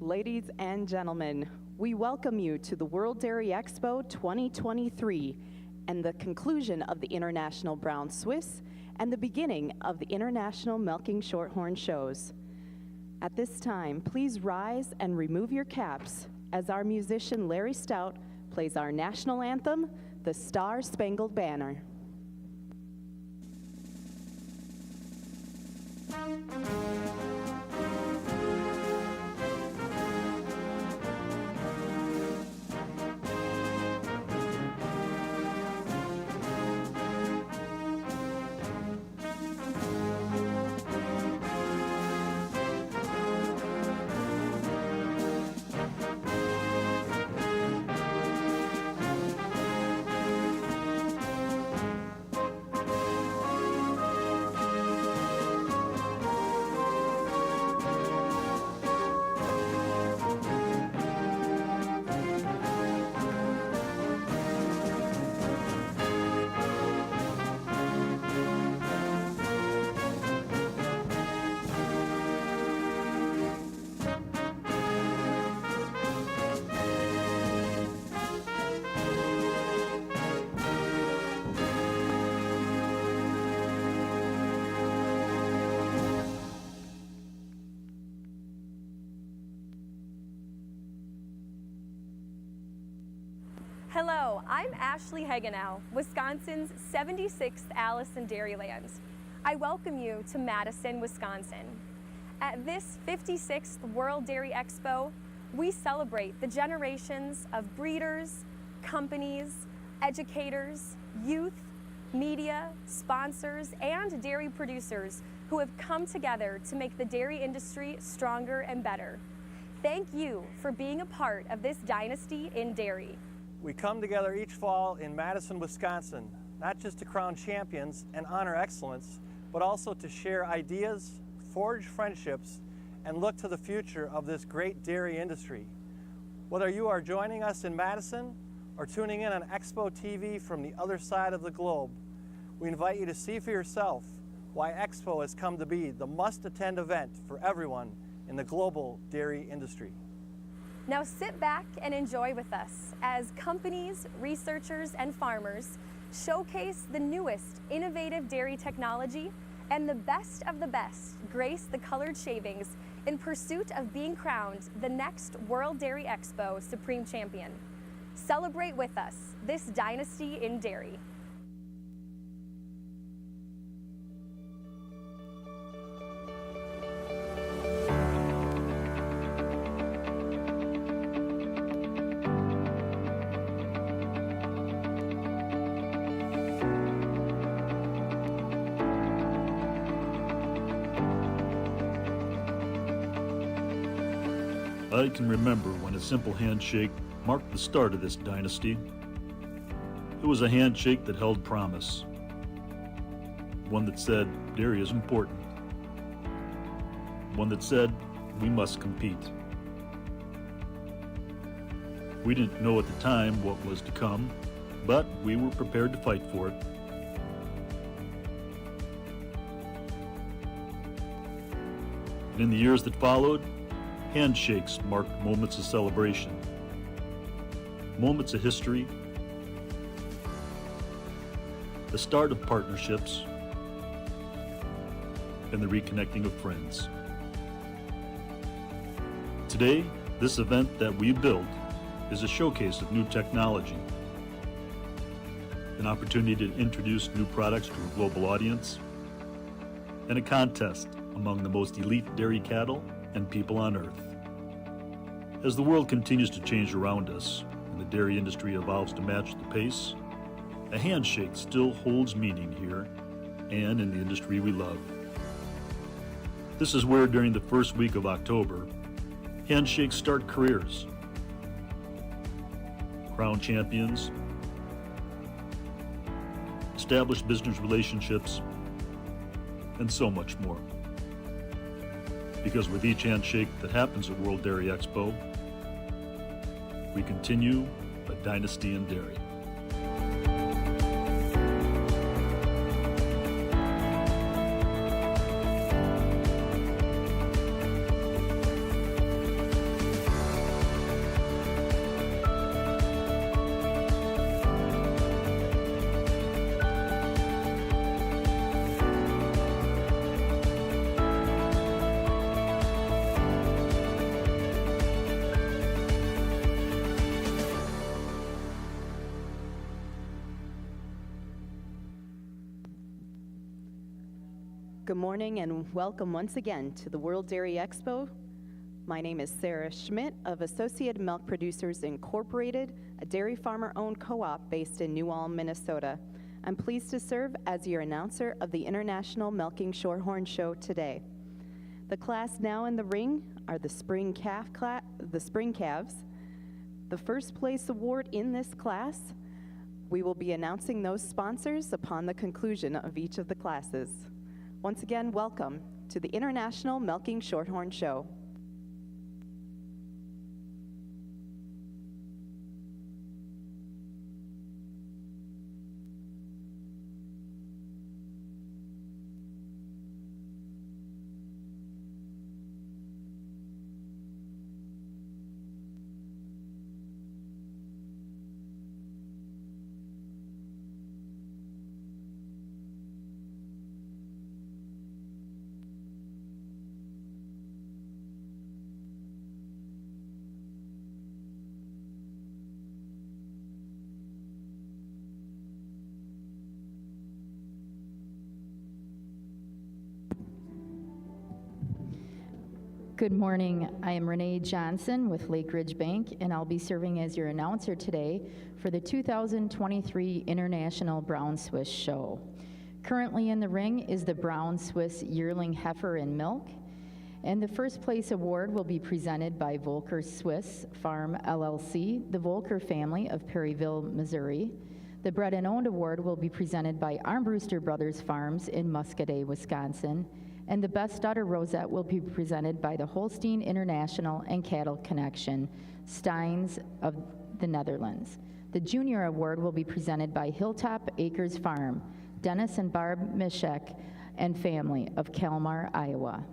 Ladies and gentlemen, we welcome you to the World Dairy Expo 2023 and the conclusion of the International Brown Swiss and the beginning of the International Milking Shorthorn shows. At this time, please rise and remove your caps as our musician Larry Stout plays our national anthem, the Star-Spangled Banner. Hello, I'm Ashley Hagenow, Wisconsin's 76th Allison Dairyland. I welcome you to Madison, Wisconsin. At this 56th World Dairy Expo, we celebrate the generations of breeders, companies, educators, youth, media, sponsors, and dairy producers who have come together to make the dairy industry stronger and better. Thank you for being a part of this dynasty in dairy. We come together each fall in Madison, Wisconsin, not just to crown champions and honor excellence, but also to share ideas, forge friendships, and look to the future of this great dairy industry. Whether you are joining us in Madison or tuning in on Expo TV from the other side of the globe, we invite you to see for yourself why Expo has come to be the must-attend event for everyone in the global dairy industry. Now sit back and enjoy with us as companies, researchers, and farmers showcase the newest innovative dairy technology and the best of the best grace the colored shavings in pursuit of being crowned the next World Dairy Expo Supreme Champion. Celebrate with us this dynasty in dairy. I can remember when a simple handshake marked the start of this dynasty. It was a handshake that held promise. One that said, dairy is important. One that said, we must compete. We didn't know at the time what was to come, but we were prepared to fight for it. And in the years that followed, handshakes marked moments of celebration, moments of history, the start of partnerships, and the reconnecting of friends. Today, this event that we built is a showcase of new technology, an opportunity to introduce new products to a global audience, and a contest among the most elite dairy cattle and people on earth. As the world continues to change around us and the dairy industry evolves to match the pace, a handshake still holds meaning here and in the industry we love. This is where, during the first week of October, handshakes start careers, crown champions, establish business relationships, and so much more. Because with each handshake that happens at World Dairy Expo, we continue a dynasty in dairy. Good morning and welcome once again to the World Dairy Expo. My name is Sarah Schmidt of Associated Milk Producers Incorporated, a dairy farmer-owned co-op based in New Ulm, Minnesota. I'm pleased to serve as your announcer of the International Milking Shorthorn Show today. The class now in the ring are the spring calves. The first place award in this class, we will be announcing those sponsors upon the conclusion of each of the classes. Once again, welcome to the International Milking Shorthorn Show. Good morning. I am Renee Johnson with Lake Ridge Bank, and I'll be serving as your announcer today for the 2023 International Brown Swiss Show. Currently in the ring is the Brown Swiss yearling heifer in milk, and the first place award will be presented by Volker Swiss Farm LLC, the Volker family of Perryville, Missouri. The Bred and Owned Award will be presented by Armbruster Brothers Farms in Muscadet, Wisconsin. And the Best Daughter Rosette will be presented by the Holstein International and Cattle Connection, Steins of the Netherlands. The Junior Award will be presented by Hilltop Acres Farm, Dennis and Barb Mishek and family of Kalmar, Iowa.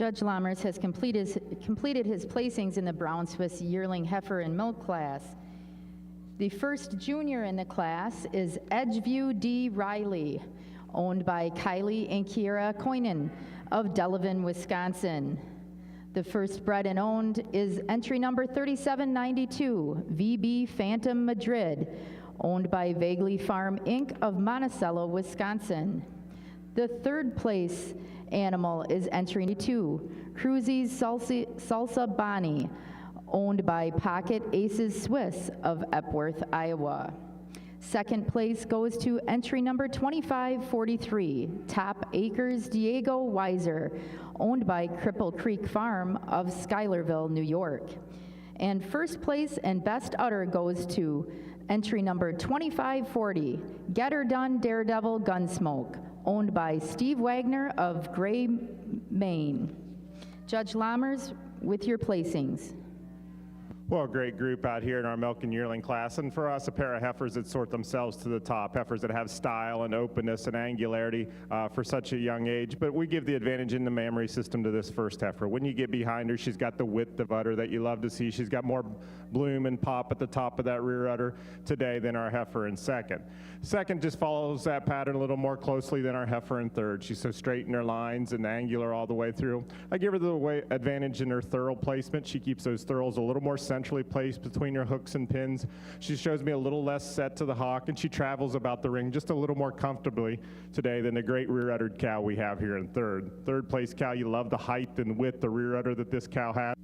Judge Lammers has completed his placings in the Brown Swiss yearling heifer and milk class. The first junior in the class is Edgeview D. Riley, owned by Kylie and Kiera Koinen of Delavan, Wisconsin. The first bred and owned is entry number 3792, VB Phantom Madrid, owned by Vaguely Farm Inc. of Monticello, Wisconsin. The third place animal is entry 2, Cruzy's Salsa Bonnie, owned by Pocket Aces Swiss of Epworth, Iowa. Second place goes to entry number 2543, Top Acres Diego Weiser, owned by Cripple Creek Farm of Schuylerville, New York. And first place and best udder goes to entry number 2540, Get Her Done Daredevil Gunsmoke, owned by Steve Wagner of Gray, Maine. Judge Lammers, with your placings. Well, a great group out here in our milk and yearling class, and for us, a pair of heifers that sort themselves to the top, heifers that have style and openness and angularity for such a young age, but we give the advantage in the mammary system to this first heifer. When you get behind her, she's got the width of udder that you love to see. She's got more bloom and pop at the top of that rear udder today than our heifer in second. Second just follows that pattern a little more closely than our heifer in third. She's so straight in her lines and angular all the way through. I give her the advantage in her thurl placement. She keeps those thurls a little more centrally placed between her hooks and pins. She shows me a little less set to the hock, and she travels about the ring just a little more comfortably today than the great rear uddered cow we have here in third. Third place cow, you love the height and width, the rear udder that this cow has.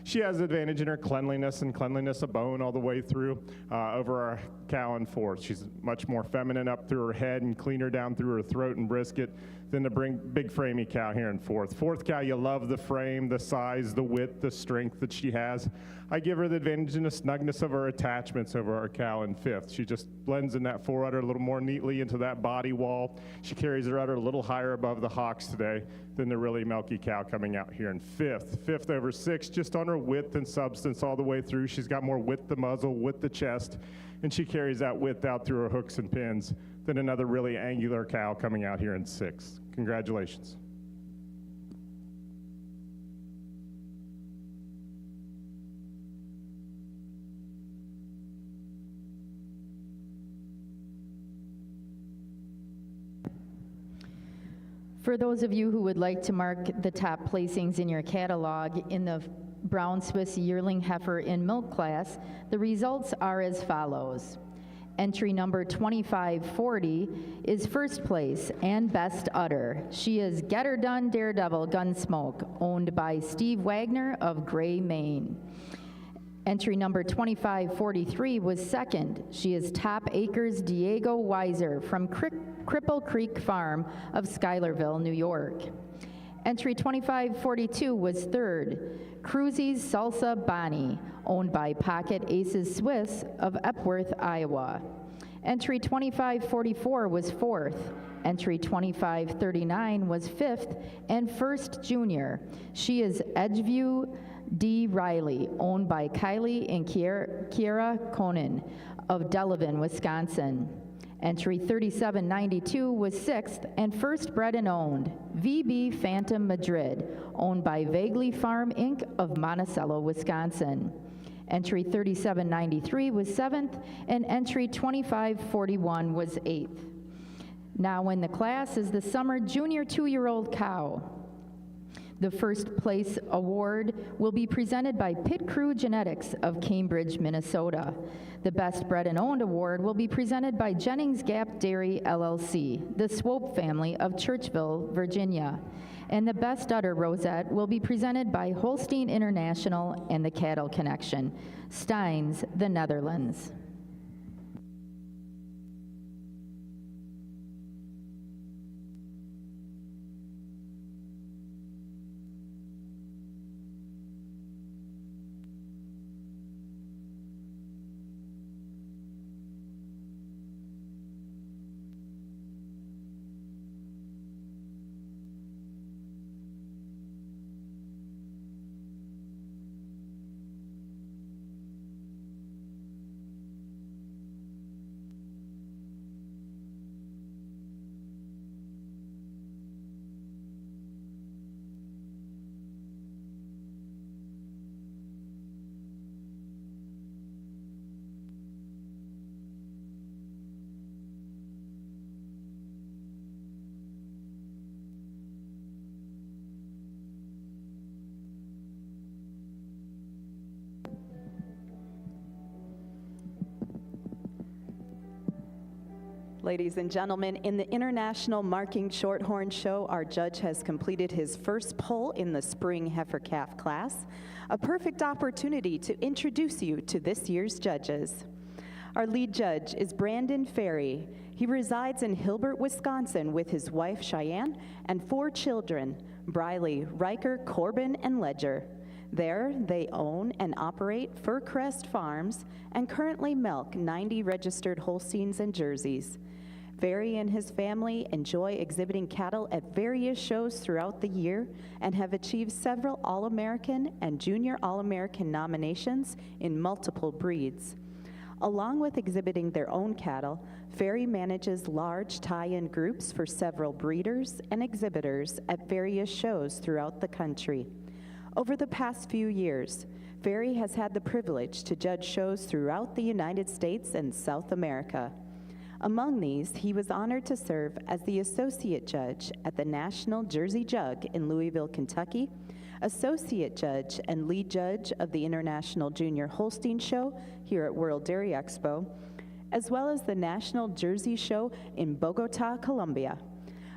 She has advantage in her cleanliness and cleanliness of bone all the way through over our cow in fourth. She's much more feminine up through her head and cleaner down through her throat and brisket than the big framey cow here in fourth. Fourth cow, you love the frame, the size, the width, the strength that she has. I give her the advantage in the snugness of her attachments over our cow in fifth. She just blends in that fore udder a little more neatly into that body wall. She carries her udder a little higher above the hocks today than the really milky cow coming out here in fifth. Fifth over sixth, just on her width and substance all the way through. She's got more width the muzzle, width the chest, and she carries that width out through her hooks and pins than another really angular cow coming out here in sixth. Congratulations. For those of you who would like to mark the top placings in your catalog in the Brown Swiss yearling heifer in milk class, the results are as follows. Entry number 2540 is first place and best udder. She is Get Her Done Daredevil Gunsmoke, owned by Steve Wagner of Gray, Maine. Entry number 2543 was second. She is Top Acres Diego Weiser from Cripple Creek Farm of Schuylerville, New York. Entry 2542 was third. Cruzy's Salsa Bonnie, owned by Pocket Aces Swiss of Epworth, Iowa. Entry 2544 was fourth. Entry 2539 was fifth and first junior. She is Edgeview D. Riley, owned by Kylie and Kiera Koinen of Delavan, Wisconsin. Entry 3792 was sixth and first bred and owned, VB Phantom Madrid, owned by Vaguely Farm Inc. of Monticello, Wisconsin. Entry 3793 was seventh, and entry 2541 was eighth. Now in the class is the summer junior 2-year-old cow. The first place award will be presented by Pit Crew Genetics of Cambridge, Minnesota. The Best Bred and Owned award will be presented by Jennings Gap Dairy LLC, the Swope family of Churchville, Virginia. And the Best Udder Rosette will be presented by Holstein International and the Cattle Connection, Steins, the Netherlands. Ladies and gentlemen, in the International Marking Shorthorn Show, our judge has completed his first poll in the spring heifer calf class, a perfect opportunity to introduce you to this year's judges. Our lead judge is Brandon Ferry. He resides in Hilbert, Wisconsin with his wife Cheyenne and 4 children, Briley, Riker, Corbin, and Ledger. There, they own and operate Furcrest Farms and currently milk 90 registered Holsteins and Jerseys. Ferry and his family enjoy exhibiting cattle at various shows throughout the year and have achieved several All-American and Junior All-American nominations in multiple breeds. Along with exhibiting their own cattle, Ferry manages large tie-in groups for several breeders and exhibitors at various shows throughout the country. Over the past few years, Ferry has had the privilege to judge shows throughout the United States and South America. Among these, he was honored to serve as the Associate Judge at the National Jersey Jug in Louisville, Kentucky, Associate Judge and Lead Judge of the International Junior Holstein Show here at World Dairy Expo, as well as the National Jersey Show in Bogota, Colombia.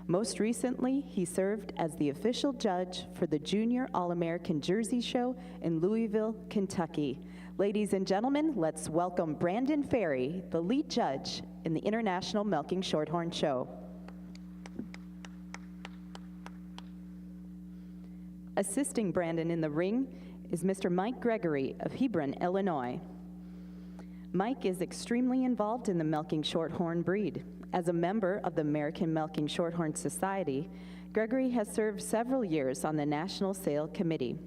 Most recently, he served as the official judge for the Junior All-American Jersey Show in Louisville, Kentucky. Ladies and gentlemen, let's welcome Brandon Ferry, the lead judge in the International Milking Shorthorn Show. Assisting Brandon in the ring is Mr. Mike Gregory of Hebron, Illinois. Mike is extremely involved in the milking shorthorn breed. As a member of the American Milking Shorthorn Society, Gregory has served several years on the National Sale Committee.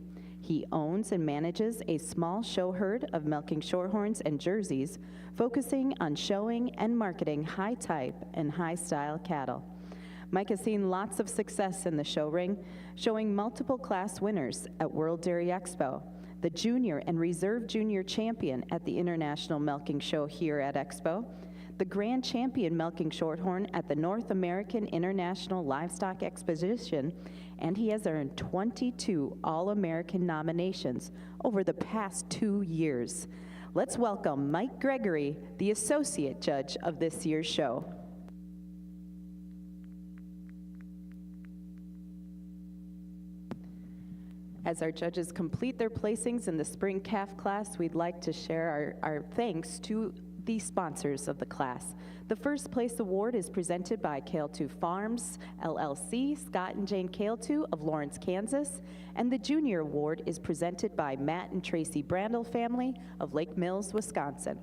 He owns and manages a small show herd of milking shorthorns and jerseys, focusing on showing and marketing high-type and high-style cattle. Mike has seen lots of success in the show ring, showing multiple class winners at World Dairy Expo, the Junior and Reserve Junior Champion at the International Milking Show here at Expo, the Grand Champion Milking Shorthorn at the North American International Livestock Exposition, and he has earned 22 All-American nominations over the past 2 years. Let's welcome Mike Gregory, the Associate Judge of this year's show. As our judges complete their placings in the spring calf class, we'd like to share our thanks to the sponsors of the class. The first place award is presented by Kale2 Farms, LLC, Scott and Jane Kale2 of Lawrence, Kansas, and the junior award is presented by Matt and Tracy Brandel family of Lake Mills, Wisconsin.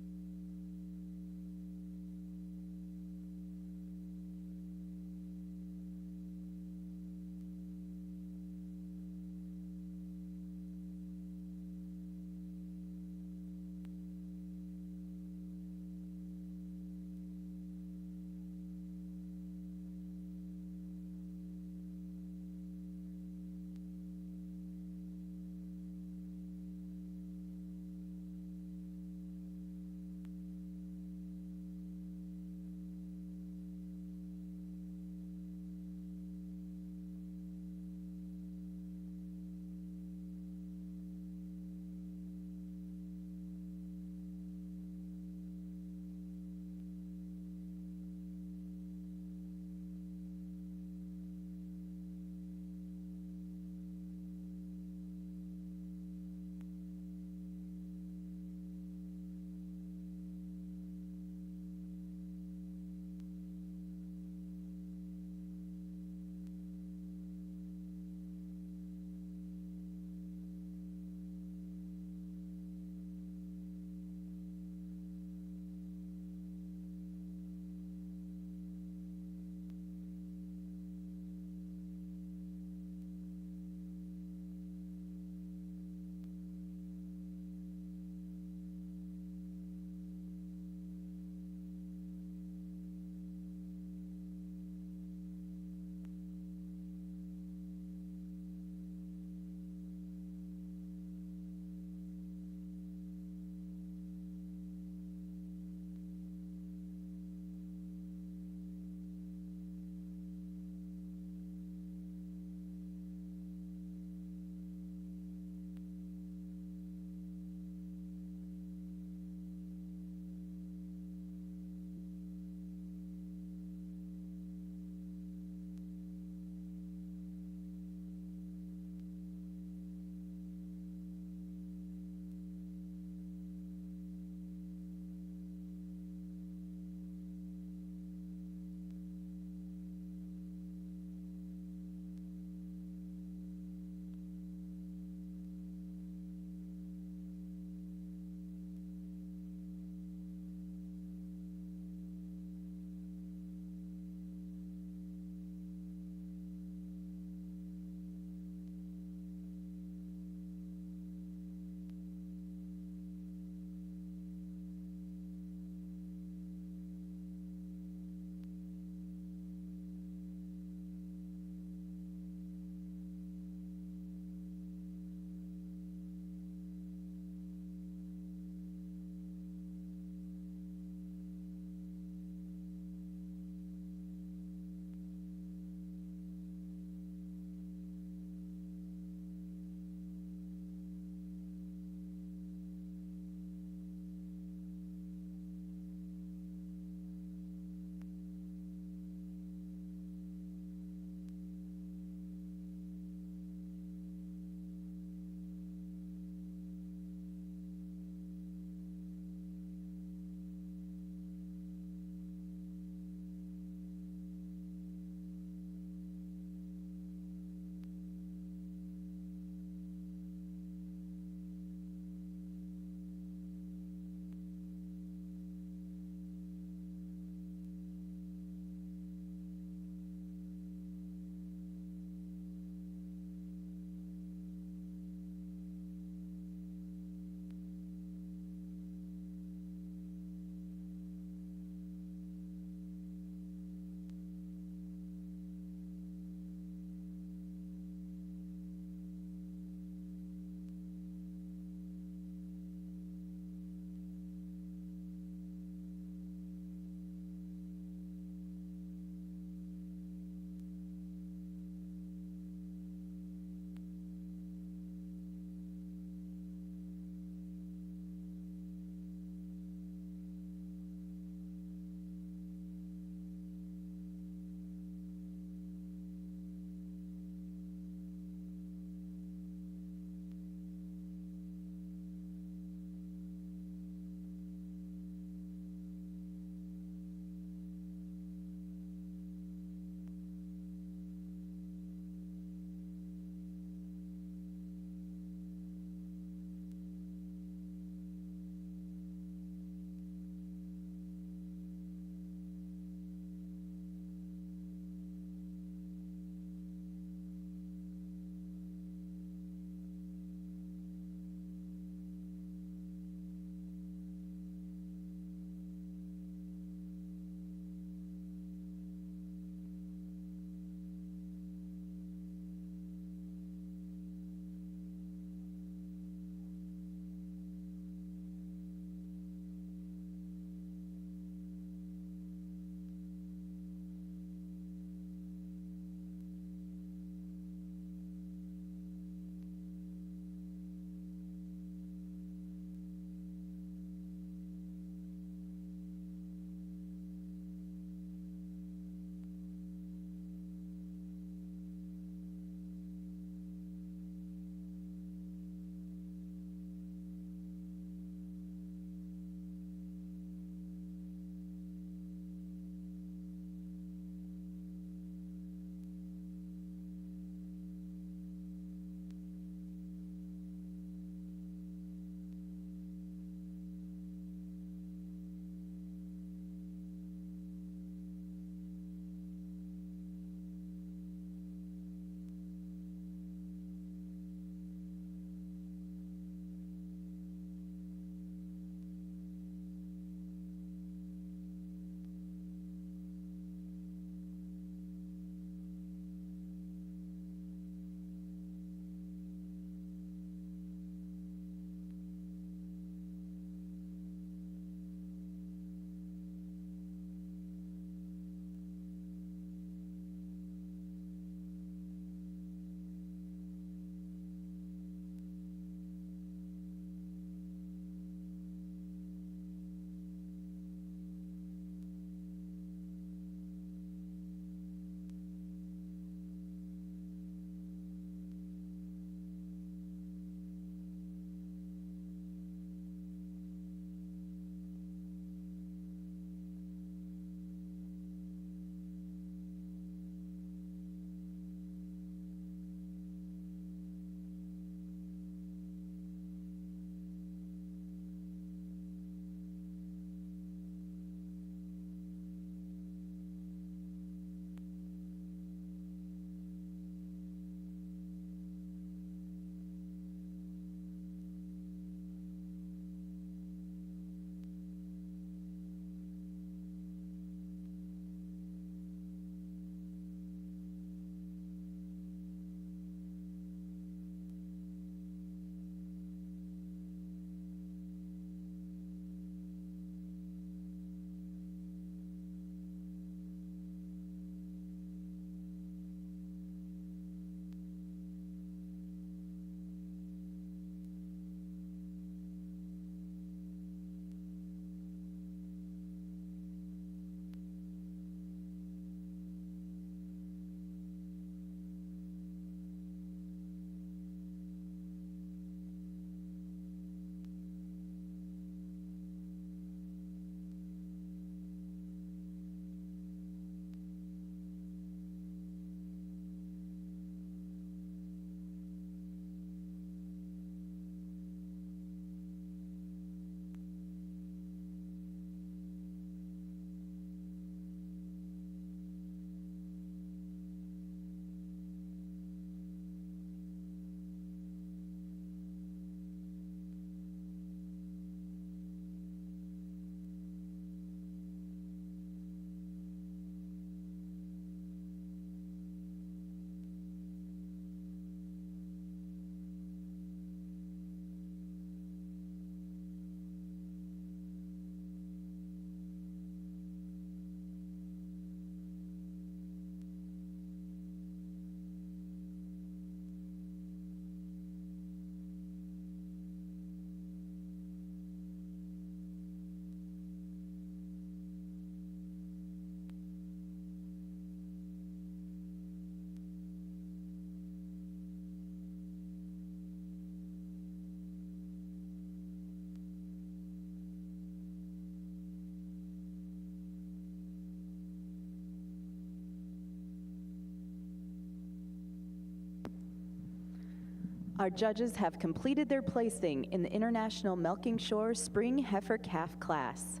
Our judges have completed their placing in the International Milking Shore Spring Heifer Calf class.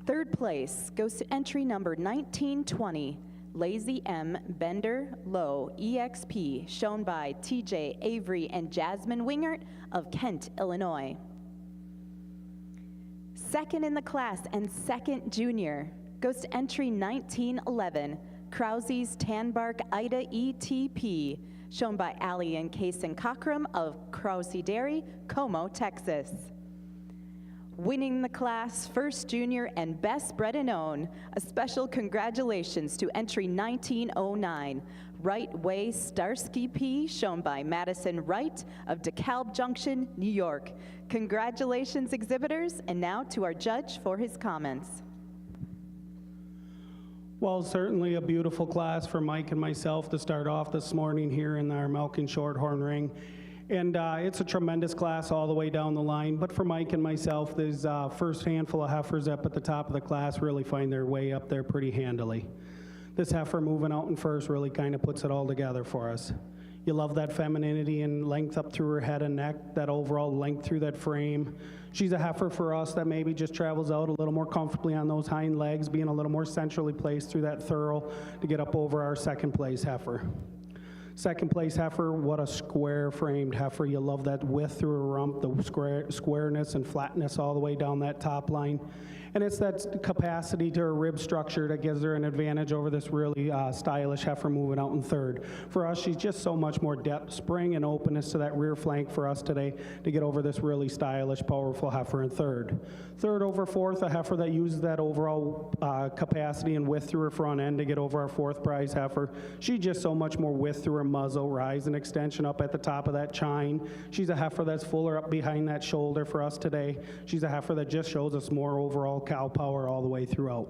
Third place goes to entry number 1920, Lazy M. Bender Low EXP, shown by TJ Avery and Jasmine Wingert of Kent, Illinois. Second in the class and second junior goes to entry 1911, Krause's Tanbark Ida ETP, shown by Allie and Kason Cockrum of Krause Dairy, Como, Texas. Winning the class, first junior and best bred and own, a special congratulations to entry 1909, Right Way Starsky P, shown by Madison Wright of DeKalb Junction, New York. Congratulations, exhibitors, and now to our judge for his comments. Well, certainly a beautiful class for Mike and myself to start off this morning here in our Milking Shorthorn ring. And it's a tremendous class all the way down the line. But for Mike and myself, these first handful of heifers up at the top of the class really find their way up there pretty handily. This heifer moving out in first really kind of puts it all together for us. You love that femininity and length up through her head and neck, that overall length through that frame. She's a heifer for us that maybe just travels out a little more comfortably on those hind legs, being a little more centrally placed through that thurl to get up over our second place heifer. Second place heifer, what a square framed heifer. You love that width through her rump, the squareness and flatness all the way down that top line. And it's that capacity to her rib structure that gives her an advantage over this really stylish heifer moving out in third. For us, she's just so much more depth, spring, and openness to that rear flank for us today to get over this really stylish, powerful heifer in third. Third over fourth, a heifer that uses that overall capacity and width through her front end to get over our fourth prize heifer. She's just so much more width through her muzzle, rise and extension up at the top of that chine. She's a heifer that's fuller up behind that shoulder for us today. She's a heifer that just shows us more overall cow power all the way throughout.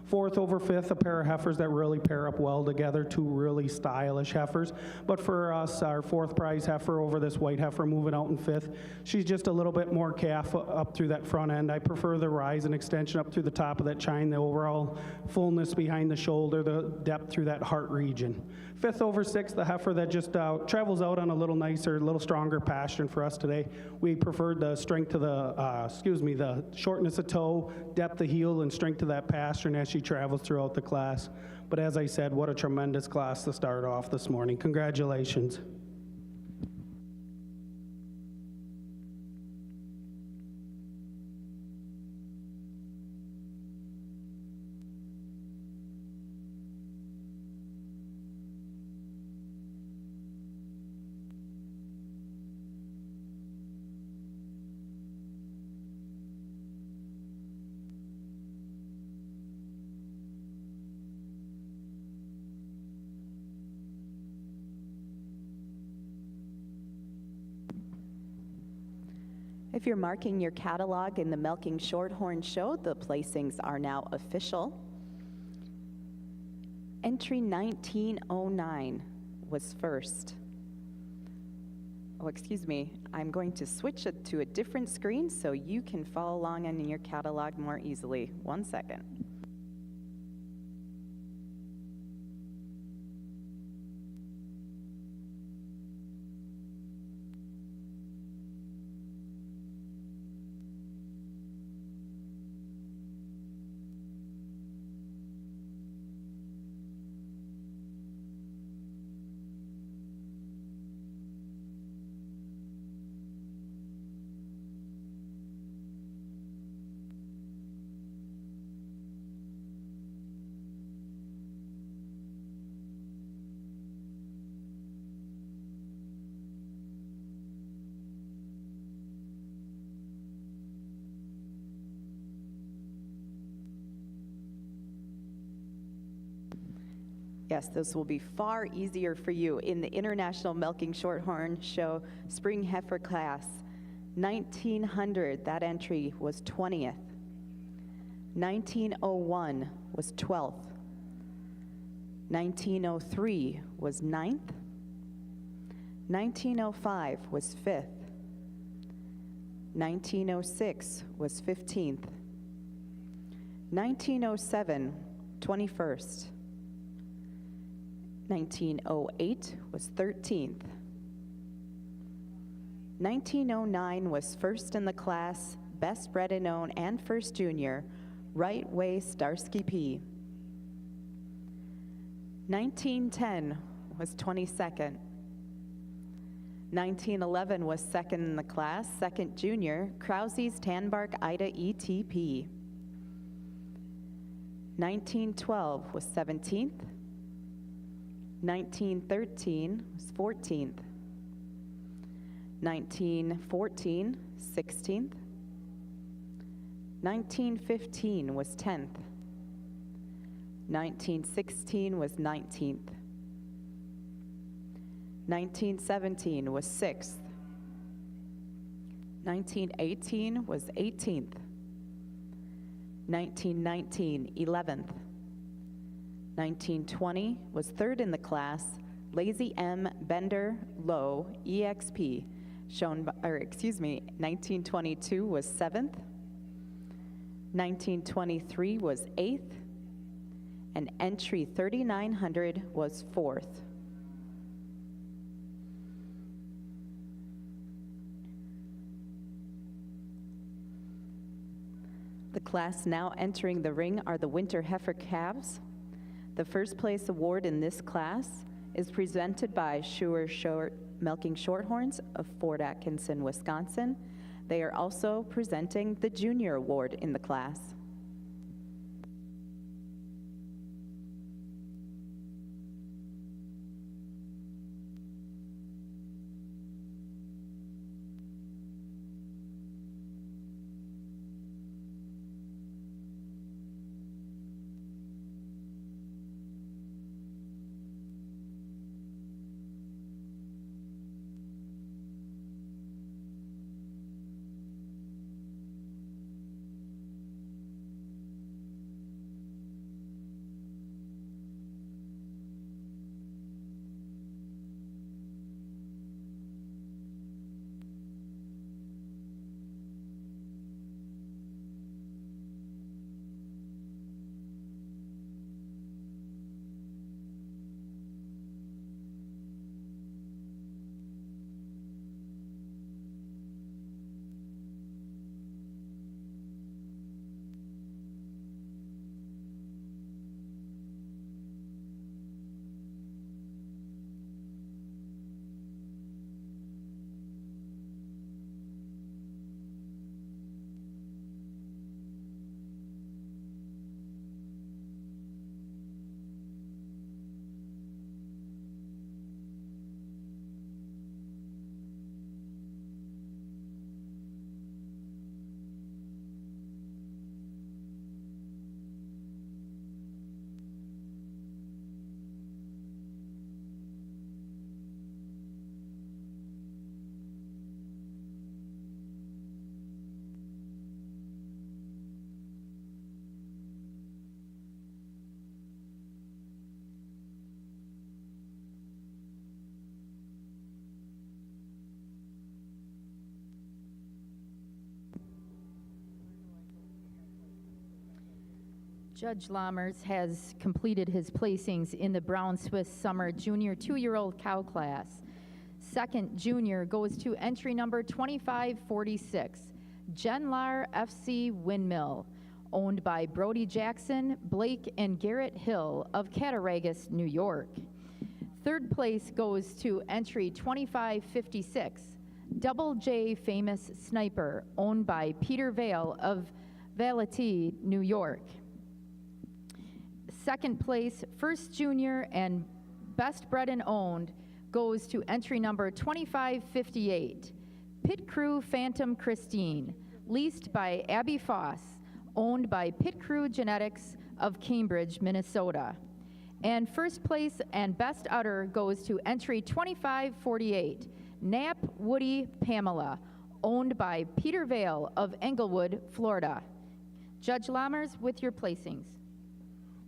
Fourth over fifth, a pair of heifers that really pair up well together, two really stylish heifers. But for us, our fourth prize heifer over this white heifer moving out in fifth, she's just a little bit more calf up through that front end. I prefer the rise and extension up through the top of that chine, the overall fullness behind the shoulder, the depth through that heart region. Fifth over sixth, the heifer that just travels out on a little nicer, a little stronger pasture for us today. We preferred the strength to the shortness of toe, depth of heel, and strength to that pasture as she travels throughout the class. But as I said, what a tremendous class to start off this morning. Congratulations. If you're marking your catalog in the Milking Shorthorn show, the placings are now official. Entry 1909 was first. Oh, excuse me, I'm going to switch it to a different screen so you can follow along in your catalog more easily. 1 second. Yes, this will be far easier for you in the International Milking Shorthorn Show Spring Heifer Class. 1900, that entry was 20th. 1901 was 12th. 1903 was 9th. 1905 was 5th. 1906 was 15th. 1907, 21st. 1908 was 13th. 1909 was first in the class, best bred and owned, and first junior, Right Way Starsky P. 1910 was 22nd. 1911 was second in the class, second junior, Krause's Tanbark Ida ETP. 1912 was 17th. 1913 was 14th. 1914, 16th. 1915 was 10th. 1916 was 19th. 1917 was 6th. 1918 was 18th. 1919, 11th. 1920 was third in the class, Lazy M Bender Low EXP, 1922 was 7th. 1923 was 8th, and entry 3900 was 4th. The class now entering the ring are the Winter Heifer Calves. The first place award in this class is presented by Milking Shorthorns of Fort Atkinson, Wisconsin. They are also presenting the Junior Award in the class. Judge Lammers has completed his placings in the Brown Swiss Summer Junior 2-year-old cow class. Second junior goes to entry number 2546, Genlar FC Windmill, owned by Brody Jackson, Blake, and Garrett Hill of Cattaraugus, New York. Third place goes to entry 2556, Double J Famous Sniper, owned by Peter Vale of Valety, New York. Second place, first junior and best bred and owned, goes to entry number 2558, Pit Crew Phantom Christine, leased by Abby Foss, owned by Pit Crew Genetics of Cambridge, Minnesota. And first place and best udder goes to entry 2548, Knapp Woody Pamela, owned by Peter Vale of Englewood, Florida. Judge Lammers, with your placings.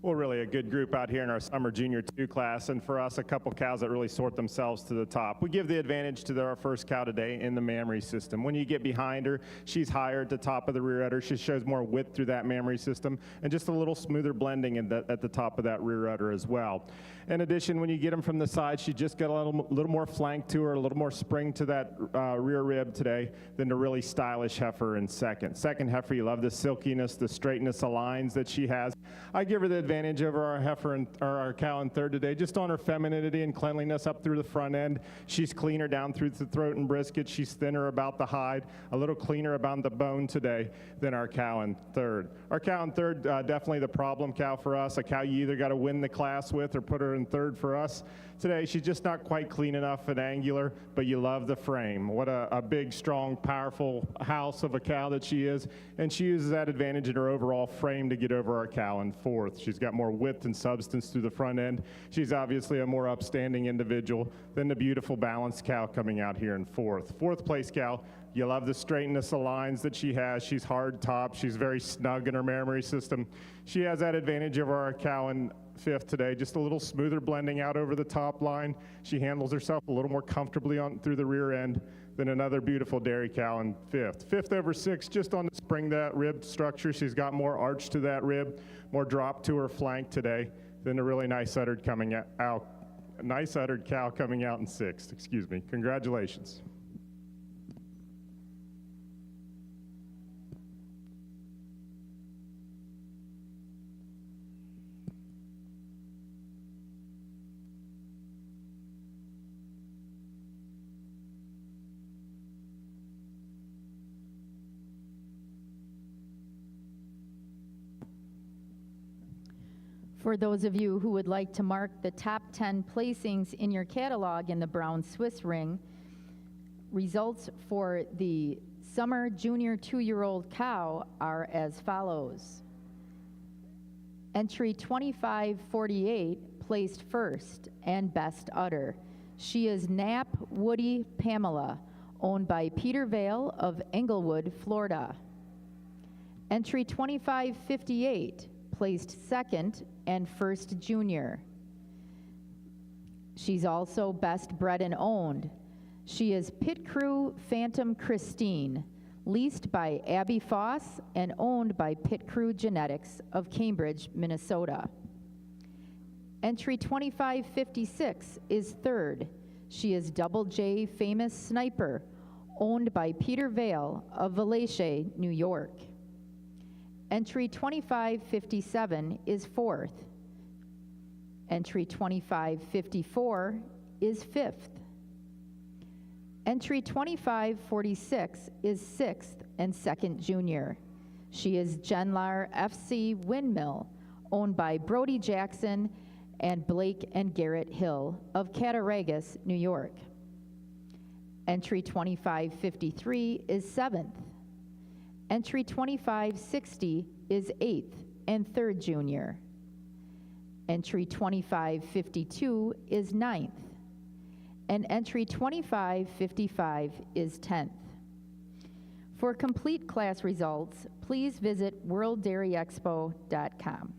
Well, really a good group out here in our summer junior 2 class, and for us, a couple cows that really sort themselves to the top. We give the advantage to our first cow today in the mammary system. When you get behind her, she's higher at the top of the rear udder. She shows more width through that mammary system, and just a little smoother blending at the top of that rear udder as well. In addition, when you get them from the side, she just got a little more flank to her, a little more spring to that rear rib today than the really stylish heifer in second. Second heifer, you love the silkiness, the straightness of lines that she has. I give her the advantage over our heifer or our cow in third today, just on her femininity and cleanliness up through the front end. She's cleaner down through the throat and brisket. She's thinner about the hide, a little cleaner about the bone today than our cow in third. Our cow in third, definitely the problem cow for us, a cow you either got to win the class with or put her in third for us. Today, she's just not quite clean enough and angular, but you love the frame. What a big, strong, powerful house of a cow that she is, and she uses that advantage in her overall frame to get over our cow in fourth. She's got more width and substance through the front end. She's obviously a more upstanding individual than the beautiful balanced cow coming out here in fourth. Fourth place cow, you love the straightness of lines that she has. She's hard top. She's very snug in her mammary system. She has that advantage over our cow in fifth today, just a little smoother blending out over the top line. She handles herself a little more comfortably on through the rear end than another beautiful dairy cow in fifth. Fifth over sixth, just on the spring that rib structure. She's got more arch to that rib, more drop to her flank today than a really nice uddered coming out. Nice uddered cow coming out in sixth. Excuse me. Congratulations. For those of you who would like to mark the top 10 placings in your catalog in the Brown Swiss Ring, results for the summer junior 2-year-old cow are as follows. Entry 2548 placed first and best udder. She is Knapp Woody Pamela, owned by Peter Vale of Englewood, Florida. Entry 2558 placed second and first junior. She's also best bred and owned. She is Pit Crew Phantom Christine, leased by Abby Foss and owned by Pit Crew Genetics of Cambridge, Minnesota. Entry 2556 is third. She is Double J Famous Sniper, owned by Peter Vale of Valache, New York. Entry 2557 is fourth. Entry 2554 is fifth. Entry 2546 is sixth and second junior. She is Genlar FC Windmill, owned by Brody Jackson and Blake and Garrett Hill of Cattaraugus, New York. Entry 2553 is seventh. Entry 2560 is eighth and third junior. Entry 2552 is ninth. And entry 2555 is 10th. For complete class results, please visit worlddairyexpo.com.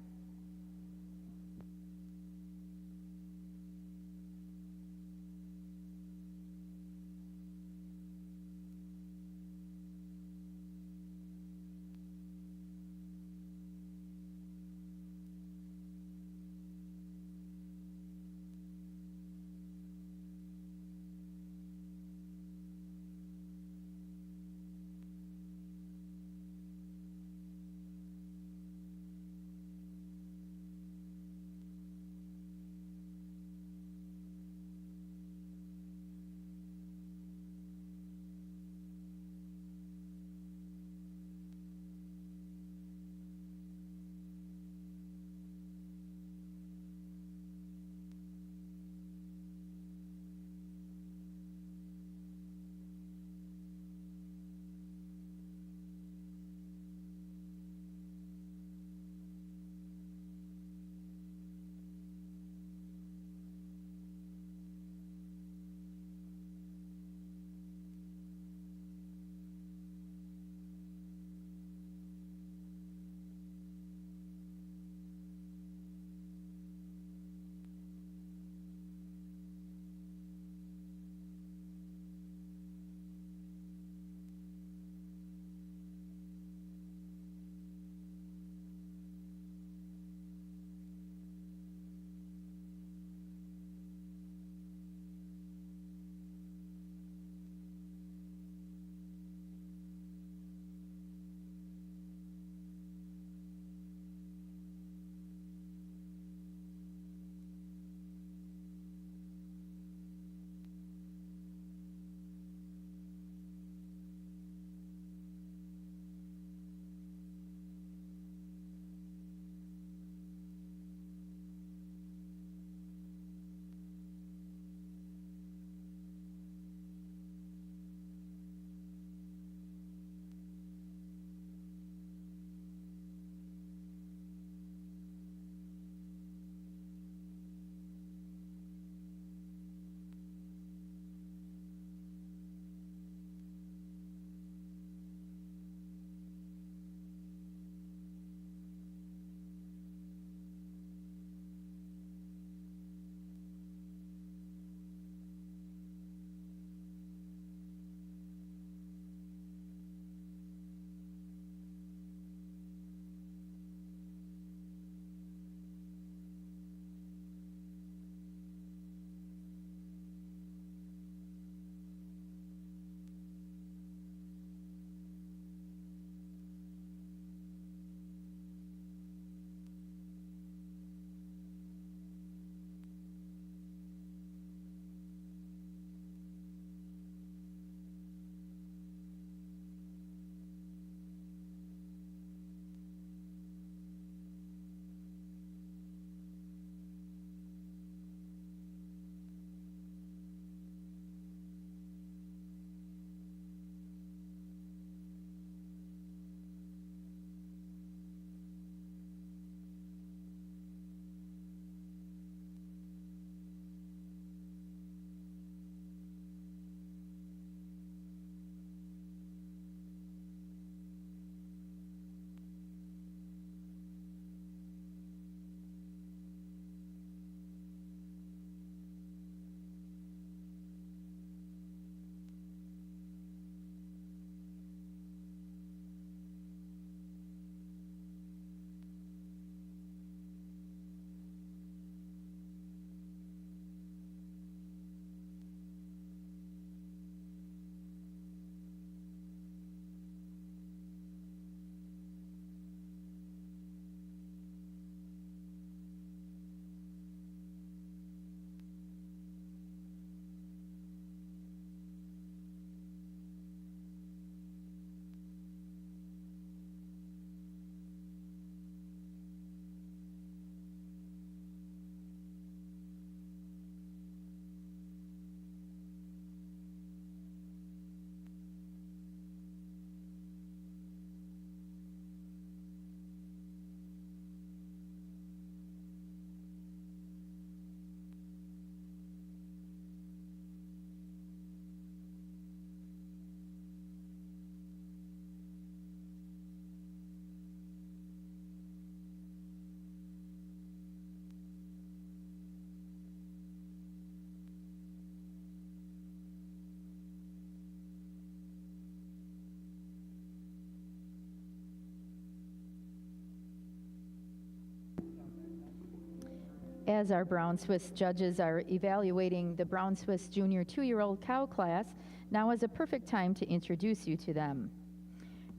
As our Brown Swiss judges are evaluating the Brown Swiss Junior 2-year-old cow class, now is a perfect time to introduce you to them.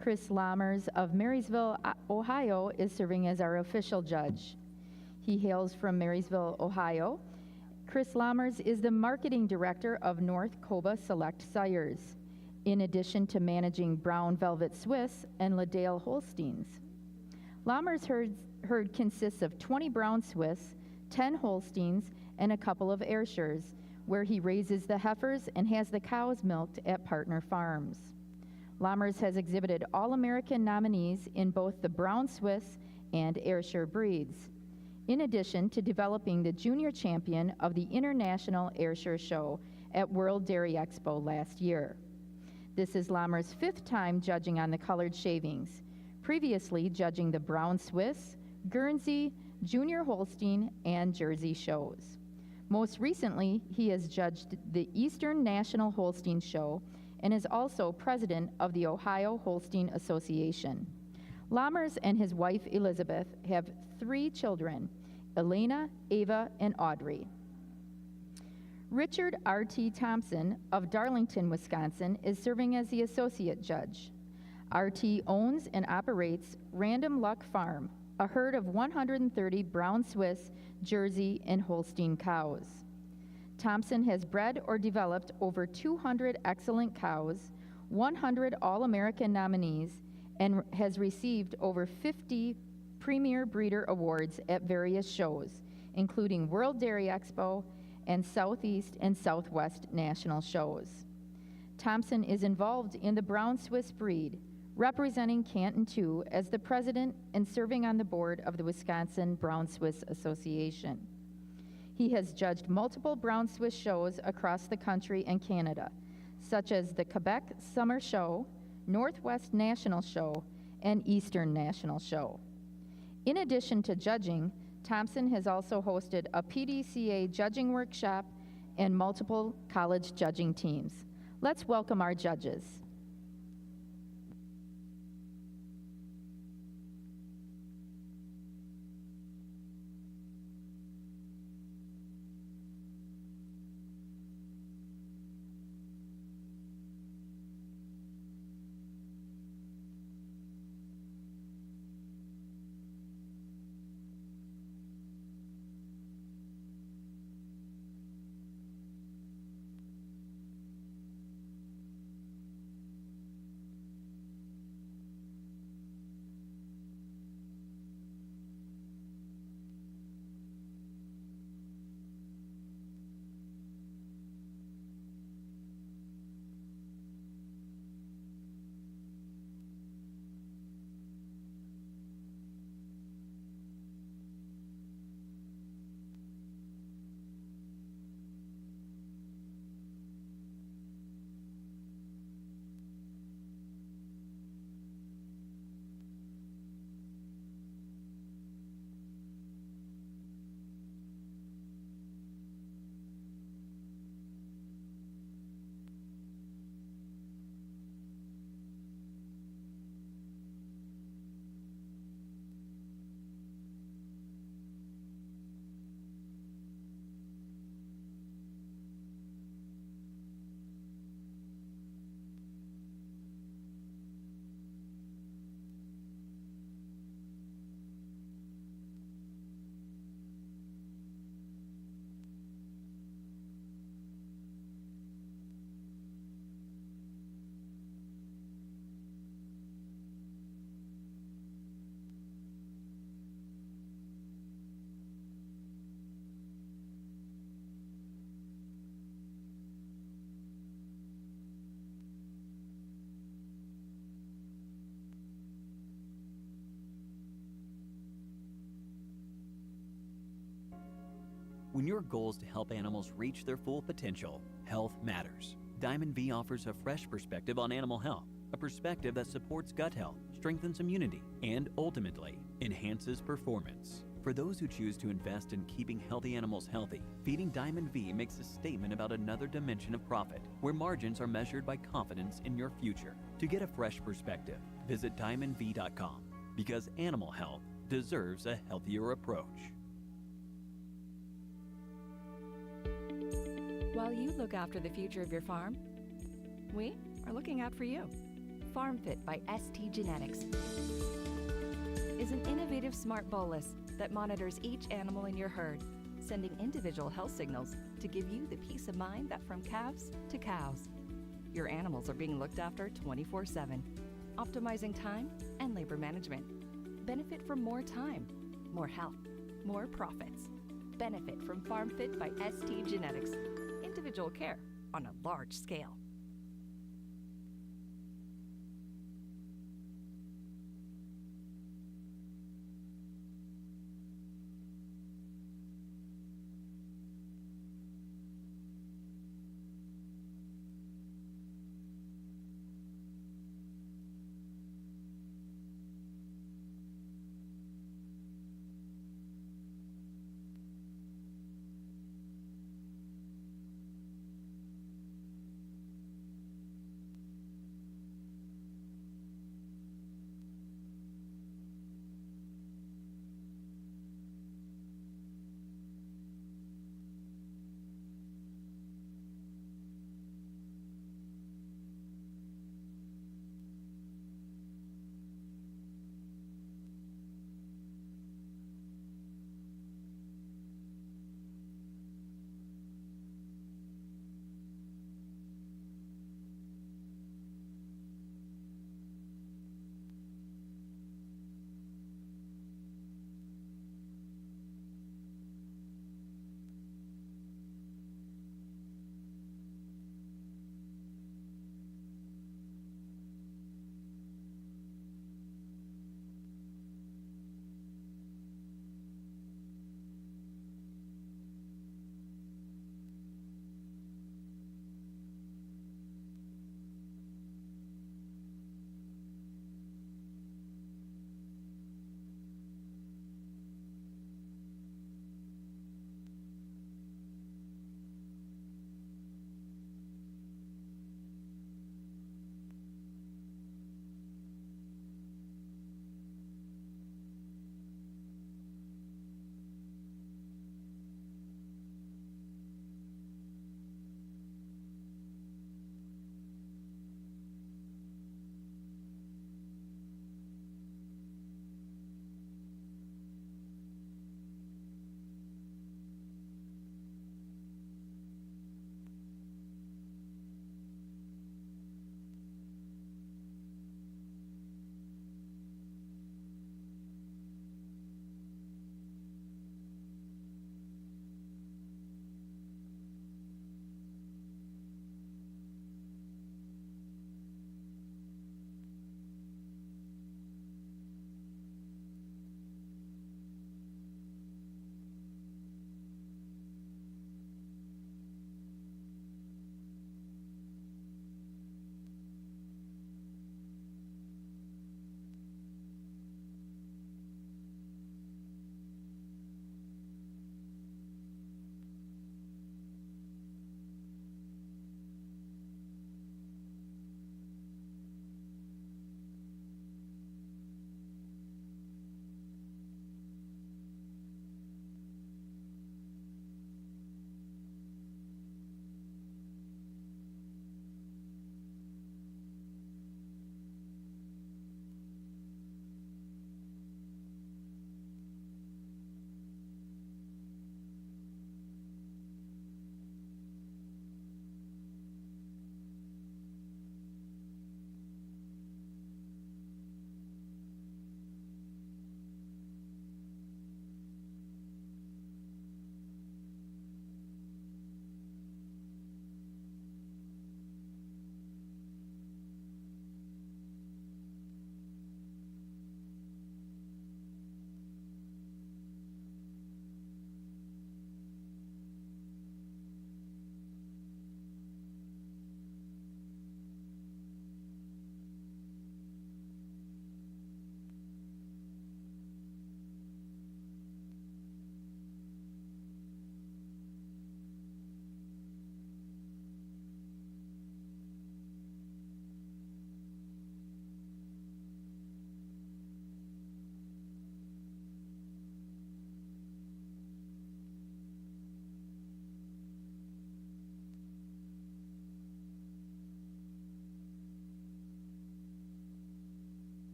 Chris Lammers of Marysville, Ohio, is serving as our official judge. He hails from Marysville, Ohio. Chris Lammers is the marketing director of North Coba Select Sires, in addition to managing Brown Velvet Swiss and Liddale Holsteins. Lammers' herd consists of 20 Brown Swiss, 10 Holsteins, and a couple of Ayrshires, where he raises the heifers and has the cows milked at partner farms. Lammers has exhibited All-American nominees in both the Brown Swiss and Ayrshire breeds, in addition to developing the junior champion of the International Ayrshire Show at World Dairy Expo last year. This is Lammers' 5th time judging on the colored shavings, previously judging the Brown Swiss, Guernsey, Junior Holstein, and Jersey shows. Most recently, he has judged the Eastern National Holstein Show and is also president of the Ohio Holstein Association. Lammers and his wife Elizabeth have 3 children, Elena, Ava, and Audrey. Richard R.T. Thompson of Darlington, Wisconsin, is serving as the associate judge. R.T. owns and operates Random Luck Farm, a herd of 130 Brown Swiss, Jersey, and Holstein cows. Thompson has bred or developed over 200 excellent cows, 100 All-American nominees, and has received over 50 Premier Breeder Awards at various shows, including World Dairy Expo and Southeast and Southwest National shows. Thompson is involved in the Brown Swiss breed, representing Canton II as the president and serving on the board of the Wisconsin Brown Swiss Association. He has judged multiple Brown Swiss shows across the country and Canada, such as the Quebec Summer Show, Northwest National Show, and Eastern National Show. In addition to judging, Thompson has also hosted a PDCA judging workshop and multiple college judging teams. Let's welcome our judges. When your goal is to help animals reach their full potential, health matters. Diamond V offers a fresh perspective on animal health, a perspective that supports gut health, strengthens immunity, and ultimately enhances performance. For those who choose to invest in keeping healthy animals healthy, feeding Diamond V makes a statement about another dimension of profit, where margins are measured by confidence in your future. To get a fresh perspective, visit diamondv.com, because animal health deserves a healthier approach. While you look after the future of your farm, we are looking out for you. FarmFit by ST Genetics is an innovative smart bolus that monitors each animal in your herd, sending individual health signals to give you the peace of mind that from calves to cows, your animals are being looked after 24/7, optimizing time and labor management. Benefit from more time, more health, more profits. Benefit from FarmFit by ST Genetics. Individual care on a large scale.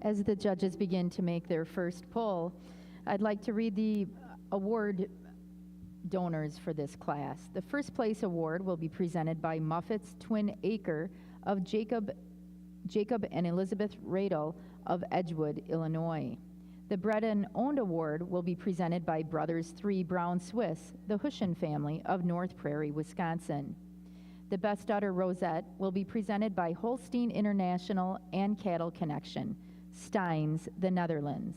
As the judges begin to make their first poll, I'd like to read the award donors for this class. The first place award will be presented by Muffet's Twin Acre of Jacob and Elizabeth Radel of Edgewood, Illinois. The Bred and Owned Award will be presented by Brothers 3 Brown Swiss, the Hushin family of North Prairie, Wisconsin. The Best Daughter Rosette will be presented by Holstein International and Cattle Connection, Steins, the Netherlands.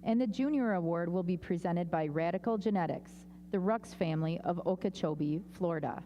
And the Junior Award will be presented by Radical Genetics, the Rux family of Okeechobee, Florida.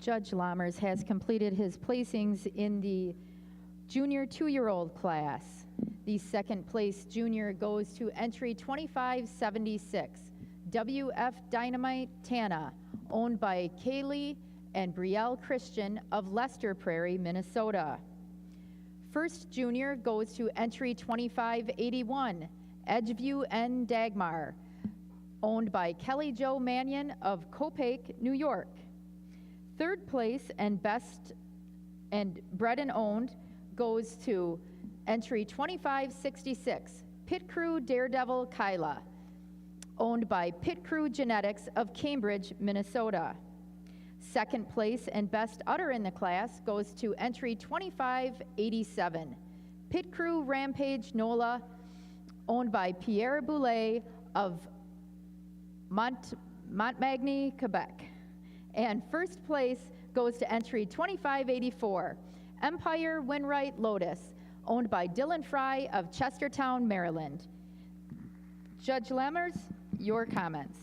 Judge Lammers has completed his placings in the junior 2-year-old class. The second place junior goes to entry 2576, WF Dynamite Tana, owned by Kaylee and Brielle Christian of Lester Prairie, Minnesota. First junior goes to entry 2581, Edgeview N. Dagmar, owned by Kelly Jo Mannion of Copake, New York. Third place and best and bred and owned goes to entry 2566, Pit Crew Daredevil Kyla, owned by Pit Crew Genetics of Cambridge, Minnesota. Second place and best udder in the class goes to entry 2587, Pit Crew Rampage Nola, owned by Pierre Boulay of Montmagny, Quebec. And first place goes to entry 2584, Empire Winright Lotus, owned by Dylan Fry of Chestertown, Maryland. Judge Lammers, your comments.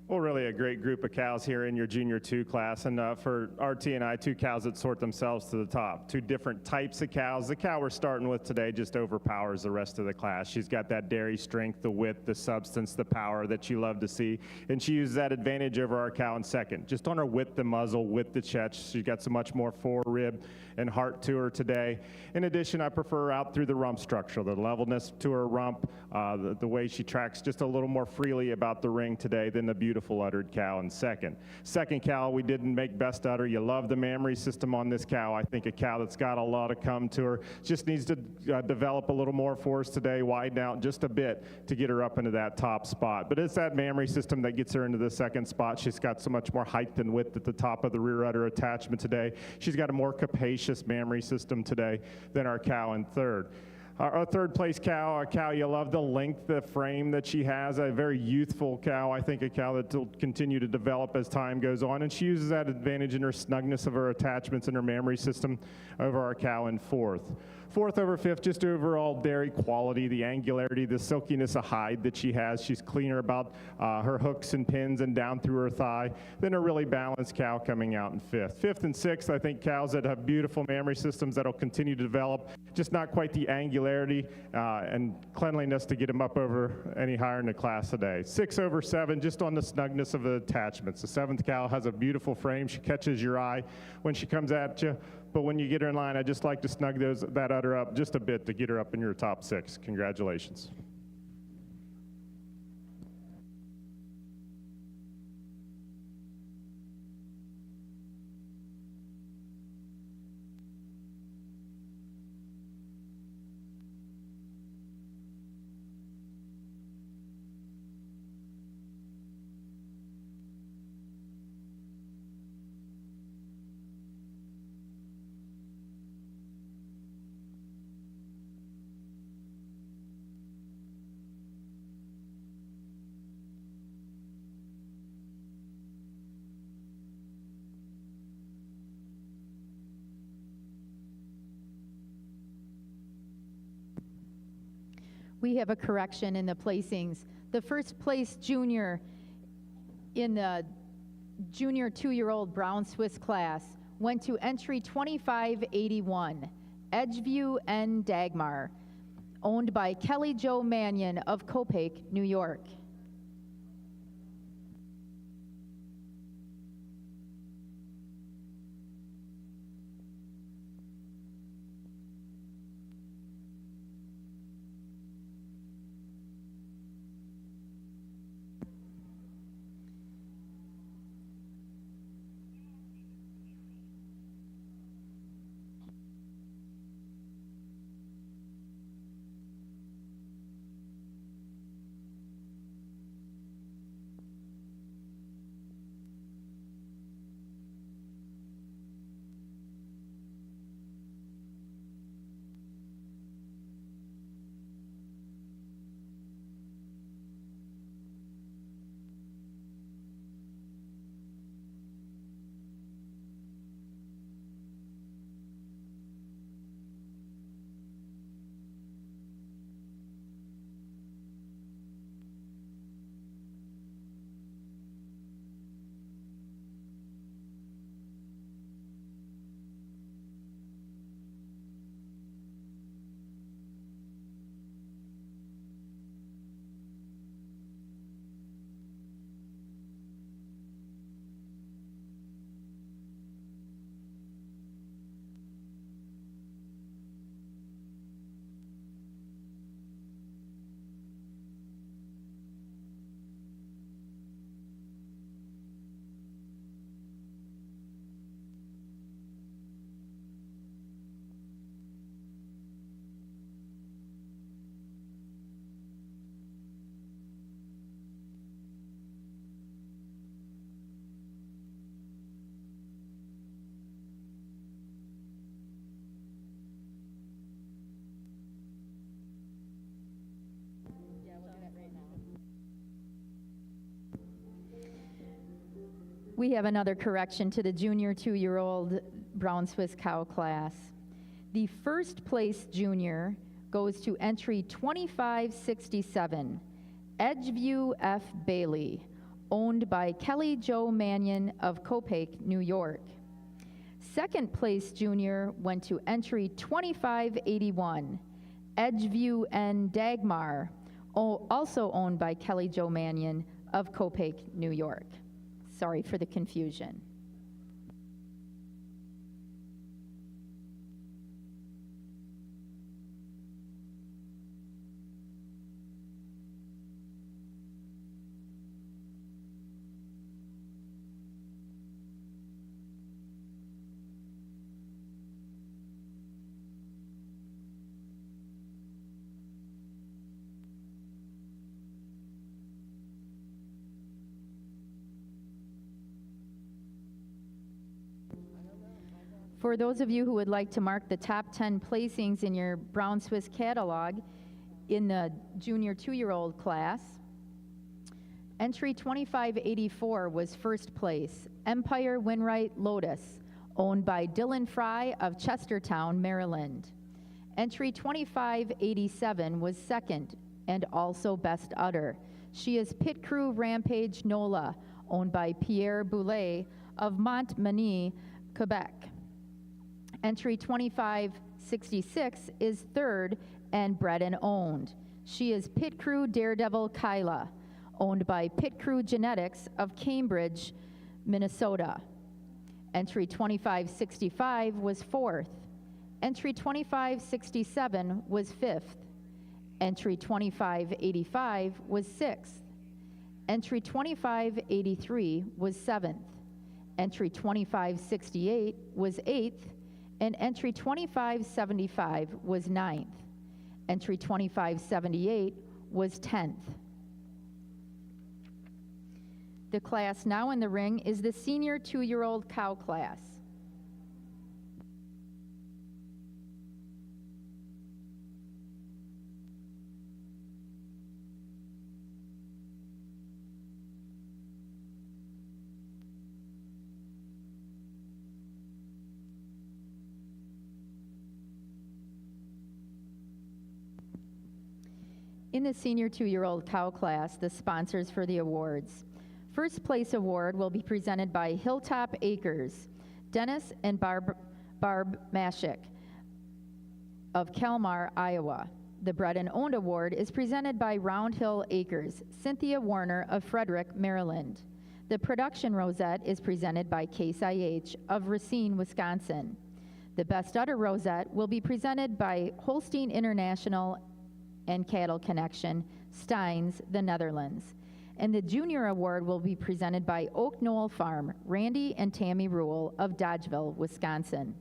Well, really a great group of cows here in your junior 2 class, and for RT and I, 2 cows that sort themselves to the top. 2 different types of cows. The cow we're starting with today just overpowers the rest of the class. She's got that dairy strength, the width, the substance, the power that you love to see, and she uses that advantage over our cow in second. Just on her width, the muzzle, width, the chest, she's got so much more forerib and heart to her today. In addition, I prefer her out through the rump structure, the levelness to her rump, the way she tracks just a little more freely about the ring today than the beautiful uddered cow in second. Second cow, we didn't make best udder. You love the mammary system on this cow. I think a cow that's got a lot of come to her just needs to develop a little more for us today, widen out just a bit to get her up into that top spot. But it's that mammary system that gets her into the second spot. She's got so much more height and width at the top of the rear udder attachment today. She's got a more capacious mammary system today than our cow in third. Our third place cow, a cow you love the length, the frame that she has, a very youthful cow. I think a cow that will continue to develop as time goes on, and she uses that advantage in her snugness of her attachments and her mammary system over our cow in fourth. Fourth over fifth, just overall dairy quality, the angularity, the silkiness of hide that she has. She's cleaner about her hooks and pins and down through her thigh than a really balanced cow coming out in fifth. Fifth and sixth, I think cows that have beautiful mammary systems that'll continue to develop, just not quite the angularity and cleanliness to get them up over any higher in the class today. 6 over 7, just on the snugness of the attachments. The seventh cow has a beautiful frame. She catches your eye when she comes at you. But when you get her in line, I just like to snug that udder up just a bit to get her up in your top 6. Congratulations. We have a correction in the placings. The first place junior in the junior 2-year-old brown Swiss class went to entry 2581, Edgeview N. Dagmar, owned by Kelly Jo Mannion of Copake, New York. We have another correction to the junior 2-year-old Brown Swiss cow class. The first place junior goes to entry 2567, Edgeview F. Bailey, owned by Kelly Jo Mannion of Copake, New York. Second place junior went to entry 2581, Edgeview N. Dagmar, also owned by Kelly Jo Mannion of Copake, New York. Sorry for the confusion. For those of you who would like to mark the top 10 placings in your Brown Swiss catalog in the junior 2-year-old class, entry 2584 was first place, Empire Winwright Lotus, owned by Dylan Fry of Chestertown, Maryland. Entry 2587 was second and also best udder. She is Pit Crew Rampage Nola, owned by Pierre Boulet of Montmagny, Quebec. Entry 2566 is third and bred and owned. She is Pit Crew Daredevil Kyla, owned by Pit Crew Genetics of Cambridge, Minnesota. Entry 2565 was fourth. Entry 2567 was fifth. Entry 2585 was sixth. Entry 2583 was seventh. Entry 2568 was eighth. And entry 2575 was 9th. Entry 2578 was 10th. The class now in the ring is the senior 2-year-old cow class. In the senior 2-year-old cow class, the sponsors for the awards. First place award will be presented by Hilltop Acres, Dennis and Barb Mashik of Kalmar, Iowa. The Bred and Owned Award is presented by Round Hill Acres, Cynthia Warner of Frederick, Maryland. The Production Rosette is presented by Case IH of Racine, Wisconsin. The Best Udder Rosette will be presented by Holstein International and Cattle Connection, Steins, the Netherlands. And the Junior Award will be presented by Oak Knoll Farm, Randy and Tammy Rule of Dodgeville, Wisconsin.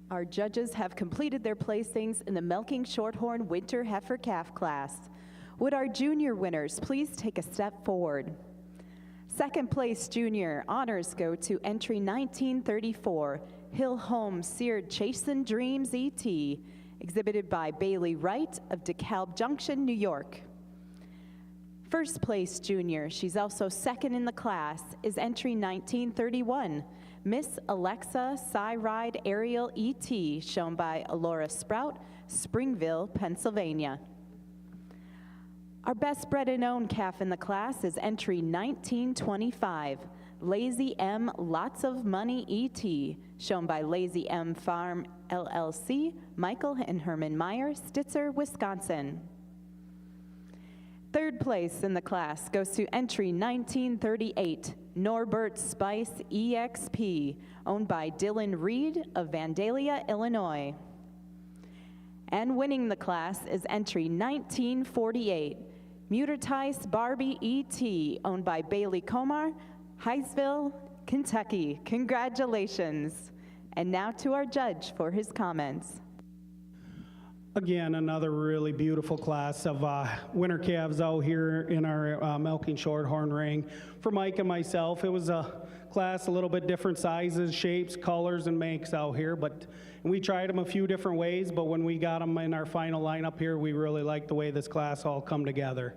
Our judges have completed their placings in the Milking Shorthorn Winter Heifer Calf class. Would our junior winners please take a step forward? Second place junior honors go to entry 1934, Hill Home Seared Chasin' Dreams E.T., exhibited by Bailey Wright of DeKalb Junction, New York. First place junior, she's also second in the class, is entry 1931, Miss Alexa Cyride Aerial E.T., shown by Alora Sprout, Springville, Pennsylvania. Our best bred and owned calf in the class is entry 1925, Lazy M Lots of Money E.T., shown by Lazy M Farm LLC, Michael and Herman Meyer, Stitzer, Wisconsin. Third place in the class goes to entry 1938, Norbert Spice EXP, owned by Dylan Reed of Vandalia, Illinois. And winning the class is entry 1948, Mutertice Barbie E.T., owned by Bailey Comar, Hinesville, Kentucky. Congratulations. And now to our judge for his comments. Again, another really beautiful class of winter calves out here in our milking shorthorn ring. For Mike and myself, it was a class a little bit different sizes, shapes, colors, and makes out here, but we tried them a few different ways, but when we got them in our final lineup here, we really liked the way this class all come together.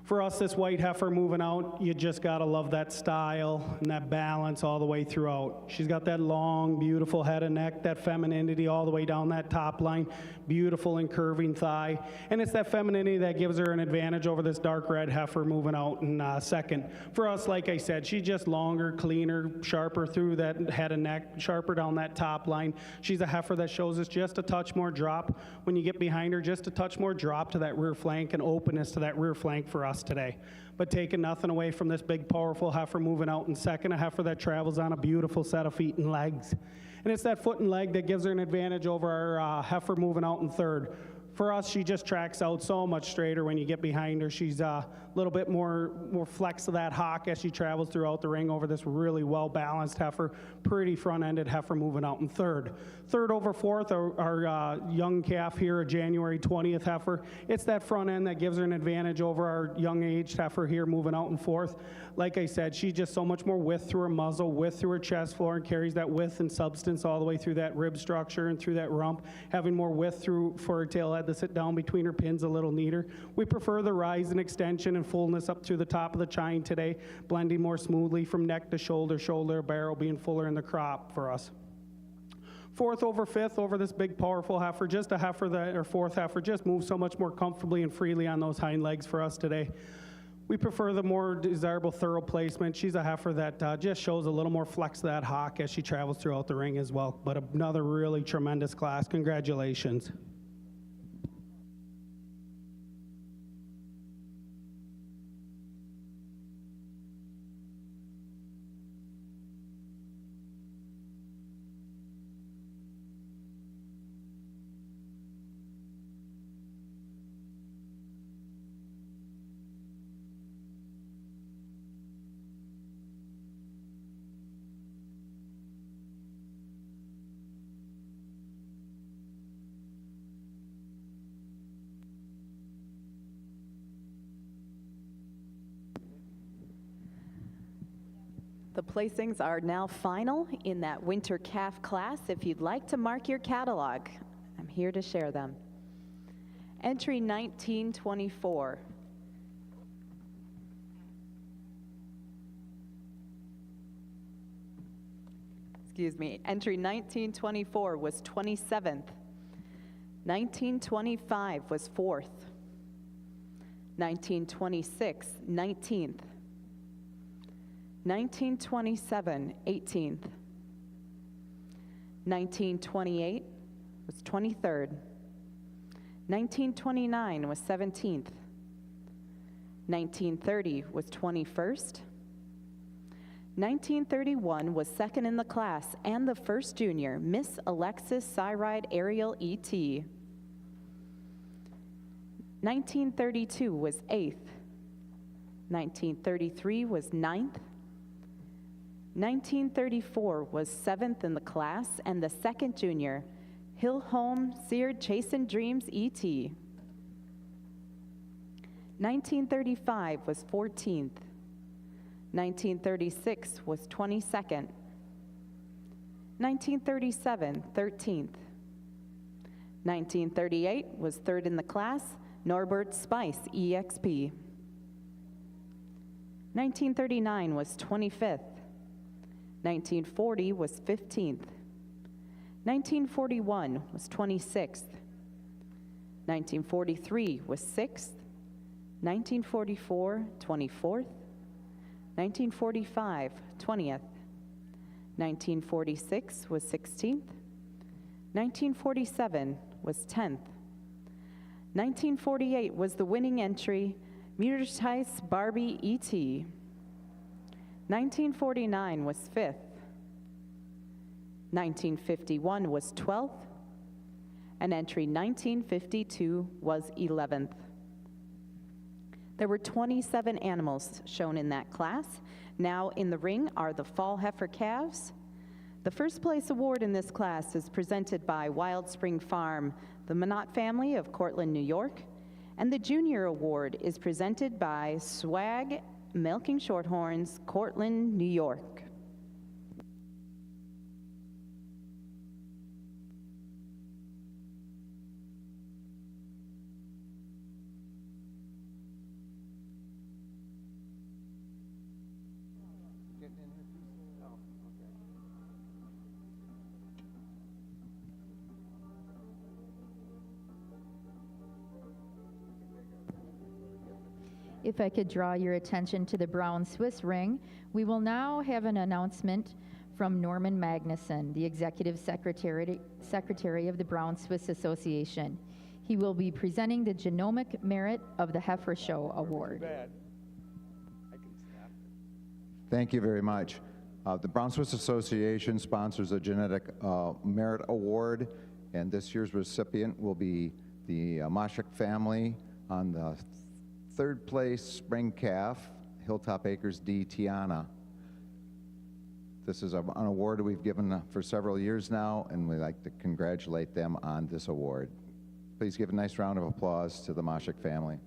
For us, this white heifer moving out, you just gotta love that style and that balance all the way throughout. She's got that long, beautiful head and neck, that femininity all the way down that top line, beautiful and curving thigh. And it's that femininity that gives her an advantage over this dark red heifer moving out in second. For us, like I said, she's just longer, cleaner, sharper through that head and neck, sharper down that top line. She's a heifer that shows us just a touch more drop when you get behind her, just a touch more drop to that rear flank and openness to that rear flank for us today. But taking nothing away from this big, powerful heifer moving out in second, a heifer that travels on a beautiful set of feet and legs. And it's that foot and leg that gives her an advantage over our heifer moving out in third. For us, she just tracks out so much straighter when you get behind her. She's a little bit more flex of that hock as she travels throughout the ring over this really well-balanced heifer, pretty front-ended heifer moving out in third. Third over fourth, our young calf here, a January 20th heifer. It's that front end that gives her an advantage over our young-aged heifer here moving out in fourth. Like I said, she's just so much more width through her muzzle, width through her chest floor, and carries that width and substance all the way through that rib structure and through that rump, having more width through for her tail head to sit down between her pins a little neater. We prefer the rise and extension and fullness up through the top of the chine today, blending more smoothly from neck to shoulder, shoulder, barrel being fuller in the crop for us. Fourth over fifth over this big powerful heifer, just a heifer that, or fourth heifer, just moves so much more comfortably and freely on those hind legs for us today. We prefer the more desirable thorough placement. She's a heifer that just shows a little more flex of that hock as she travels throughout the ring as well. But another really tremendous class. Congratulations. The placings are now final in that winter calf class. If you'd like to mark your catalog, I'm here to share them. Entry 1924. Excuse me, entry 1924 was 27th. 1925 was 4th. 1926, 19th. 1927, 18th. 1928 was 23rd. 1929 was 17th. 1930 was 21st. 1931 was second in the class and the first junior, Miss Alexis Cyride Ariel E.T. 1932 was 8th. 1933 was 9th. 1934 was 7th in the class and the second junior, Hillholm Seared Chastened Dreams E.T. 1935 was 14th. 1936 was 22nd. 1937, 13th. 1938 was third in the class, Norbert Spice EXP. 1939 was 25th. 1940 was 15th. 1941 was 26th. 1943 was 6th. 1944, 24th. 1945, 20th. 1946 was 16th. 1947 was 10th. 1948 was the winning entry, Muttertice Barbie E.T. 1949 was 5th. 1951 was 12th. And entry 1952 was 11th. There were 27 animals shown in that class. Now in the ring are the fall heifer calves. The first place award in this class is presented by Wild Spring Farm, the Minot family of Cortland, New York. And the junior award is presented by Swag Milking Shorthorns, Cortland, New York. If I could draw your attention to the brown Swiss ring, we will now have an announcement from Norman Magnuson, the Executive Secretary of the Brown Swiss Association. He will be presenting the Genomic Merit of the Heifer Show Award. Thank you very much. The Brown Swiss Association sponsors a Genetic Merit Award, and this year's recipient will be the Moshik family on the third place spring calf, Hilltop Acres D. Tiana. This is an award we've given for several years now, and we'd like to congratulate them on this award. Please give a nice round of applause to the Moshik family.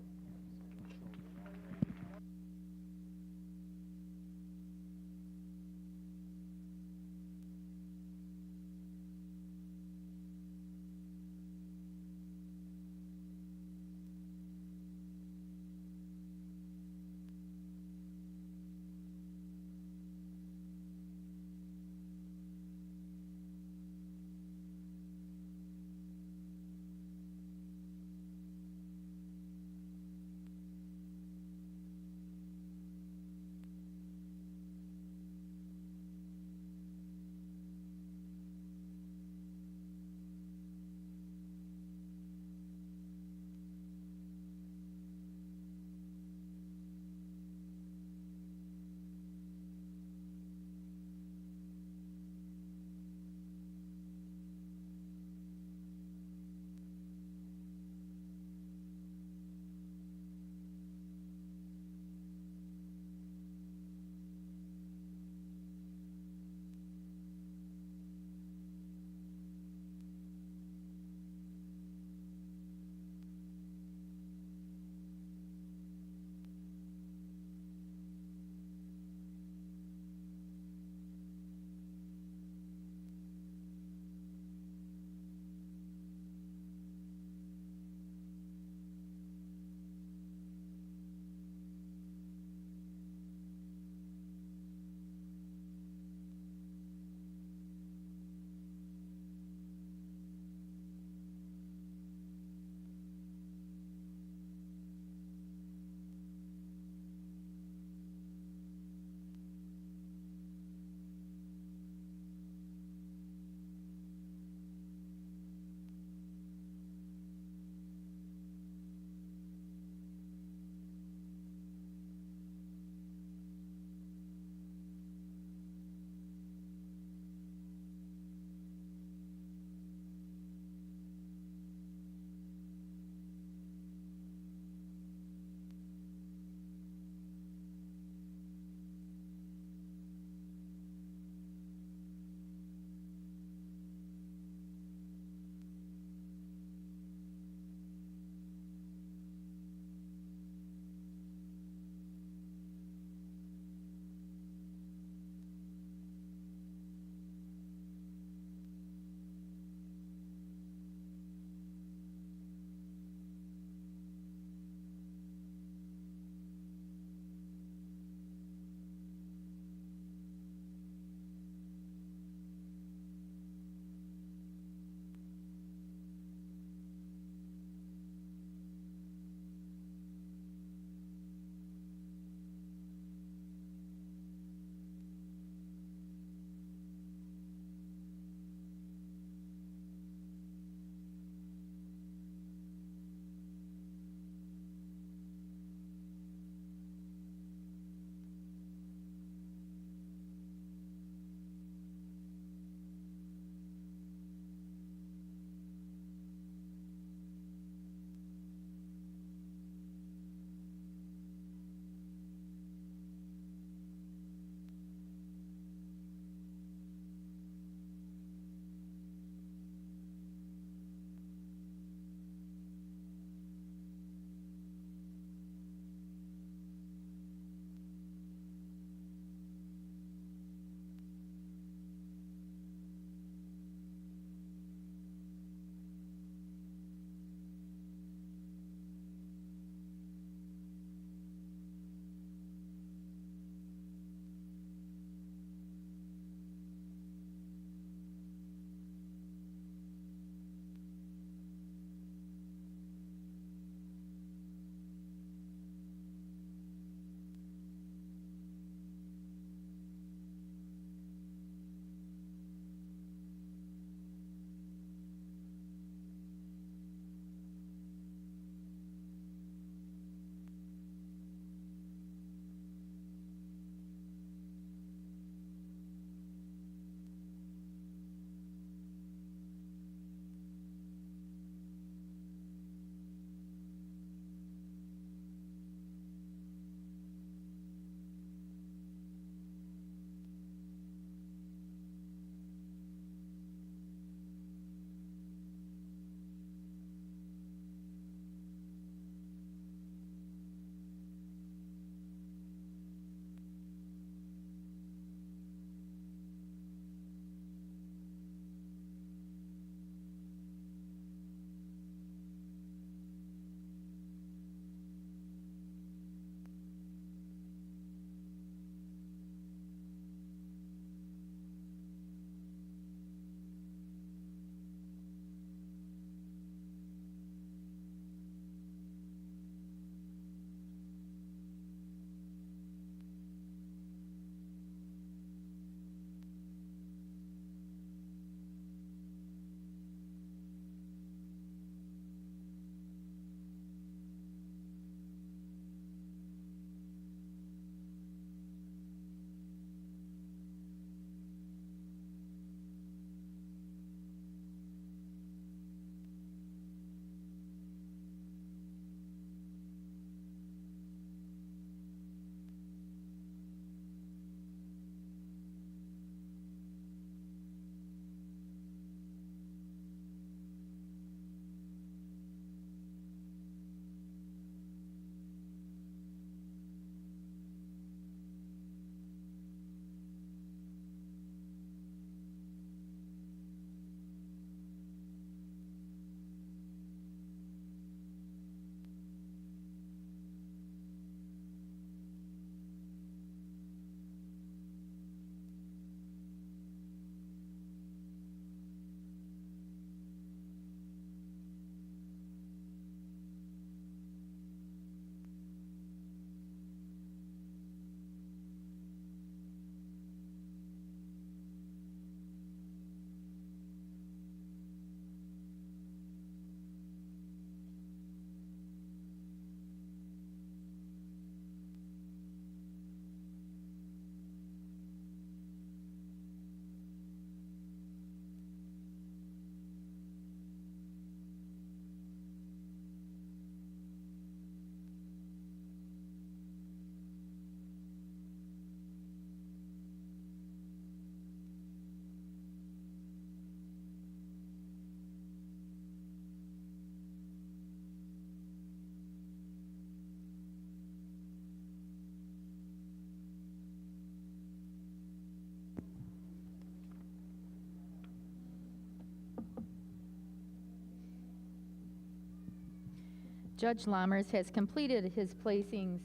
Judge Lammers has completed his placings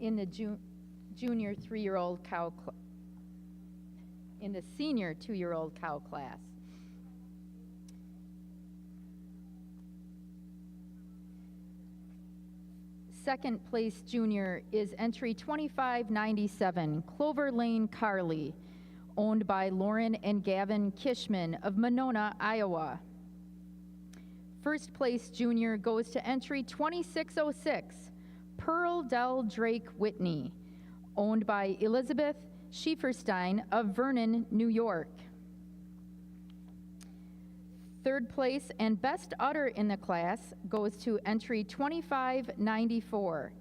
in the junior 3-year-old cow in the senior 2-year-old cow class. Second place junior is entry 2597, Clover Lane Carly, owned by Lauren and Gavin Kishman of Monona, Iowa. First place junior goes to entry 2606, Pearl Del Drake Whitney, owned by Elizabeth Schieferstein of Vernon, New York. Third place and best udder in the class goes to entry 2594,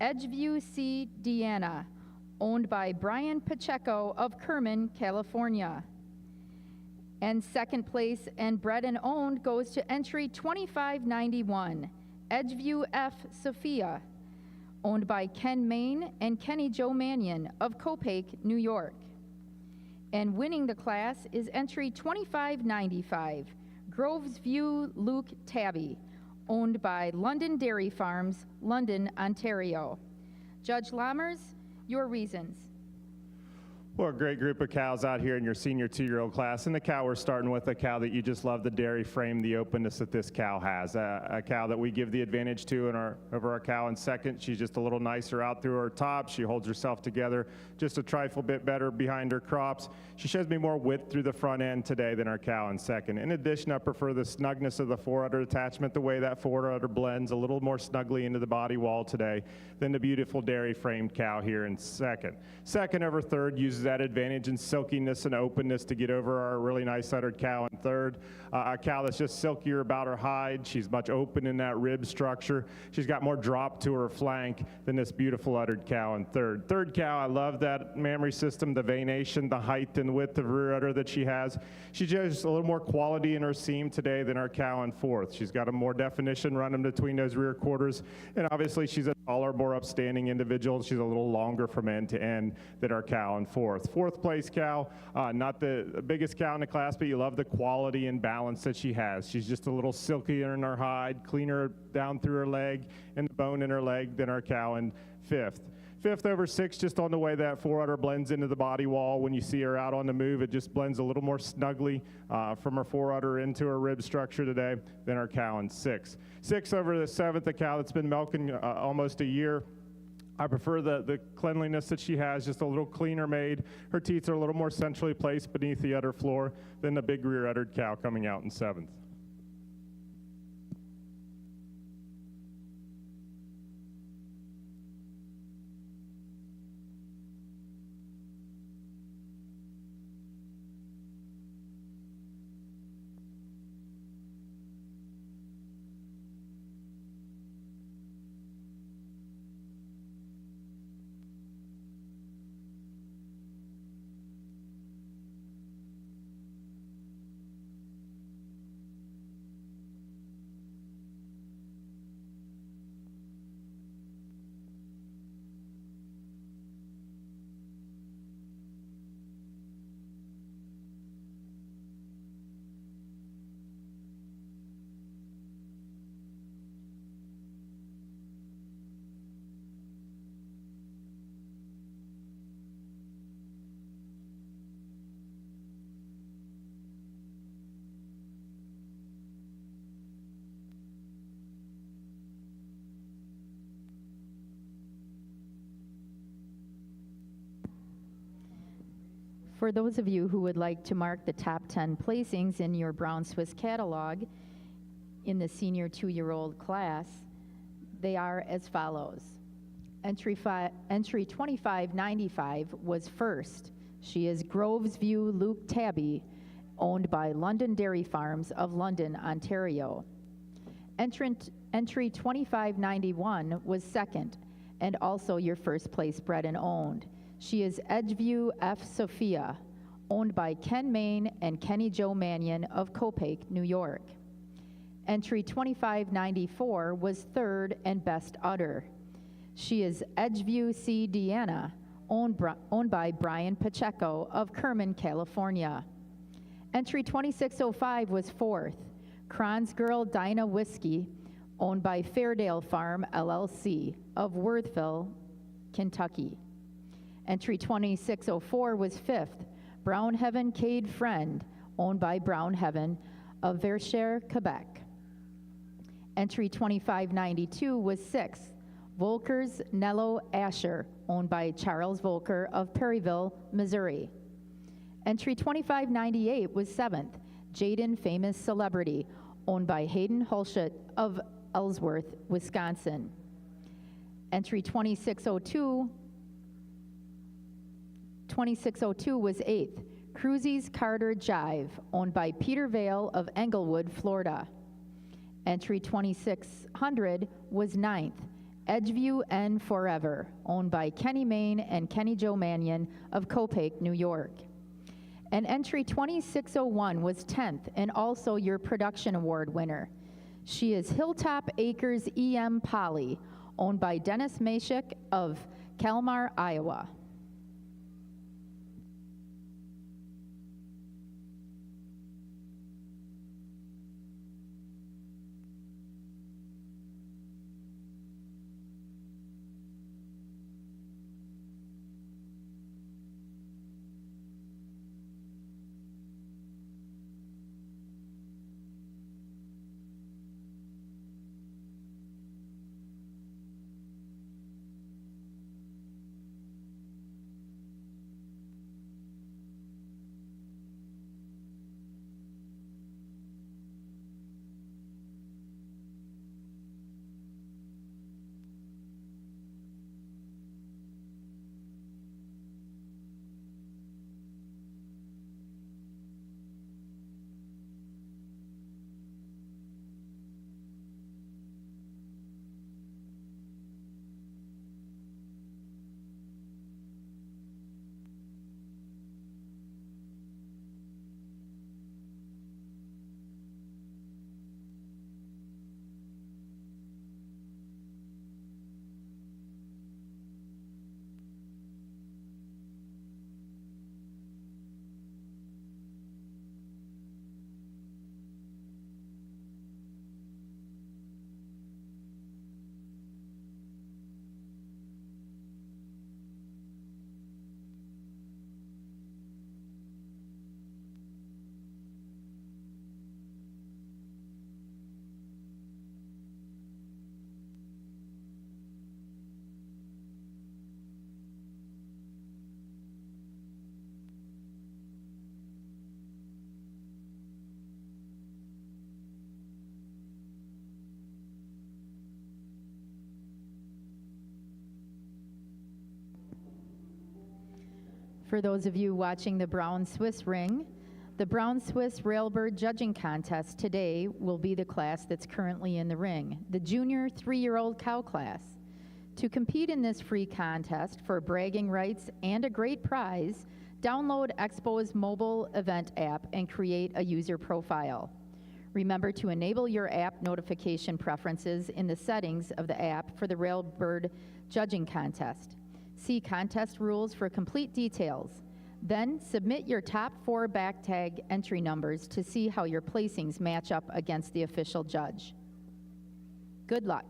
Edgeview C. Deanna, owned by Brian Pacheco of Kerman, California. And second place and bred and owned goes to entry 2591, Edgeview F. Sophia, owned by Ken Main and Kenny Joe Mannion of Copake, New York. And winning the class is entry 2595, Groves View Luke Tabby, owned by London Dairy Farms, London, Ontario. Judge Lammers, your reasons. Well, a great group of cows out here in your senior 2-year-old class. And the cow we're starting with, a cow that you just love, the dairy frame, the openness that this cow has. A cow that we give the advantage to over our cow in second. She's just a little nicer out through her top. She holds herself together just a trifle bit better behind her crops. She shows me more width through the front end today than our cow in second. In addition, I prefer the snugness of the forudder attachment, the way that forudder blends a little more snugly into the body wall today than the beautiful dairy framed cow here in second. Second over third uses that advantage in silkiness and openness to get over our really nice uddered cow in third. A cow that's just silkier about her hide. She's much open in that rib structure. She's got more drop to her flank than this beautiful uddered cow in third. Third cow, I love that mammary system, the venation, the height and width of rear udder that she has. She just a little more quality in her seam today than our cow in fourth. She's got a more definition running between those rear quarters, and obviously she's a taller, more upstanding individual. She's a little longer from end to end than our cow in fourth. Fourth place cow, not the biggest cow in the class, but you love the quality and balance that she has. She's just a little silkier in her hide, cleaner down through her leg and the bone in her leg than our cow in fifth. Fifth over six, just on the way that forudder blends into the body wall. When you see her out on the move, it just blends a little more snugly from her forudder into her rib structure today than our cow in six. Six over the seventh, a cow that's been milking almost a year. I prefer the cleanliness that she has, just a little cleaner made. Her teats are a little more centrally placed beneath the udder floor than the big rear uddered cow coming out in seventh. For those of you who would like to mark the top 10 placings in your Brown Swiss catalog in the senior 2-year-old class, they are as follows. Entry 2595 was first. She is Groves View Luke Tabby, owned by London Dairy Farms of London, Ontario. Entry 2591 was second, and also your first place bred and owned. She is Edgeview F. Sophia, owned by Ken Main and Kenny Joe Mannion of Copake, New York. Entry 2594 was third and best udder. She is Edgeview C. Deanna, owned by Brian Pacheco of Kerman, California. Entry 2605 was fourth. Kron's Girl Dinah Whiskey, owned by Fairdale Farm LLC of Worthville, Kentucky. Entry 2604 was fifth, Brown Heaven Cade Friend, owned by Brown Heaven of Verchères, Quebec. Entry 2592 was sixth, Volker's Nello Asher, owned by Charles Volker of Perryville, Missouri. Entry 2598 was seventh, Jaden Famous Celebrity, owned by Hayden Hulshut of Ellsworth, Wisconsin. Entry 2602 was eighth, Cruzy's Carter Jive, owned by Peter Vale of Englewood, Florida. Entry 2600 was ninth, Edgeview N Forever, owned by Kenny Main and Kenny Joe Mannion of Copake, New York. And entry 2601 was 10th and also your production award winner. She is Hilltop Acres EM Polly, owned by Dennis Mashik of Kalmar, Iowa. For those of you watching the Brown Swiss Ring, the Brown Swiss Railbird Judging Contest today will be the class that's currently in the ring, the junior 3-year-old cow class. To compete in this free contest for bragging rights and a great prize, download Expo's mobile event app and create a user profile. Remember to enable your app notification preferences in the settings of the app for the Railbird Judging Contest. See contest rules for complete details. Then submit your top 4 back tag entry numbers to see how your placings match up against the official judge. Good luck.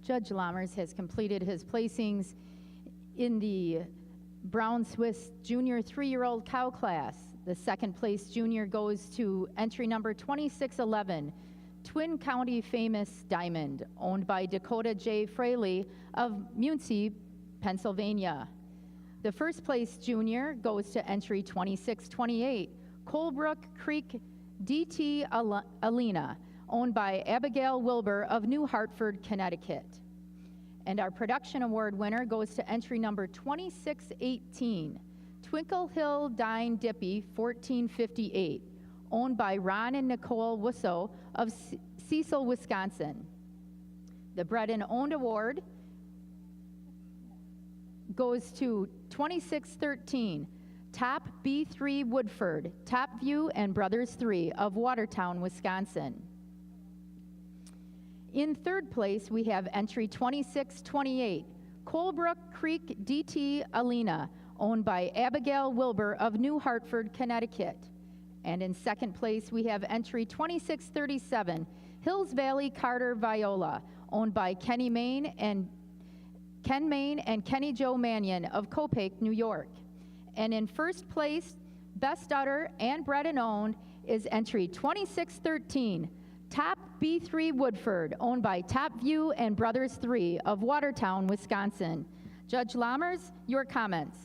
Judge Lammers has completed his placings in the Brown Swiss Junior 3-year-old cow class. The second place junior goes to entry number 2611, Twin County Famous Diamond, owned by Dakota J. Fraley of Muncie, Pennsylvania. The first place junior goes to entry 2628, Colebrook Creek DT Alina, owned by Abigail Wilbur of New Hartford, Connecticut. And our production award winner goes to entry number 2618, Twinkle Hill Dine Dippy 1458, owned by Ron and Nicole Wusso of Cecil, Wisconsin. The Bred and Owned Award goes to 2613, Top B3 Woodford, Top View and Brothers 3 of Watertown, Wisconsin. In third place, we have entry 2628, Colebrook Creek DT Alina, owned by Abigail Wilbur of New Hartford, Connecticut. And in second place, we have entry 2637, Hills Valley Carter Viola, owned by Ken Main and Kenny Joe Mannion of Copake, New York. And in first place, Best Udder and Bred and Owned, is entry 2613, Top B3 Woodford, owned by Top View and Brothers 3 of Watertown, Wisconsin. Judge Lammers, your comments.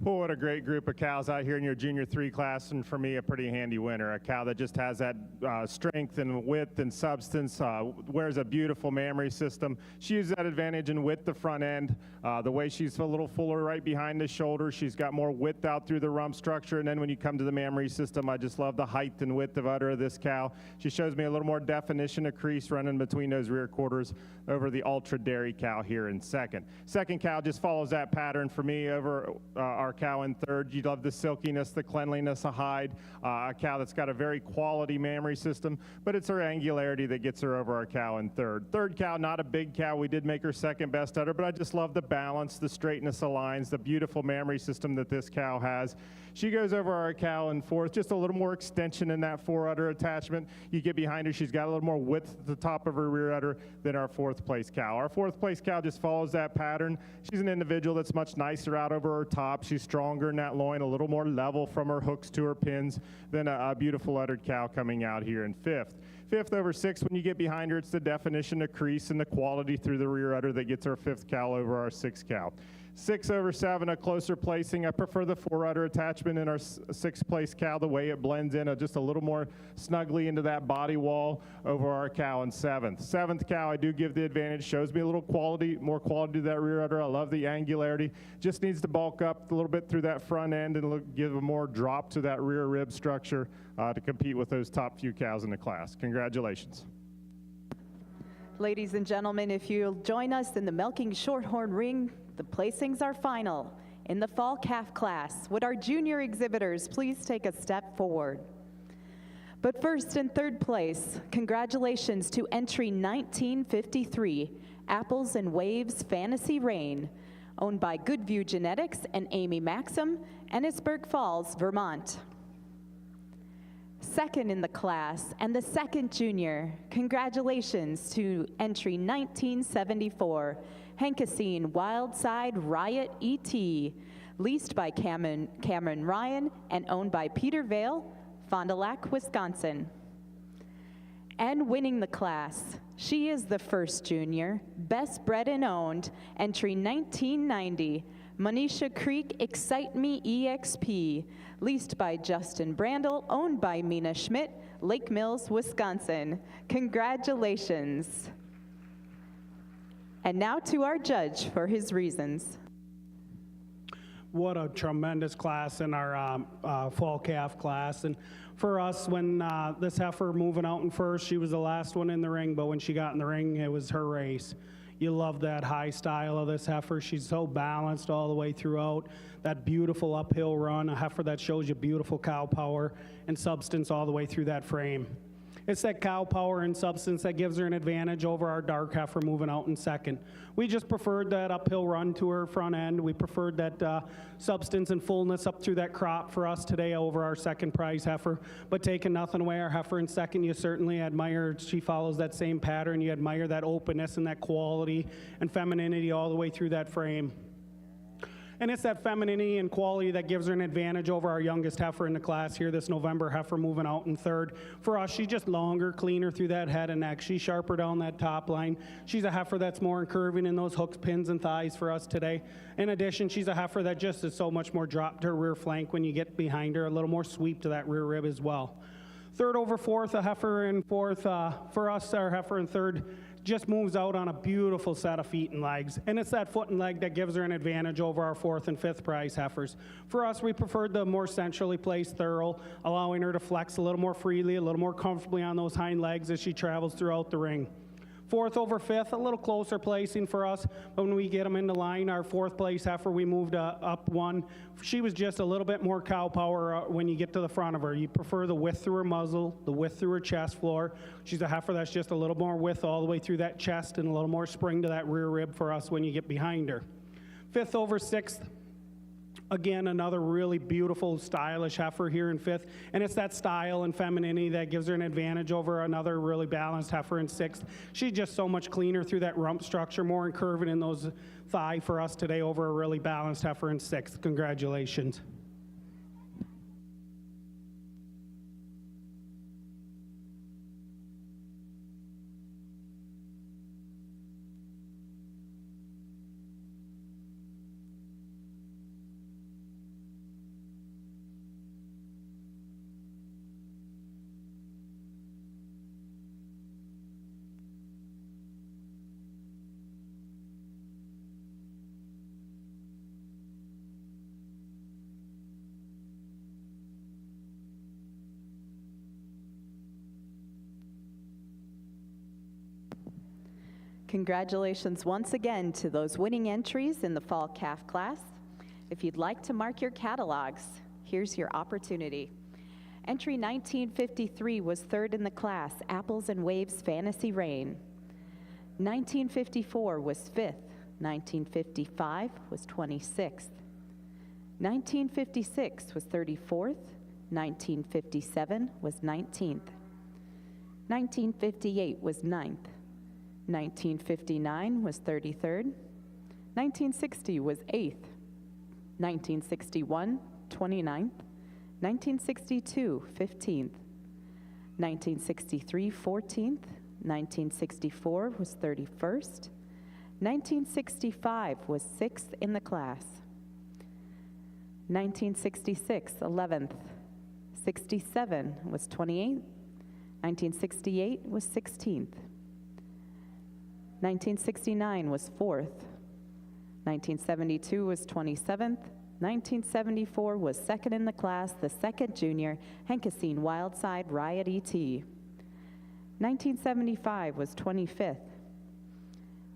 Well, what a great group of cows out here in your Junior 3 class, and for me, a pretty handy winner. A cow that just has that strength and width and substance, wears a beautiful mammary system. She uses that advantage in width the front end. The way she's a little fuller right behind the shoulder, she's got more width out through the rump structure, and then when you come to the mammary system, I just love the height and width of udder of this cow. She shows me a little more definition of crease running between those rear quarters over the Ultra Dairy cow here in second. Second cow just follows that pattern for me over our cow in third. You love the silkiness, the cleanliness of hide. A cow that's got a very quality mammary system, but it's her angularity that gets her over our cow in third. Third cow, not a big cow. We did make her second best udder, but I just love the balance, the straightness of lines, the beautiful mammary system that this cow has. She goes over our cow in fourth, just a little more extension in that fore udder attachment. You get behind her, she's got a little more width at the top of her rear udder than our fourth place cow. Our fourth place cow just follows that pattern. She's an individual that's much nicer out over her top. She's stronger in that loin, a little more level from her hooks to her pins than a beautiful uddered cow coming out here in fifth. Fifth over sixth, when you get behind her, it's the definition of crease and the quality through the rear udder that gets our fifth cow over our sixth cow. 6 over 7, a closer placing. I prefer the fore udder attachment in our sixth place cow, the way it blends in just a little more snugly into that body wall over our cow in seventh. Seventh cow, I do give the advantage, shows me a little quality, more quality to that rear udder. I love the angularity. Just needs to bulk up a little bit through that front end and give a more drop to that rear rib structure to compete with those top few cows in the class. Congratulations. Ladies and gentlemen, if you'll join us in the Milking Shorthorn ring, the placings are final. In the fall calf class, would our junior exhibitors please take a step forward? But first, in third place, congratulations to entry 1953, Apples and Waves Fantasy Rain, owned by Goodview Genetics and Amy Maxim, Ennisburg Falls, Vermont. Second in the class, and the second junior, congratulations to entry 1974, Hankasine Wildside Riot ET, leased by Cameron Ryan and owned by Peter Vale, Fond du Lac, Wisconsin. And winning the class, she is the first junior, Best Bred and Owned, entry 1990, Monisha Creek Excite Me EXP, leased by Justin Brandel, owned by Mina Schmidt, Lake Mills, Wisconsin. Congratulations. And now to our judge for his reasons. What a tremendous class in our fall calf class. And for us, when this heifer moving out in first, she was the last one in the ring, but when she got in the ring, it was her race. You love that high style of this heifer. She's so balanced all the way throughout. That beautiful uphill run, a heifer that shows you beautiful cow power and substance all the way through that frame. It's that cow power and substance that gives her an advantage over our dark heifer moving out in second. We just preferred that uphill run to her front end. We preferred that substance and fullness up through that crop for us today over our second prize heifer. But taking nothing away, our heifer in second, you certainly admire. She follows that same pattern. You admire that openness and that quality and femininity all the way through that frame. And it's that femininity and quality that gives her an advantage over our youngest heifer in the class here, this November heifer moving out in third. For us, she's just longer, cleaner through that head and neck. She's sharper down that top line. She's a heifer that's more curving in those hooks, pins, and thighs for us today. In addition, she's a heifer that just is so much more drop to her rear flank when you get behind her, a little more sweep to that rear rib as well. Third over fourth, a heifer in fourth. For us, our heifer in third just moves out on a beautiful set of feet and legs. And it's that foot and leg that gives her an advantage over our fourth and fifth prize heifers. For us, we preferred the more centrally placed thurl, allowing her to flex a little more freely, a little more comfortably on those hind legs as she travels throughout the ring. Fourth over fifth, a little closer placing for us, but when we get them into line, our fourth place heifer, we moved up one. She was just a little bit more cow power when you get to the front of her. You prefer the width through her muzzle, the width through her chest floor. She's a heifer that's just a little more width all the way through that chest and a little more spring to that rear rib for us when you get behind her. Fifth over sixth, again, another really beautiful, stylish heifer here in fifth. And it's that style and femininity that gives her an advantage over another really balanced heifer in sixth. She's just so much cleaner through that rump structure, more curving in those thigh for us today over a really balanced heifer in sixth. Congratulations. Congratulations once again to those winning entries in the fall calf class. If you'd like to mark your catalogs, here's your opportunity. Entry 1953 was third in the class, Apples and Waves Fantasy Rain. 1954 was fifth. 1955 was 26th. 1956 was 34th. 1957 was 19th. 1958 was 9th. 1959 was 33rd. 1960 was 8th. 1961, 29th. 1962, 15th. 1963, 14th. 1964 was 31st. 1965 was 6th in the class. 1966, 11th. 67 was 28th. 1968 was 16th. 1969 was 4th. 1972 was 27th. 1974 was 2nd in the class, the 2nd junior, Henkesine Wildside Riot ET. 1975 was 25th.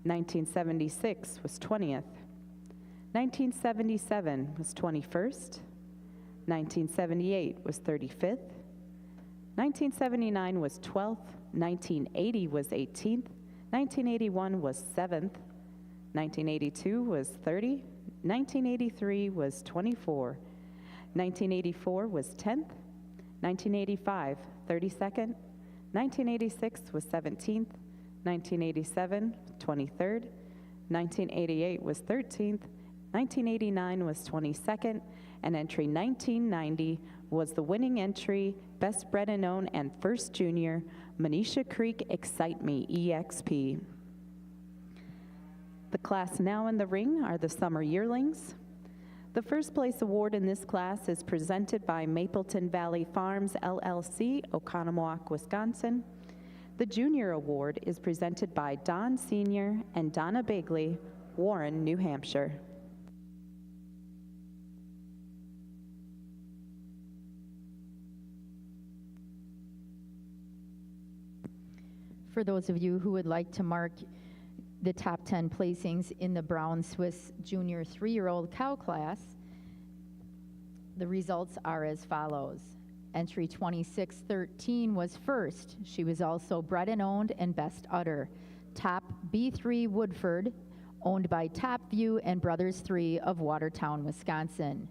1976 was 20th. 1977 was 21st. 1978 was 35th. 1979 was 12th. 1980 was 18th. 1981 was 7th. 1982 was 30. 1983 was 24. 1984 was 10th. 1985, 32nd. 1986 was 17th. 1987, 23rd. 1988 was 13th. 1989 was 22nd. And entry 1990 was the winning entry, Best Bred and Owned and First Junior, Manisha Creek Excite Me EXP. The class now in the ring are the summer yearlings. The first place award in this class is presented by Mapleton Valley Farms LLC, Oconomowoc, Wisconsin. The junior award is presented by Don Sr. and Donna Bagley, Warren, New Hampshire. For those of you who would like to mark the top 10 placings in the Brown Swiss Junior 3-year-old cow class, the results are as follows. Entry 2613 was first. She was also bred and owned and best udder. Top B3 Woodford, owned by Top View and Brothers 3 of Watertown, Wisconsin.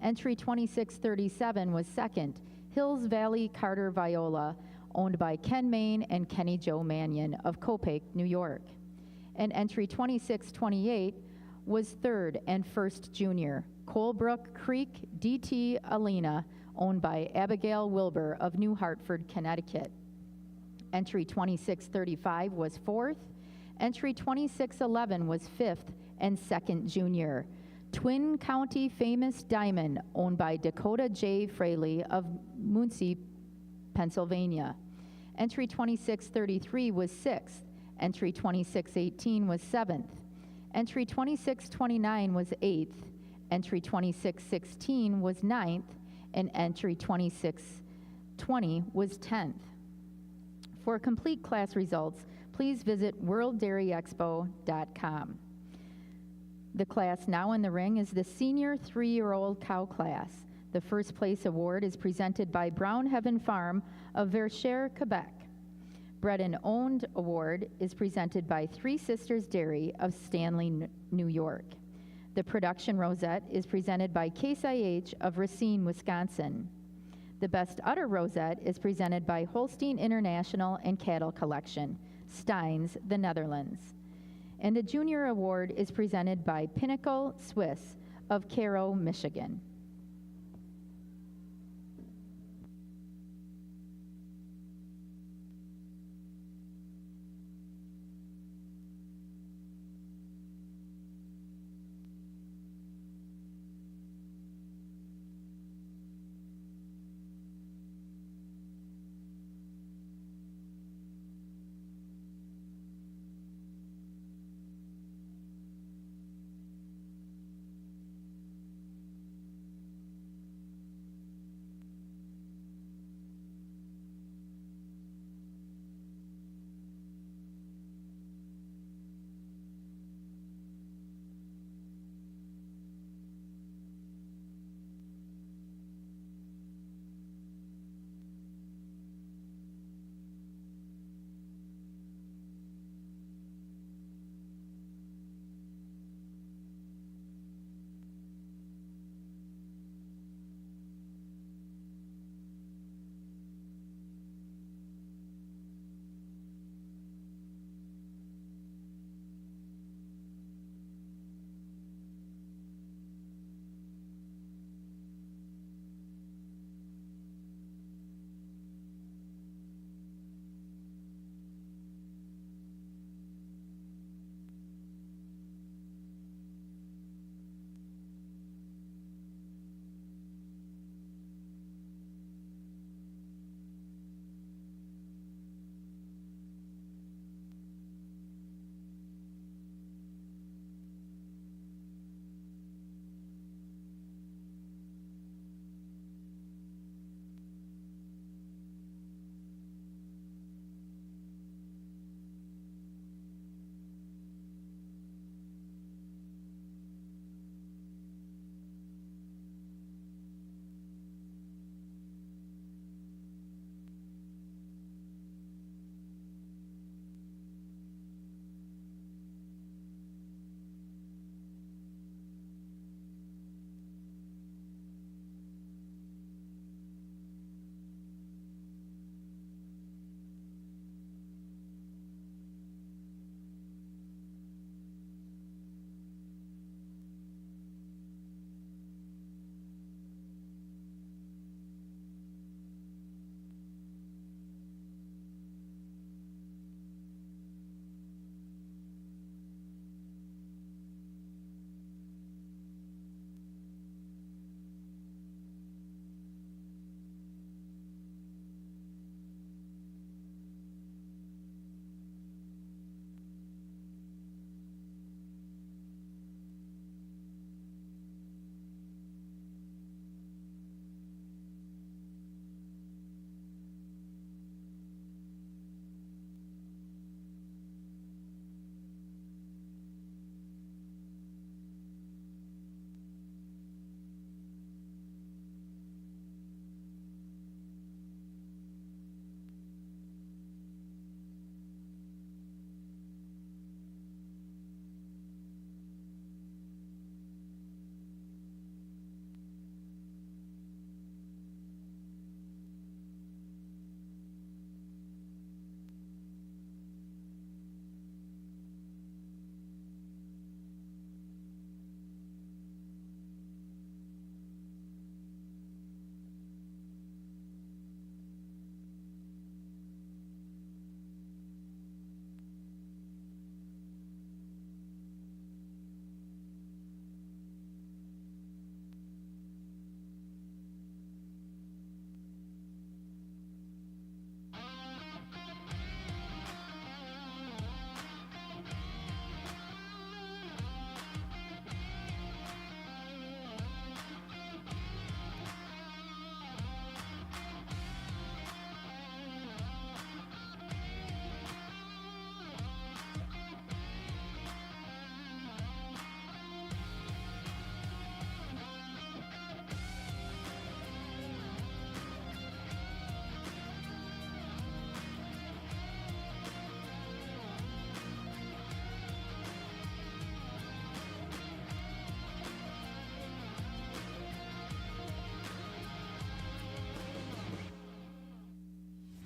Entry 2637 was second. Hills Valley Carter Viola, owned by Ken Main and Kenny Joe Mannion of Copake, New York. And entry 2628 was third and first junior. Colebrook Creek DT Alina, owned by Abigail Wilbur of New Hartford, Connecticut. Entry 2635 was fourth. Entry 2611 was fifth and second junior. Twin County Famous Diamond, owned by Dakota J. Fraley of Muncie, Pennsylvania. Entry 2633 was sixth. Entry 2618 was seventh. Entry 2629 was eighth. Entry 2616 was ninth. And entry 2620 was 10th. For complete class results, please visit worlddairyexpo.com. The class now in the ring is the senior 3-year-old cow class. The first place award is presented by Brown Heaven Farm of Verchères, Quebec. Bred and Owned award is presented by Three Sisters Dairy of Stanley, New York. The production rosette is presented by Case IH of Racine, Wisconsin. The Best Udder rosette is presented by Holstein International and Cattle Collection, Steins, the Netherlands. And the Junior Award is presented by Pinnacle Swiss of Cairo, Michigan.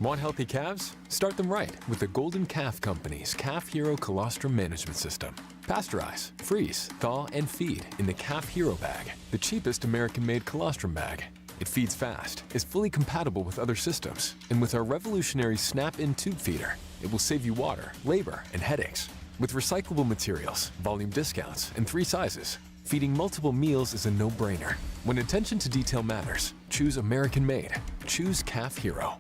Want healthy calves? Start them right with the Golden Calf Company's Calf Hero Colostrum Management System. Pasteurize, freeze, thaw, and feed in the Calf Hero bag, the cheapest American-made colostrum bag. It feeds fast, is fully compatible with other systems, and with our revolutionary snap-in tube feeder, it will save you water, labor, and headaches. With recyclable materials, volume discounts, and 3 sizes, feeding multiple meals is a no-brainer. When attention to detail matters, choose American-made. Choose Calf Hero.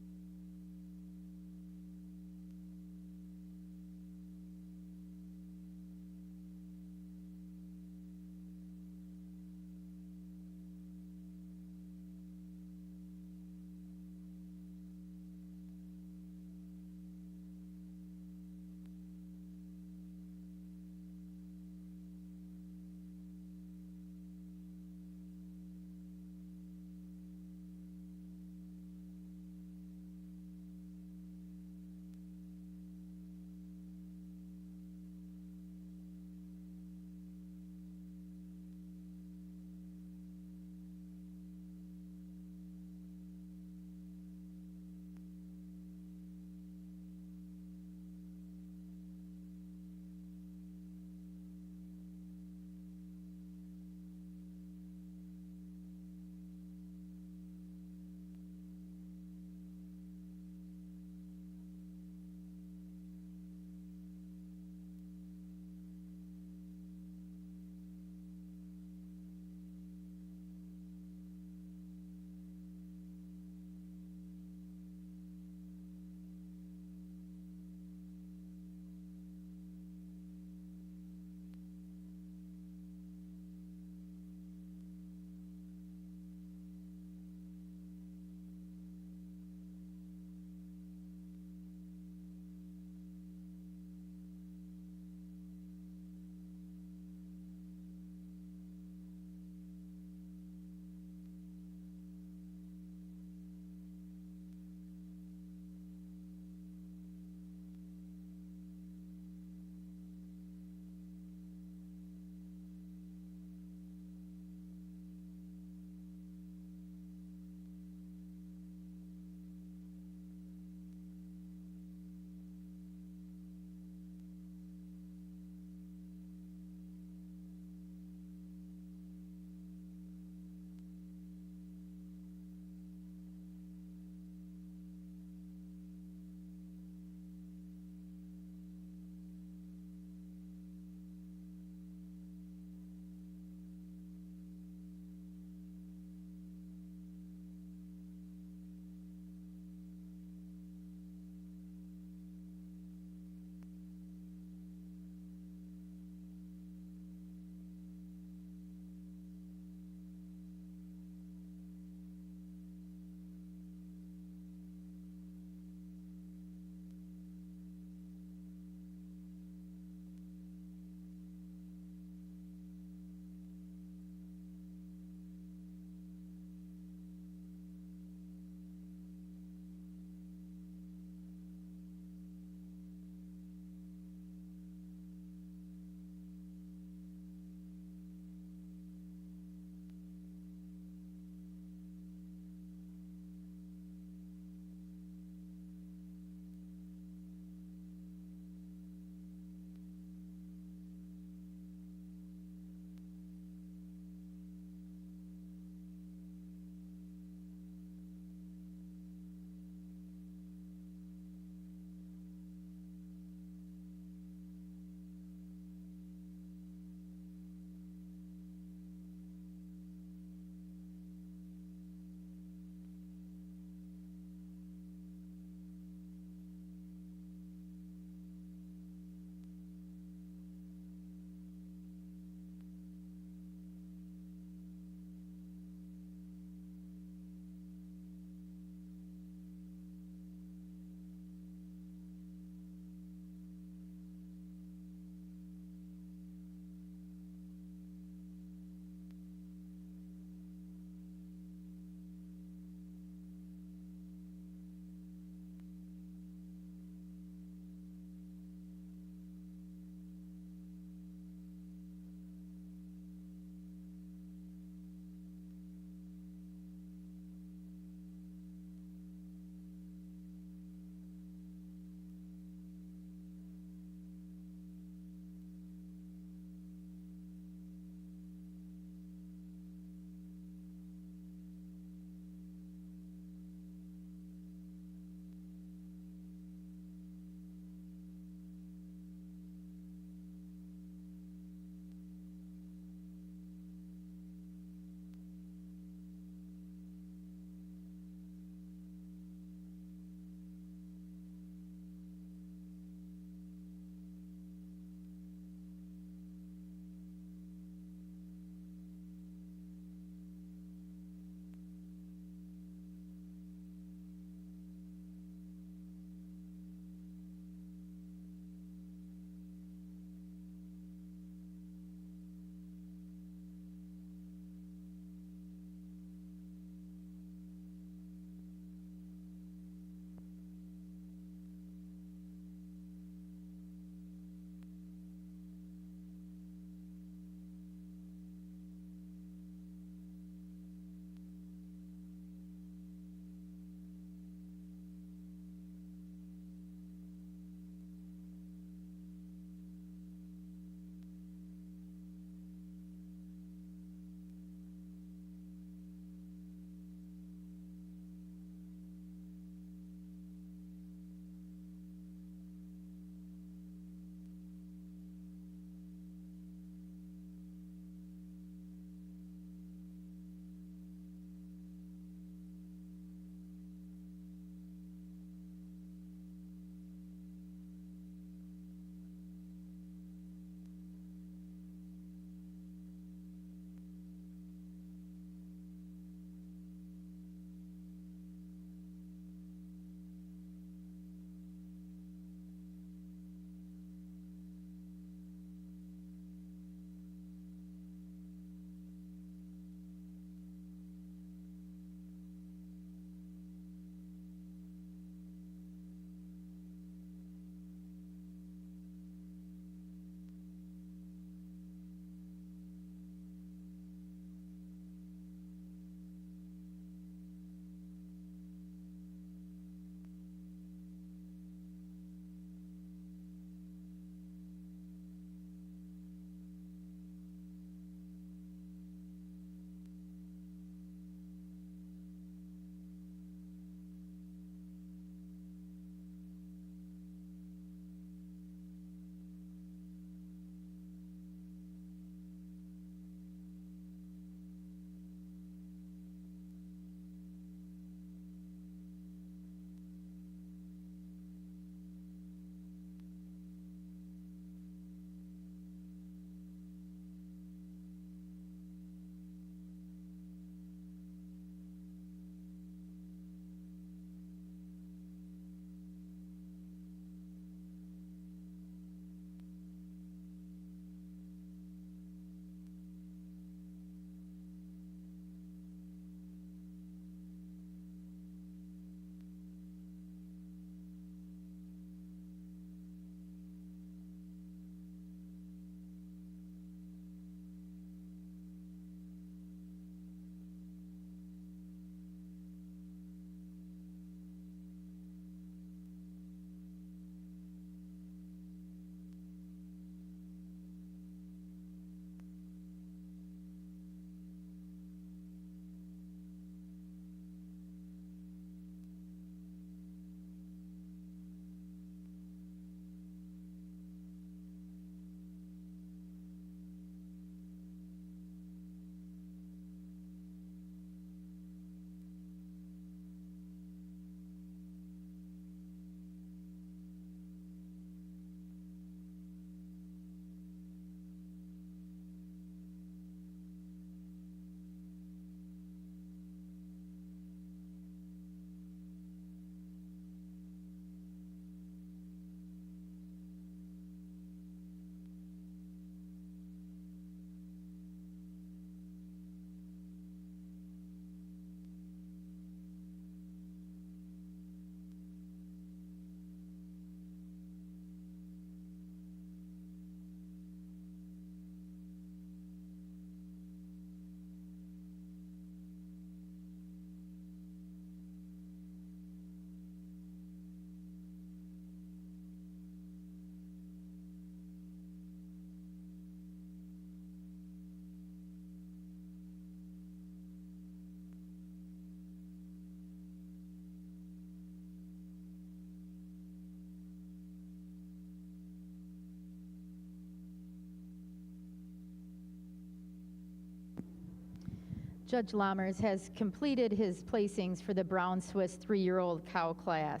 Judge Lammers has completed his placings for the Brown Swiss 3-year-old cow class.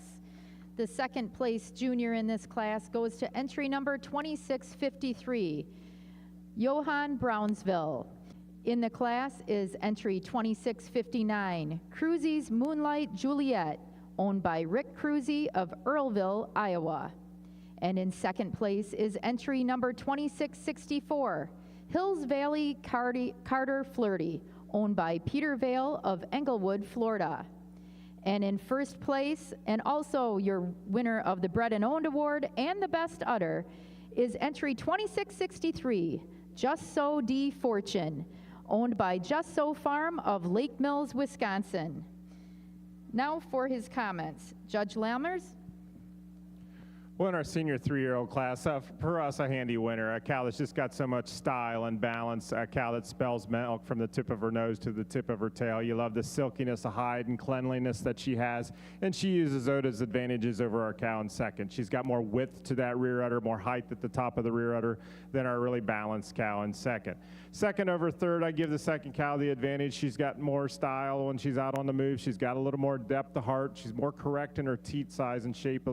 The second place junior in this class goes to entry number 2653, Johann Brownsville. In the class is entry 2659, Cruzy's Moonlight Juliet, owned by Rick Cruzy of Earlville, Iowa. And in second place is entry number 2664, Hills Valley Carter Flirty, owned by Peter Vale of Englewood, Florida. And in first place, and also your winner of the Bred and Owned Award and the Best Udder, is entry 2663, Just So D Fortune, owned by Just So Farm of Lake Mills, Wisconsin. Now for his comments. Judge Lammers? Well, in our senior 3-year-old class, for us, a handy winner, a cow that's just got so much style and balance, a cow that spells milk from the tip of her nose to the tip of her tail. You love the silkiness of hide and cleanliness that she has, and she uses Oda's advantages over our cow in second. She's got more width to that rear udder, more height at the top of the rear udder than our really balanced cow in second. Second over third, I give the second cow the advantage. She's got more style when she's out on the move. She's got a little more depth of heart. She's more correct in her teat size and shape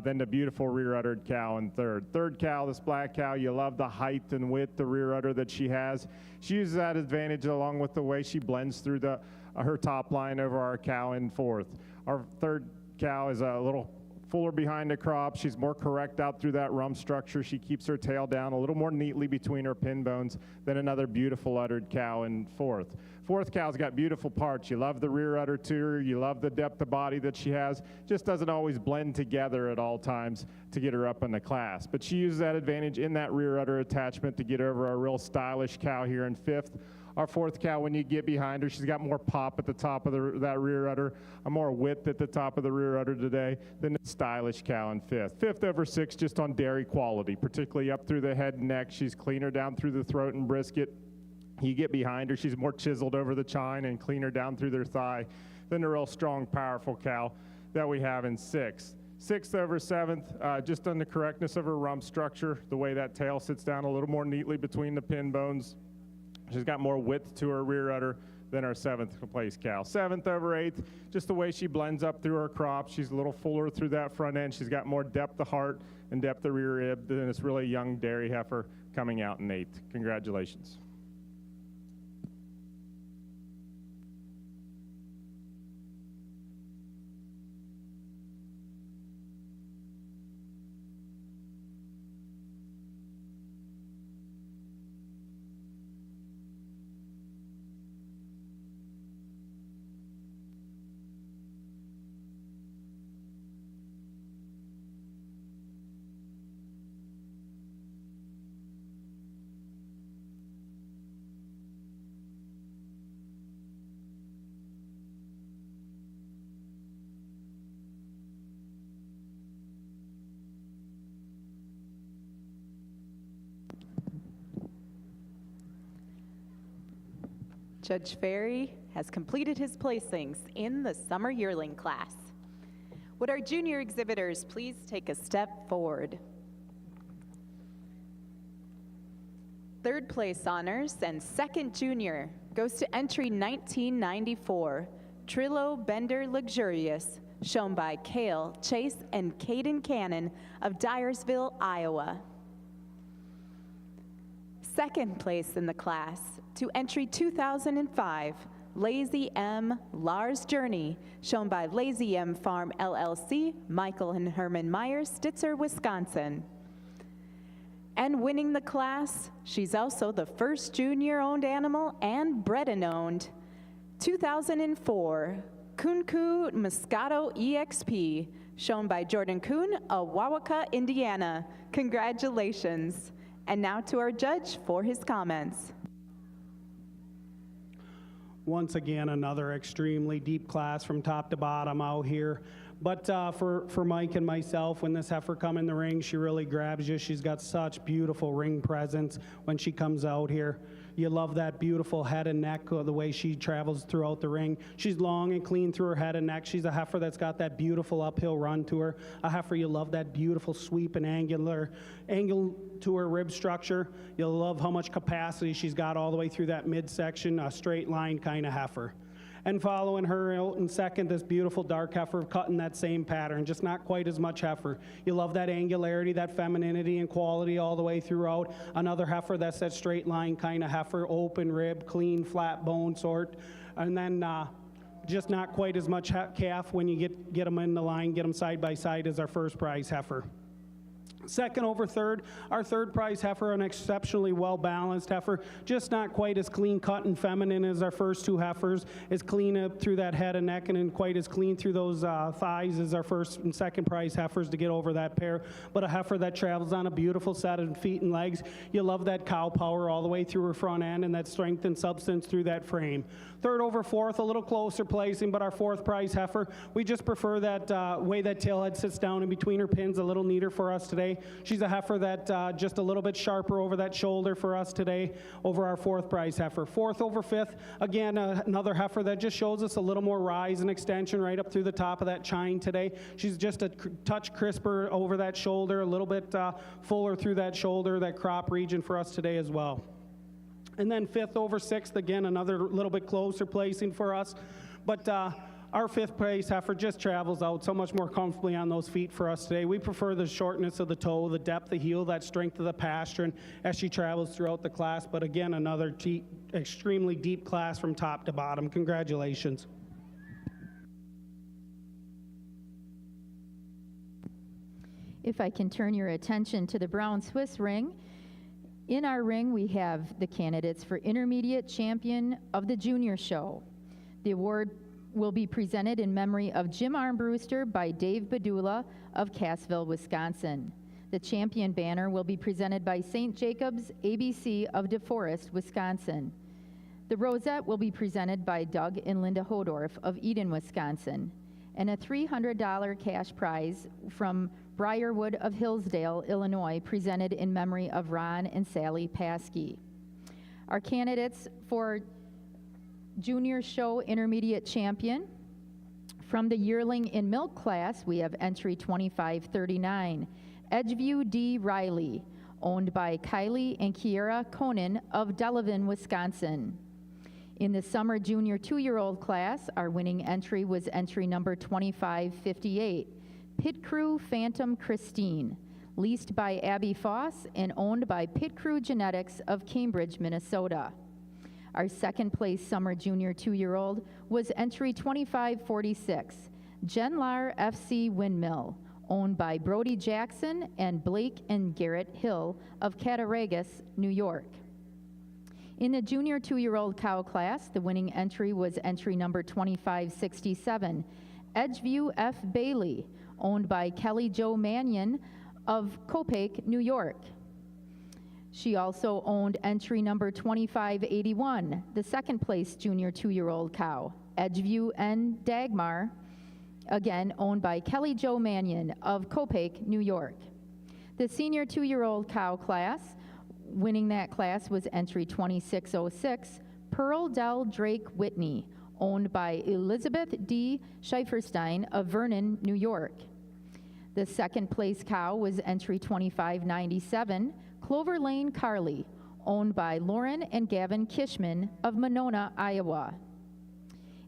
than the beautiful rear-uddered cow in third. Third cow, this black cow, you love the height and width, the rear udder that she has. She uses that advantage along with the way she blends through her top line over our cow in fourth. Our third cow is a little fuller behind the crop. She's more correct out through that rump structure. She keeps her tail down a little more neatly between her pin bones than another beautiful uddered cow in fourth. Fourth cow's got beautiful parts. You love the rear udder to her. You love the depth of body that she has. Just doesn't always blend together at all times to get her up in the class. But she uses that advantage in that rear udder attachment to get over a real stylish cow here in fifth. Our fourth cow, when you get behind her, she's got more pop at the top of that rear udder, a more width at the top of the rear udder today than the stylish cow in fifth. Fifth over sixth, just on dairy quality, particularly up through the head and neck. She's cleaner down through the throat and brisket. You get behind her, she's more chiseled over the chine and cleaner down through their thigh than the real strong, powerful cow that we have in sixth. Sixth over seventh, just on the correctness of her rump structure, the way that tail sits down a little more neatly between the pin bones. She's got more width to her rear udder than our seventh place cow. Seventh over eighth, just the way she blends up through her crop. She's a little fuller through that front end. She's got more depth of heart and depth of rear rib than this really young dairy heifer coming out in eighth. Congratulations. Judge Ferry has completed his placings in the summer yearling class. Would our junior exhibitors please take a step forward? Third place honors and second junior goes to entry 1994, Trillo Bender Luxurious, shown by Cale Chase and Caden Cannon of Dyersville, Iowa. Second place in the class to entry 2005, Lazy M Lars Journey, shown by Lazy M Farm LLC, Michael and Herman Meyer, Stitzer, Wisconsin. And winning the class, she's also the first junior-owned animal and bred and owned. 2004, Kunku Moscato EXP, shown by Jordan Kuhn of Wauwaka, Indiana. Congratulations. And now to our judge for his comments. Once again, another extremely deep class from top to bottom out here. But for Mike and myself, when this heifer come in the ring, she really grabs you. She's got such beautiful ring presence when she comes out here. You love that beautiful head and neck, the way she travels throughout the ring. She's long and clean through her head and neck. She's a heifer that's got that beautiful uphill run to her. A heifer, you love that beautiful sweep and angle to her rib structure. You'll love how much capacity she's got all the way through that midsection, a straight line kind of heifer. And following her out in second, this beautiful dark heifer cut in that same pattern, just not quite as much heifer. You love that angularity, that femininity and quality all the way throughout. Another heifer that's that straight line kind of heifer, open rib, clean, flat bone sort. And then just not quite as much calf when you get them in the line, get them side by side as our first prize heifer. Second over third, our third prize heifer, an exceptionally well-balanced heifer, just not quite as clean-cut and feminine as our first two heifers, as clean up through that head and neck and then quite as clean through those thighs as our first and second prize heifers to get over that pair, but a heifer that travels on a beautiful set of feet and legs. You love that cow power all the way through her front end and that strength and substance through that frame. Third over fourth, a little closer placing, but our fourth prize heifer, we just prefer that way that tailhead sits down in between her pins a little neater for us today. She's a heifer that just a little bit sharper over that shoulder for us today over our fourth prize heifer. Fourth over fifth, again, another heifer that just shows us a little more rise and extension right up through the top of that chine today. She's just a touch crisper over that shoulder, a little bit fuller through that shoulder, that crop region for us today as well. And then fifth over sixth, again, another little bit closer placing for us. But our fifth place heifer just travels out so much more comfortably on those feet for us today. We prefer the shortness of the toe, the depth of heel, that strength of the pastern as she travels throughout the class. But again, another extremely deep class from top to bottom. Congratulations. If I can turn your attention to the Brown Swiss ring. In our ring, we have the candidates for Intermediate Champion of the Junior Show. The award will be presented in memory of Jim Armbruster by Dave Badula of Cassville, Wisconsin. The champion banner will be presented by St. Jacobs ABC of DeForest, Wisconsin. The rosette will be presented by Doug and Linda Hodorf of Eden, Wisconsin. And a $300 cash prize from Briarwood of Hillsdale, Illinois, presented in memory of Ron and Sally Paskey. Our candidates for Junior Show Intermediate Champion. From the yearling in milk class, we have entry 2539, Edgeview D. Riley, owned by Kylie and Kiera Conan of Delavan, Wisconsin. In the summer junior 2-year-old class, our winning entry was entry number 2558, Pit Crew Phantom Christine, leased by Abby Foss and owned by Pit Crew Genetics of Cambridge, Minnesota. Our second place summer junior 2-year-old was entry 2546, Genlar FC Windmill, owned by Brody Jackson and Blake and Garrett Hill of Cattaraugus, New York. In the junior 2-year-old cow class, the winning entry was entry number 2567, Edgeview F. Bailey, owned by Kelly Jo Mannion of Copake, New York. She also owned entry number 2581, the second place junior 2-year-old cow, Edgeview N. Dagmar, again owned by Kelly Jo Mannion of Copake, New York. The senior 2-year-old cow class, winning that class was entry 2606, Pearl Del Drake Whitney, owned by Elizabeth D. Scheiferstein of Vernon, New York. The second place cow was entry 2597, Clover Lane Carly, owned by Lauren and Gavin Kishman of Monona, Iowa.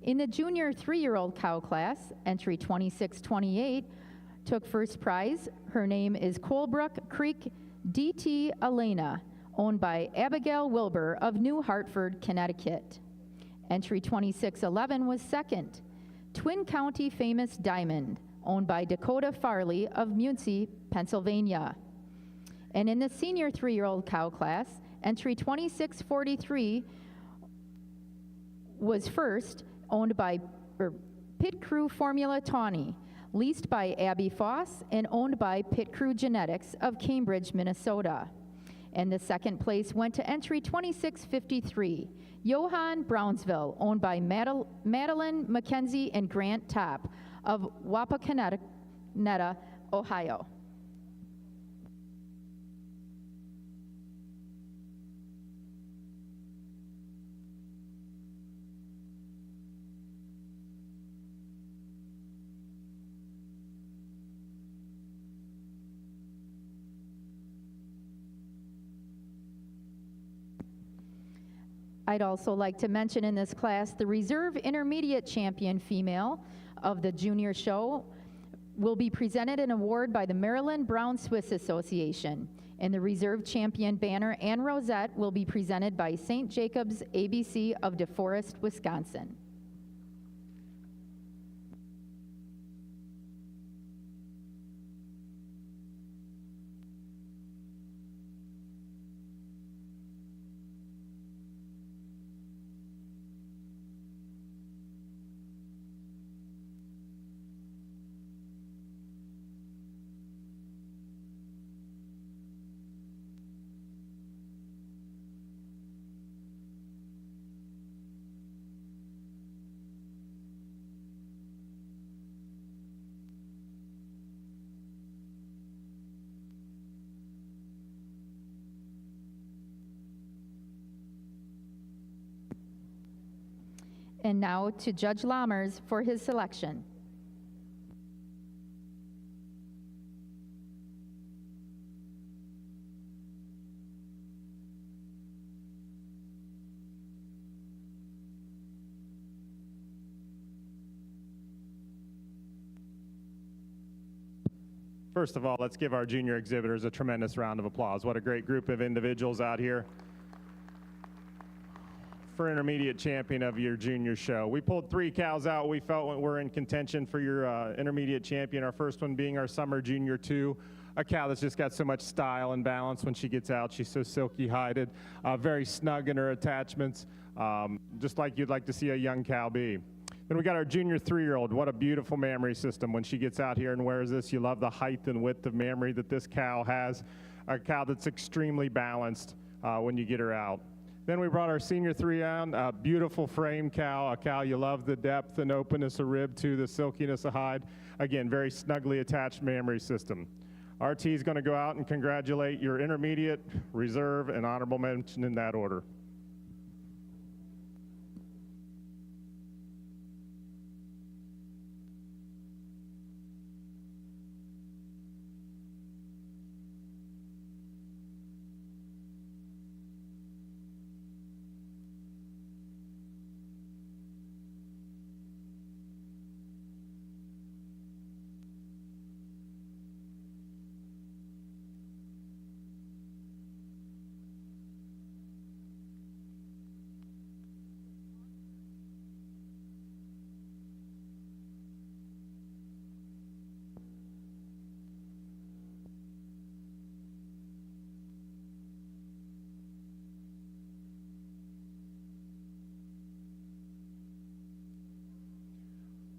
In the junior 3-year-old cow class, entry 2628 took first prize. Her name is Colebrook Creek DT Elena, owned by Abigail Wilbur of New Hartford, Connecticut. Entry 2611 was second, Twin County Famous Diamond, owned by Dakota Farley of Muncie, Pennsylvania. And in the senior 3-year-old cow class, entry 2643 was first, owned by Pit Crew Formula Tawny, leased by Abby Foss and owned by Pit Crew Genetics of Cambridge, Minnesota. And the second place went to entry 2653, Johann Brownsville, owned by Madeline McKenzie and Grant Topp of Wapakoneta, Ohio. I'd also like to mention in this class, the Reserve Intermediate Champion female of the Junior Show will be presented an award by the Maryland Brown Swiss Association. And the Reserve Champion banner and rosette will be presented by St. Jacob's ABC of DeForest, Wisconsin. And now to Judge Lammers for his selection. First of all, let's give our junior exhibitors a tremendous round of applause. What a great group of individuals out here. For intermediate champion of your junior show. We pulled 3 cows out we felt were in contention for your intermediate champion. Our first one being our Summer Junior 2, a cow that's just got so much style and balance when she gets out. She's so silky hided, very snug in her attachments, just like you'd like to see a young cow be. Then we got our junior 3-year-old. What a beautiful mammary system. When she gets out here and wears this, you love the height and width of mammary that this cow has. A cow that's extremely balanced when you get her out. Then we brought our senior 3 on, a beautiful frame cow, a cow you love the depth and openness of rib to, the silkiness of hide. Again, very snugly attached mammary system. RT is going to go out and congratulate your intermediate, reserve, and honorable mention in that order.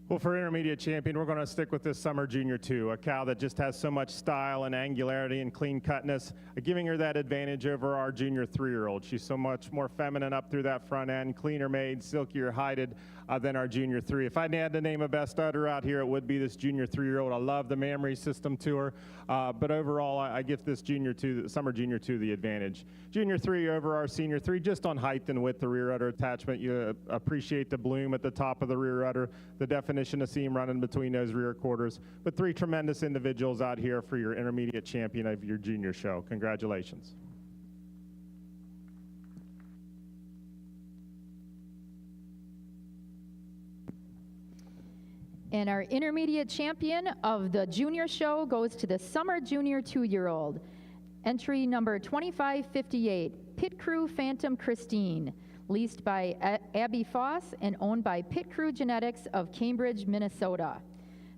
Well, for intermediate champion, we're going to stick with this Summer Junior 2, a cow that just has so much style and angularity and clean cutness, giving her that advantage over our junior 3-year-old. She's so much more feminine up through that front end, cleaner made, silkier hided than our junior 3. If I had to name a best udder out here, it would be this junior 3-year-old. I love the mammary system to her, but overall, I give this Summer Junior 2 the advantage. Junior 3 over our senior 3, just on height and width, the rear udder attachment. You appreciate the bloom at the top of the rear udder, the definition of seam running between those rear quarters. But 3 tremendous individuals out here for your intermediate champion of your junior show. Congratulations. And our intermediate champion of the junior show goes to the Summer Junior 2-year-old. Entry number 2558, Pit Crew Phantom Christine, leased by Abby Foss and owned by Pit Crew Genetics of Cambridge, Minnesota.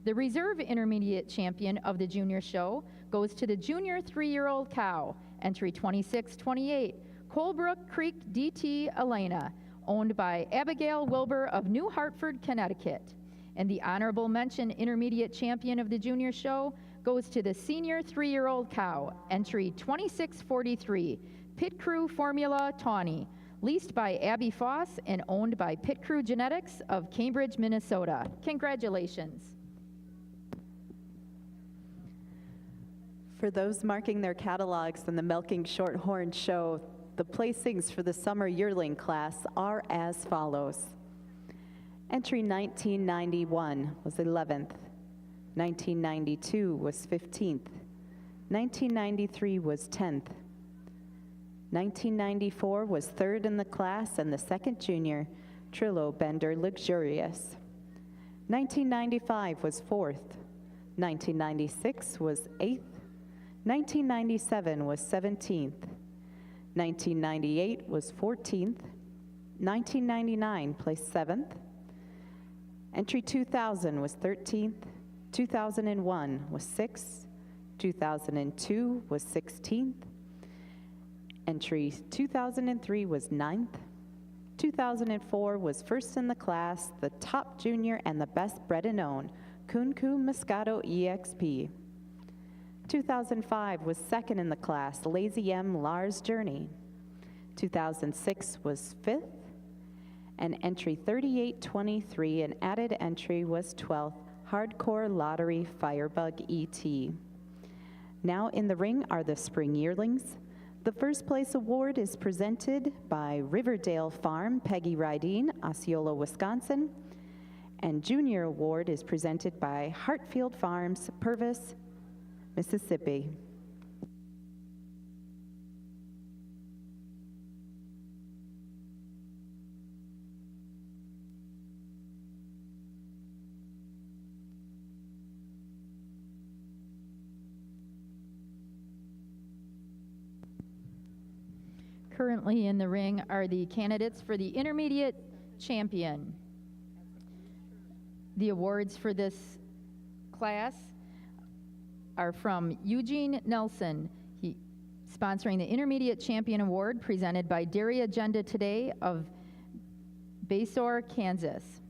The reserve intermediate champion of the junior show goes to the junior 3-year-old cow, entry 2628, Colebrook Creek DT Elena, owned by Abigail Wilbur of New Hartford, Connecticut. And the honorable mention intermediate champion of the junior show goes to the senior 3-year-old cow, entry 2643, Pit Crew Formula Tawny, leased by Abby Foss and owned by Pit Crew Genetics of Cambridge, Minnesota. Congratulations. For those marking their catalogs in the Milking Shorthorn show, the placings for the summer yearling class are as follows. Entry 1991 was 11th, 1992 was 15th, 1993 was 10th, 1994 was third in the class and the second junior, Trillo Bender Luxurious. 1995 was fourth. 1996 was eighth. 1997 was 17th. 1998 was 14th. 1999 placed 7th. Entry 2000 was 13th. 2001 was 6th. 2002 was 16th. Entry 2003 was 9th. 2004 was first in the class, the top junior and the best bred and owned, Kunku Moscato EXP. 2005 was second in the class, Lazy M Lars Journey. 2006 was 5th, and entry 3823, an added entry was 12th, Hardcore Lottery Firebug ET. Now in the ring are the spring yearlings. The first place award is presented by Riverdale Farm, Peggy Rydeen, Osceola, Wisconsin. And junior award is presented by Hartfield Farms, Purvis, Mississippi. Currently in the ring are the candidates for the intermediate champion. The awards for this class are from Eugene Nelson, sponsoring the Intermediate Champion Award presented by Dairy Agenda Today of Basore, Kansas.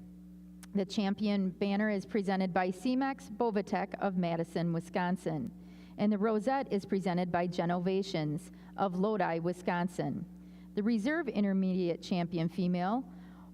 The champion banner is presented by CMEX Bovatech of Madison, Wisconsin. And the rosette is presented by Genovations of Lodi, Wisconsin. The Reserve Intermediate Champion female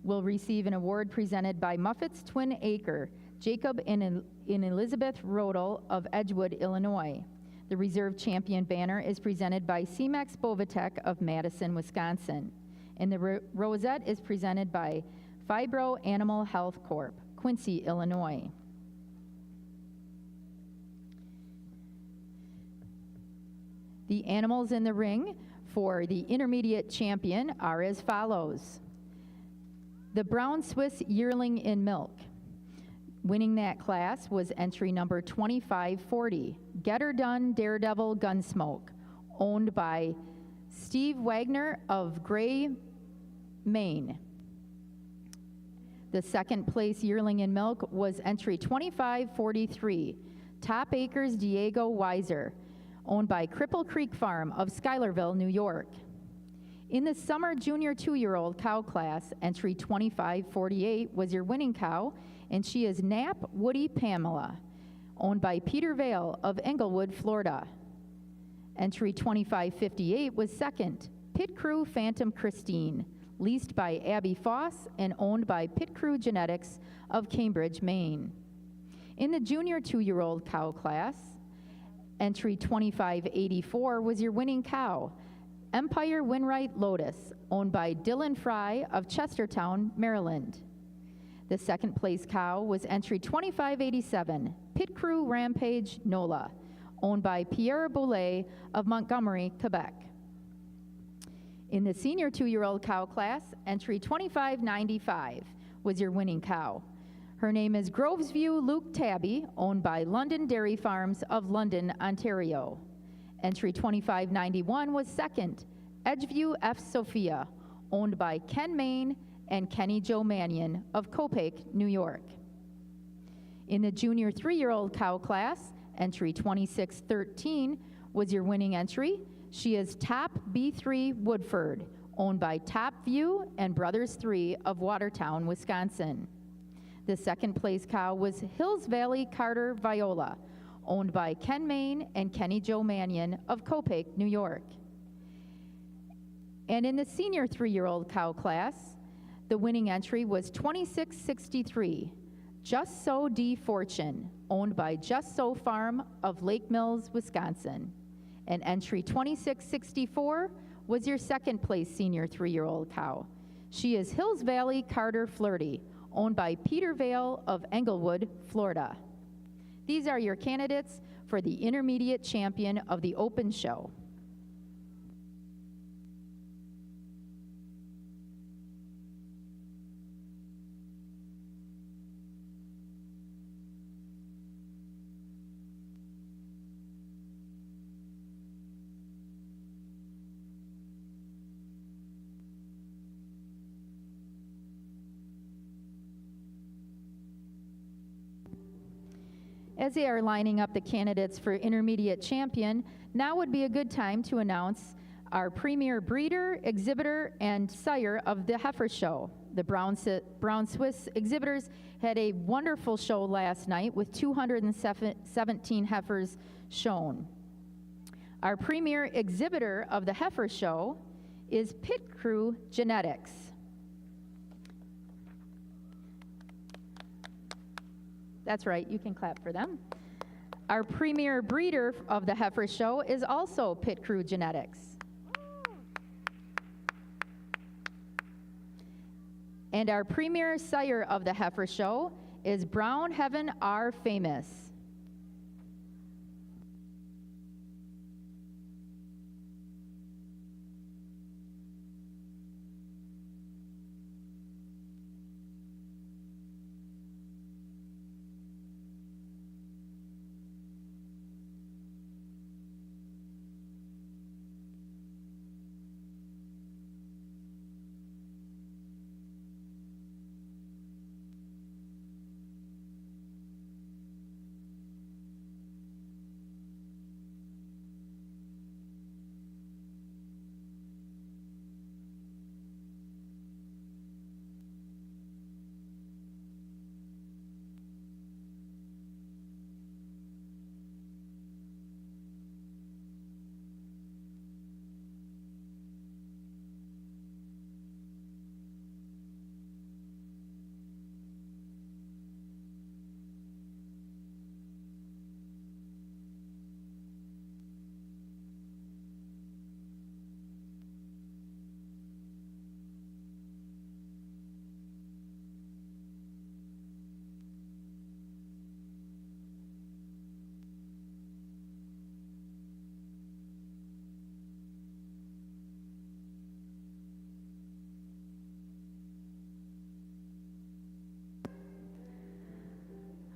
will receive an award presented by Muffet's Twin Acre, Jacob and Elizabeth Rodel of Edgewood, Illinois. The Reserve Champion banner is presented by CMEX Bovatech of Madison, Wisconsin. And the rosette is presented by Fibro Animal Health Corp., Quincy, Illinois. The animals in the ring for the intermediate champion are as follows. The Brown Swiss Yearling in Milk. Winning that class was entry number 2540, Get Her Done Daredevil Gunsmoke, owned by Steve Wagner of Gray, Maine. The second place yearling in milk was entry 2543, Top Acres Diego Weiser, owned by Cripple Creek Farm of Schuylerville, New York. In the summer junior 2-year-old cow class, entry 2548 was your winning cow, and she is Knapp Woody Pamela, owned by Peter Vale of Englewood, Florida. Entry 2558 was second, Pit Crew Phantom Christine, leased by Abby Foss and owned by Pit Crew Genetics of Cambridge, Maine. In the junior 2-year-old cow class, entry 2584 was your winning cow, Empire Winright Lotus, owned by Dylan Fry of Chestertown, Maryland. The second place cow was entry 2587, Pit Crew Rampage Nola, owned by Pierre Boulay of Montgomery, Quebec. In the senior 2-year-old cow class, entry 2595 was your winning cow. Her name is Grovesview Luke Tabby, owned by London Dairy Farms of London, Ontario. Entry 2591 was second, Edgeview F. Sophia, owned by Ken Main and Kenny Joe Mannion of Copake, New York. In the junior 3-year-old cow class, entry 2613 was your winning entry. She is Top B3 Woodford, owned by Top View and Brothers 3 of Watertown, Wisconsin. The second place cow was Hills Valley Carter Viola, owned by Ken Main and Kenny Joe Mannion of Copake, New York. And in the senior 3-year-old cow class, the winning entry was 2663, Just So D Fortune, owned by Just So Farm of Lake Mills, Wisconsin. And entry 2664 was your second place senior 3-year-old cow. She is Hills Valley Carter Flirty, owned by Peter Vale of Englewood, Florida. These are your candidates for the intermediate champion of the open show. As they are lining up the candidates for intermediate champion, now would be a good time to announce our premier breeder, exhibitor, and sire of the heifer show. The Brown Swiss exhibitors had a wonderful show last night with 217 heifers shown. Our premier exhibitor of the heifer show is Pit Crew Genetics. That's right, you can clap for them. Our premier breeder of the heifer show is also Pit Crew Genetics. And our premier sire of the heifer show is Brown Heaven R. Famous.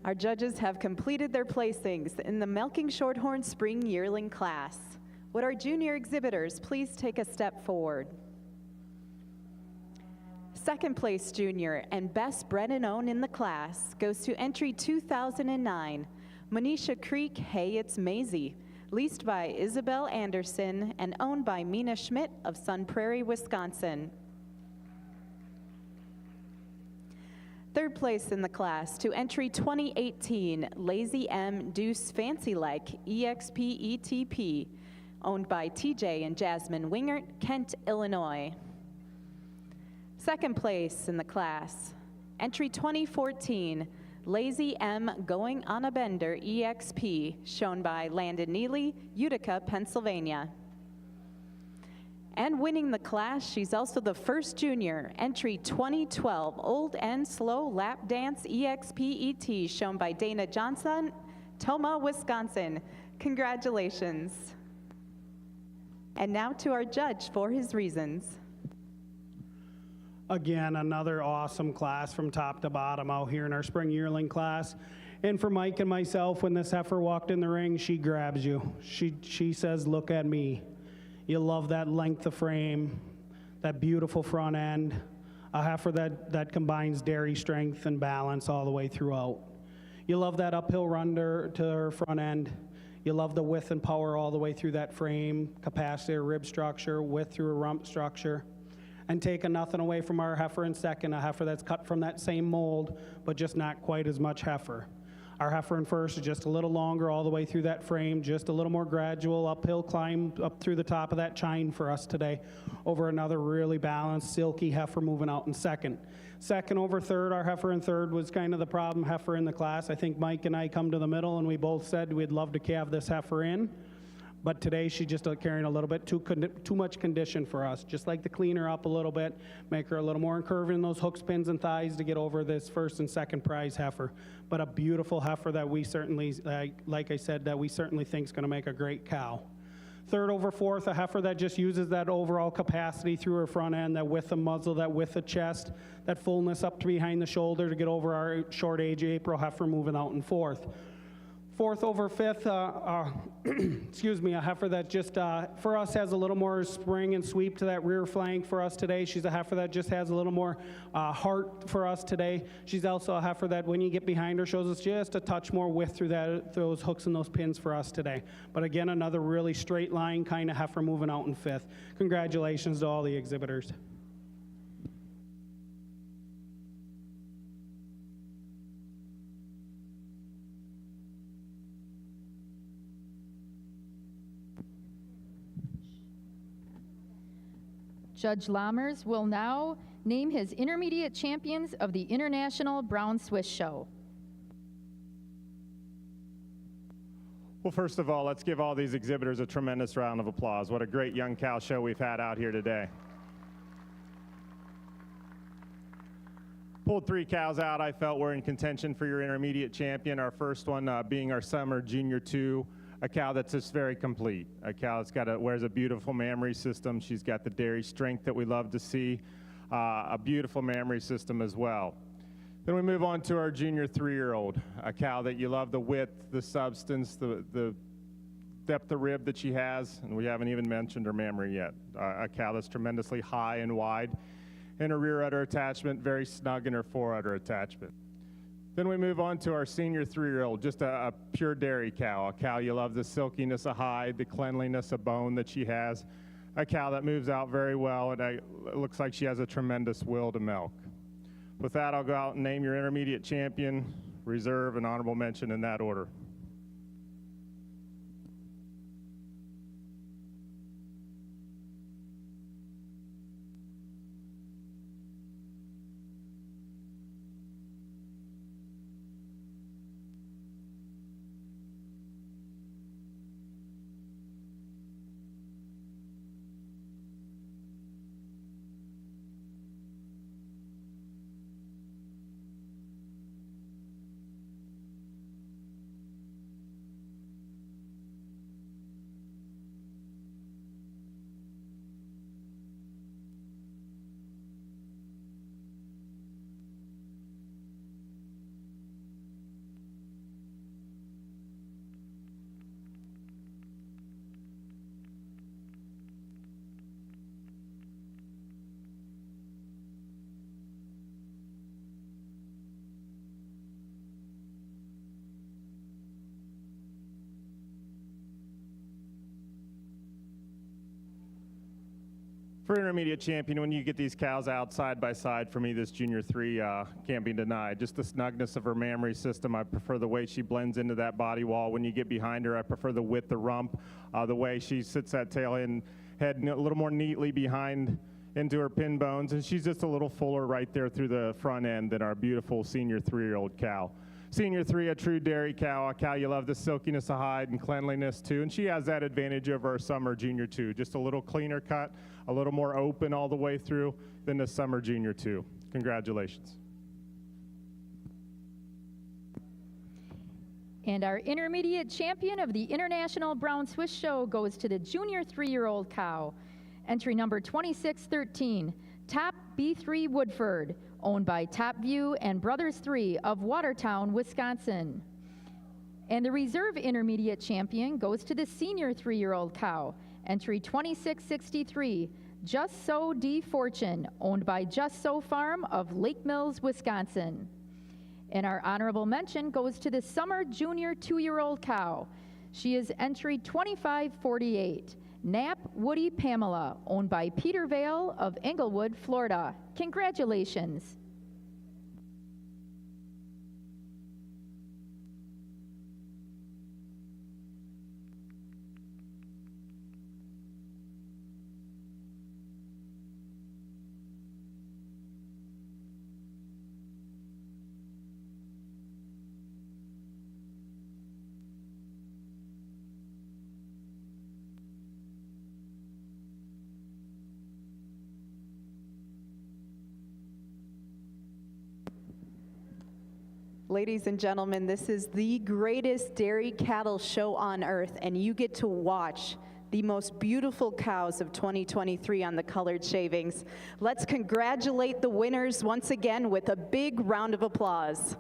Our judges have completed their placings in the Milking Shorthorn Spring Yearling class. Would our junior exhibitors please take a step forward? Second place junior and best bred and owned in the class goes to entry 2009, Monisha Creek Hey It's Maisie, leased by Isabel Anderson and owned by Mina Schmidt of Sun Prairie, Wisconsin. Third place in the class to entry 2018, Lazy M Deuce Fancy Like EXP ETP, owned by TJ and Jasmine Wingert, Kent, Illinois. Second place in the class, entry 2014, Lazy M Going on a Bender EXP, shown by Landon Neely, Utica, Pennsylvania. And winning the class, she's also the first junior, entry 2012, Old and Slow Lap Dance EXP ET, shown by Dana Johnson, Tomah, Wisconsin. Congratulations. And now to our judge for his reasons. Again, another awesome class from top to bottom out here in our spring yearling class. And for Mike and myself, when this heifer walked in the ring, she grabs you. She says, look at me. You love that length of frame, that beautiful front end, a heifer that combines dairy strength and balance all the way throughout. You love that uphill run to her front end. You love the width and power all the way through that frame, capacity of rib structure, width through a rump structure. And taking nothing away from our heifer in second, a heifer that's cut from that same mold, but just not quite as much heifer. Our heifer in first is just a little longer all the way through that frame, just a little more gradual uphill climb up through the top of that chine for us today over another really balanced, silky heifer moving out in second. Second over third, our heifer in third was kind of the problem heifer in the class. I think Mike and I come to the middle and we both said we'd love to calve this heifer in. But today she's just carrying a little bit too much condition for us. Just like to clean her up a little bit, make her a little more curving in those hooks, pins, and thighs to get over this first and second prize heifer. But a beautiful heifer that we certainly, like I said, that we certainly think is going to make a great cow. Third over fourth, a heifer that just uses that overall capacity through her front end, that width of muzzle, that width of chest, that fullness up to behind the shoulder to get over our short age April heifer moving out in fourth. fourth over fifth, excuse me, a heifer that just, for us, has a little more spring and sweep to that rear flank for us today. She's a heifer that just has a little more heart for us today. She's also a heifer that when you get behind her shows us just a touch more width through those hooks and those pins for us today. But again, another really straight line kind of heifer moving out in fifth. Congratulations to all the exhibitors. Judge Lammers will now name his intermediate champions of the International Brown Swiss Show. Well, first of all, let's give all these exhibitors a tremendous round of applause. What a great young cow show we've had out here today. Pulled 3 cows out I felt were in contention for your intermediate champion. Our first one being our Summer Junior 2. A cow that's just very complete. A cow that's wears a beautiful mammary system. She's got the dairy strength that we love to see. A beautiful mammary system as well. Then we move on to our Junior 3-year-old. A cow that you love the width, the substance, the depth of rib that she has. And we haven't even mentioned her mammary yet. A cow that's tremendously high and wide in her rear udder attachment, very snug in her fore udder attachment. Then we move on to our Senior 3-year-old, just a pure dairy cow, a cow you love the silkiness of hide, the cleanliness of bone that she has, a cow that moves out very well, and it looks like she has a tremendous will to milk. With that, I'll go out and name your intermediate champion, reserve, and honorable mention in that order. For intermediate champion, when you get these cows out side by side, for me, this Junior 3 can't be denied. Just the snugness of her mammary system. I prefer the way she blends into that body wall. When you get behind her, I prefer the width of rump, the way she sits that tail head a little more neatly behind into her pin bones, and she's just a little fuller right there through the front end than our beautiful Senior 3-year-old cow. Senior 3, a true dairy cow, a cow you love the silkiness of hide and cleanliness too, and she has that advantage over our Summer Junior 2, just a little cleaner cut, a little more open all the way through than the Summer Junior 2. Congratulations. And our intermediate champion of the International Brown Swiss Show goes to the Junior 3-year-old cow. Entry number 2613, Top B3 Woodford, owned by Top View and Brothers 3 of Watertown, Wisconsin. And the reserve intermediate champion goes to the Senior 3-year-old cow. Entry 2663, Just So D Fortune, owned by Just So Farm of Lake Mills, Wisconsin. And our honorable mention goes to the Summer Junior 2-year-old cow. She is entry 2548, Knapp Woody Pamela, owned by Peter Vale of Englewood, Florida. Congratulations. Ladies and gentlemen, this is the greatest dairy cattle show on earth, and you get to watch the most beautiful cows of 2023 on the colored shavings. Let's congratulate the winners once again with a big round of applause.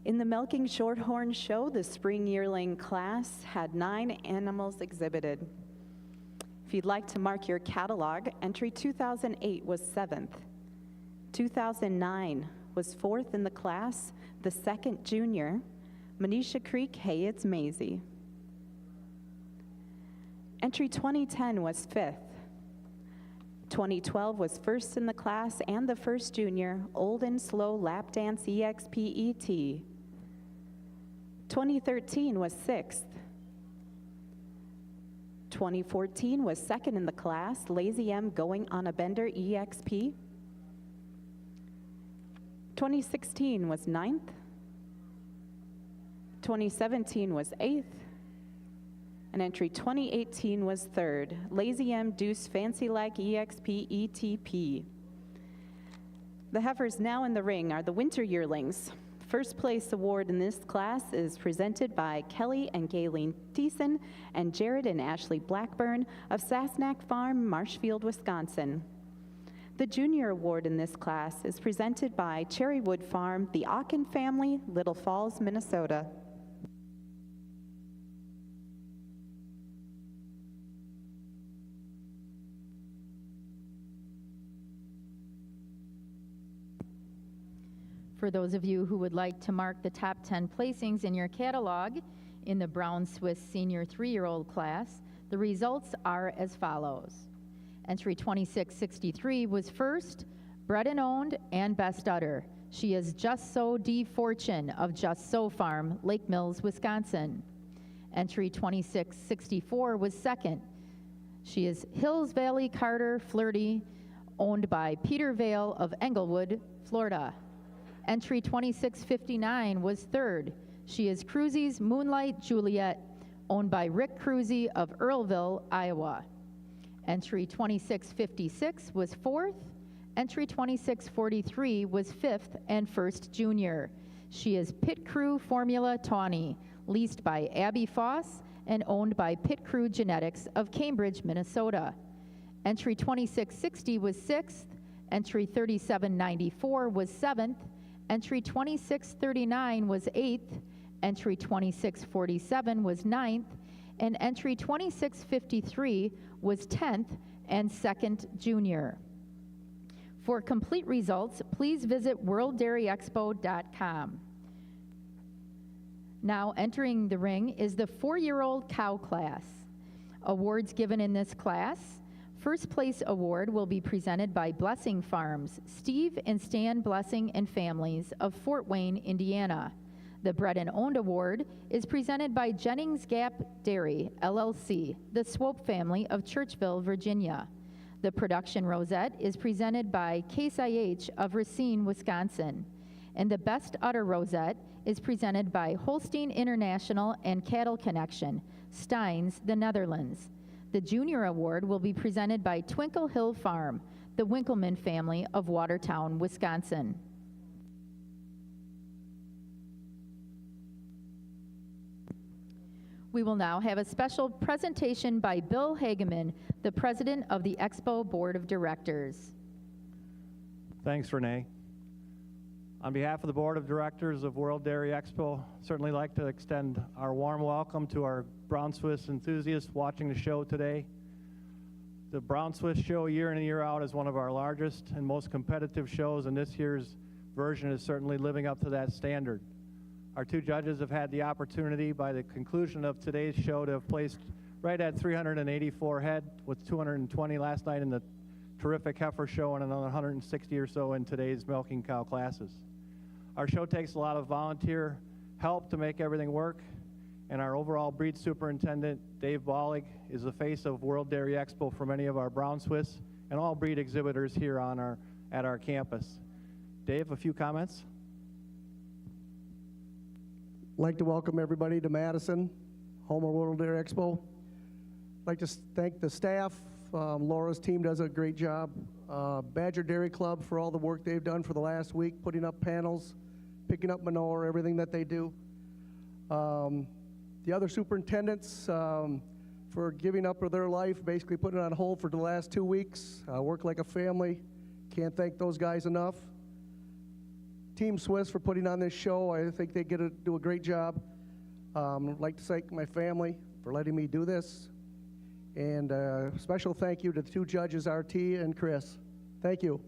In the Milking Shorthorn show, the spring yearling class had 9 animals exhibited. If you'd like to mark your catalog, entry 2008 was 7th. 2009 was 4th in the class, the 2nd junior. Manisha Creek, hey, it's Maisie. Entry 2010 was 5th. 2012 was 1st in the class and the 1st junior, Old and Slow Lap Dance EXPET. 2013 was 6th. 2014 was 2nd in the class, Lazy M Going on a Bender EXP. 2016 was 9th. 2017 was 8th. And entry 2018 was 3rd, Lazy M Deuce Fancy Like EXP ETP. The heifers now in the ring are the winter yearlings. First place award in this class is presented by Kelly and Gayleen Thiessen and Jared and Ashley Blackburn of Sasnack Farm, Marshfield, Wisconsin. The junior award in this class is presented by Cherrywood Farm, the Aachen family, Little Falls, Minnesota. For those of you who would like to mark the top 10 placings in your catalog in the Brown Swiss Senior 3-year-old class, the results are as follows. Entry 2663 was first, bred and owned and best udder. She is Just So D. Fortune of Just So Farm, Lake Mills, Wisconsin. Entry 2664 was second. She is Hills Valley Carter Flirty, owned by Peter Vale of Englewood, Florida. Entry 2659 was third. She is Cruzy's Moonlight Juliet, owned by Rick Cruzy of Earlville, Iowa. Entry 2656 was fourth. Entry 2643 was fifth and first junior. She is Pit Crew Formula Tawny, leased by Abby Foss and owned by Pit Crew Genetics of Cambridge, Minnesota. Entry 2660 was sixth. Entry 3794 was seventh. Entry 2639 was 8th, entry 2647 was 9th, and entry 2653 was 10th and second junior. For complete results, please visit worlddairyexpo.com. Now entering the ring is the 4-year-old cow class. Awards given in this class. First place award will be presented by Blessing Farms, Steve and Stan Blessing and families of Fort Wayne, Indiana. The Bred and Owned Award is presented by Jennings Gap Dairy, LLC, the Swope family of Churchville, Virginia. The Production Rosette is presented by Case IH of Racine, Wisconsin. And the Best Udder Rosette is presented by Holstein International and Cattle Connection, Steins, the Netherlands. The Junior Award will be presented by Twinkle Hill Farm, the Winkleman family of Watertown, Wisconsin. We will now have a special presentation by Bill Hageman, the president of the Expo Board of Directors. Thanks, Renee. On behalf of the Board of Directors of World Dairy Expo, certainly like to extend our warm welcome to our Brown Swiss enthusiasts watching the show today. The Brown Swiss show year in and year out is one of our largest and most competitive shows, and this year's version is certainly living up to that standard. Our two judges have had the opportunity by the conclusion of today's show to have placed right at 384 head, with 220 last night in the terrific heifer show and another 160 or so in today's milking cow classes. Our show takes a lot of volunteer help to make everything work, and our overall breed superintendent, Dave Bollig, is the face of World Dairy Expo for many of our Brown Swiss and all breed exhibitors here on at our campus. Dave, a few comments? I'd like to welcome everybody to Madison, home of World Dairy Expo. I'd like to thank the staff. Laura's team does a great job. Badger Dairy Club for all the work they've done for the last week, putting up panels, picking up manure, everything that they do. The other superintendents for giving up of their life, basically putting it on hold for the last 2 weeks. Work like a family. Can't thank those guys enough. Team Swiss for putting on this show. I think they do a great job. I'd like to thank my family for letting me do this. And a special thank you to the two judges, RT and Chris. Thank you.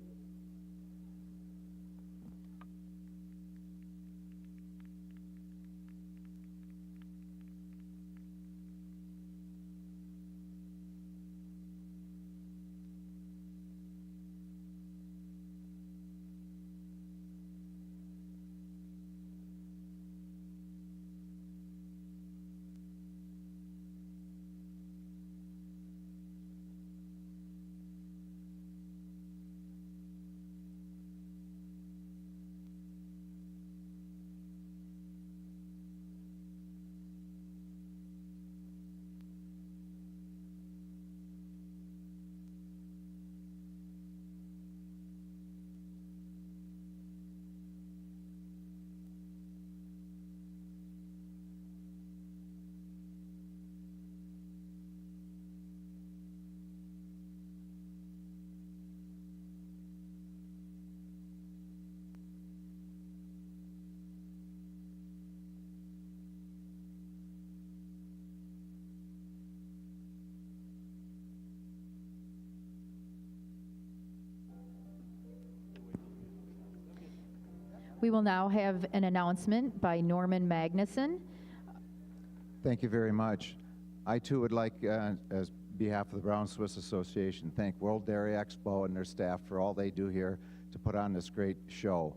We will now have an announcement by Norman Magnuson. Thank you very much. I too would like, as behalf of the Brown Swiss Association, thank World Dairy Expo and their staff for all they do here to put on this great show.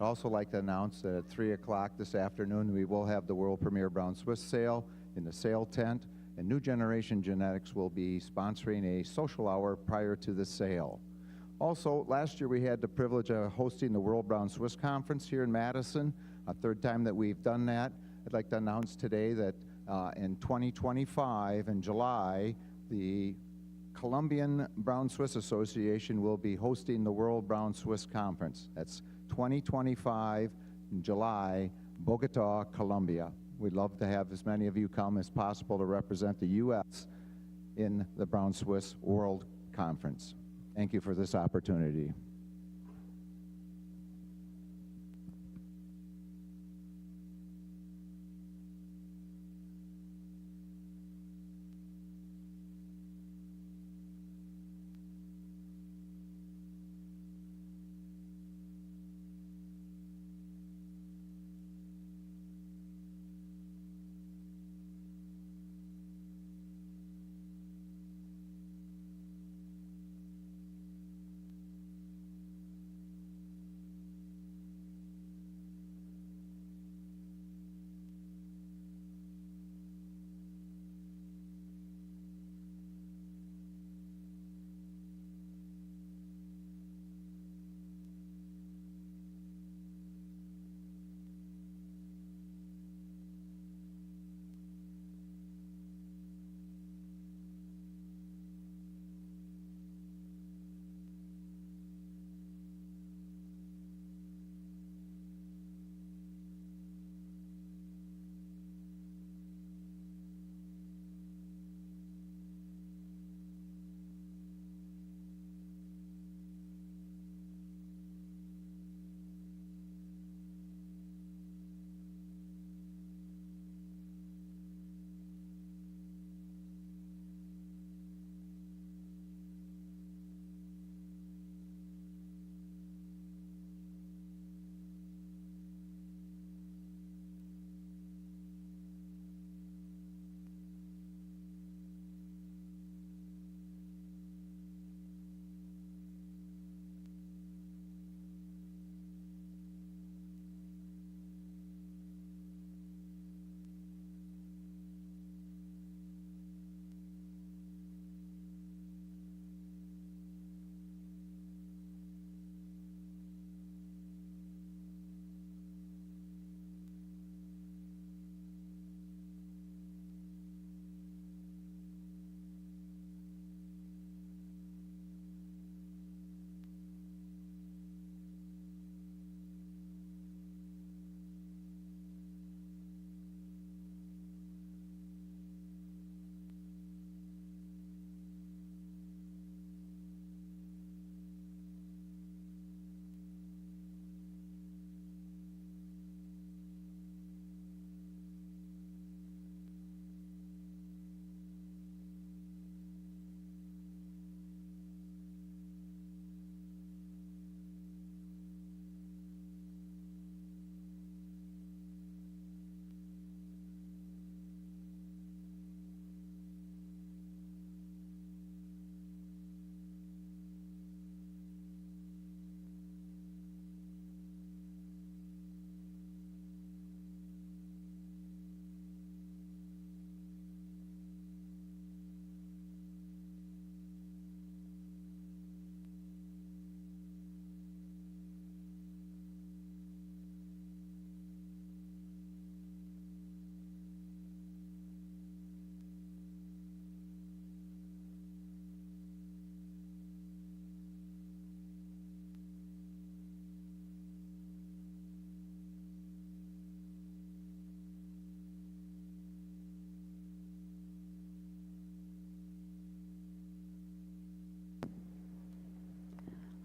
I'd also like to announce that at 3 o'clock this afternoon, we will have the world premiere Brown Swiss sale in the sale tent, and New Generation Genetics will be sponsoring a social hour prior to the sale. Also, last year we had the privilege of hosting the World Brown Swiss Conference here in Madison, a third time that we've done that. I'd like to announce today that in 2025, in July, the Colombian Brown Swiss Association will be hosting the World Brown Swiss Conference. That's 2025 in July, Bogota, Colombia. We'd love to have as many of you come as possible to represent the U.S. in the Brown Swiss World Conference. Thank you for this opportunity.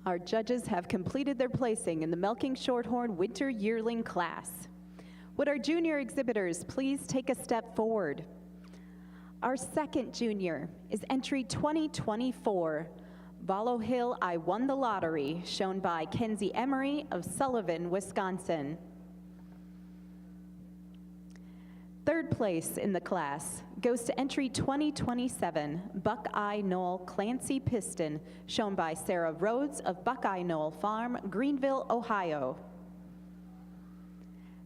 Our judges have completed their placing in the Milking Shorthorn Winter Yearling class. Would our junior exhibitors please take a step forward? Our second junior is entry 2024, Vallow Hill I Won the Lottery, shown by Kenzie Emery of Sullivan, Wisconsin. Third place in the class goes to entry 2027, Buckeye Knoll Clancy Piston, shown by Sarah Rhodes of Buckeye Knoll Farm, Greenville, Ohio.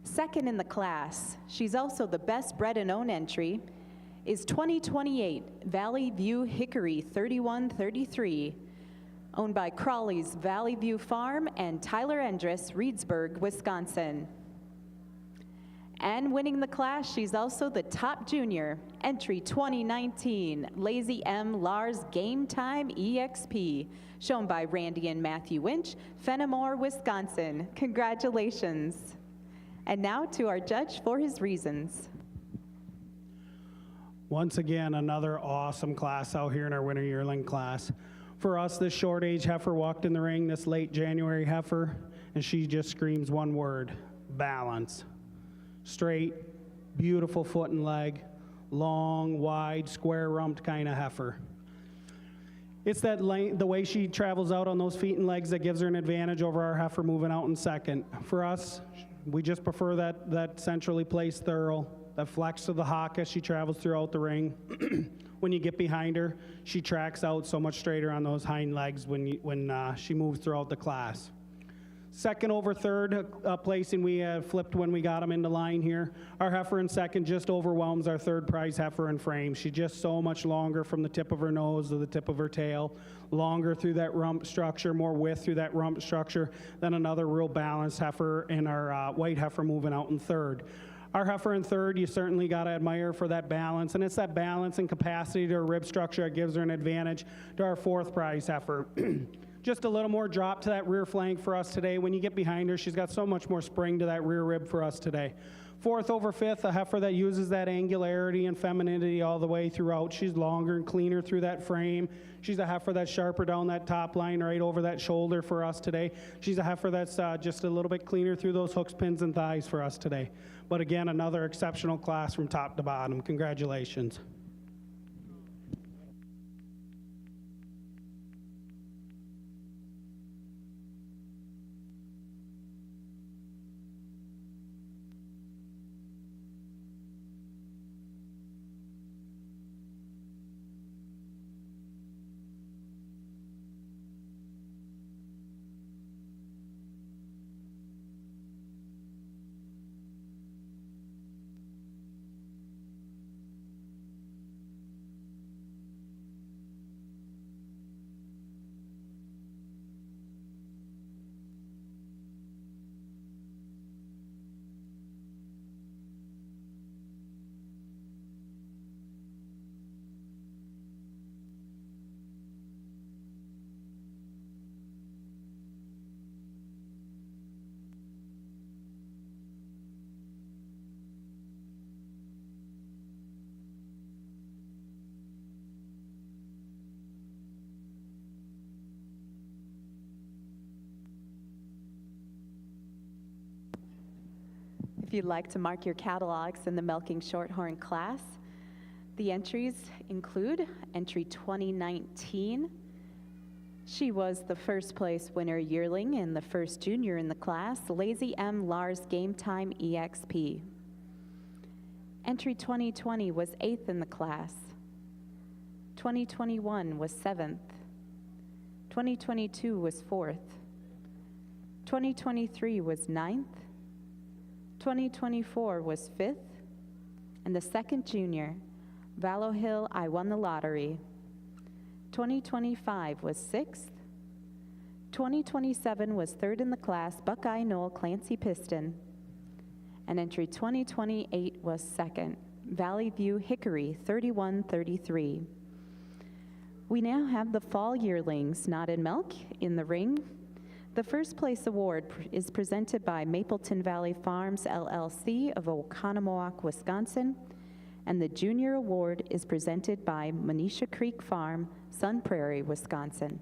Second in the class, she's also the best bred and owned entry, is 2028 Valley View Hickory 3133, owned by Crawley's Valley View Farm and Tyler Endress, Reedsburg, Wisconsin. And winning the class, she's also the top junior, entry 2019 Lazy M Lars Game Time EXP, shown by Randy and Matthew Winch, Fenimore, Wisconsin. Congratulations. And now to our judge for his reasons. Once again, another awesome class out here in our winter yearling class. For us, this short age heifer walked in the ring, this late January heifer, and she just screams one word: balance. Straight, beautiful foot and leg, long, wide, square-rumped kind of heifer. It's that the way she travels out on those feet and legs that gives her an advantage over our heifer moving out in second. For us, we just prefer that centrally placed thurl, that flex of the hock as she travels throughout the ring. When you get behind her, she tracks out so much straighter on those hind legs when she moves throughout the class. Second over third placing, we flipped when we got them into line here. Our heifer in second just overwhelms our third prize heifer in frame. She's just so much longer from the tip of her nose to the tip of her tail, longer through that rump structure, more width through that rump structure than another real balanced heifer and our white heifer moving out in third. Our heifer in third, you certainly got to admire for that balance, and it's that balance and capacity to her rib structure that gives her an advantage to our fourth prize heifer. Just a little more drop to that rear flank for us today. When you get behind her, she's got so much more spring to that rear rib for us today. Fourth over fifth, a heifer that uses that angularity and femininity all the way throughout. She's longer and cleaner through that frame. She's a heifer that's sharper down that top line right over that shoulder for us today. She's a heifer that's just a little bit cleaner through those hooks, pins, and thighs for us today. But again, another exceptional class from top to bottom. Congratulations. If you'd like to mark your catalogs in the Milking Shorthorn class, the entries include entry 2019. She was the first place winner yearling and the first junior in the class, Lazy M Lars Game Time EXP. Entry 2020 was 8th in the class. 2021 was 7th. 2022 was 4th. 2023 was 9th. 2024 was 5th. And the second junior, Vallow Hill I Won the Lottery. 2025 was 6th. 2027 was 3rd in the class, Buckeye Knoll Clancy Piston. And entry 2028 was 2nd, Valley View Hickory 3133. We now have the fall yearlings, Knotted Milk, in the ring. The first place award is presented by Mapleton Valley Farms LLC of Oconomowoc, Wisconsin, and the junior award is presented by Manisha Creek Farm, Sun Prairie, Wisconsin.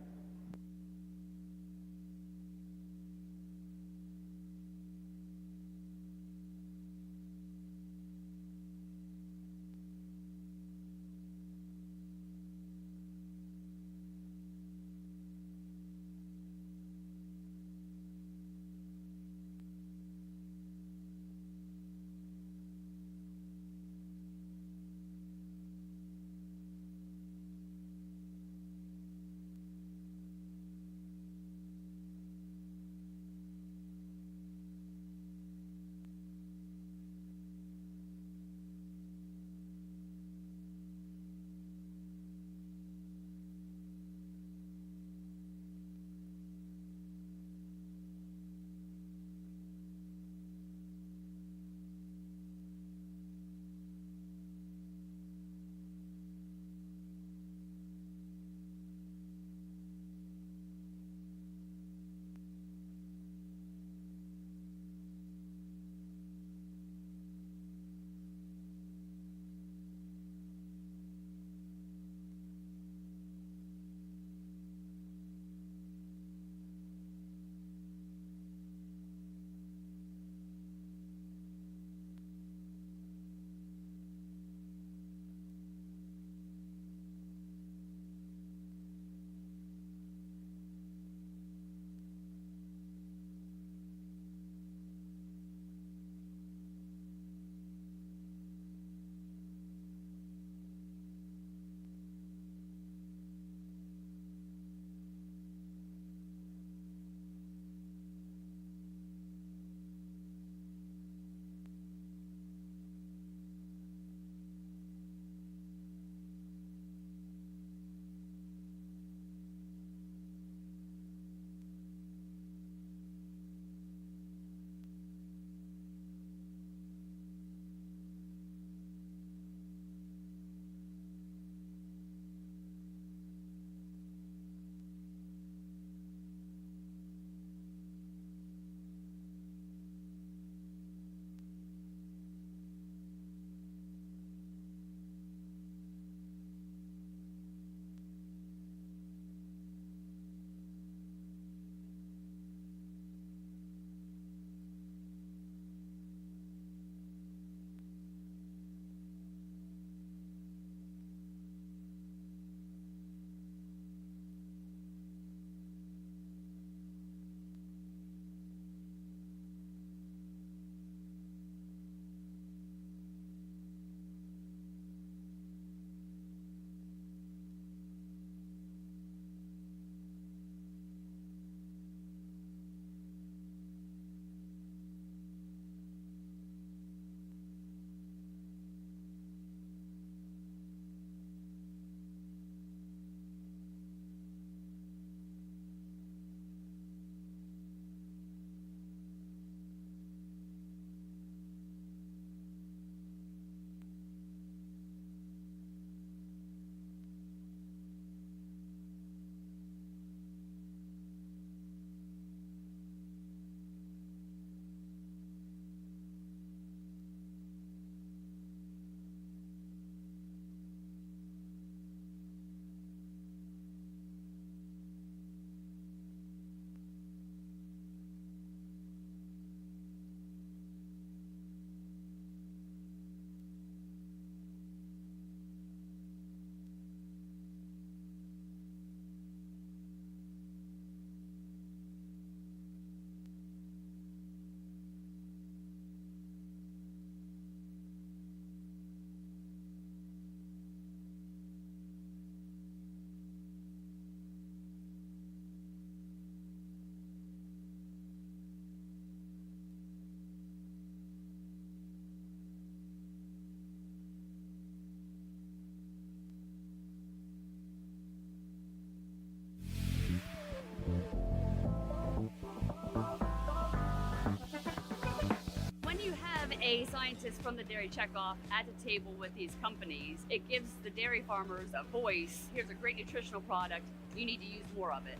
a scientist from the dairy checkoff at the table with these companies, it gives the dairy farmers a voice. Here's a great nutritional product. You need to use more of it.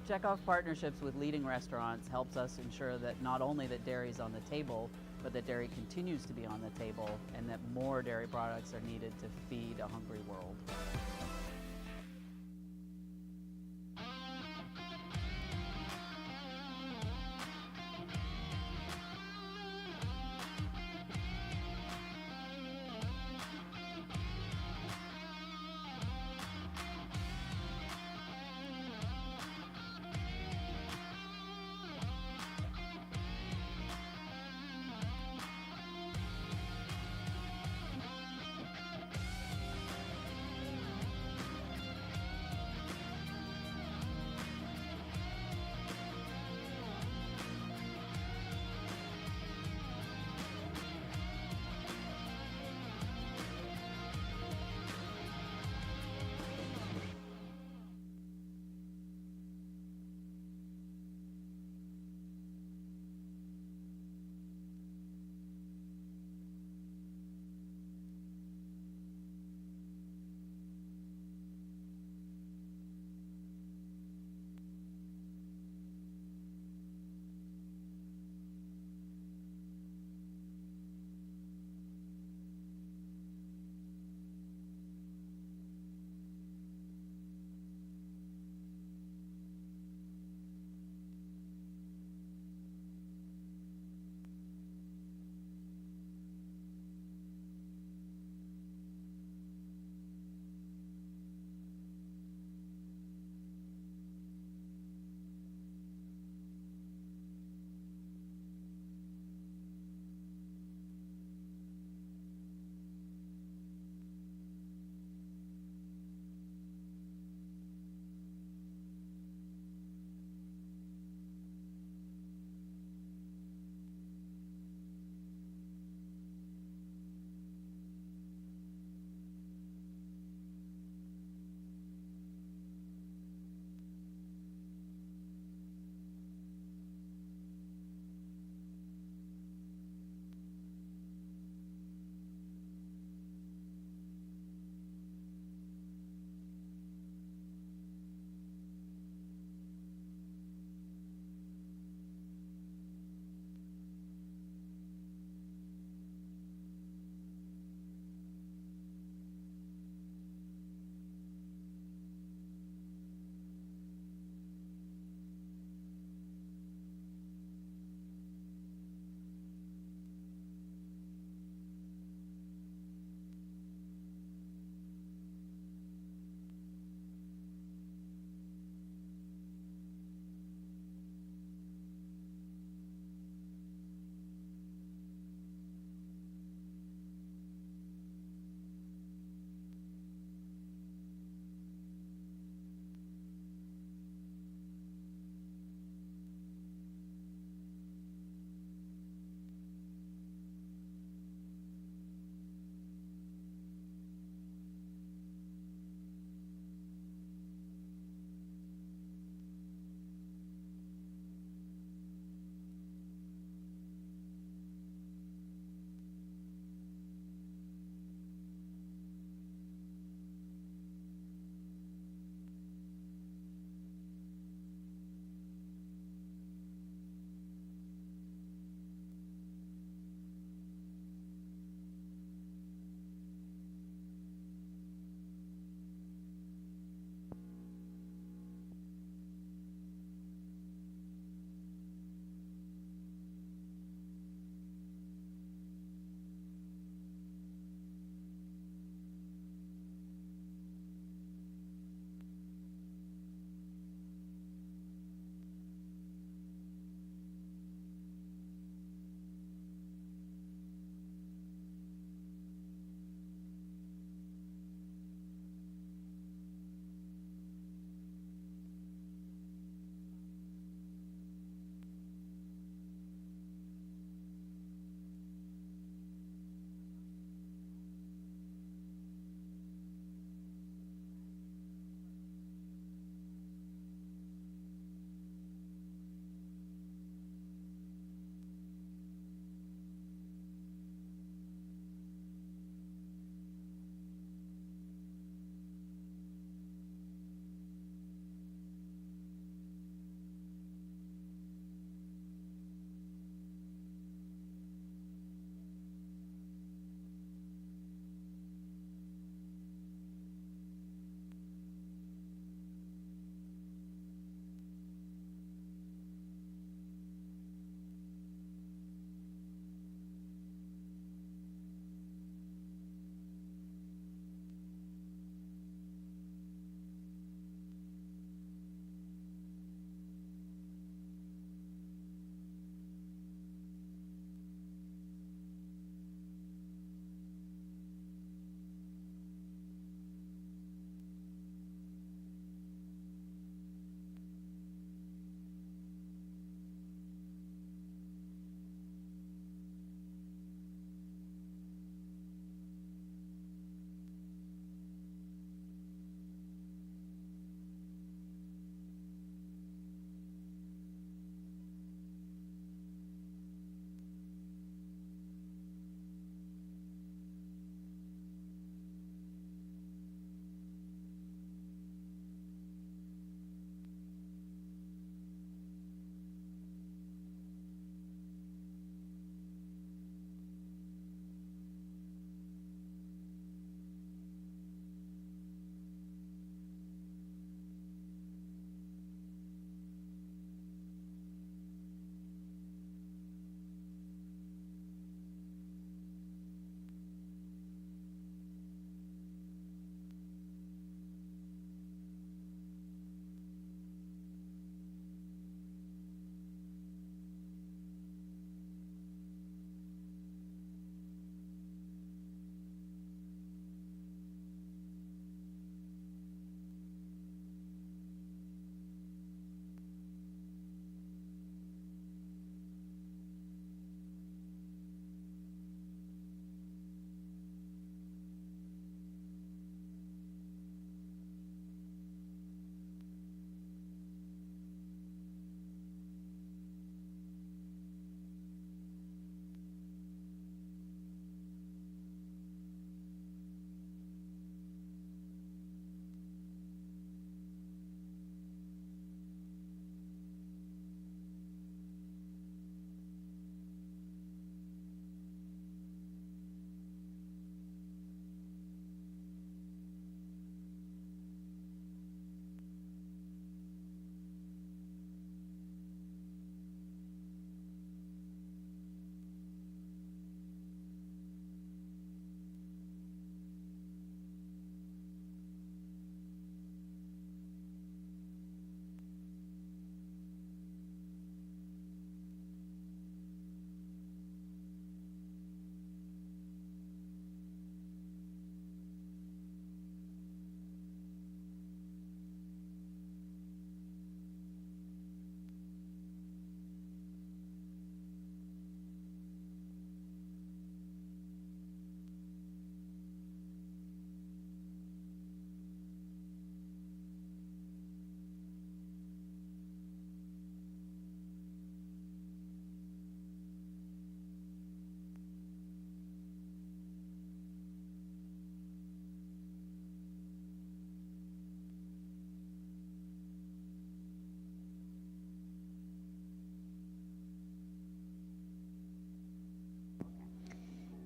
Checkoff partnerships with leading restaurants helps us ensure that not only that dairy is on the table, but that dairy continues to be on the table and that more dairy products are needed to feed a hungry world.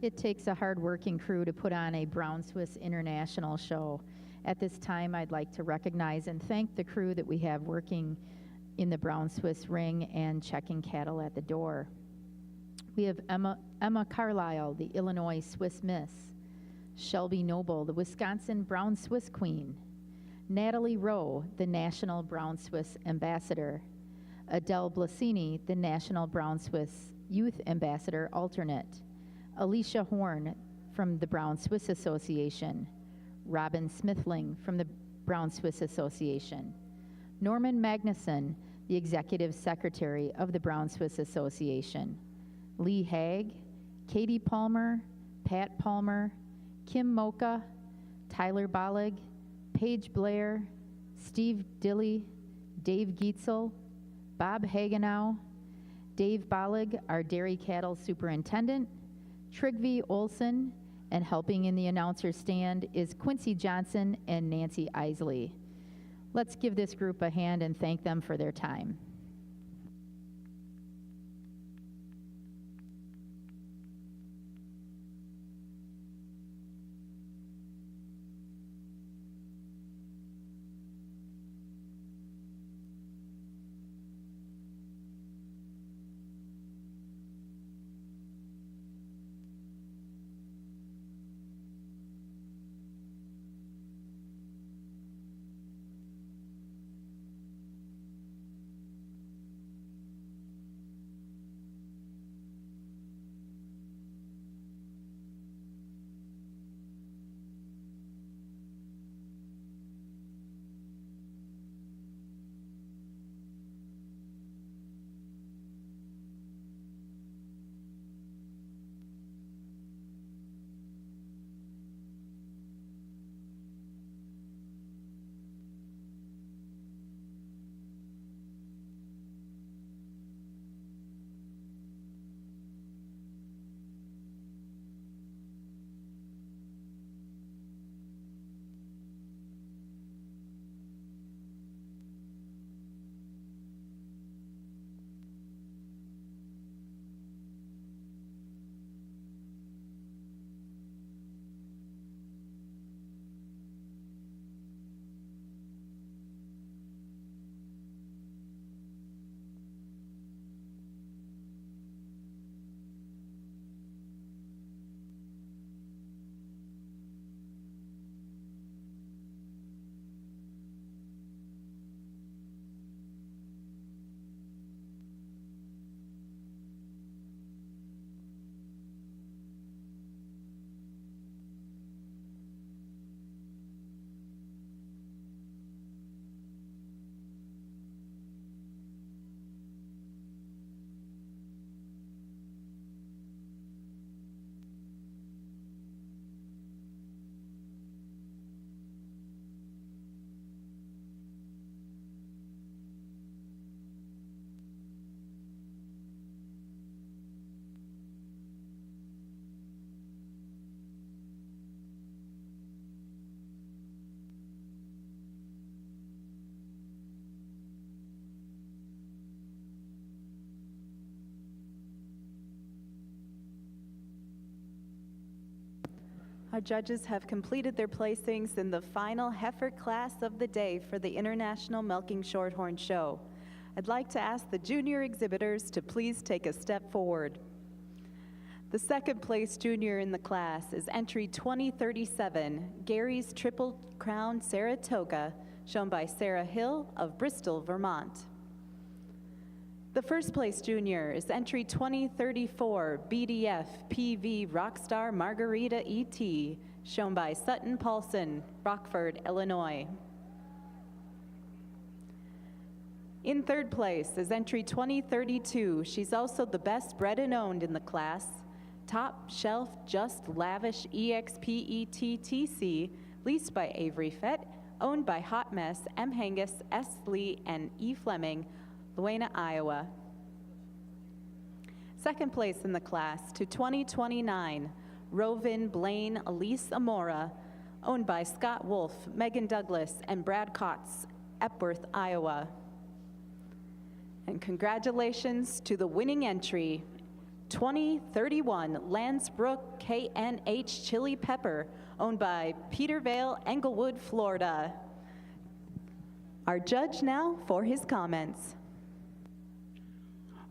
It takes a hard-working crew to put on a Brown Swiss International show. At this time, I'd like to recognize and thank the crew that we have working in the Brown Swiss ring and checking cattle at the door. We have Emma Carlisle, the Illinois Swiss Miss, Shelby Noble, the Wisconsin Brown Swiss Queen, Natalie Rowe, the National Brown Swiss Ambassador, Adele Blasini, the National Brown Swiss Youth Ambassador Alternate, Alicia Horn from the Brown Swiss Association, Robin Smithling from the Brown Swiss Association, Norman Magnuson, the Executive Secretary of the Brown Swiss Association, Lee Haag, Katie Palmer, Pat Palmer, Kim Mocha, Tyler Bollig, Paige Blair, Steve Dilly, Dave Gietzel, Bob Hagenau, Dave Bollig, our Dairy Cattle Superintendent, Trygve Olson, and helping in the announcer stand is Quincy Johnson and Nancy Isley. Let's give this group a hand and thank them for their time. Our judges have completed their placings in the final heifer class of the day for the International Milking Shorthorn Show. I'd like to ask the junior exhibitors to please take a step forward. The second place junior in the class is entry 2037, Gary's Triple Crown Saratoga, shown by Sarah Hill of Bristol, Vermont. The first place junior is entry 2034, BDF PV Rockstar Margarita ET, shown by Sutton Paulson, Rockford, Illinois. In third place is entry 2032. She's also the best bred and owned in the class. Top Shelf Just Lavish EXP ETTC, leased by Avery Fett, owned by Hot Mess, M. Hangus, S. Lee, and E. Fleming, Luena, Iowa. Second place in the class to 2029, Rovin Blaine Elise Amora, owned by Scott Wolf, Megan Douglas, and Brad Kotz, Epworth, Iowa. And congratulations to the winning entry, 2031 Lansbrook KNH chili pepper, owned by Petervale, Englewood, Florida. Our judge now for his comments.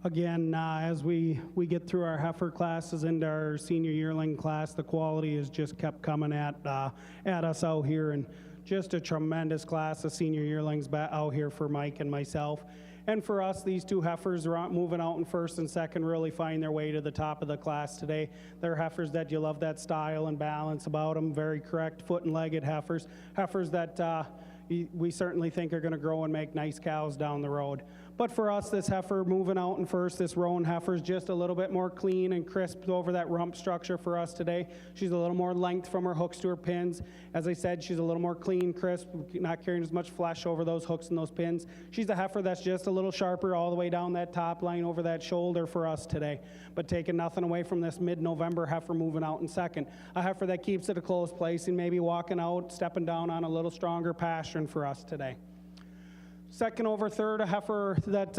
Again, as we get through our heifer classes into our senior yearling class, the quality has just kept coming at us out here, and just a tremendous class of senior yearlings out here for Mike and myself. And for us, these two heifers are moving out in first and second really find their way to the top of the class today. They're heifers that you love that style and balance about them, very correct foot and legged heifers, heifers that we certainly think are going to grow and make nice cows down the road. But for us, this heifer moving out in first, this roan heifer is just a little bit more clean and crisp over that rump structure for us today. She's a little more length from her hooks to her pins. As I said, she's a little more clean, crisp, not carrying as much flesh over those hooks and those pins. She's a heifer that's just a little sharper all the way down that top line over that shoulder for us today. But taking nothing away from this mid-November heifer moving out in second. A heifer that keeps it a close place and maybe walking out, stepping down on a little stronger pasture for us today. Second over third, a heifer that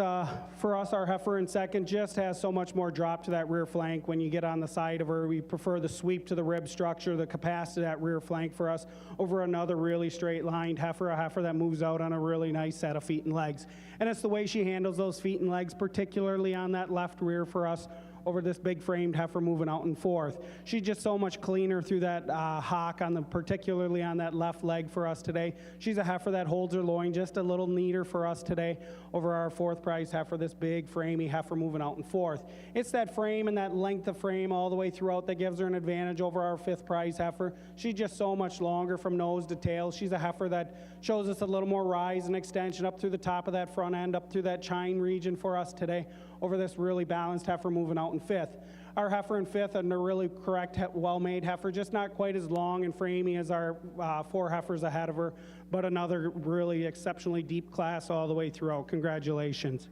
for us, our heifer in second just has so much more drop to that rear flank. When you get on the side of her, we prefer the sweep to the rib structure, the capacity of that rear flank for us over another really straight lined heifer, a heifer that moves out on a really nice set of feet and legs. And it's the way she handles those feet and legs, particularly on that left rear for us, over this big framed heifer moving out in fourth. She's just so much cleaner through that hock, particularly on that left leg for us today. She's a heifer that holds her loin just a little neater for us today over our fourth prize heifer, this big framey heifer moving out in fourth. It's that frame and that length of frame all the way throughout that gives her an advantage over our fifth prize heifer. She's just so much longer from nose to tail. She's a heifer that shows us a little more rise and extension up through the top of that front end, up through that chine region for us today over this really balanced heifer moving out in fifth. Our heifer in fifth and a really correct, well-made heifer, just not quite as long and framey as our four heifers ahead of her, but another really exceptionally deep class all the way throughout. Congratulations.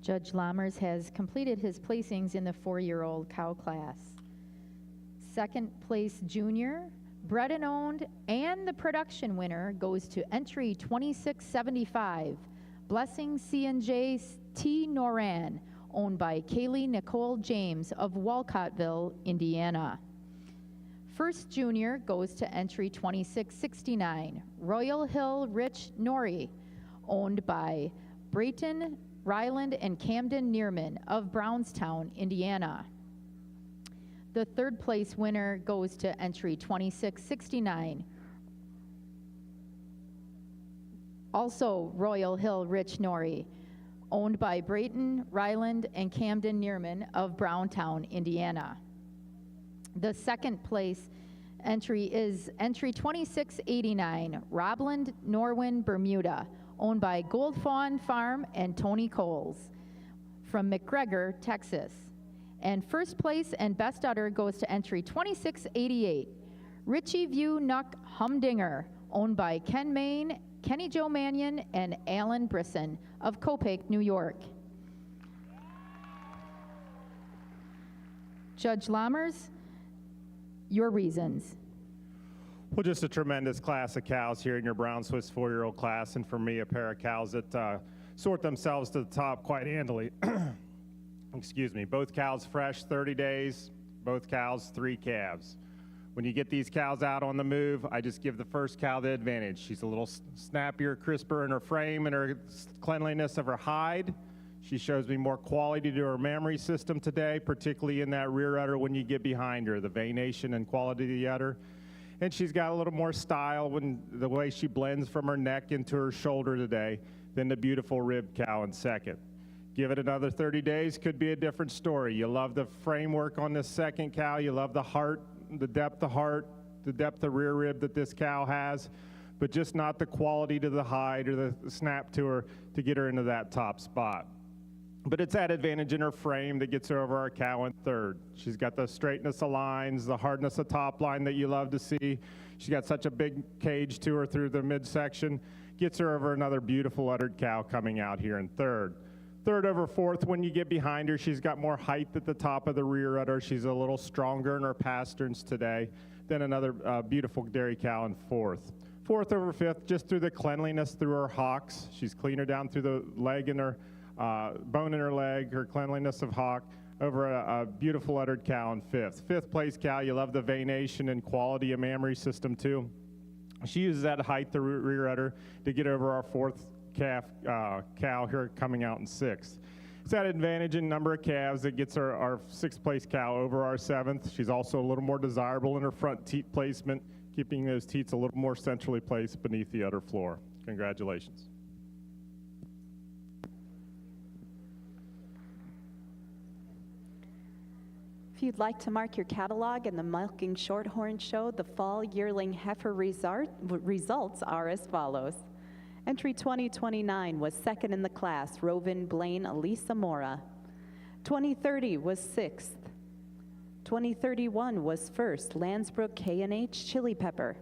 Judge Lammers has completed his placings in the 4-year-old cow class. Second place junior, bred and owned, and the production winner goes to entry 2675, Blessing C&J T. Noran, owned by Kaylee Nicole James of Walcottville, Indiana. First junior goes to entry 2669, Royal Hill Rich Nori, owned by Brayton Ryland and Camden Neerman of Brownstown, Indiana. The third place winner goes to entry 2669, also Royal Hill Rich Nori, owned by Brayton Ryland and Camden Neerman of Brownstown, Indiana. The second place entry is entry 2689, Robland Norwin Bermuda, owned by Gold Fawn Farm and Tony Coles from McGregor, Texas. And first place and best udder goes to entry 2688, Richie View Nuck Humdinger, owned by Ken Main, Kenny Joe Mannion, and Alan Brisson of Copake, New York. Judge Lammers, your reasons. Well, just a tremendous class of cows here in your Brown Swiss 4-year-old class, and for me, a pair of cows that sort themselves to the top quite handily. Excuse me. Both cows fresh, 30 days. Both cows, 3 calves. When you get these cows out on the move, I just give the first cow the advantage. She's a little snappier, crisper in her frame and her cleanliness of her hide. She shows me more quality to her mammary system today, particularly in that rear udder when you get behind her, the veination and quality of the udder. And she's got a little more style when the way she blends from her neck into her shoulder today than the beautiful ribbed cow in second. Give it another 30 days, could be a different story. You love the framework on this second cow. You love the heart, the depth of heart, the depth of rear rib that this cow has, but just not the quality to the hide or the snap to her to get her into that top spot. But it's that advantage in her frame that gets her over our cow in third. She's got the straightness of lines, the hardness of top line that you love to see. She's got such a big cage to her through the midsection. Gets her over another beautiful uddered cow coming out here in third. Third over fourth, when you get behind her, she's got more height at the top of the rear udder. She's a little stronger in her pasterns today. Then another beautiful dairy cow in fourth. Fourth over fifth, just through the cleanliness through her hocks. She's cleaner down through the leg and her bone in her leg, her cleanliness of hock, over a beautiful uddered cow in fifth. Fifth place cow, you love the veination and quality of mammary system too. She uses that height, the rear udder, to get over our fourth cow here coming out in sixth. It's that advantage in number of calves that gets our sixth place cow over our seventh. She's also a little more desirable in her front teat placement, keeping those teats a little more centrally placed beneath the udder floor. Congratulations. If you'd like to mark your catalog in the Milking Shorthorn Show, the fall yearling heifer results are as follows. Entry 2029 was second in the class, Rovin Blaine Elisa Mora. 2030 was sixth. 2031 was first, Landsbrook K&H Chili Pepper.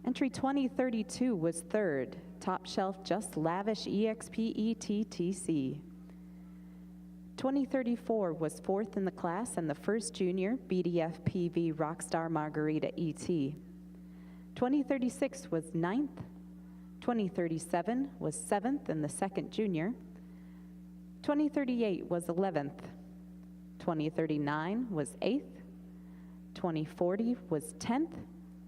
Entry 2032 was third, Top Shelf Just Lavish EXP ETTC. 2034 was fourth in the class and the first junior, BDF PV Rockstar Margarita ET. 2036 was ninth. 2037 was seventh and the second junior. 2038 was 11th. 2039 was 8th. 2040 was 10th.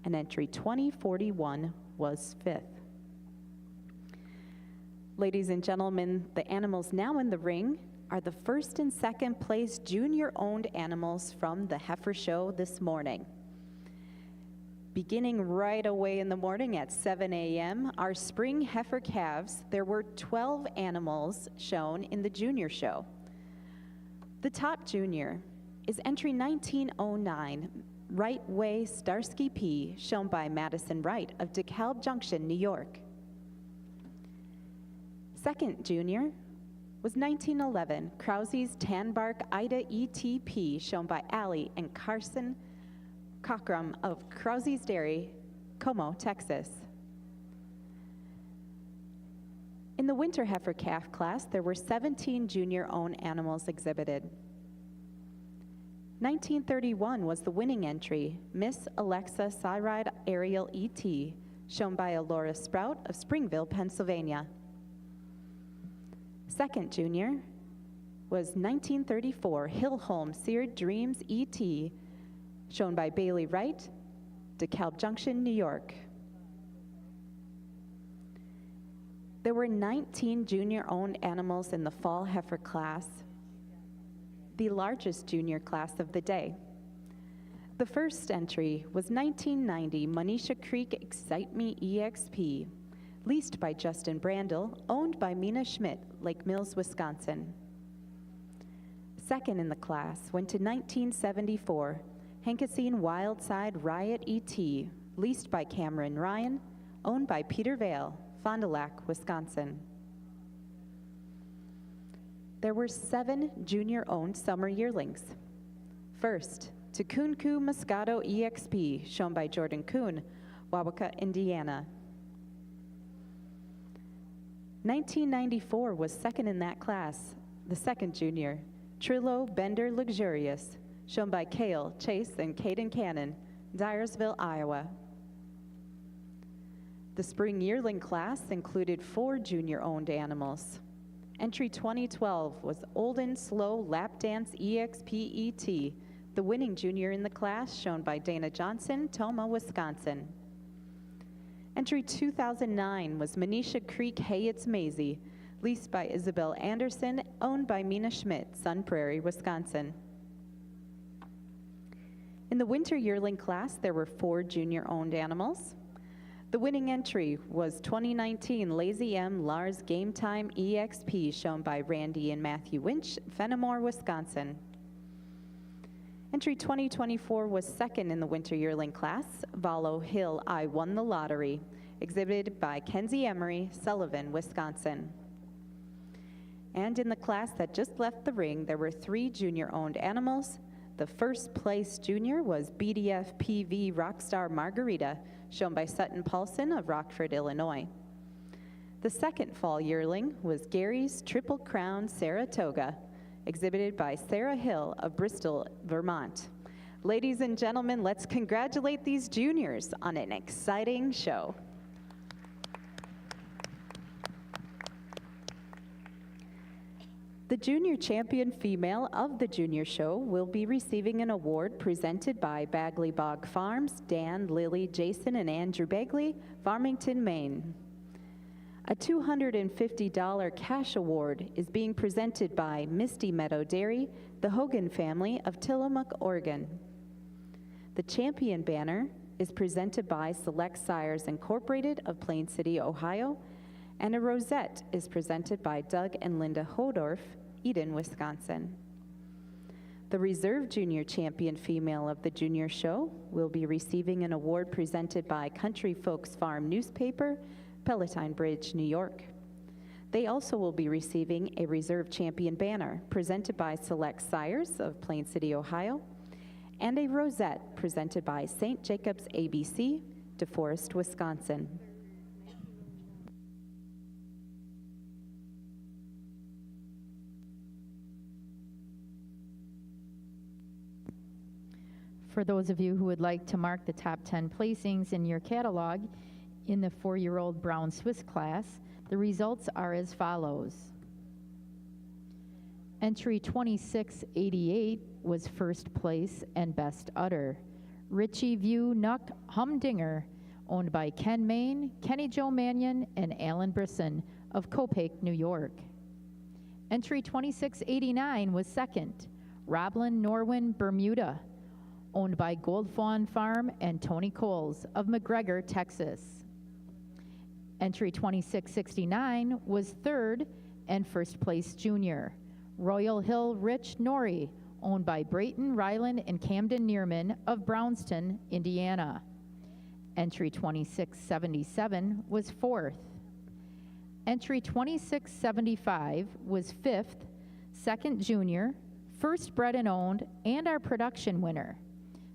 And entry 2041 was 5th. Ladies and gentlemen, the animals now in the ring are the first and second place junior-owned animals from the heifer show this morning. Beginning right away in the morning at 7 a.m., our spring heifer calves, there were 12 animals shown in the junior show. The top junior is entry 1909, Right Way Starsky P, shown by Madison Wright of DeKalb Junction, New York. Second junior was 1911, Krause's Tanbark Ida ETP, shown by Allie and Carson Cockrum of Krause's Dairy, Como, Texas. In the winter heifer calf class, there were 17 junior-owned animals exhibited. 1931 was the winning entry, Miss Alexa Cyride Aerial ET, shown by Alora Sprout of Springville, Pennsylvania. Second junior was 1934 Hillholm Seared Dreams ET, shown by Bailey Wright, DeKalb Junction, New York. There were 19 junior-owned animals in the fall heifer class, the largest junior class of the day. The first entry was 1990 Monisha Creek Excite Me EXP, leased by Justin Brandel, owned by Mina Schmidt, Lake Mills, Wisconsin. Second in the class went to 1974 Hankasine Wildside Riot ET, leased by Cameron Ryan, owned by Peter Vale, Fond du Lac, Wisconsin. There were 7 junior-owned summer yearlings. First, Tukunku Moscato EXP, shown by Jordan Kuhn, Wauwaka, Indiana. 1994 was second in that class, the second junior, Trillo Bender Luxurious, shown by Cale, Chase, and Caden Cannon, Dyersville, Iowa. The spring yearling class included 4 junior-owned animals. Entry 2012 was Olden Slow Lap Dance EXP ET, the winning junior in the class, shown by Dana Johnson, Toma, Wisconsin. Entry 2009 was Monisha Creek Hey It's Maisie, leased by Isabel Anderson, owned by Mina Schmidt, Sun Prairie, Wisconsin. In the winter yearling class, there were 4 junior-owned animals. The winning entry was 2019 Lazy M Lars Game Time EXP, shown by Randy and Matthew Winch, Fenimore, Wisconsin. Entry 2024 was second in the winter yearling class, Valo Hill I Won the Lottery, exhibited by Kenzie Emery, Sullivan, Wisconsin. And in the class that just left the ring, there were 3 junior-owned animals. The first place junior was BDF PV Rockstar Margarita, shown by Sutton Paulson of Rockford, Illinois. The second fall yearling was Gary's Triple Crown Saratoga, exhibited by Sarah Hill of Bristol, Vermont. Ladies and gentlemen, let's congratulate these juniors on an exciting show. The junior champion female of the junior show will be receiving an award presented by Bagley Bog Farms, Dan, Lily, Jason, and Andrew Bagley, Farmington, Maine. A $250 cash award is being presented by Misty Meadow Dairy, the Hogan family of Tillamook, Oregon. The champion banner is presented by Select Sires Incorporated of Plain City, Ohio, and a rosette is presented by Doug and Linda Hodorf, Eden, Wisconsin. The reserve junior champion female of the junior show will be receiving an award presented by Country Folks Farm newspaper, Palatine Bridge, New York. They also will be receiving a reserve champion banner presented by Select Sires of Plain City, Ohio, and a rosette presented by St. Jacobs ABC, DeForest, Wisconsin. For those of you who would like to mark the top 10 placings in your catalog in the 4-year-old Brown Swiss class, the results are as follows. Entry 2688 was first place and best udder. Richie View Nuck Humdinger, owned by Ken Main, Kenny Joe Mannion, and Alan Brisson of Copake, New York. Entry 2689 was second. Roblin Norwin Bermuda, owned by Gold Fawn Farm and Tony Coles of McGregor, Texas. Entry 2669 was third and first place junior. Royal Hill Rich Norrie, owned by Brayton Ryland and Camden Neerman of Brownston, Indiana. Entry 2677 was fourth. Entry 2675 was fifth, second junior, first bred and owned, and our production winner.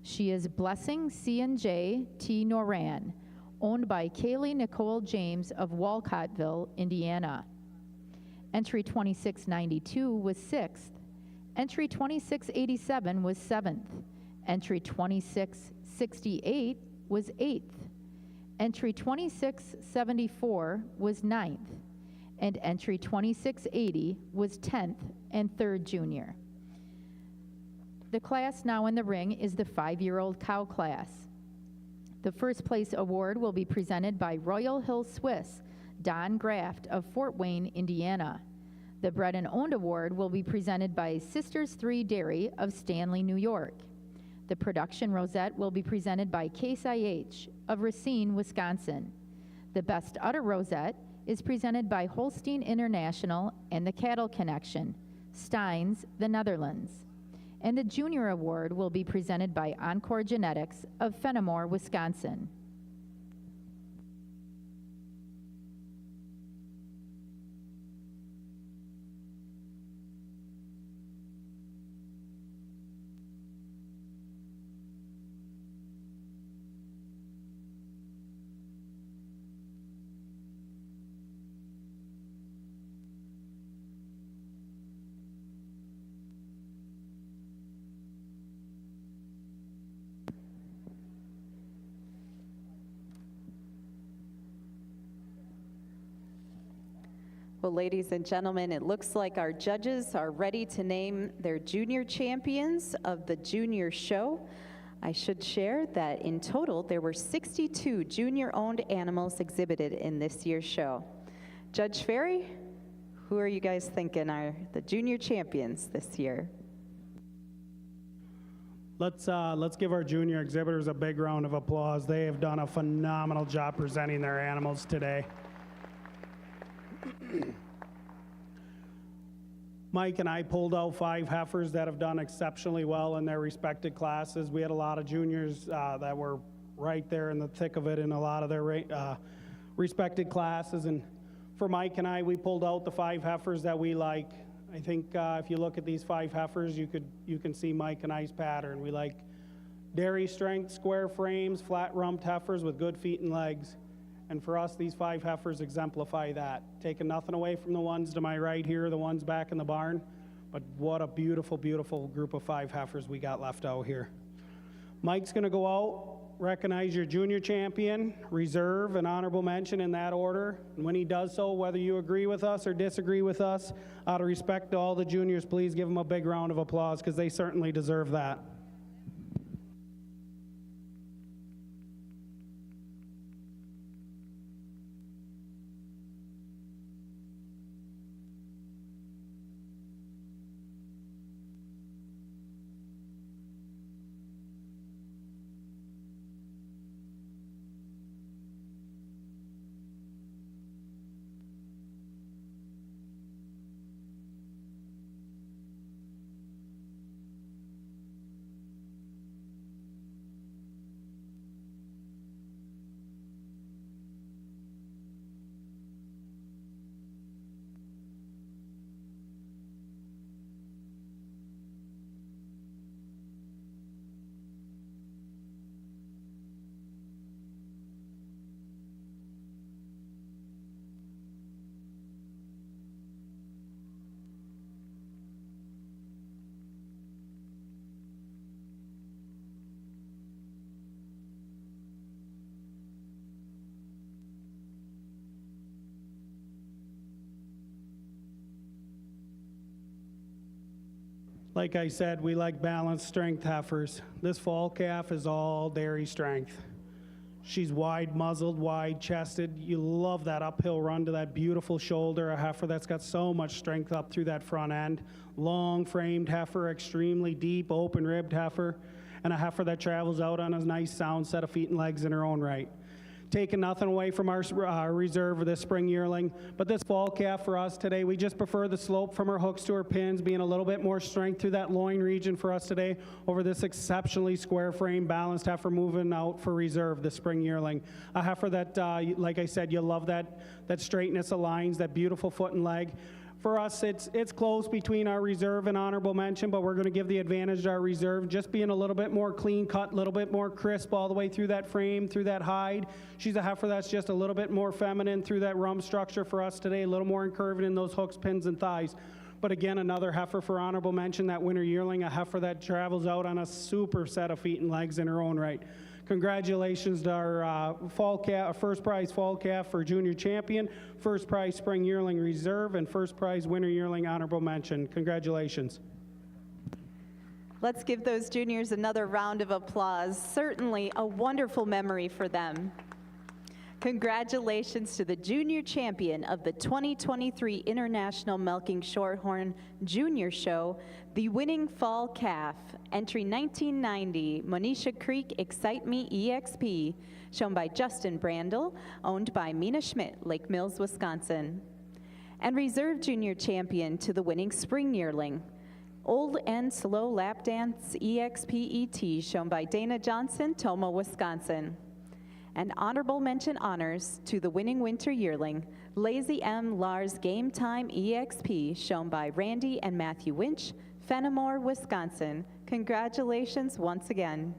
She is Blessing C&J T. Noran, owned by Kaylee Nicole James of Walcottville, Indiana. Entry 2692 was sixth. Entry 2687 was seventh. Entry 2668 was eighth. Entry 2674 was ninth. And entry 2680 was 10th and third junior. The class now in the ring is the 5-year-old cow class. The first place award will be presented by Royal Hill Swiss, Don Graft of Fort Wayne, Indiana. The Bred and Owned Award will be presented by Sisters 3 Dairy of Stanley, New York. The production rosette will be presented by Case IH of Racine, Wisconsin. The Best Udder Rosette is presented by Holstein International and the Cattle Connection, Steins, the Netherlands. And the Junior Award will be presented by Encore Genetics of Fenimore, Wisconsin. Well, ladies and gentlemen, it looks like our judges are ready to name their junior champions of the junior show. I should share that in total, there were 62 junior-owned animals exhibited in this year's show. Judge Ferry, who are you guys thinking are the junior champions this year? Let's give our junior exhibitors a big round of applause. They have done a phenomenal job presenting their animals today. Mike and I pulled out 5 heifers that have done exceptionally well in their respected classes. We had a lot of juniors that were right there in the thick of it in a lot of their respected classes. And for Mike and I, we pulled out the 5 heifers that we like. I think if you look at these 5 heifers, you can see Mike and I's pattern. We like dairy strength, square frames, flat rumped heifers with good feet and legs. And for us, these 5 heifers exemplify that. Taking nothing away from the ones to my right here, the ones back in the barn, but what a beautiful, beautiful group of 5 heifers we got left out here. Mike's gonna go out, recognize your junior champion, reserve, and honorable mention in that order. And when he does so, whether you agree with us or disagree with us, out of respect to all the juniors, please give them a big round of applause because they certainly deserve that. Like I said, we like balanced strength heifers. This fall calf is all dairy strength. She's wide muzzled, wide chested. You love that uphill run to that beautiful shoulder, a heifer that's got so much strength up through that front end. Long framed heifer, extremely deep, open ribbed heifer, and a heifer that travels out on a nice sound set of feet and legs in her own right. Taking nothing away from our reserve of this spring yearling, but this fall calf for us today, we just prefer the slope from her hooks to her pins, being a little bit more strength through that loin region for us today over this exceptionally square frame, balanced heifer moving out for reserve, the spring yearling. A heifer that, like I said, you love that straightness of lines, that beautiful foot and leg. For us, it's close between our reserve and honorable mention, but we're going to give the advantage to our reserve, just being a little bit more clean cut, a little bit more crisp all the way through that frame, through that hide. She's a heifer that's just a little bit more feminine through that rump structure for us today, a little more incurved in those hooks, pins, and thighs. But again, another heifer for honorable mention, that winter yearling, a heifer that travels out on a super set of feet and legs in her own right. Congratulations to our fall calf, first prize fall calf for junior champion, first prize spring yearling reserve, and first prize winter yearling honorable mention. Congratulations. Let's give those juniors another round of applause. Certainly a wonderful memory for them. Congratulations to the junior champion of the 2023 International Milking Shorthorn Junior Show, the winning fall calf, entry 1990, Monisha Creek Excite Me EXP, shown by Justin Brandel, owned by Mina Schmidt, Lake Mills, Wisconsin. And reserve junior champion to the winning spring yearling, Old and Slow Lap Dance EXP-ET, shown by Dana Johnson, Tomah, Wisconsin. And honorable mention honors to the winning winter yearling, Lazy M. Lars Game Time EXP, shown by Randy and Matthew Winch, Fenimore, Wisconsin. Congratulations once again.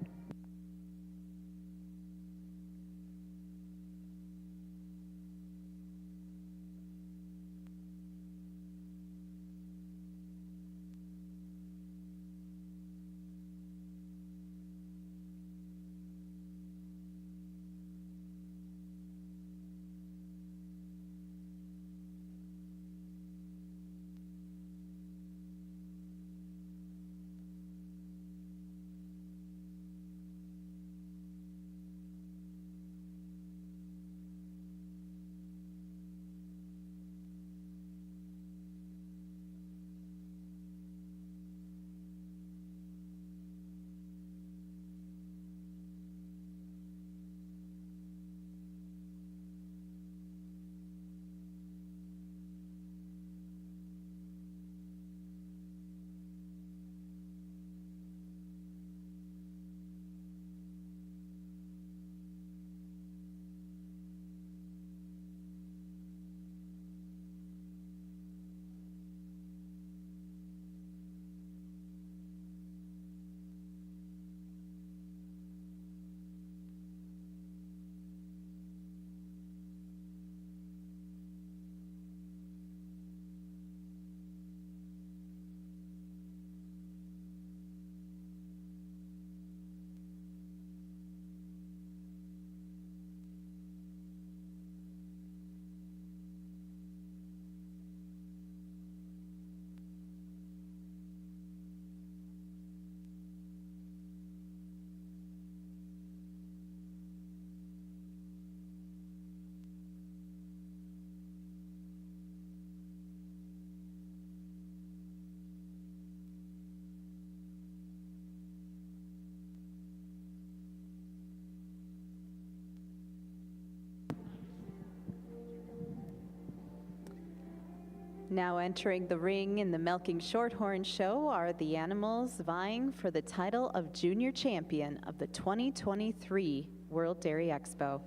Now entering the ring in the Milking Shorthorn Show are the animals vying for the title of Junior Champion of the 2023 World Dairy Expo.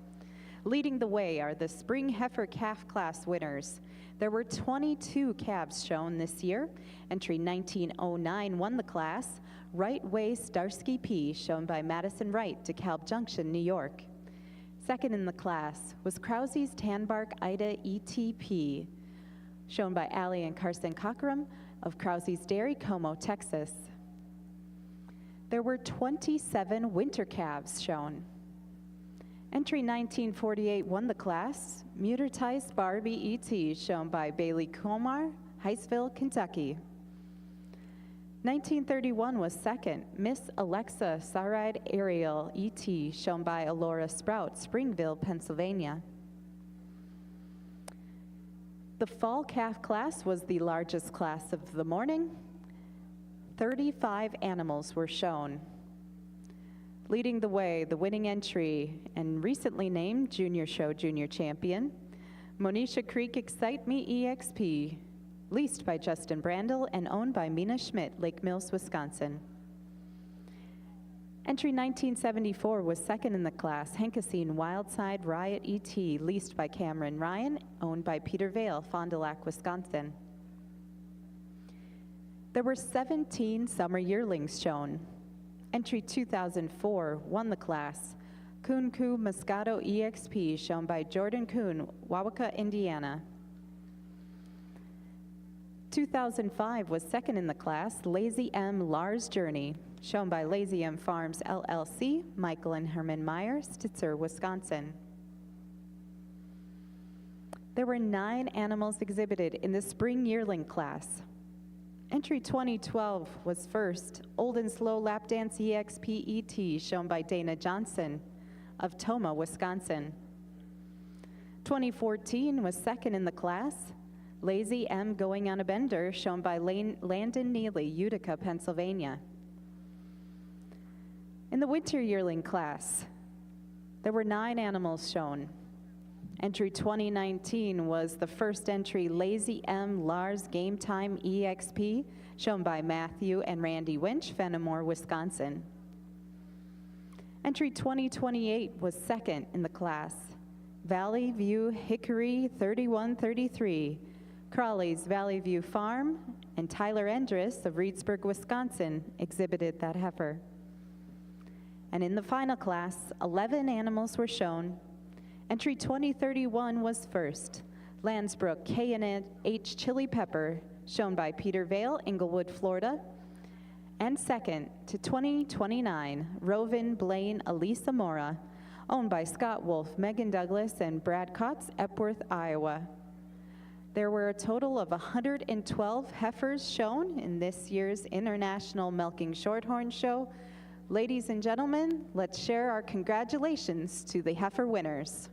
Leading the way are the Spring Heifer Calf Class winners. There were 22 calves shown this year. Entry 1909 won the class. Right Way Starsky P, shown by Madison Wright, DeKalb Junction, New York. Second in the class was Krause's Tanbark Ida ETP, shown by Allie and Carson Cockram of Krause's Dairy, Como, Texas. There were 27 winter calves shown. Entry 1948 won the class. Mutertized Barbie ET, shown by Bailey Komar, Hiceville, Kentucky. 1931 was second. Miss Alexa Saride Ariel ET, shown by Alora Sprout, Springville, Pennsylvania. The fall calf class was the largest class of the morning. 35 animals were shown. Leading the way, the winning entry and recently named Junior Show Junior Champion, Monisha Creek Excite Me EXP, leased by Justin Brandel and owned by Mina Schmidt, Lake Mills, Wisconsin. Entry 1974 was second in the class, Hankasine Wildside Riot ET, leased by Cameron Ryan, owned by Peter Vale, Fond du Lac, Wisconsin. There were 17 summer yearlings shown. Entry 2004 won the class, Kunku Moscato EXP, shown by Jordan Kuhn, Wauwaka, Indiana. 2005 was second in the class, Lazy M Lars Journey, shown by Lazy M Farms LLC, Michael and Herman Meyer, Stitzer, Wisconsin. There were 9 animals exhibited in the spring yearling class. Entry 2012 was first, Old and Slow Lap Dance EXP ET, shown by Dana Johnson of Tomah, Wisconsin. 2014 was second in the class, Lazy M Going on a Bender, shown by Landon Neely, Utica, Pennsylvania. In the winter yearling class, there were 9 animals shown. Entry 2019 was the first entry, Lazy M Lars Game Time EXP, shown by Matthew and Randy Winch, Fenimore, Wisconsin. Entry 2028 was second in the class, Valley View Hickory 3133, Crawley's Valley View Farm, and Tyler Endress of Reedsburg, Wisconsin, exhibited that heifer. And in the final class, 11 animals were shown. Entry 2031 was first, Landsbrook K&H Chili Pepper, shown by Peter Vale, Inglewood, Florida. And second to 2029, Rovin Blaine Elisa Mora, owned by Scott Wolf, Megan Douglas, and Brad Kotz, Epworth, Iowa. There were a total of 112 heifers shown in this year's International Milking Shorthorn Show. Ladies and gentlemen, let's share our congratulations to the heifer winners.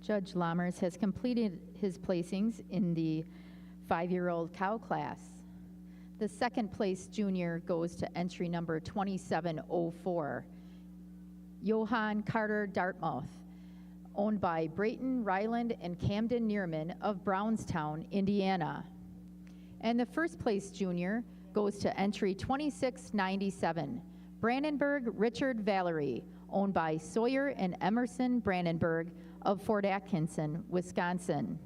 Judge Lammers has completed his placings in the 5-year-old cow class. The second place junior goes to entry number 2704, Johann Carter Dartmouth, owned by Brayton Ryland and Camden Neerman of Brownstown, Indiana. And the first place junior goes to entry 2697, Brandenburg Richard Valerie, owned by Sawyer and Emerson Brandenburg of Fort Atkinson, Wisconsin.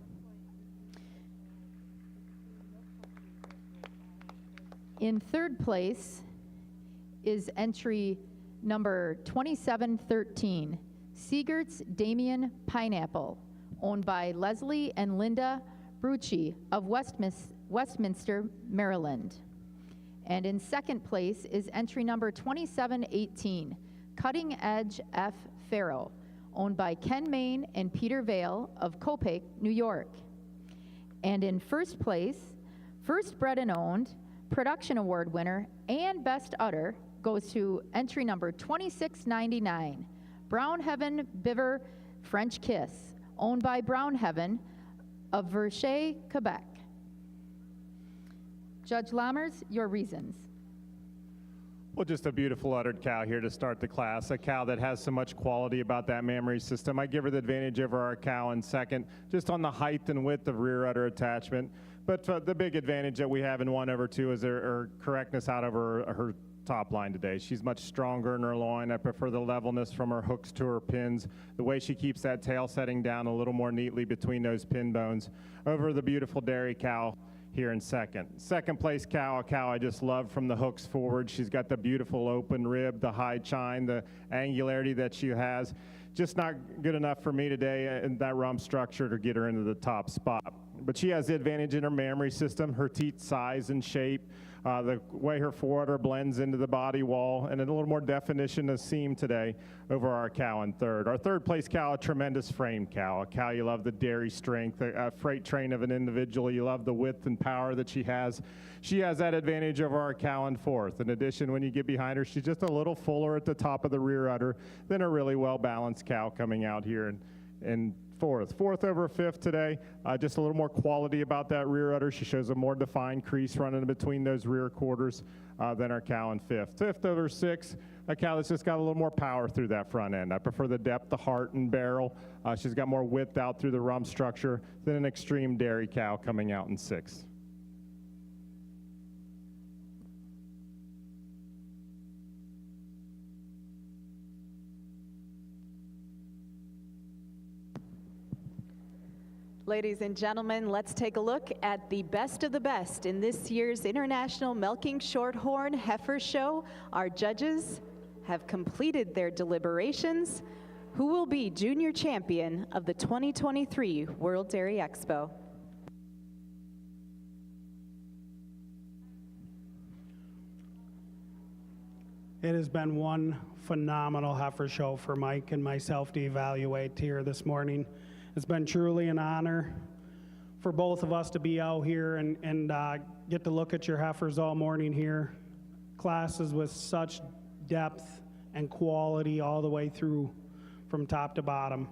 In third place is entry number 2713, Siegert's Damien Pineapple, owned by Leslie and Linda Brucci of Westminster, Maryland. And in second place is entry number 2718, Cutting Edge F. Farrow, owned by Ken Main and Peter Vale of Copake, New York. And in first place, first bred and owned, production award winner, and best udder goes to entry number 2699, Brown Heaven Biver French Kiss, owned by Brown Heaven of Verchet, Quebec. Judge Lammers, your reasons. Well, just a beautiful uddered cow here to start the class, a cow that has so much quality about that mammary system. I give her the advantage over our cow in second, just on the height and width of rear udder attachment. But the big advantage that we have in 1/2 is her correctness out of her top line today. She's much stronger in her loin. I prefer the levelness from her hooks to her pins, the way she keeps that tail setting down a little more neatly between those pin bones over the beautiful dairy cow here in second. Second place cow, a cow I just love from the hooks forward. She's got the beautiful open rib, the high chine, the angularity that she has. Just not good enough for me today in that rump structure to get her into the top spot. But she has the advantage in her mammary system, her teat size and shape, the way her forudder blends into the body wall, and a little more definition of seam today over our cow in third. Our third place cow, a tremendous frame cow, a cow you love the dairy strength, a freight train of an individual. You love the width and power that she has. She has that advantage over our cow in fourth. In addition, when you get behind her, she's just a little fuller at the top of the rear udder than a really well-balanced cow coming out here in fourth. Fourth over fifth today, just a little more quality about that rear udder. She shows a more defined crease running in between those rear quarters than our cow in fifth. Fifth over sixth, a cow that's just got a little more power through that front end. I prefer the depth, the heart, and barrel. She's got more width out through the rump structure than an extreme dairy cow coming out in sixth. Ladies and gentlemen, let's take a look at the best of the best in this year's International Milking Shorthorn Heifer Show. Our judges have completed their deliberations. Who will be junior champion of the 2023 World Dairy Expo? It has been one phenomenal heifer show for Mike and myself to evaluate here this morning. It's been truly an honor for both of us to be out here and get to look at your heifers all morning here. Classes with such depth and quality all the way through from top to bottom.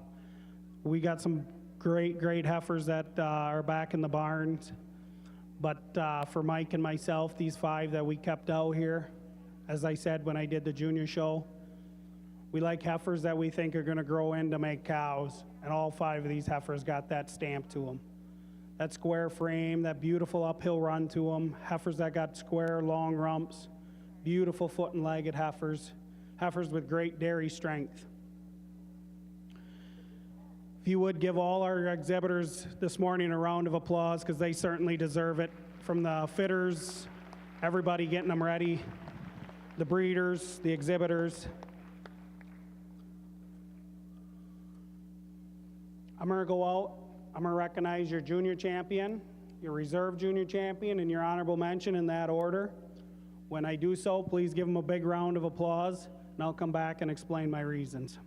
We got some great heifers that are back in the barns. But for Mike and myself, these 5 that we kept out here, as I said when I did the junior show, we like heifers that we think are going to grow in to make cows, and all 5 of these heifers got that stamp to them. That square frame, that beautiful uphill run to them, heifers that got square, long rumps, beautiful foot and legged heifers, heifers with great dairy strength. If you would give all our exhibitors this morning a round of applause, because they certainly deserve it, from the fitters, everybody getting them ready, the breeders, the exhibitors. I'm going to go out, I'm going to recognize your junior champion, your reserve junior champion, and your honorable mention in that order. When I do so, please give them a big round of applause, and I'll come back and explain my reasons.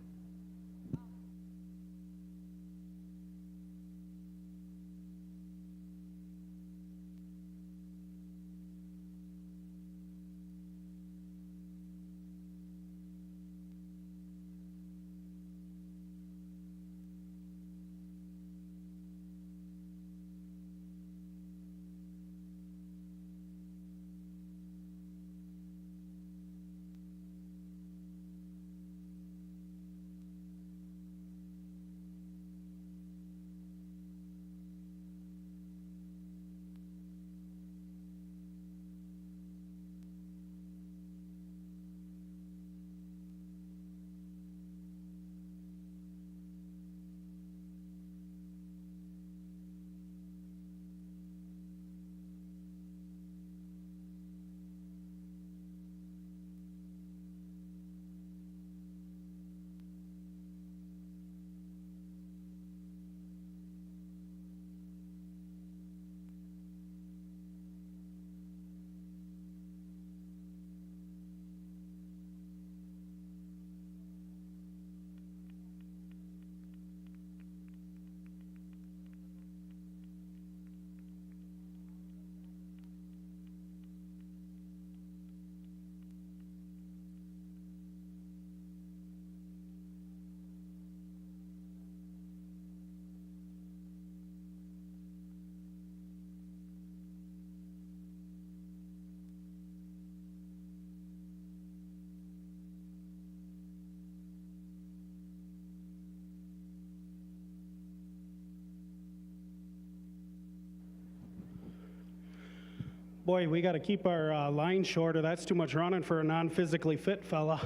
Boy, we got to keep our line shorter. That's too much running for a non-physically fit fella.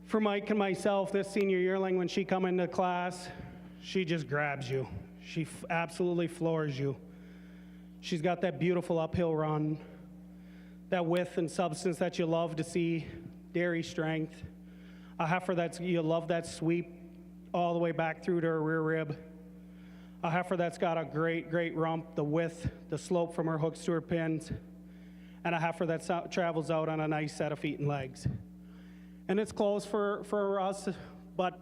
For Mike and myself, this senior yearling, when she come into class, she just grabs you. She absolutely floors you. She's got that beautiful uphill run, that width and substance that you love to see, dairy strength, a heifer you love that sweep all the way back through to her rear rib, a heifer that's got a great rump, the width, the slope from her hooks to her pins, and a heifer that travels out on a nice set of feet and legs. And it's close for us, but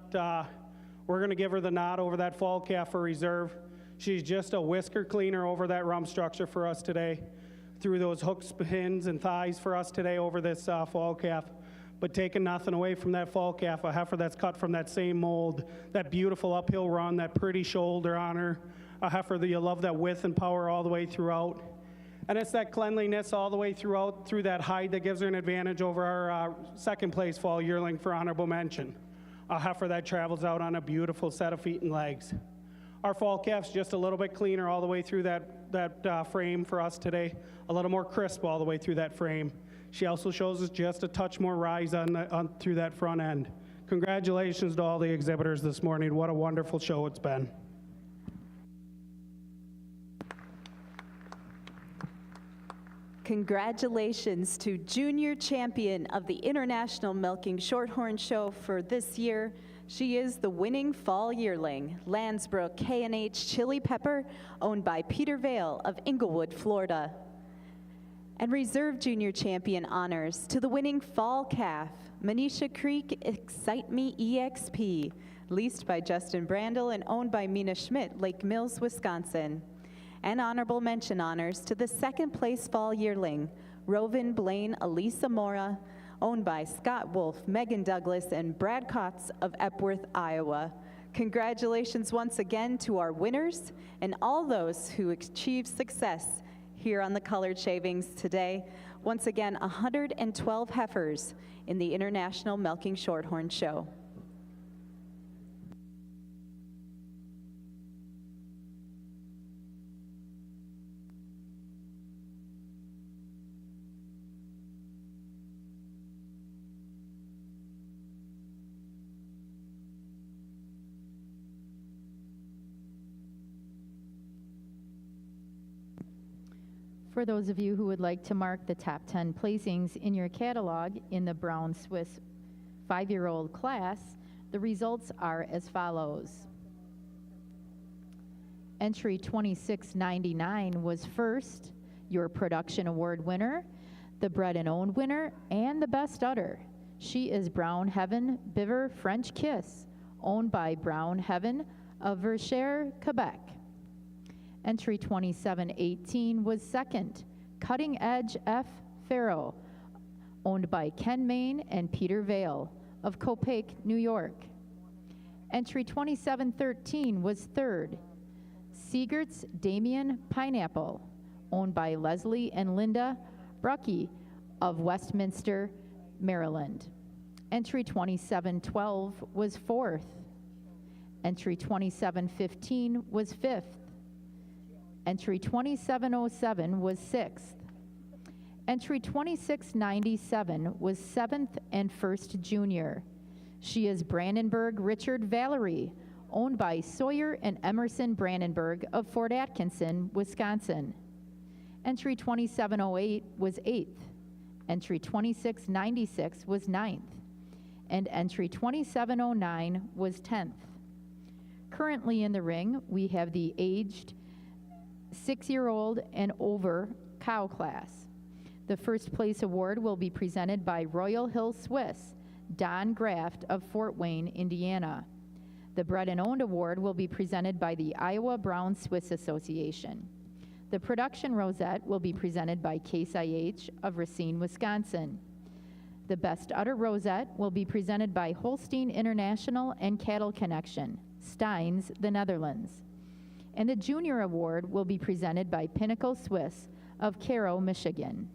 we're going to give her the nod over that fall calf for reserve. She's just a whisker cleaner over that rump structure for us today, through those hooks, pins, and thighs for us today over this fall calf. But taking nothing away from that fall calf, a heifer that's cut from that same mold, that beautiful uphill run, that pretty shoulder on her, a heifer that you love that width and power all the way throughout. And it's that cleanliness all the way throughout, through that hide, that gives her an advantage over our second place fall yearling for honorable mention. A heifer that travels out on a beautiful set of feet and legs. Our fall calf's just a little bit cleaner all the way through that frame for us today, a little more crisp all the way through that frame. She also shows us just a touch more rise through that front end. Congratulations to all the exhibitors this morning. What a wonderful show it's been. Congratulations to junior champion of the International Milking Shorthorn Show for this year. She is the winning fall yearling, Landsbrook K&H Chili Pepper, owned by Peter Vale of Inglewood, Florida. And reserve junior champion honors to the winning fall calf, Manisha Creek Excite Me EXP, leased by Justin Brandel and owned by Mina Schmidt, Lake Mills, Wisconsin. And honorable mention honors to the second place fall yearling, Rovin Blaine Elisa Mora, owned by Scott Wolf, Megan Douglas, and Brad Kotz of Epworth, Iowa. Congratulations once again to our winners and all those who achieved success here on the Colored Shavings today. Once again, 112 heifers in the International Milking Shorthorn Show. For those of you who would like to mark the top 10 placings in your catalog in the Brown Swiss 5-year-old class, the results are as follows. Entry 2699 was first, your production award winner, the bred and owned winner, and the best udder. She is Brown Heaven Biver French Kiss, owned by Brown Heaven of Verchères, Quebec. Entry 2718 was second, Cutting Edge F. Farrow, owned by Ken Main and Peter Vale of Copake, New York. Entry 2713 was third, Siegert's Damien Pineapple, owned by Leslie and Linda Brucky of Westminster, Maryland. Entry 2712 was fourth. Entry 2715 was fifth. Entry 2707 was sixth. Entry 2697 was seventh and first junior. She is Brandenburg Richard Valerie, owned by Sawyer and Emerson Brandenburg of Fort Atkinson, Wisconsin. Entry 2708 was eighth. Entry 2696 was ninth. And entry 2709 was 10th. Currently in the ring, we have the aged 6-year-old and over cow class. The first place award will be presented by Royal Hill Swiss, Don Graft of Fort Wayne, Indiana. The Bred and Owned Award will be presented by the Iowa Brown Swiss Association. The production rosette will be presented by Case IH of Racine, Wisconsin. The Best Udder Rosette will be presented by Holstein International and Cattle Connection, Steins, the Netherlands. And the Junior Award will be presented by Pinnacle Swiss of Cairo, Michigan.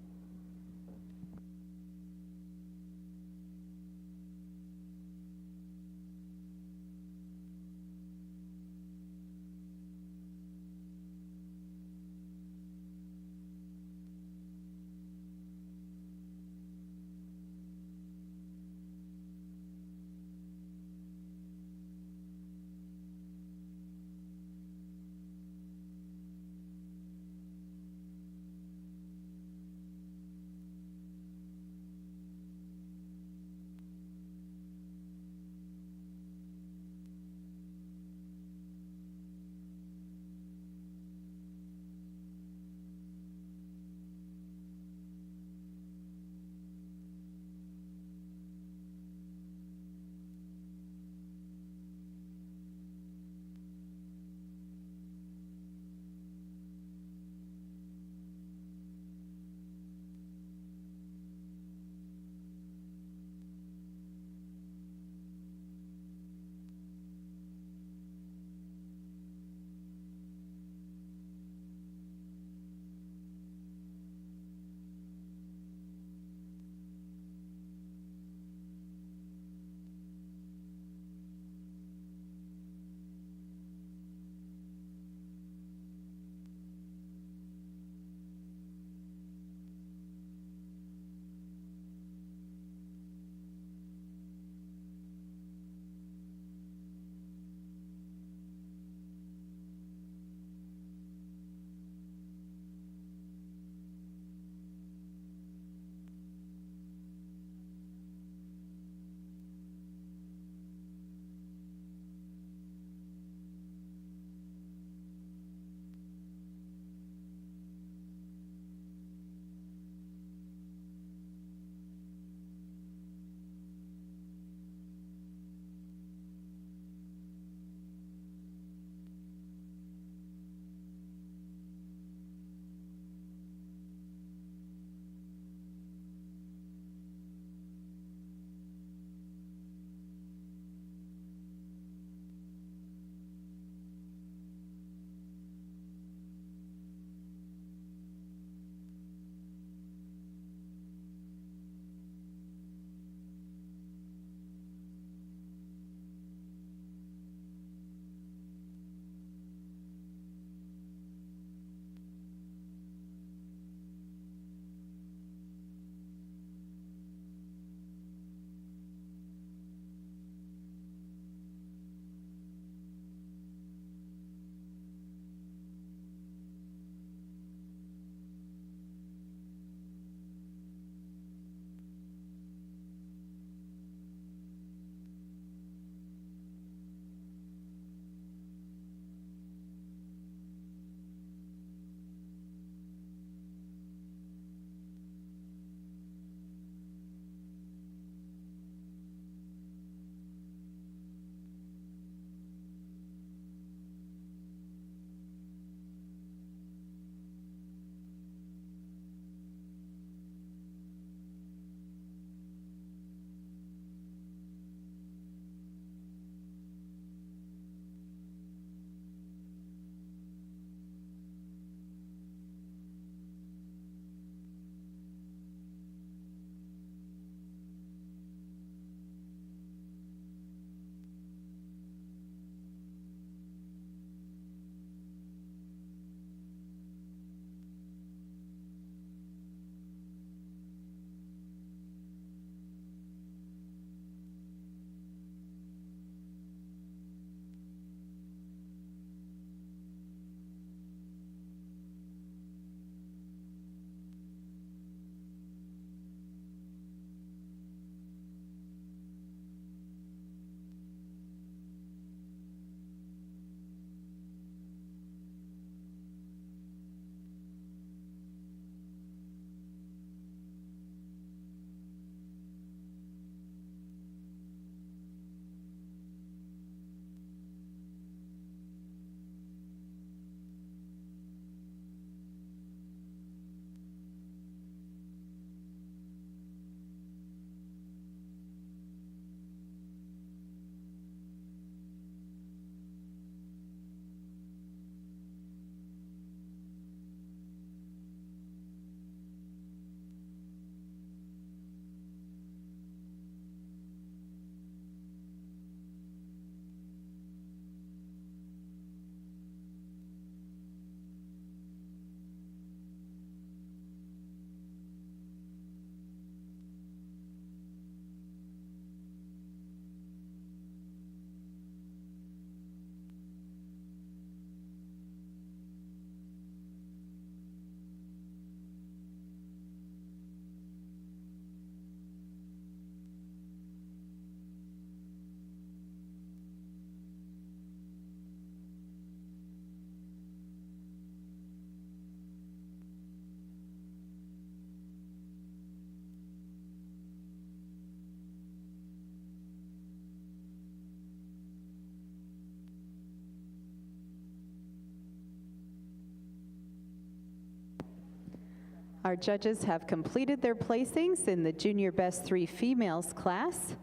Our judges have completed their placings in the Junior Best 3 Females class.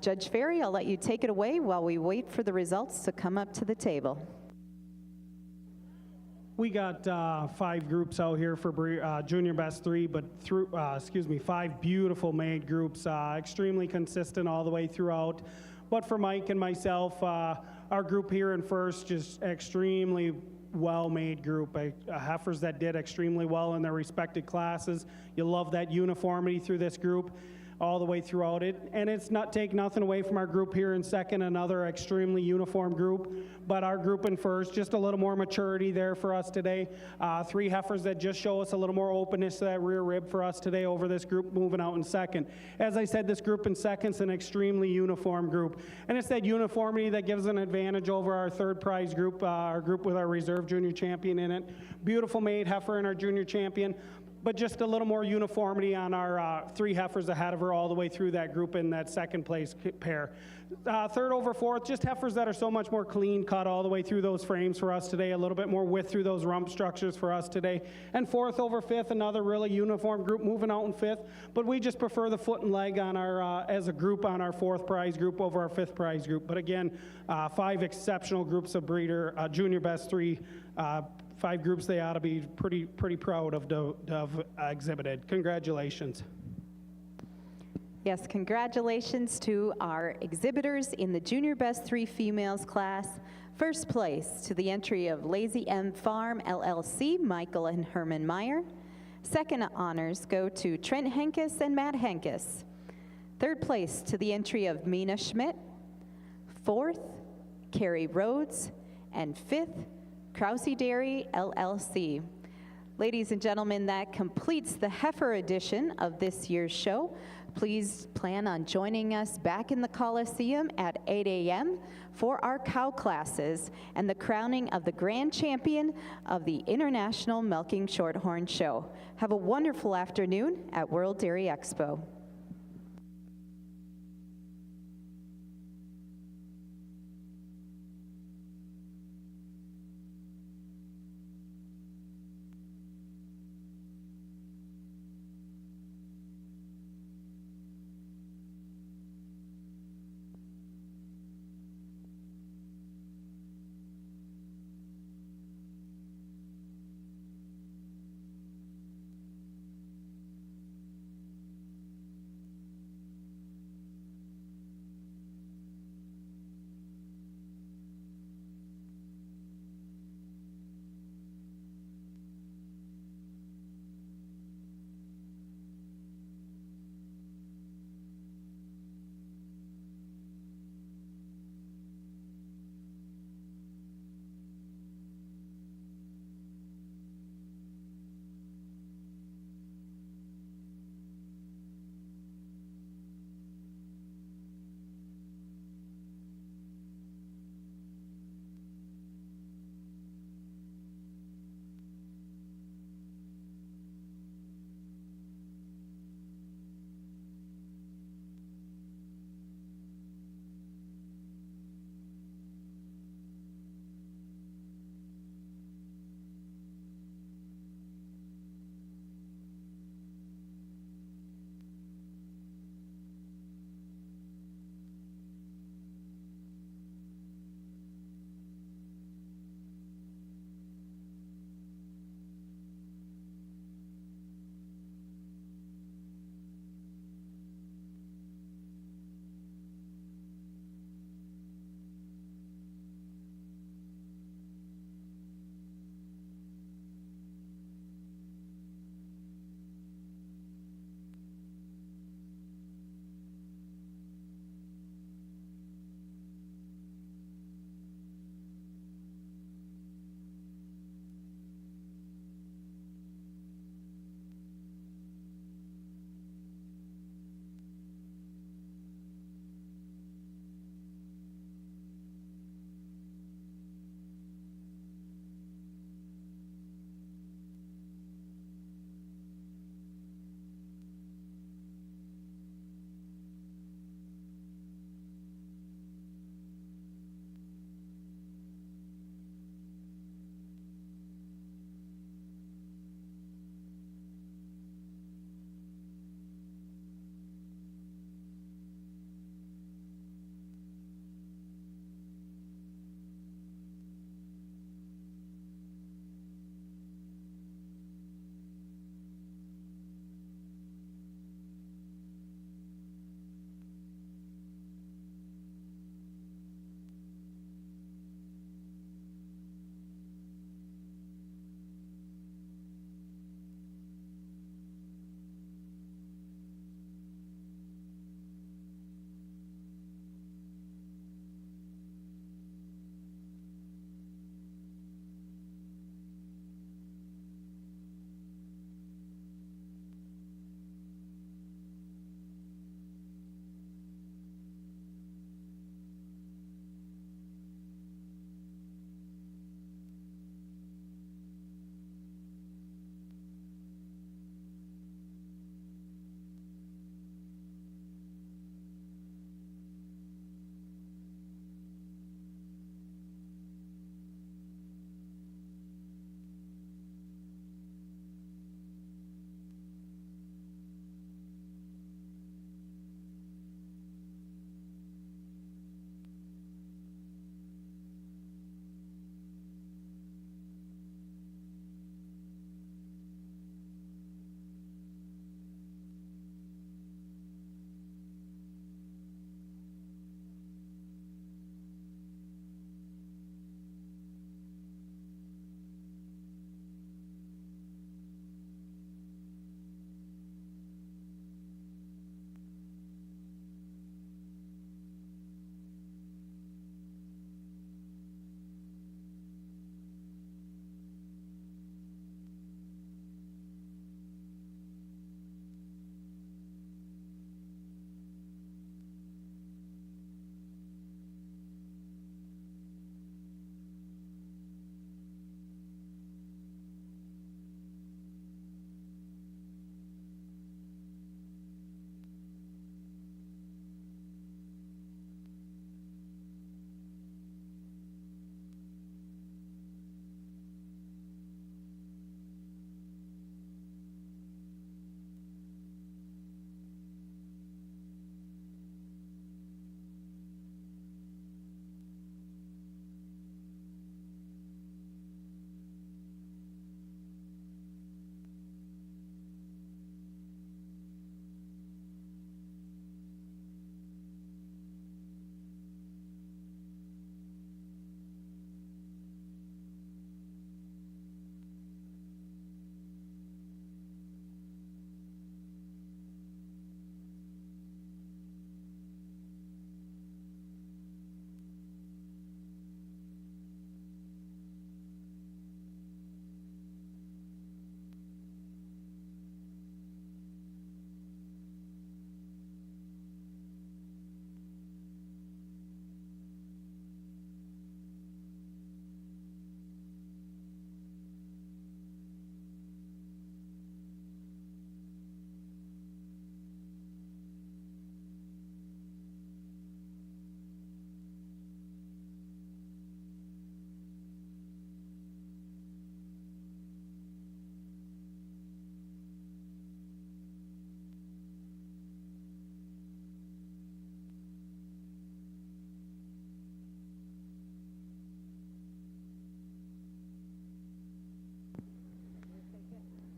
Judge Ferry, I'll let you take it away while we wait for the results to come up to the table. We got 5 groups out here for Junior Best 3, but 5 beautiful made groups, extremely consistent all the way throughout. But for Mike and myself, our group here in first, just extremely well-made group. Heifers that did extremely well in their respected classes. You love that uniformity through this group all the way throughout it. And it's not take nothing away from our group here in second, another extremely uniform group. But our group in first, just a little more maturity there for us today. 3 heifers that just show us a little more openness to that rear rib for us today over this group moving out in second. As I said, this group in second's an extremely uniform group. And it's that uniformity that gives an advantage over our third prize group, our group with our reserve junior champion in it. Beautiful made heifer in our junior champion, but just a little more uniformity on our 3 heifers ahead of her all the way through that group in that second place pair. Third over fourth, just heifers that are so much more clean cut all the way through those frames for us today, a little bit more width through those rump structures for us today. And fourth over fifth, another really uniform group moving out in fifth, but we just prefer the foot and leg on our, as a group on our 4th prize group over our 5th prize group. But again, 5 exceptional groups of breeder, Junior Best 3, 5 groups they ought to be pretty proud of exhibited. Congratulations. Yes, congratulations to our exhibitors in the Junior Best 3 Females class. First place to the entry of Lazy M Farm LLC, Michael and Herman Meyer. Second honors go to Trent Henkes and Matt Henkes. Third place to the entry of Mina Schmidt. Fourth, Carrie Rhodes. And fifth, Krause Dairy LLC. Ladies and gentlemen, that completes the heifer edition of this year's show. Please plan on joining us back in the Coliseum at 8 a.m. for our cow classes and the crowning of the grand champion of the International Milking Shorthorn Show. Have a wonderful afternoon at World Dairy Expo.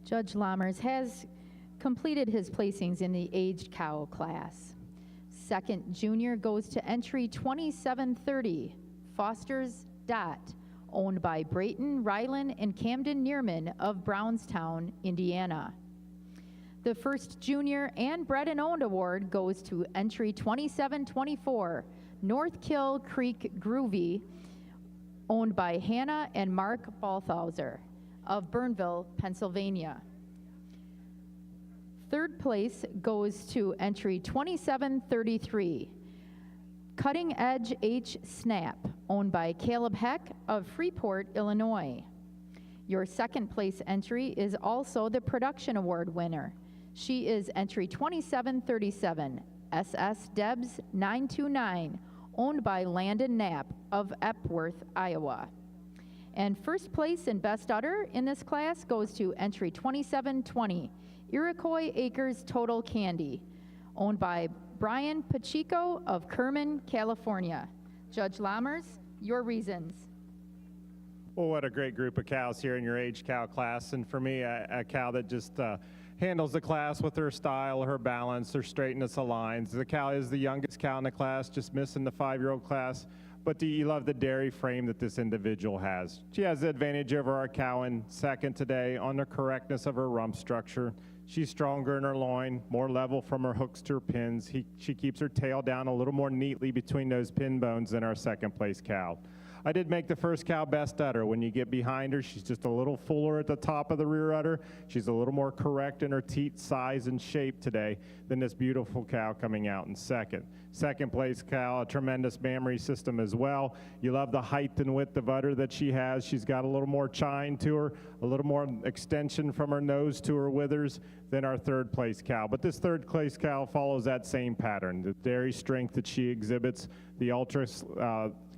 Judge Lammers has completed his placings in the aged cow class. Second junior goes to entry 2730, Foster's Dot, owned by Brayton, Ryland, and Camden Neerman of Brownstown, Indiana. The first junior and bred and owned award goes to entry 2724, North Kill Creek Groovy, owned by Hannah and Mark Balthauser of Burnville, Pennsylvania. Third place goes to entry 2733, Cutting Edge H Snap, owned by Caleb Heck of Freeport, Illinois. Your second place entry is also the production award winner. She is entry 2737, SS Debs 929, owned by Landon Knapp of Epworth, Iowa. And first place and best udder in this class goes to entry 2720, Iroquois Acres Total Candy, owned by Brian Pacheco of Kerman, California. Judge Lammers, your reasons. Well, what a great group of cows here in your aged cow class. And for me, a cow that just handles the class with her style, her balance, her straightness of lines. The cow is the youngest cow in the class, just missing the 5-year-old class. But you love the dairy frame that this individual has. She has the advantage over our cow in second today on the correctness of her rump structure. She's stronger in her loin, more level from her hooks to her pins. She keeps her tail down a little more neatly between those pin bones than our second place cow. I did make the first cow best udder. When you get behind her, she's just a little fuller at the top of the rear udder. She's a little more correct in her teat size and shape today than this beautiful cow coming out in second. Second place cow, a tremendous mammary system as well. You love the height and width of udder that she has. She's got a little more chine to her, a little more extension from her nose to her withers than our third place cow. But this third place cow follows that same pattern. The dairy strength that she exhibits, the ultra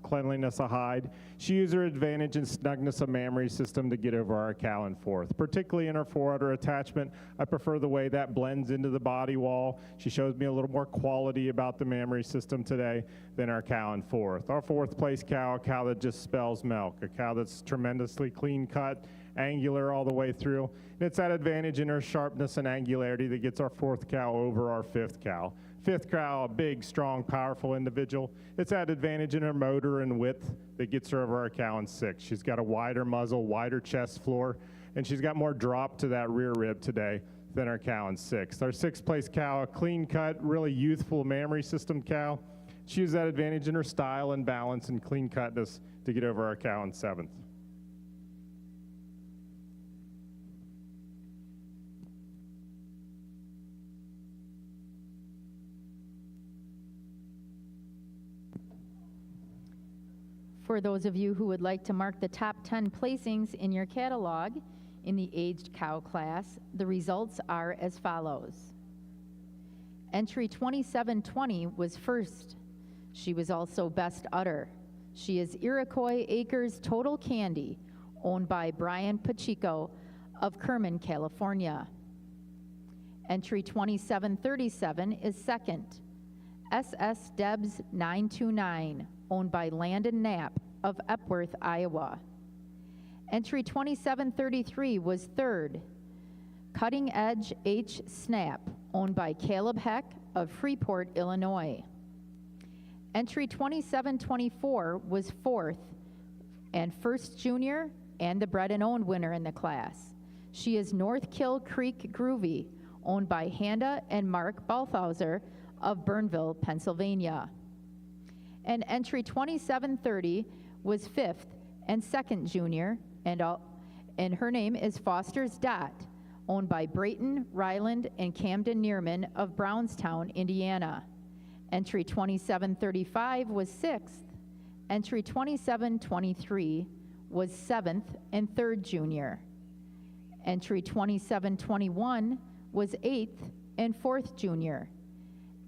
cleanliness of hide. She used her advantage and snugness of mammary system to get over our cow in fourth. Particularly in her forudder attachment, I prefer the way that blends into the body wall. She shows me a little more quality about the mammary system today than our cow in fourth. Our fourth place cow, a cow that just spells milk, a cow that's tremendously clean cut, angular all the way through. And it's that advantage in her sharpness and angularity that gets our fourth cow over our fifth cow. Fifth cow, a big, strong, powerful individual. It's that advantage in her motor and width that gets her over our cow in sixth. She's got a wider muzzle, wider chest floor, and she's got more drop to that rear rib today than our cow in sixth. Our sixth place cow, a clean cut, really youthful mammary system cow. She used that advantage in her style and balance and clean cutness to get over our cow in seventh. For those of you who would like to mark the top 10 placings in your catalog in the aged cow class, the results are as follows. Entry 2720 was first. She was also best udder. She is Iroquois Acres Total Candy, owned by Brian Pacheco of Kerman, California. Entry 2737 is second. SS Debs 929, owned by Landon Knapp of Epworth, Iowa. Entry 2733 was third. Cutting Edge H Snap, owned by Caleb Heck of Freeport, Illinois. Entry 2724 was fourth and first junior and the bred and owned winner in the class. She is North Kill Creek Groovy, owned by Handa and Mark Balthauser of Burnville, Pennsylvania. And entry 2730 was fifth and second junior, and her name is Foster's Dot, owned by Brayton, Ryland, and Camden Neerman of Brownstown, Indiana. Entry 2735 was sixth. Entry 2723 was seventh and third junior. Entry 2721 was eighth and fourth junior.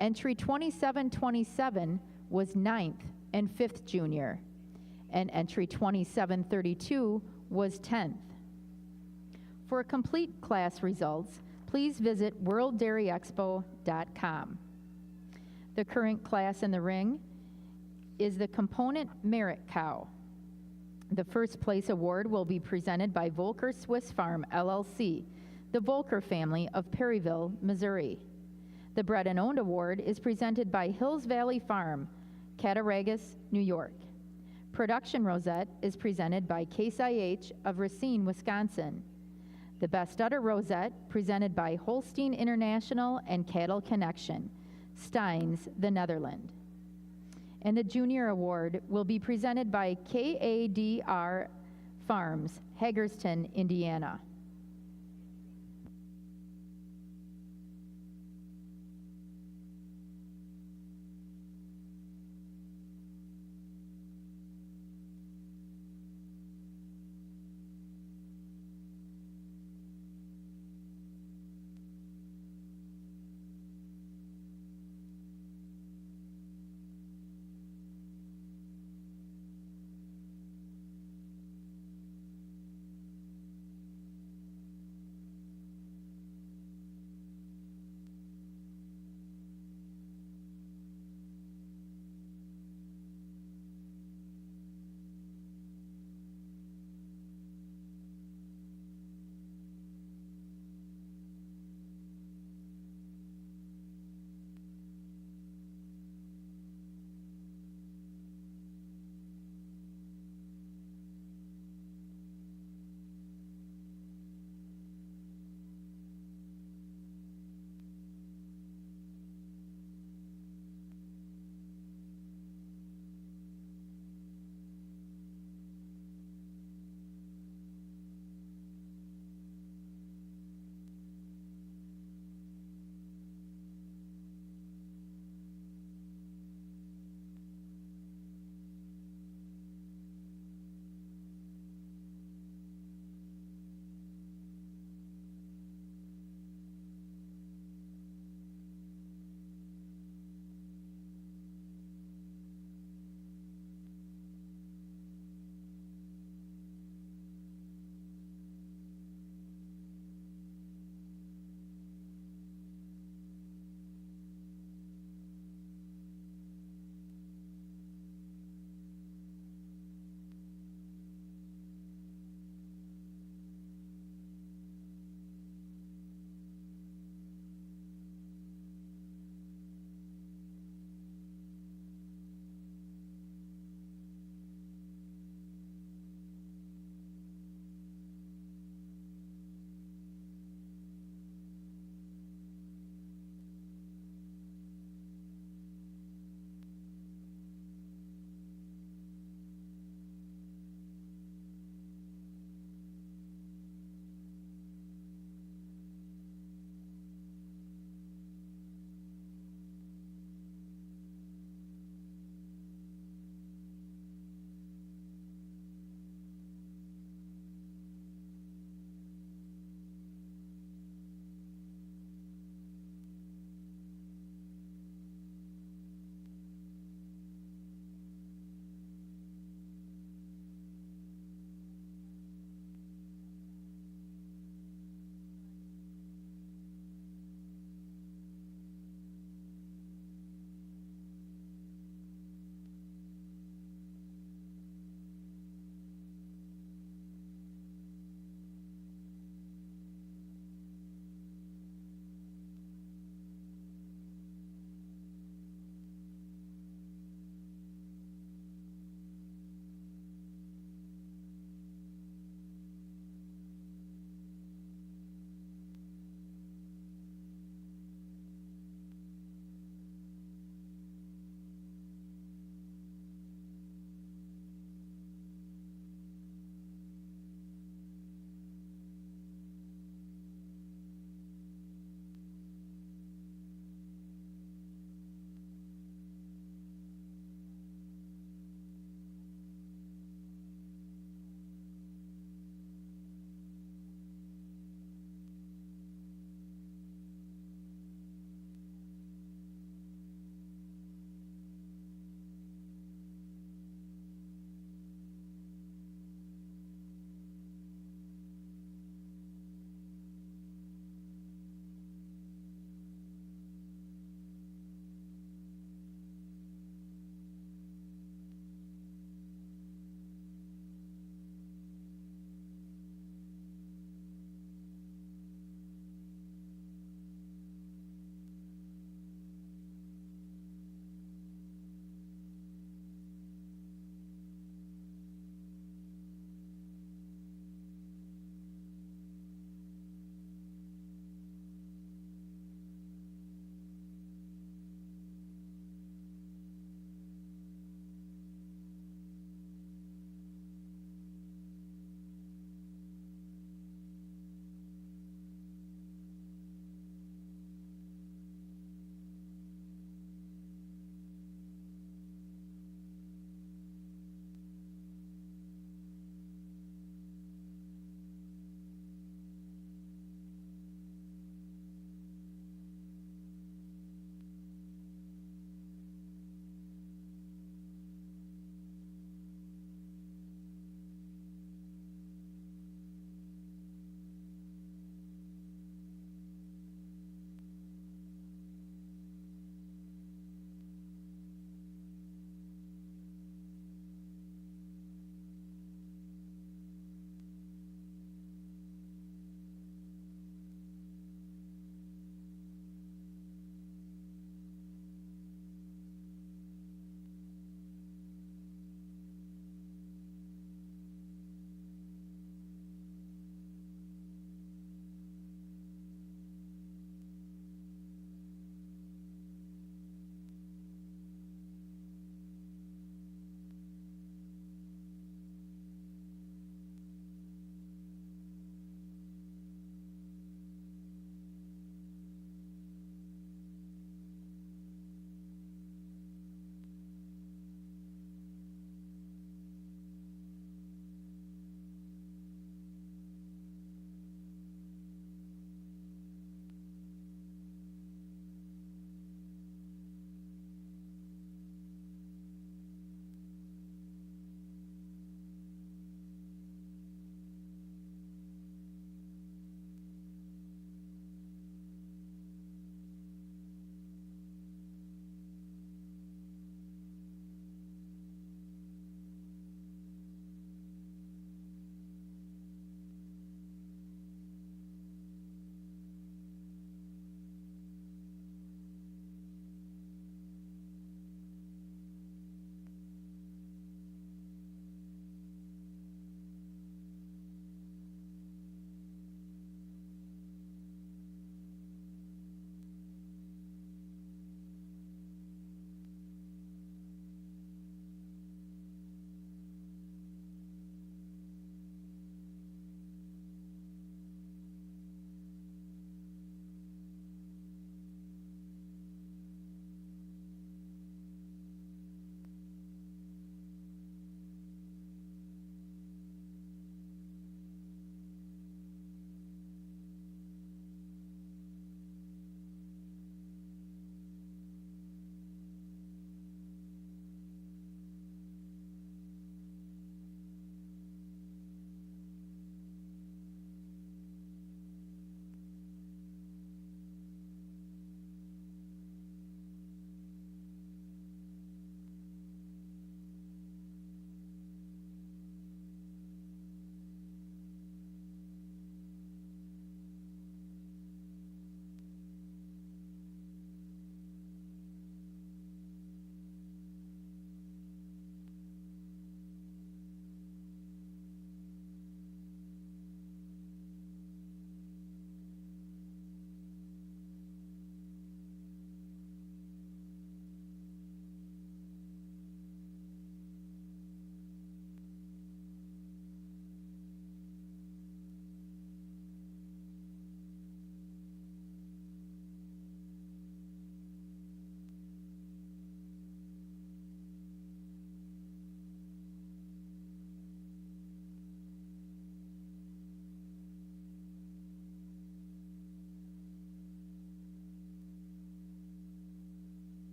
Entry 2727 was ninth and fifth junior. And entry 2732 was 10th. For complete class results, please visit worlddairyexpo.com. The current class in the ring is the component merit cow. The first place award will be presented by Volker Swiss Farm, LLC. the Volker family of Perryville, Missouri. The Bred and Owned Award is presented by Hills Valley Farm, Cattaraugus, New York. Production Rosette is presented by Case IH of Racine, Wisconsin. The Best Udder Rosette presented by Holstein International and Cattle Connection, Steins, the Netherlands. And the Junior Award will be presented by KADR Farms, Hagerstown, Indiana.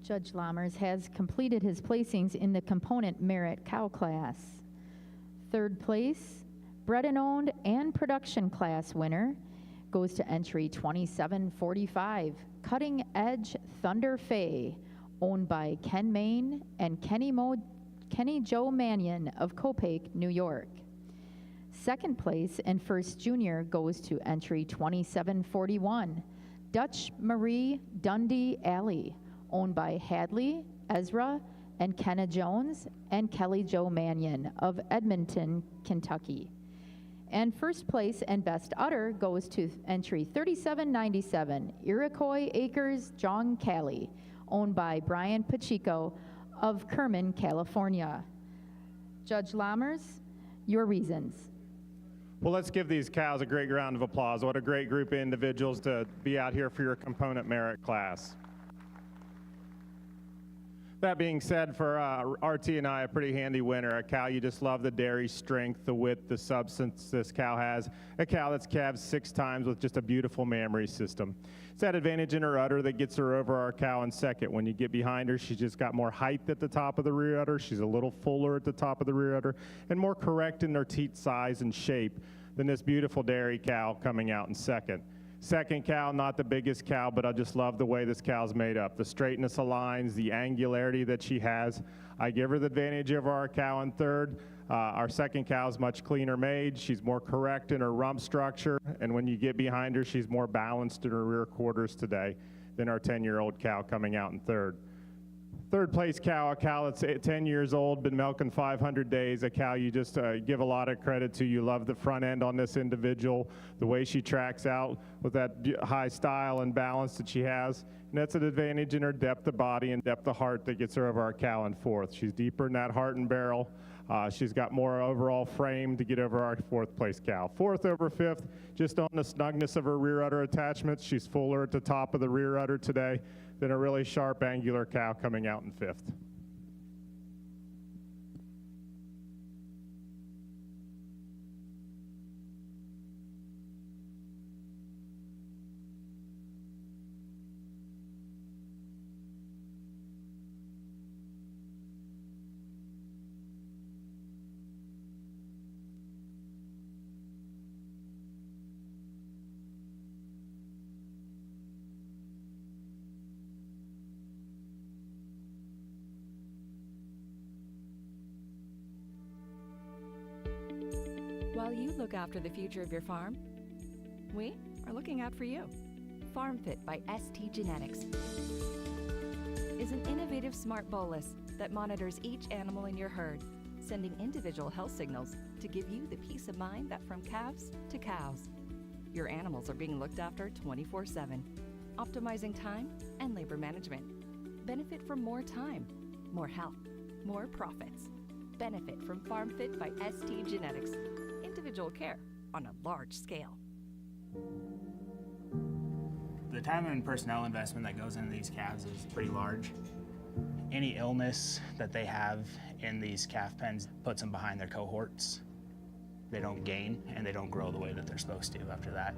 Judge Lammers has completed his placings in the component merit cow class. Third place, bred and owned and production class winner, goes to entry 2745, Cutting Edge Thunder Fay, owned by Ken Main and Kenny Joe Mannion of Copake, New York. Second place and first junior goes to entry 2741, Dutch Marie Dundee Alley, owned by Hadley, Ezra, and Kenna Jones and Kelly Joe Mannion of Edmonton, Kentucky. And first place and best udder goes to entry 3797, Iroquois Acres John Cali, owned by Brian Pacheco of Kerman, California. Judge Lammers, your reasons. Well, let's give these cows a great round of applause. What a great group of individuals to be out here for your component merit class. That being said, for RT and I, a pretty handy winner. A cow you just love the dairy strength, the width, the substance this cow has. A cow that's calved 6 times with just a beautiful mammary system. It's that advantage in her udder that gets her over our cow in second. When you get behind her, she's just got more height at the top of the rear udder. She's a little fuller at the top of the rear udder and more correct in her teat size and shape than this beautiful dairy cow coming out in second. Second cow, not the biggest cow, but I just love the way this cow's made up. The straightness of lines, the angularity that she has. I give her the advantage over our cow in third. Our second cow is much cleaner made. She's more correct in her rump structure. And when you get behind her, she's more balanced in her rear quarters today than our 10-year-old cow coming out in third. Third place cow, a cow that's 10 years old, been milking 500 days, a cow you just give a lot of credit to. You love the front end on this individual, the way she tracks out with that high style and balance that she has. And that's an advantage in her depth of body and depth of heart that gets her over our cow in fourth. She's deeper in that heart and barrel. She's got more overall frame to get over our fourth place cow. Fourth over fifth, just on the snugness of her rear udder attachments. She's fuller at the top of the rear udder today than a really sharp angular cow coming out in fifth. While you look after the future of your farm, we are looking out for you. Farm Fit by ST Genetics is an innovative smart bolus that monitors each animal in your herd, sending individual health signals to give you the peace of mind that from calves to cows, your animals are being looked after 24/7, optimizing time and labor management. Benefit from more time, more health, more profits. Benefit from Farm Fit by ST Genetics. Individual care on a large scale. The time and personnel investment that goes into these calves is pretty large. Any illness that they have in these calf pens puts them behind their cohorts. They don't gain and they don't grow the way that they're supposed to after that.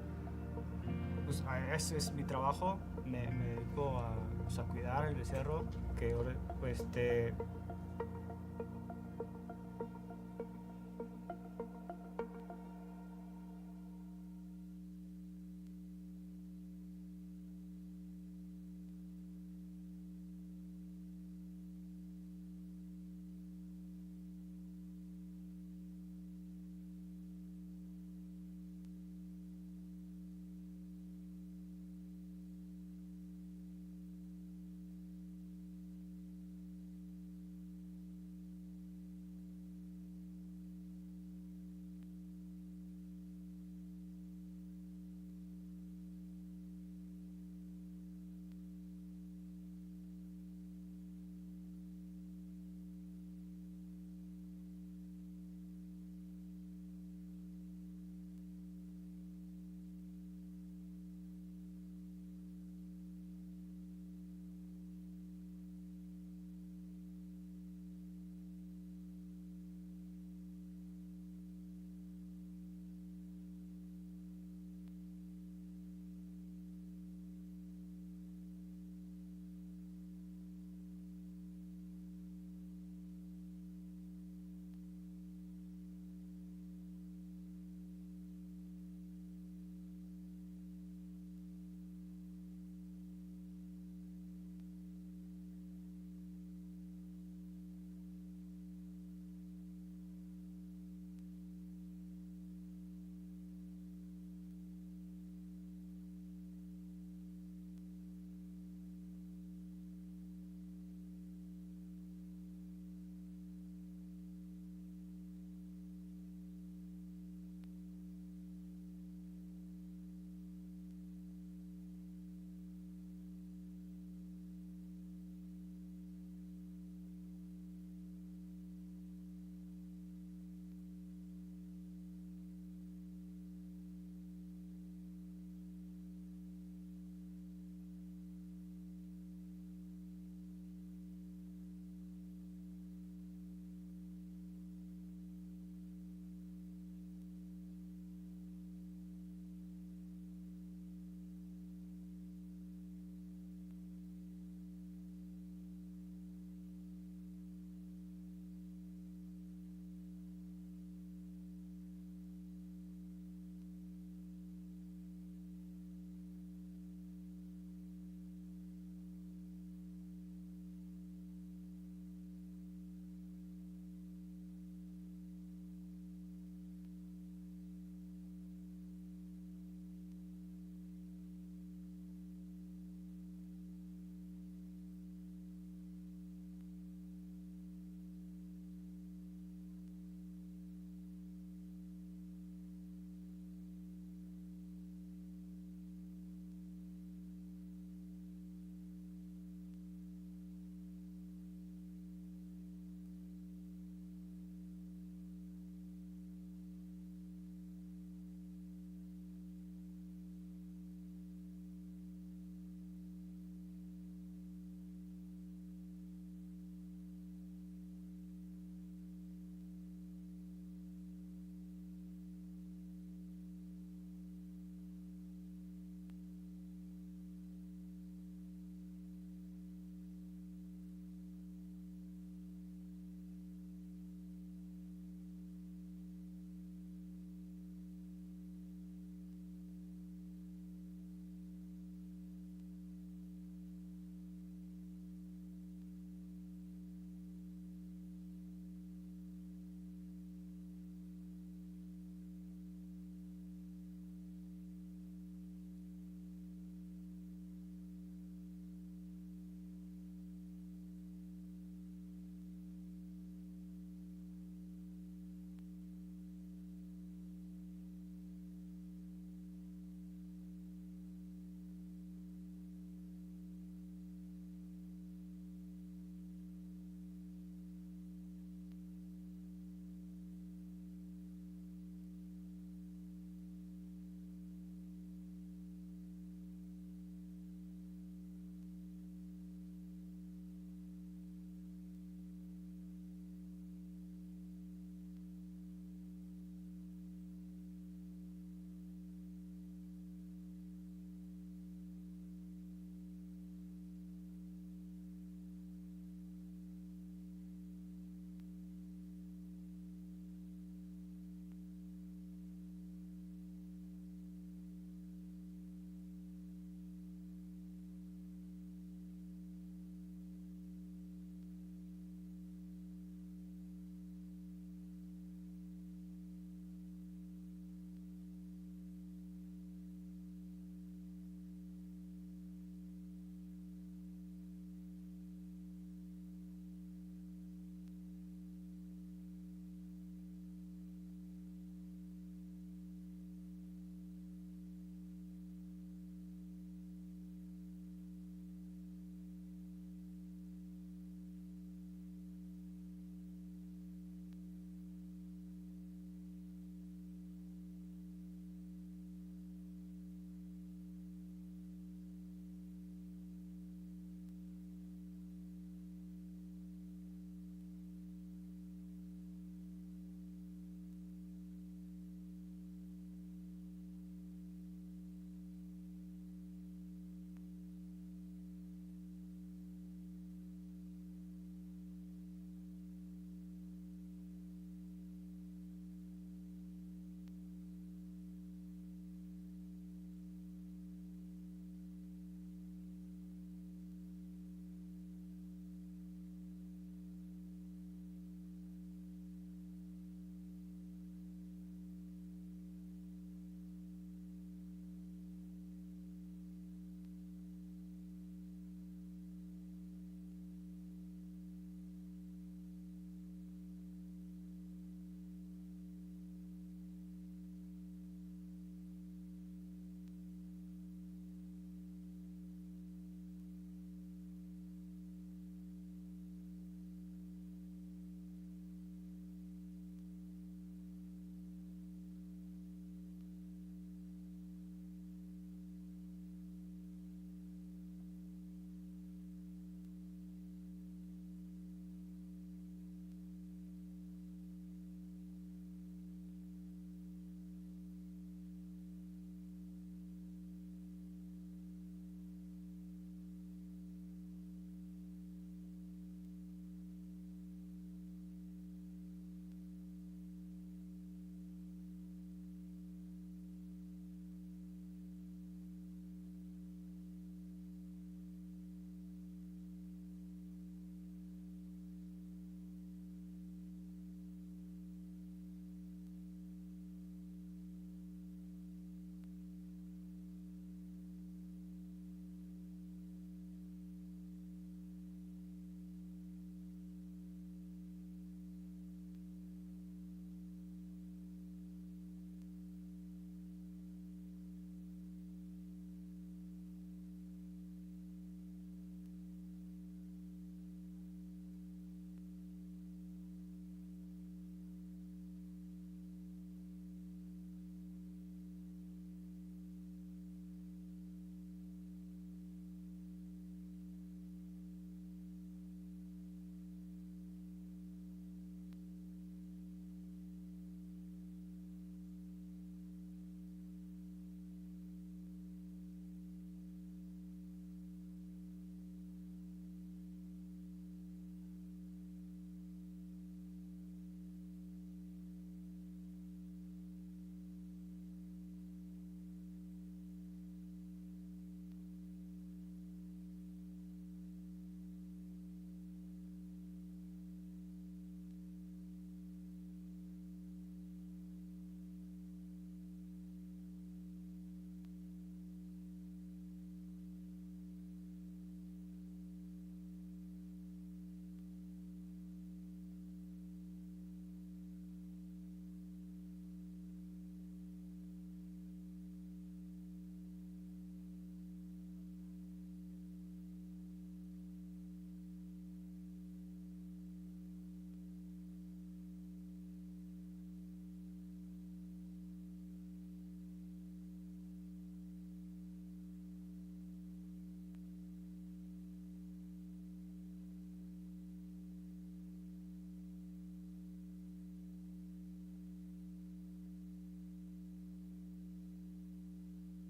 Pues ese es mi trabajo. Me dedico a cuidar el becerro, que pues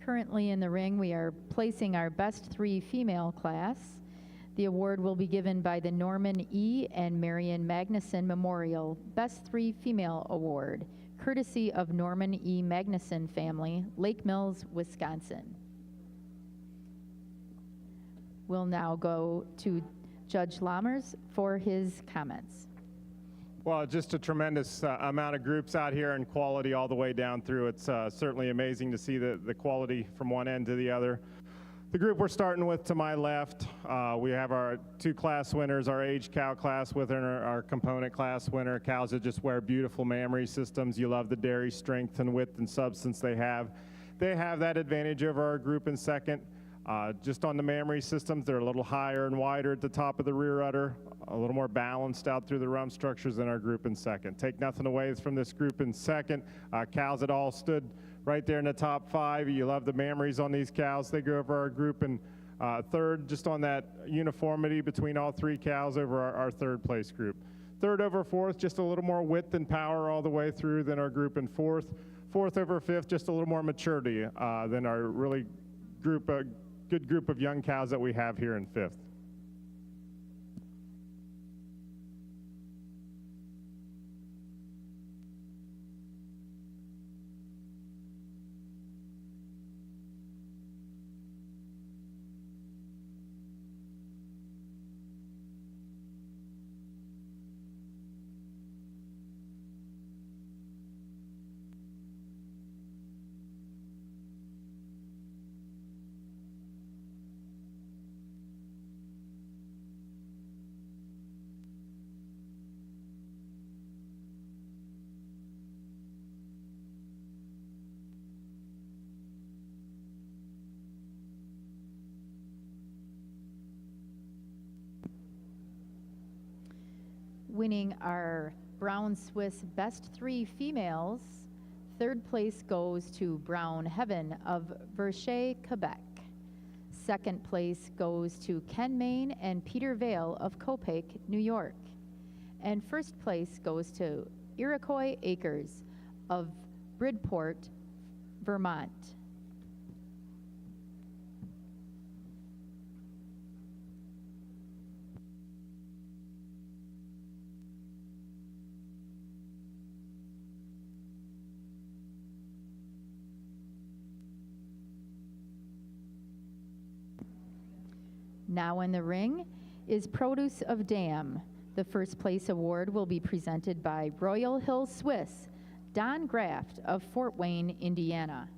Currently in the ring, we are placing our best 3 female class. The award will be given by the Norman E. and Marion Magnuson Memorial Best 3 Female Award, courtesy of Norman E. Magnuson family, Lake Mills, Wisconsin. We'll now go to Judge Lammers for his comments. Well, just a tremendous amount of groups out here and quality all the way down through. It's certainly amazing to see the quality from one end to the other. The group we're starting with to my left, we have our 2 class winners, our aged cow class with our component class winner, cows that just wear beautiful mammary systems. You love the dairy strength and width and substance they have. They have that advantage over our group in second. Just on the mammary systems, they're a little higher and wider at the top of the rear udder, a little more balanced out through the rump structures than our group in second. Take nothing away from this group in second. Cows that all stood right there in the top 5. You love the mammaries on these cows. They go over our group in third, just on that uniformity between all 3 cows over our third place group. Third over fourth, just a little more width and power all the way through than our group in fourth. Fourth over fifth, just a little more maturity than our really good group of young cows that we have here in fifth. Winning our Brown Swiss Best 3 Females, third place goes to Brown Heaven of Verchet, Quebec. Second place goes to Ken Main and Peter Vale of Copake, New York. And first place goes to Iroquois Acres of Bridport, Vermont. Now in the ring is Produce of Dam. The first place award will be presented by Royal Hill Swiss, Don Graft of Fort Wayne, Indiana.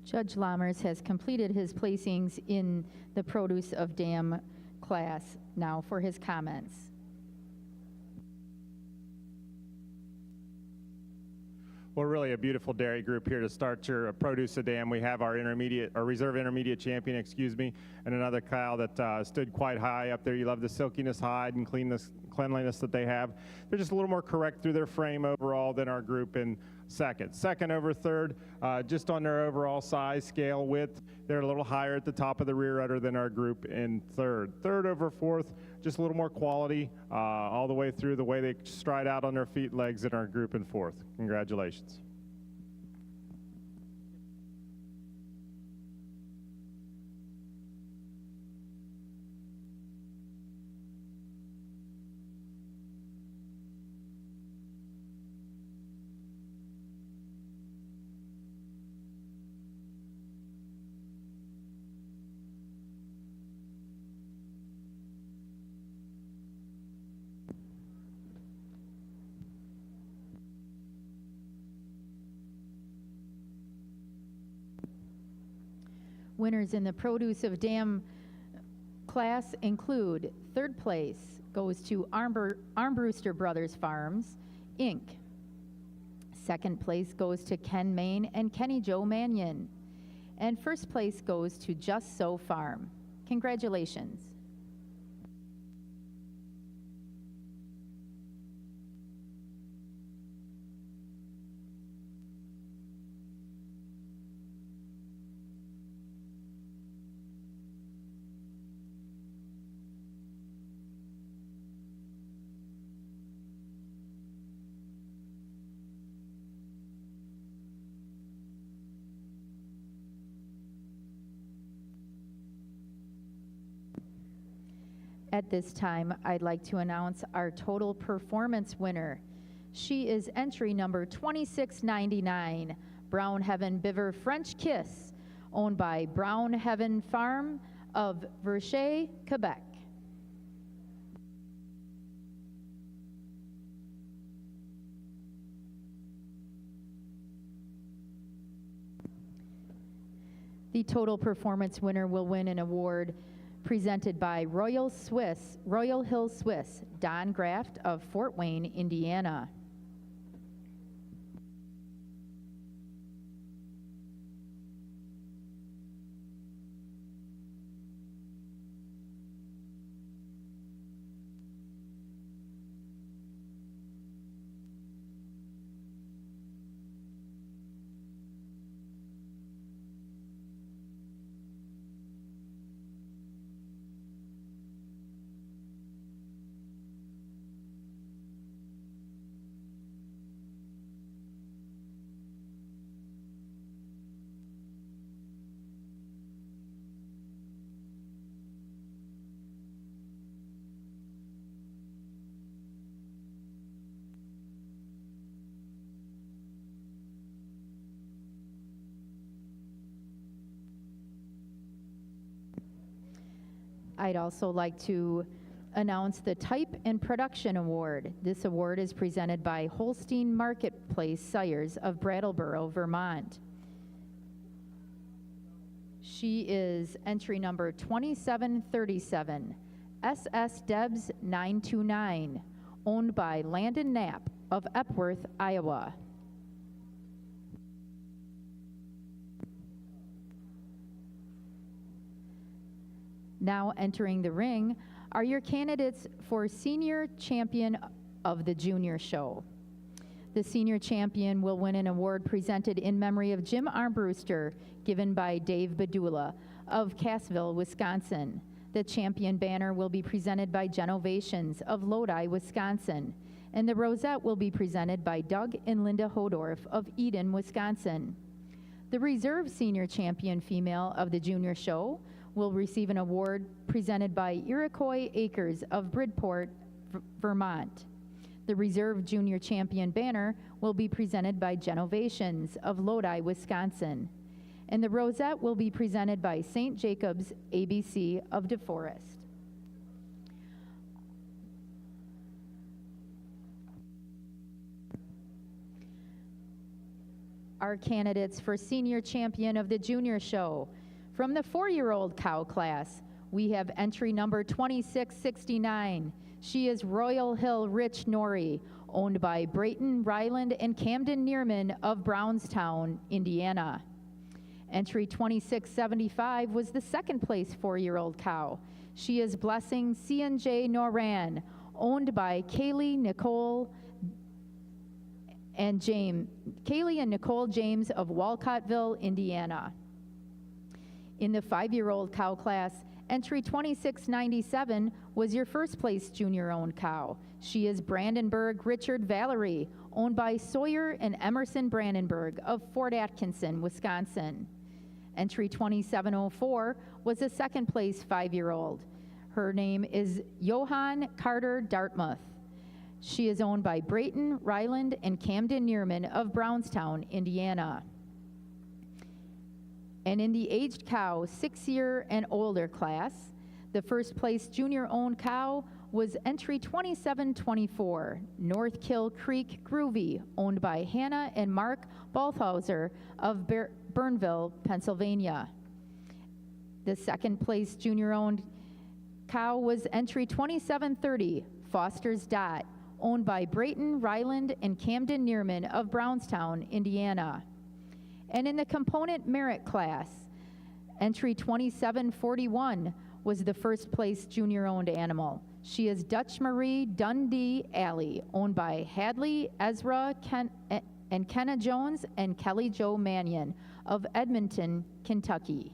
Judge Lammers has completed his placings in the produce of dam class. Now for his comments. Well, really a beautiful dairy group here to start your produce of dam. We have our reserve intermediate champion, and another cow that stood quite high up there. You love the silkiness hide and cleanliness that they have. They're just a little more correct through their frame overall than our group in second. Second over third, just on their overall size, scale, width, they're a little higher at the top of the rear udder than our group in third. Third over fourth, just a little more quality all the way through the way they stride out on their feet and legs in our group in fourth. Congratulations. Winners in the produce of dam class include third place goes to Armbruster Brothers Farms, Inc. Second place goes to Ken Main and Kenny Joe Mannion. And first place goes to Just So Farm. Congratulations. At this time, I'd like to announce our total performance winner. She is entry number 2699, Brown Heaven Biver French Kiss, owned by Brown Heaven Farm of Verchet, Quebec. The total performance winner will win an award presented by Royal Hill Swiss, Don Graft of Fort Wayne, Indiana. I'd also like to announce the Type and Production Award. This award is presented by Holstein Marketplace Sires of Brattleboro, Vermont. She is entry number 2737, SS Debs 929, owned by Landon Knapp of Epworth, Iowa. Now entering the ring are your candidates for Senior Champion of the Junior Show. The Senior Champion will win an award presented in memory of Jim Armbruster, given by Dave Badula of Cassville, Wisconsin. The Champion banner will be presented by Genovations of Lodi, Wisconsin. And the rosette will be presented by Doug and Linda Hodorf of Eden, Wisconsin. The Reserve Senior Champion Female of the Junior Show will receive an award presented by Iroquois Acres of Bridport, Vermont. The Reserve Junior Champion banner will be presented by Genovations of Lodi, Wisconsin. And the rosette will be presented by St. Jacobs ABC of DeForest. our candidates for Senior Champion of the Junior Show. From the 4-year-old cow class, we have entry number 2669. She is Royal Hill Rich Norrie, owned by Brayton, Ryland, and Camden Neerman of Brownstown, Indiana. Entry 2675 was the second place 4-year-old cow. She is Blessing C&J Noran, owned by Kaylee, Nicole, and Nicole James of Walcottville, Indiana. In the 5-year-old cow class, entry 2697 was your first place junior-owned cow. She is Brandenburg Richard Valerie, owned by Sawyer and Emerson Brandenburg of Fort Atkinson, Wisconsin. Entry 2704 was a second place 5-year-old. Her name is Johann Carter Dartmouth. She is owned by Brayton, Ryland, and Camden Neerman of Brownstown, Indiana. And in the aged cow 6-year and older class, the first place junior-owned cow was entry 2724, North Kill Creek Groovy, owned by Hannah and Mark Balthauser of Burnville, Pennsylvania. The second place junior-owned cow was entry 2730, Foster's Dot, owned by Brayton, Ryland, and Camden Neerman of Brownstown, Indiana. And in the component merit class, entry 2741 was the first place junior-owned animal. She is Dutch Marie Dundee Alley, owned by Hadley, Ezra, and Kenna Jones and Kelly Jo Mannion of Edmonton, Kentucky.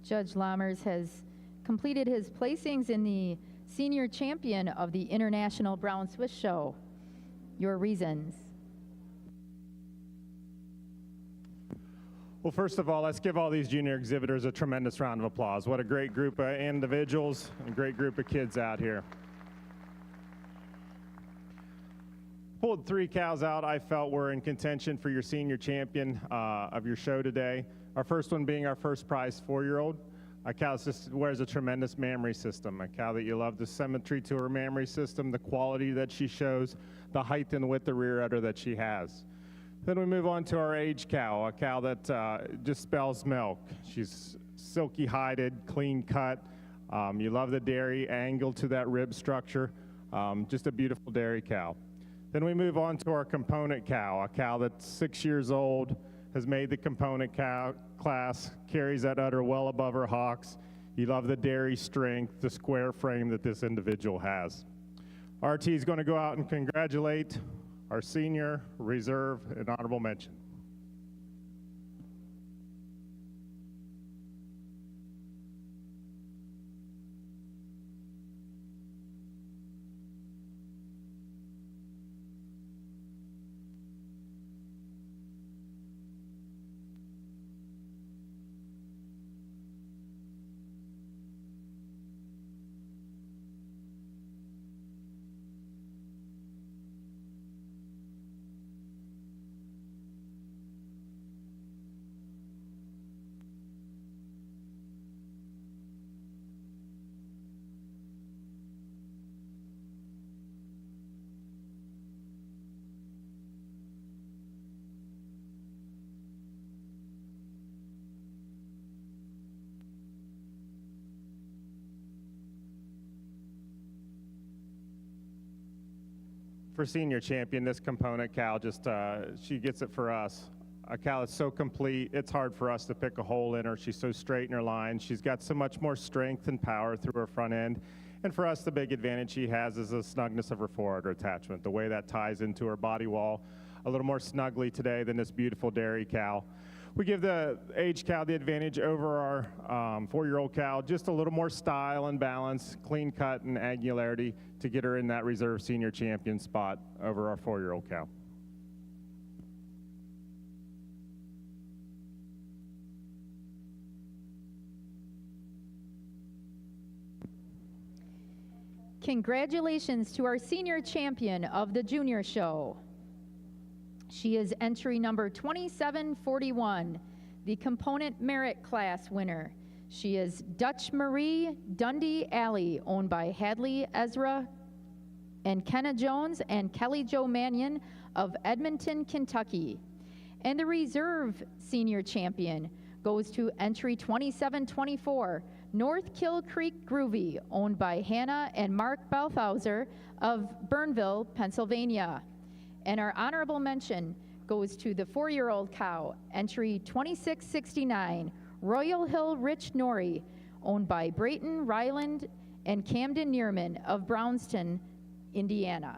Judge Lammers has completed his placings in the Senior Champion of the International Brown Swiss Show. Your reasons. Well, first of all, let's give all these junior exhibitors a tremendous round of applause. What a great group of individuals, a great group of kids out here. pulled 3 cows out I felt were in contention for your senior champion of your show today. Our first one being our first prize 4-year-old. A cow just wears a tremendous mammary system. A cow that you love the symmetry to her mammary system, the quality that she shows, the height and width of rear udder that she has. Then we move on to our age cow, a cow that just spells milk. She's silky hided, clean cut. You love the dairy angle to that rib structure. Just a beautiful dairy cow. Then we move on to our component cow, a cow that's 6 years old, has made the component cow class, carries that udder well above her hocks. You love the dairy strength, the square frame that this individual has. RT is going to go out and congratulate our senior, reserve, and honorable mention. For senior champion, this component cow just, she gets it for us. A cow that's so complete, it's hard for us to pick a hole in her. She's so straight in her line. She's got so much more strength and power through her front end. And for us, the big advantage she has is the snugness of her forudder attachment, the way that ties into her body wall a little more snugly today than this beautiful dairy cow. We give the age cow the advantage over our 4-year-old cow, just a little more style and balance, clean cut and angularity to get her in that reserve senior champion spot over our 4-year-old cow. Congratulations to our senior champion of the junior show. She is entry number 2741, the component merit class winner. She is Dutch Marie Dundee Alley, owned by Hadley Ezra and Kenna Jones and Kelly Jo Mannion of Edmonton, Kentucky. And the reserve senior champion goes to entry 2724, North Kill Creek Groovy, owned by Hannah and Mark Balthauser of Burnville, Pennsylvania. And our honorable mention goes to the 4-year-old cow, entry 2669, Royal Hill Rich Nori, owned by Brayton Ryland and Camden Neerman of Brownston, Indiana.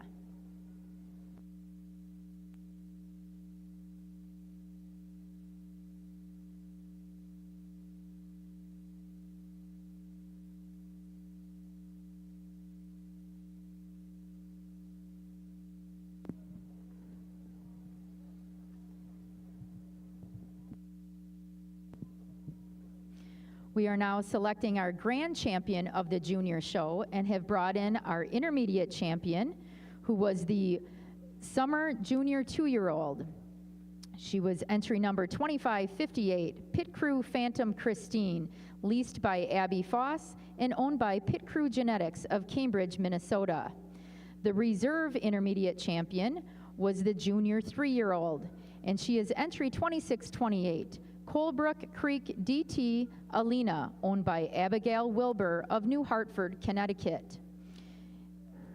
We are now selecting our grand champion of the junior show and have brought in our intermediate champion, who was the summer junior 2-year-old. She was entry number 2558, Pit Crew Phantom Christine, leased by Abby Foss and owned by Pit Crew Genetics of Cambridge, Minnesota. The reserve intermediate champion was the junior 3-year-old, and she is entry 2628, Colebrook Creek DT Alina, owned by Abigail Wilbur of New Hartford, Connecticut.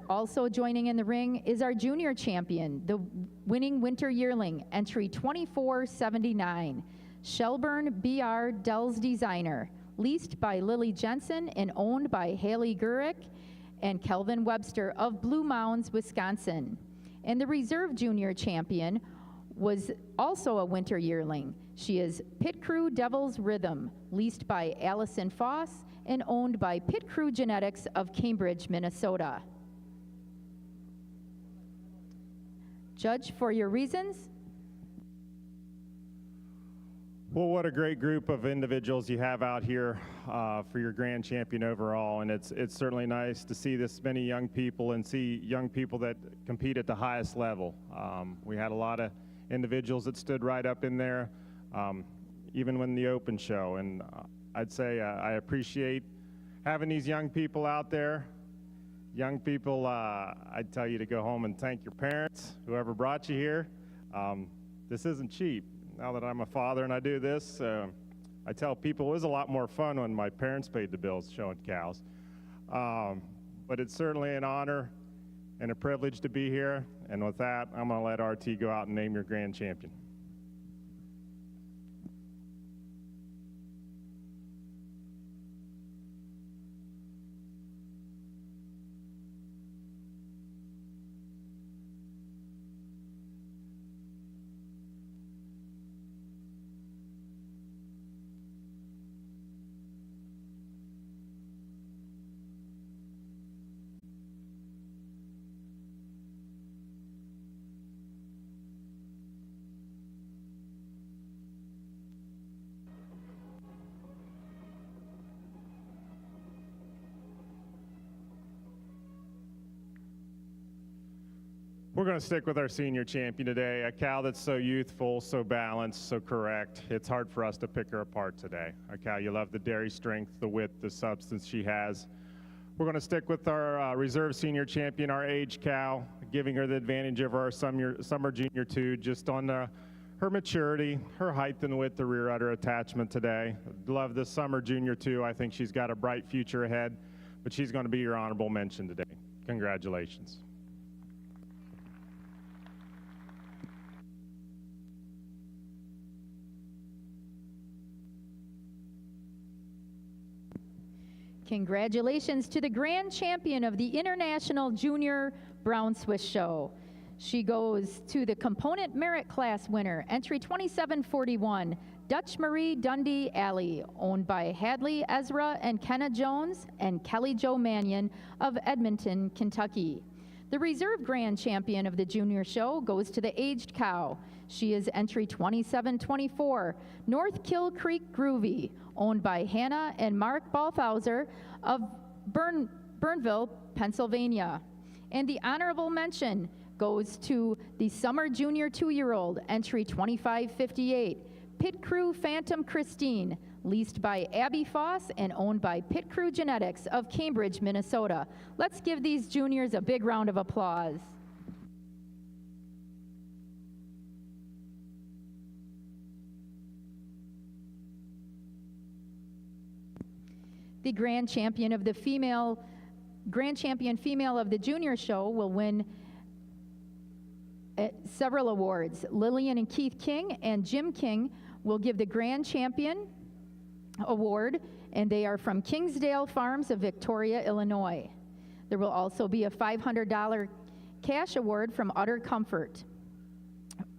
Also joining in the ring is our junior champion, the winning winter yearling, entry 2479, Shelburne BR Dells Designer, leased by Lily Jensen and owned by Haley Gurick and Kelvin Webster of Blue Mounds, Wisconsin. And the reserve junior champion was also a winter yearling. She is Pit Crew Devil's Rhythm, leased by Allison Foss and owned by Pit Crew Genetics of Cambridge, Minnesota. Judge, for your reasons. Well, what a great group of individuals you have out here for your grand champion overall, and it's certainly nice to see this many young people and see young people that compete at the highest level. We had a lot of individuals that stood right up in there, even when the open show, and I'd say I appreciate having these young people out there. Young people, I'd tell you to go home and thank your parents, whoever brought you here. This isn't cheap. Now that I'm a father and I do this, I tell people it was a lot more fun when my parents paid the bills showing cows. But it's certainly an honor and a privilege to be here. And with that, I'm going to let RT go out and name your grand champion. We're going to stick with our senior champion today, a cow that's so youthful, so balanced, so correct. It's hard for us to pick her apart today. A cow you love the dairy strength, the width, the substance she has. We're going to stick with our reserve senior champion, our age cow, giving her the advantage of our summer junior 2 just on her maturity, her height and width, the rear udder attachment today. Love this summer junior 2. I think she's got a bright future ahead, but she's going to be your honorable mention today. Congratulations. Congratulations to the grand champion of the International Junior Brown Swiss Show. She goes to the component merit class winner, entry 2741, Dutch Marie Dundee Alley, owned by Hadley Ezra and Kenna Jones and Kelly Jo Mannion of Edmonton, Kentucky. The reserve grand champion of the junior show goes to the aged cow. She is entry 2724, North Kill Creek Groovy, owned by Hannah and Mark Balthauser of Burnville, Pennsylvania. And the honorable mention goes to the summer junior 2-year-old, entry 2558, Pit Crew Phantom Christine, leased by Abby Foss and owned by Pit Crew Genetics of Cambridge, Minnesota. Let's give these juniors a big round of applause. The grand champion female of the junior show will win several awards. Lillian and Keith King and Jim King will give the grand champion award, and they are from Kingsdale Farms of Victoria, Illinois. There will also be a $500 cash award from Utter Comfort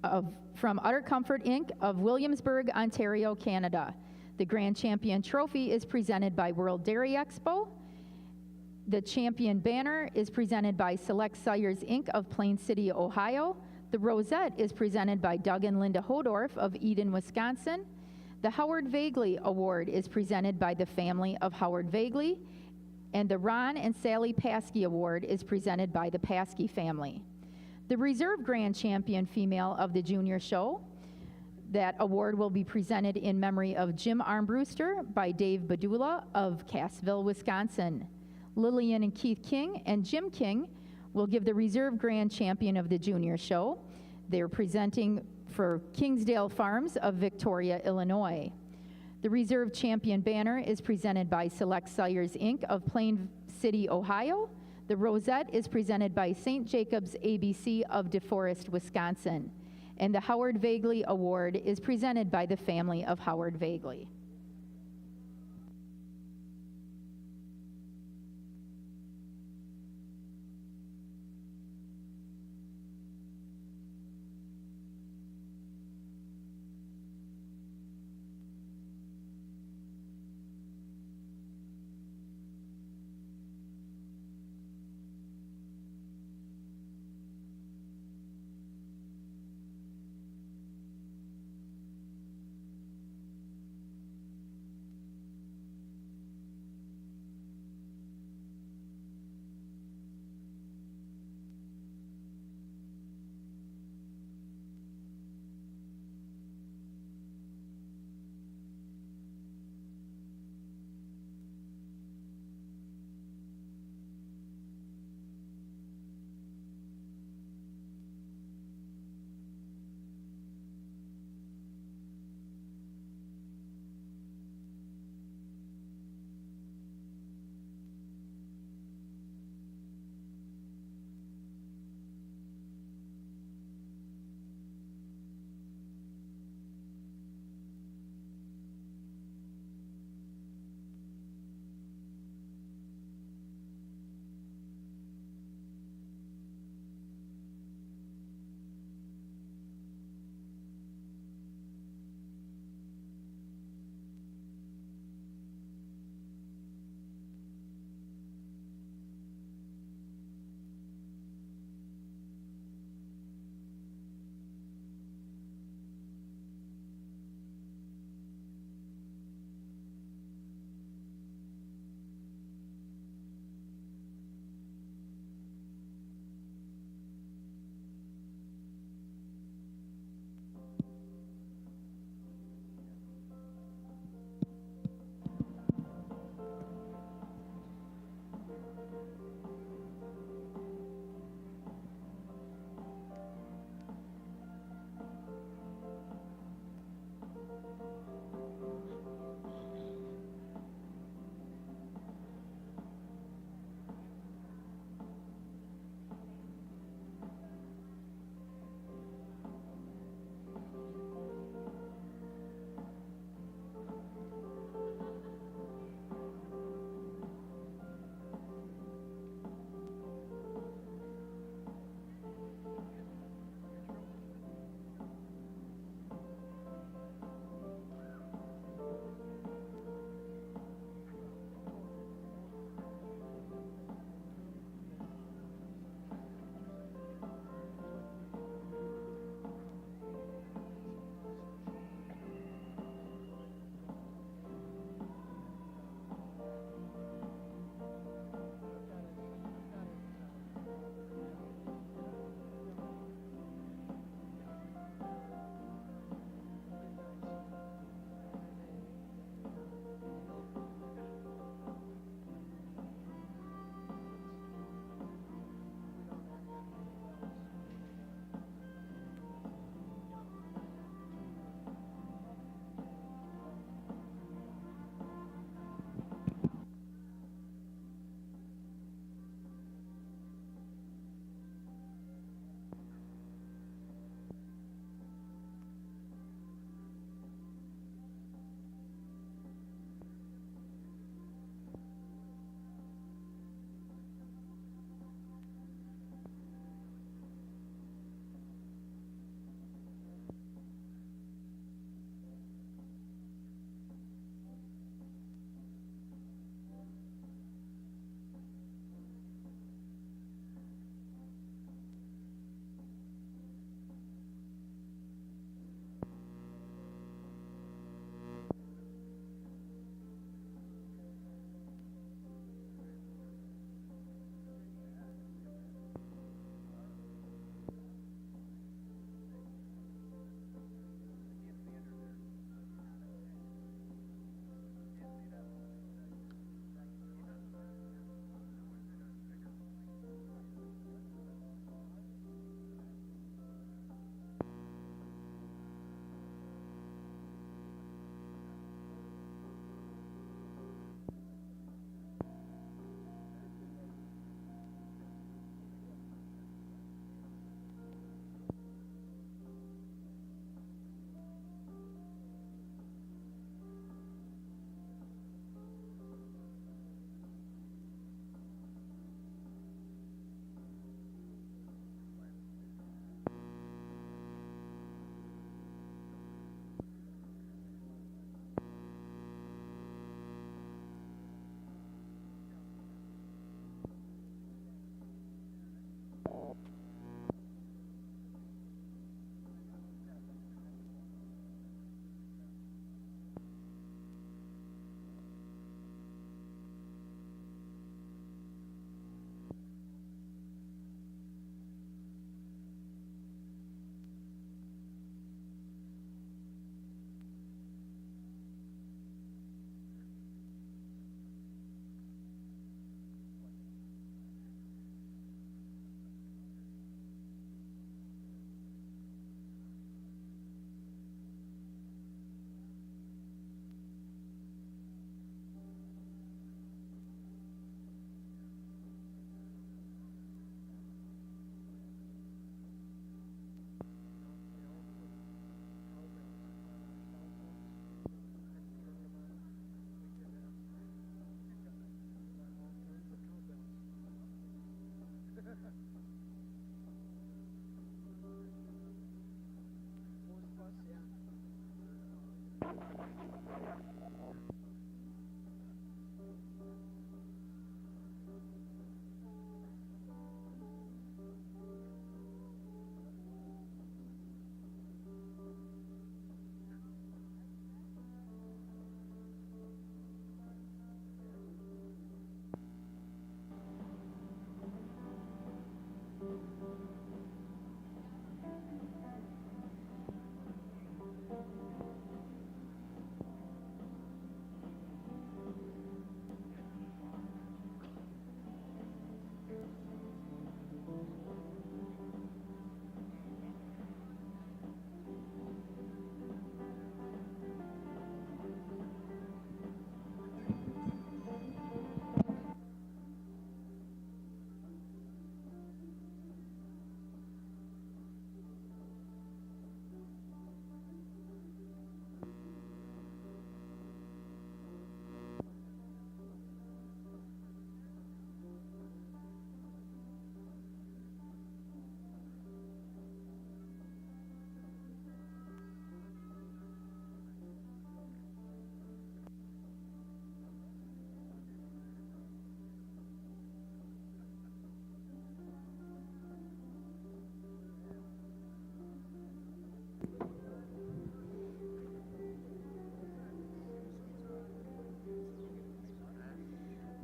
Inc. of Williamsburg, Ontario, Canada. The Grand Champion Trophy is presented by World Dairy Expo. The Champion Banner is presented by Select Sires Inc. of Plain City, Ohio. The Rosette is presented by Doug and Linda Hodorf of Eden, Wisconsin. The Howard Vagley Award is presented by the family of Howard Vagley. And the Ron and Sally Paskey Award is presented by the Paskey family. The Reserve Grand Champion Female of the Junior Show, that award will be presented in memory of Jim Armbruster by Dave Badula of Cassville, Wisconsin. Lillian and Keith King and Jim King will give the Reserve Grand Champion of the Junior Show. They're presenting for Kingsdale Farms of Victoria, Illinois. The Reserve Champion Banner is presented by Select Sires Inc. of Plain City, Ohio. The Rosette is presented by St. Jacobs ABC of DeForest, Wisconsin. And the Howard Vagley Award is presented by the family of Howard Vagley.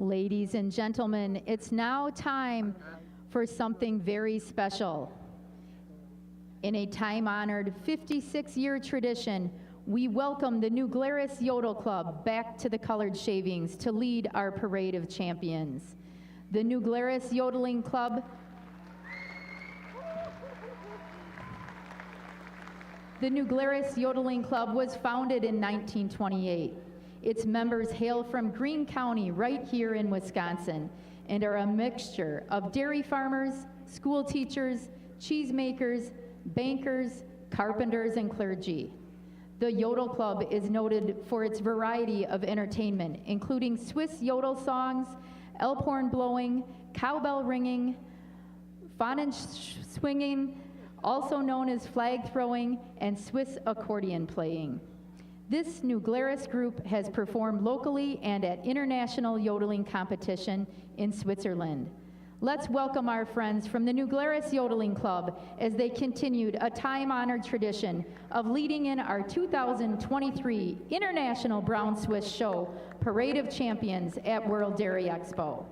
Ladies and gentlemen, it's now time for something very special. In a time-honored 56-year tradition, we welcome the New Glarus Yodel Club back to the Colored Shavings to lead our Parade of Champions. The New Glarus Yodeling Club was founded in 1928. Its members hail from Greene County right here in Wisconsin and are a mixture of dairy farmers, school teachers, cheesemakers, bankers, carpenters, and clergy. The Yodel Club is noted for its variety of entertainment, including Swiss yodel songs, elk horn blowing, cowbell ringing, fanen swinging, also known as flag throwing, and Swiss accordion playing. This New Glarus group has performed locally and at international yodeling competition in Switzerland. Let's welcome our friends from the New Glarus Yodeling Club as they continued a time-honored tradition of leading in our 2023 International Brown Swiss Show Parade of Champions at World Dairy Expo.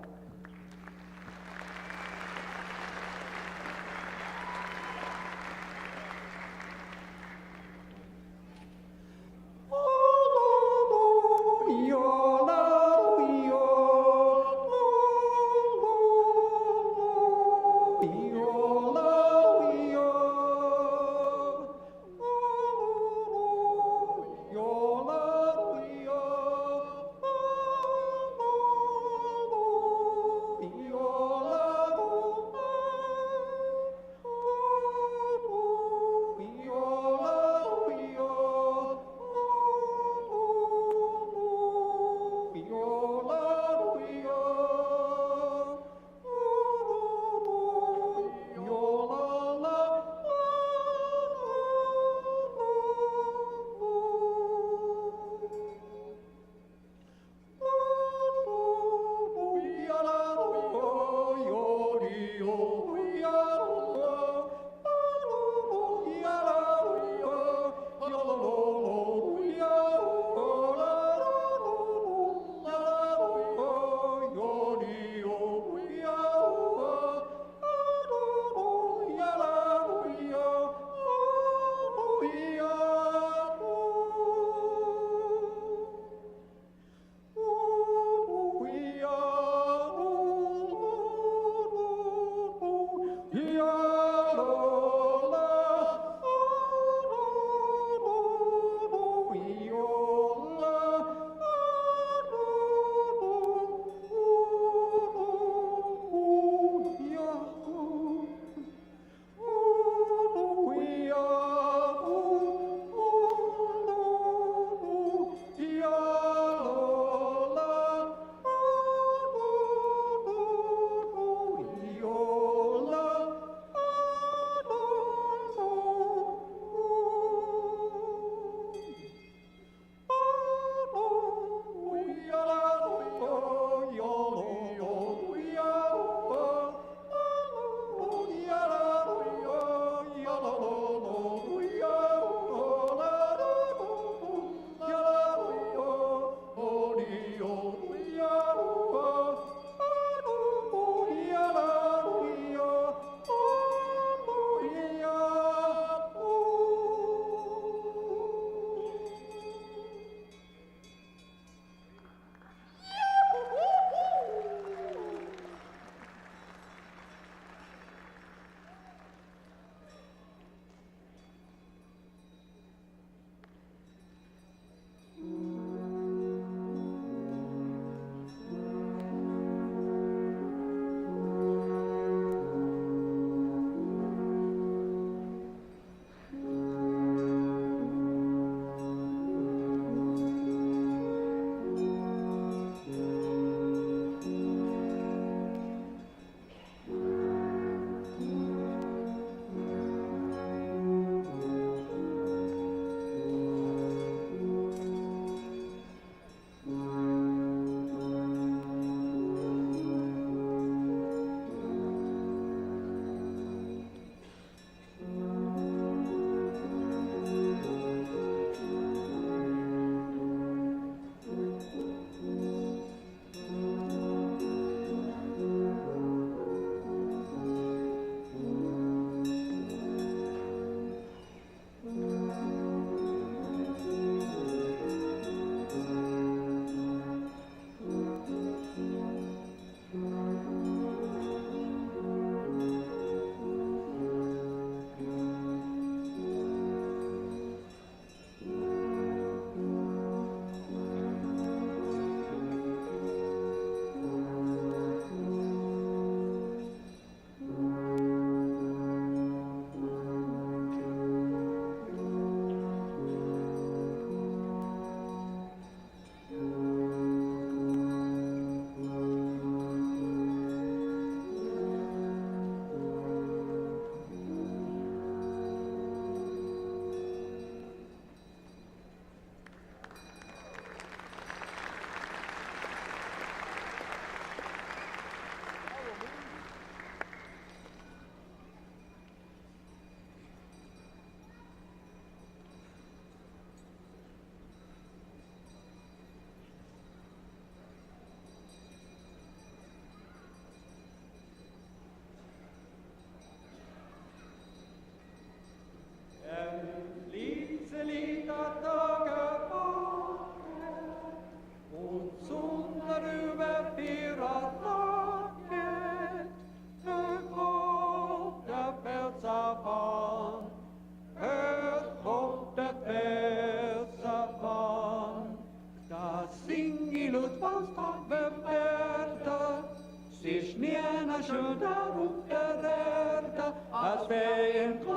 schön auf der Erde, als wir in kleinen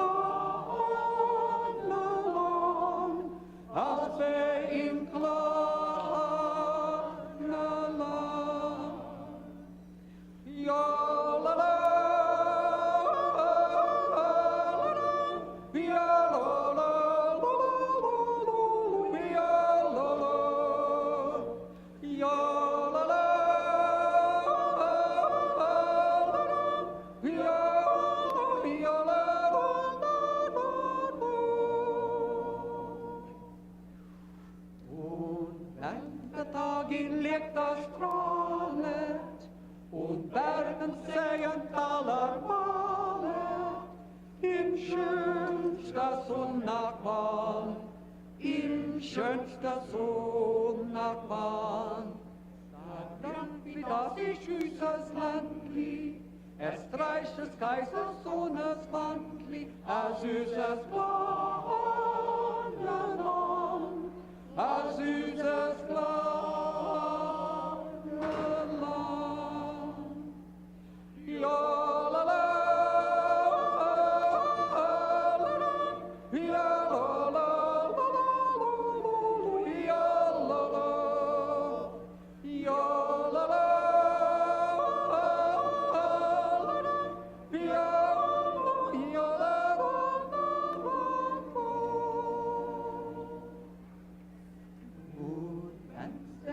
Land, als wir in kleinen Land. Ja, la, la, ja, la, la, ja, la, la, ja, la, la. Tag in Lichter strahlet und Bergen sehen allermale im schönster Sonnabend, im schönster Sonnabend. Dann wie das ich süßes Landli, es streicht des Kaisers Sohnes Wandli, a süßes kleines Land, a süßes kleines Land. Ja, la, la, ja, la, la, ja, la, la, ja, la, la, ja, la,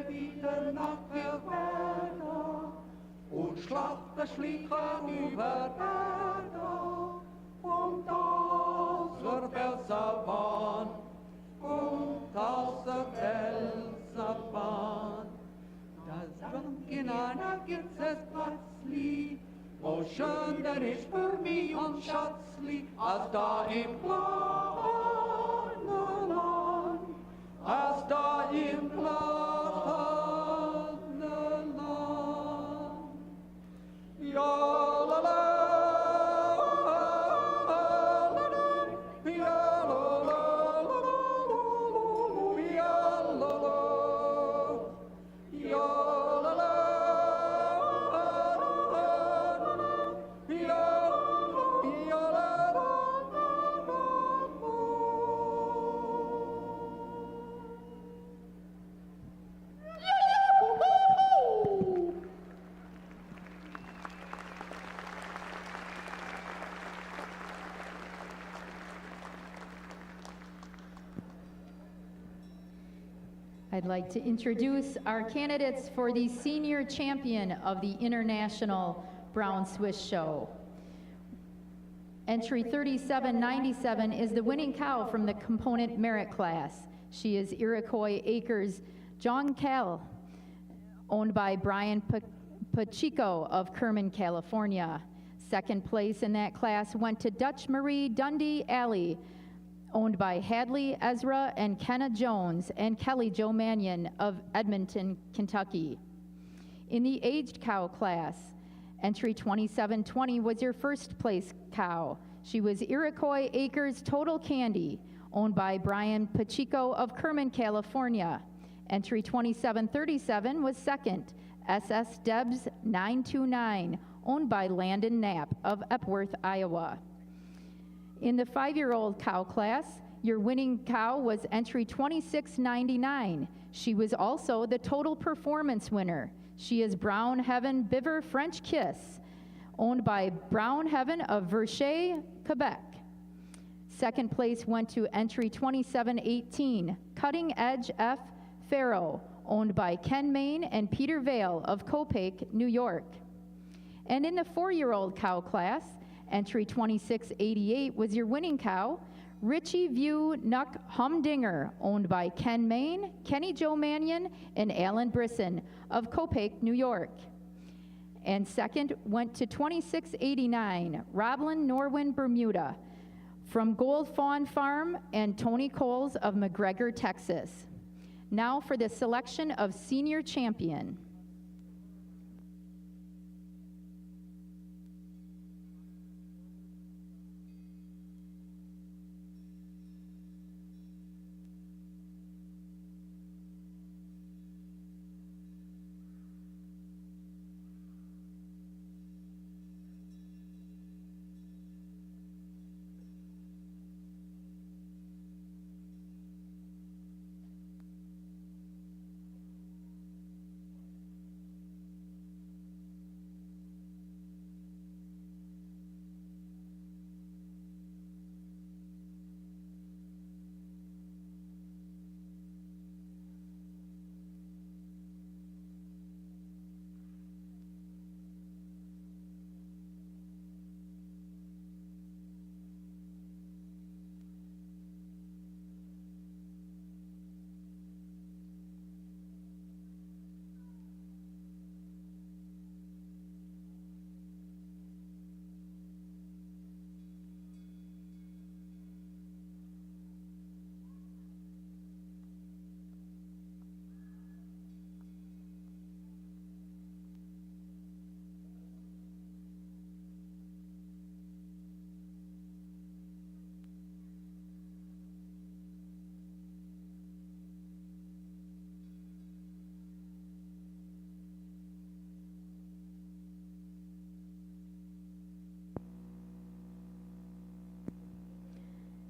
wieder nach der Wälder und schlacht der Schlicker über Berge und aus der Felserbahn und aus der Felserbahn. Da sang in einer Gitze Platzli, wo schön der ist für mich und Schatzli, als da im kleinen Land, als da im kleinen ja, la, la, ja, la, la, ja, la, la, ja, la, la, ja, I'd like to introduce our candidates for the senior champion of the International Brown Swiss Show. Entry 3797 is the winning cow from the component merit class. She is Iroquois Acres John Cal, owned by Brian Pacheco of Kerman, California. Second place in that class went to Dutch Marie Dundee Alley, owned by Hadley Ezra and Kenna Jones and Kelly Jo Mannion of Edmonton, Kentucky. In the aged cow class, entry 2720 was your first place cow. She was Iroquois Acres Total Candy, owned by Brian Pacheco of Kerman, California. Entry 2737 was second, SS Debs 929, owned by Landon Knapp of Epworth, Iowa. In the 5-year-old cow class, your winning cow was entry 2699. She was also the total performance winner. She is Brown Heaven Biver French Kiss, owned by Brown Heaven of Verchet, Quebec. Second place went to entry 2718, Cutting Edge F. Farrow, owned by Ken Main and Peter Vale of Copake, New York. And in the 4-year-old cow class, entry 2688 was your winning cow, Richie View Nuck Humdinger, owned by Ken Main, Kenny Jo Mannion, and Alan Brisson of Copake, New York. And second went to 2689, Roblin Norwin Bermuda, from Gold Fawn Farm and Tony Coles of McGregor, Texas. Now for the selection of senior champion.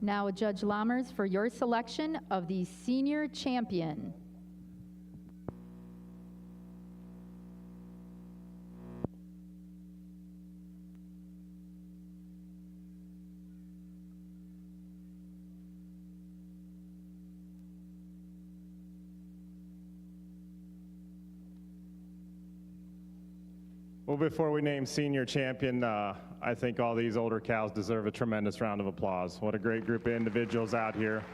Now, Judge Lammers, for your selection of the senior champion. Well, before we name senior champion, I think all these older cows deserve a tremendous round of applause. What a great group of individuals out here.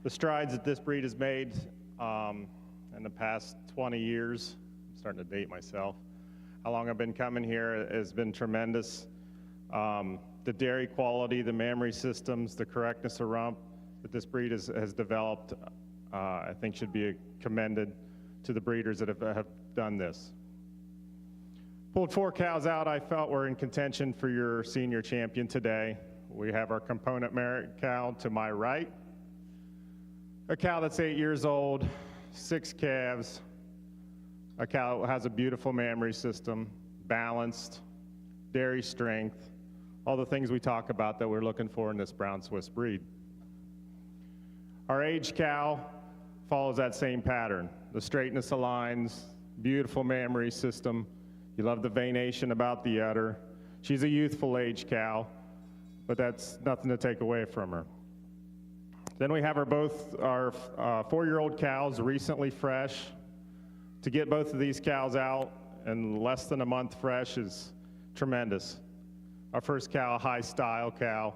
The strides that this breed has made in the past 20 years, I'm starting to date myself, how long I've been coming here has been tremendous. The dairy quality, the mammary systems, the correctness of rump that this breed has developed, I think should be commended to the breeders that have done this. Pulled 4 cows out I felt were in contention for your senior champion today. We have our component merit cow to my right, a cow that's 8 years old, 6 calves, a cow that has a beautiful mammary system, balanced, dairy strength, all the things we talk about that we're looking for in this brown Swiss breed. Our aged cow follows that same pattern. The straightness of lines, beautiful mammary system. You love the veination about the udder. She's a youthful aged cow, but that's nothing to take away from her. Then we have both our 4-year-old cows, recently fresh. To get both of these cows out in less than a month fresh is tremendous. Our first cow, a high style cow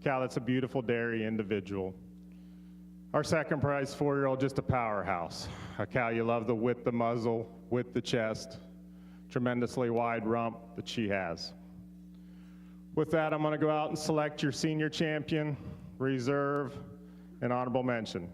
that's a beautiful dairy individual. Our second prize 4-year-old, just a powerhouse. A cow you love the width, the muzzle, width, the chest, tremendously wide rump that she has. With that, I'm gonna go out and select your senior champion, reserve, and honorable mention.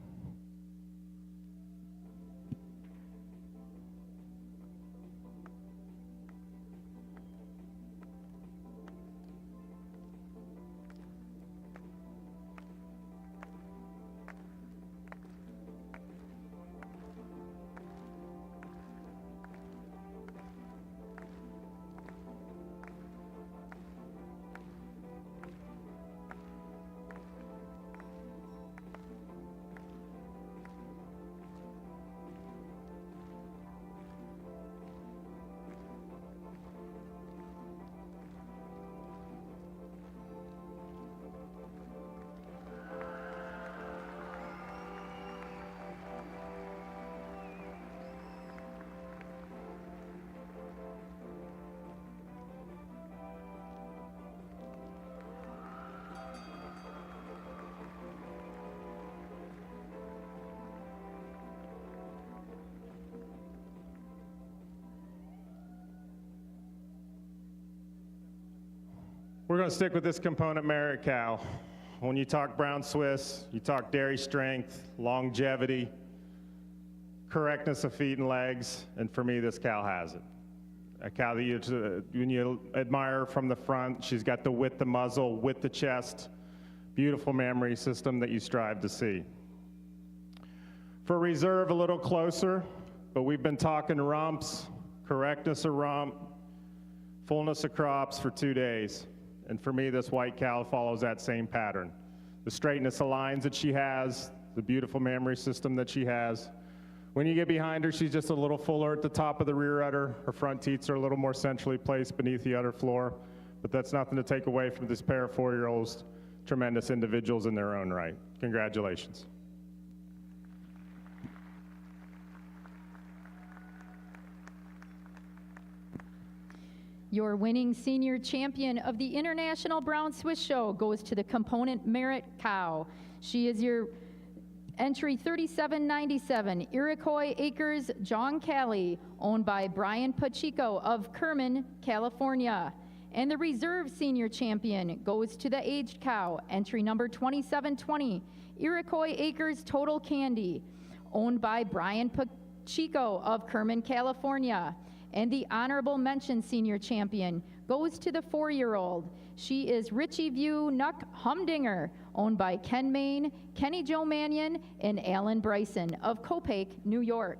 We're going to stick with this component merit cow. When you talk brown Swiss, you talk dairy strength, longevity, correctness of feet and legs, and for me, this cow has it. A cow that when you admire from the front, she's got the width, the muzzle, width, the chest, beautiful mammary system that you strive to see. For reserve, a little closer, but we've been talking rumps, correctness of rump, fullness of crops for 2 days. And for me, this white cow follows that same pattern. The straightness of lines that she has, the beautiful mammary system that she has. When you get behind her, she's just a little fuller at the top of the rear udder. Her front teats are a little more centrally placed beneath the udder floor, but that's nothing to take away from this pair of 4-year-olds, tremendous individuals in their own right. Congratulations. Your winning senior champion of the International Brown Swiss Show goes to the component merit cow. She is your entry 3797, Iroquois Acres John Cali, owned by Brian Pacheco of Kerman, California. And the reserve senior champion goes to the aged cow, entry number 2720, Iroquois Acres Total Candy, owned by Brian Pacheco of Kerman, California. And the honorable mention senior champion goes to the 4-year-old. She is Richie View Nuck Humdinger, owned by Ken Main, Kenny Joe Mannion, and Alan Bryson of Copake, New York.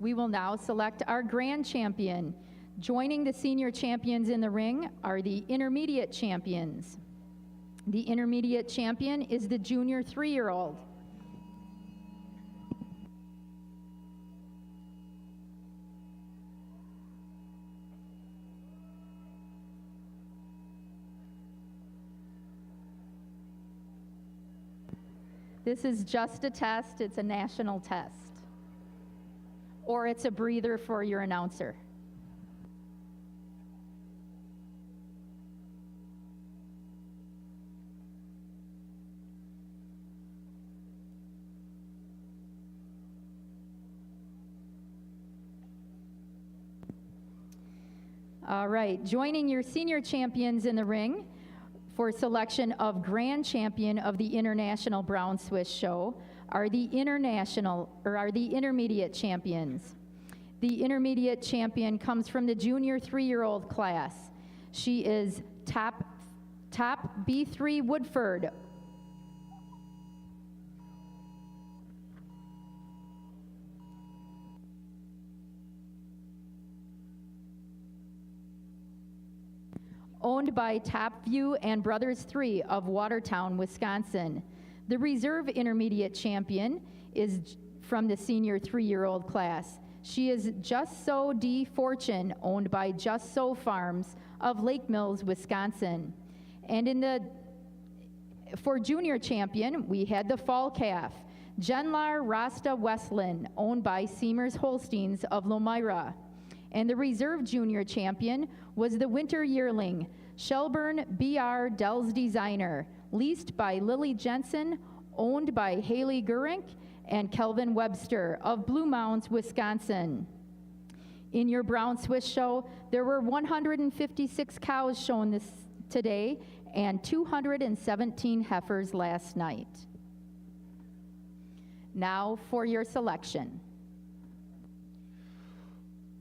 We will now select our grand champion. Joining the senior champions in the ring are the intermediate champions. The intermediate champion is the junior 3-year-old. This is just a test, it's a national test. Or it's a breather for your announcer. All right, joining your senior champions in the ring for selection of grand champion of the International Brown Swiss Show are the intermediate champions. The intermediate champion comes from the junior 3-year-old class. She is top B3 Woodford. Owned by Top View and Brothers 3 of Watertown, Wisconsin. The reserve intermediate champion is from the senior 3-year-old class. She is Just So D. Fortune, owned by Just So Farms of Lake Mills, Wisconsin. And for junior champion, we had the fall calf, Genlar Rasta Westland, owned by Seamers Holsteins of Lomira. And the reserve junior champion was the winter yearling, Shelburne B.R. Dell's Designer, leased by Lily Jensen, owned by Haley Gurink and Kelvin Webster of Blue Mounds, Wisconsin. In your Brown Swiss show, there were 156 cows shown today and 217 heifers last night. Now for your selection.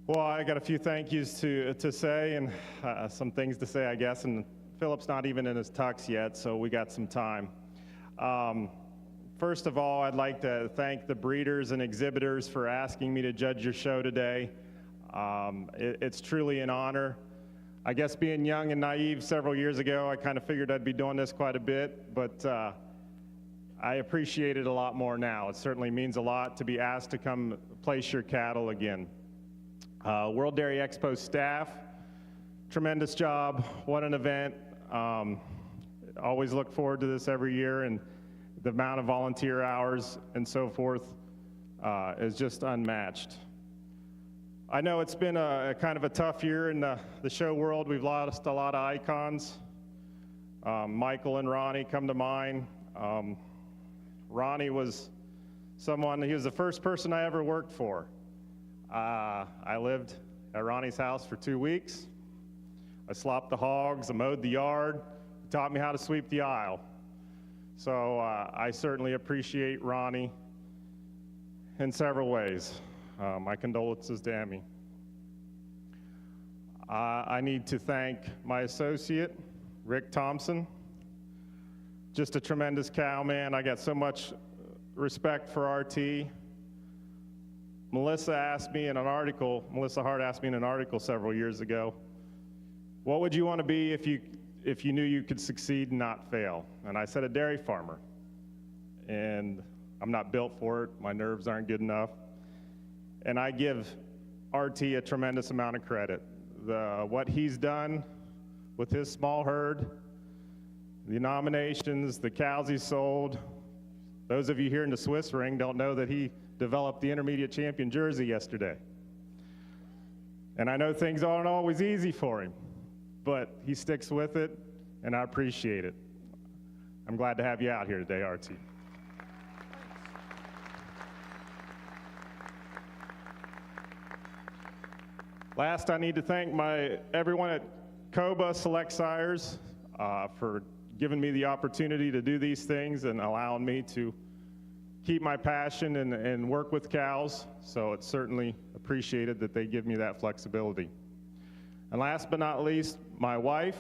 Well, I got a few thank yous to say and some things to say, I guess, and Philip's not even in his tux yet, so we got some time. First of all, I'd like to thank the breeders and exhibitors for asking me to judge your show today. It's truly an honor. I guess being young and naive several years ago, I kind of figured I'd be doing this quite a bit, but I appreciate it a lot more now. It certainly means a lot to be asked to come place your cattle again. World Dairy Expo staff, tremendous job. What an event. Always look forward to this every year, and the amount of volunteer hours and so forth is just unmatched. I know it's been a kind of a tough year in the show world. We've lost a lot of icons. Michael and Ronnie come to mind. Ronnie was he was the first person I ever worked for. I lived at Ronnie's house for 2 weeks. I slopped the hogs, I mowed the yard, he taught me how to sweep the aisle. So I certainly appreciate Ronnie in several ways. My condolences to Emmy. I need to thank my associate, Rick Thompson. Just a tremendous cow man. I got so much respect for RT. Melissa Hart asked me in an article several years ago, what would you want to be if you knew you could succeed and not fail? And I said a dairy farmer. And I'm not built for it, my nerves aren't good enough. And I give RT a tremendous amount of credit. What he's done with his small herd, the nominations, the cows he sold. Those of you here in the Swiss ring don't know that he developed the intermediate champion jersey yesterday. And I know things aren't always easy for him, but he sticks with it, and I appreciate it. I'm glad to have you out here today, RT. Last, I need to thank everyone at COBA Select Sires for giving me the opportunity to do these things and allowing me to keep my passion and work with cows. So it's certainly appreciated that they give me that flexibility. And last but not least, my wife.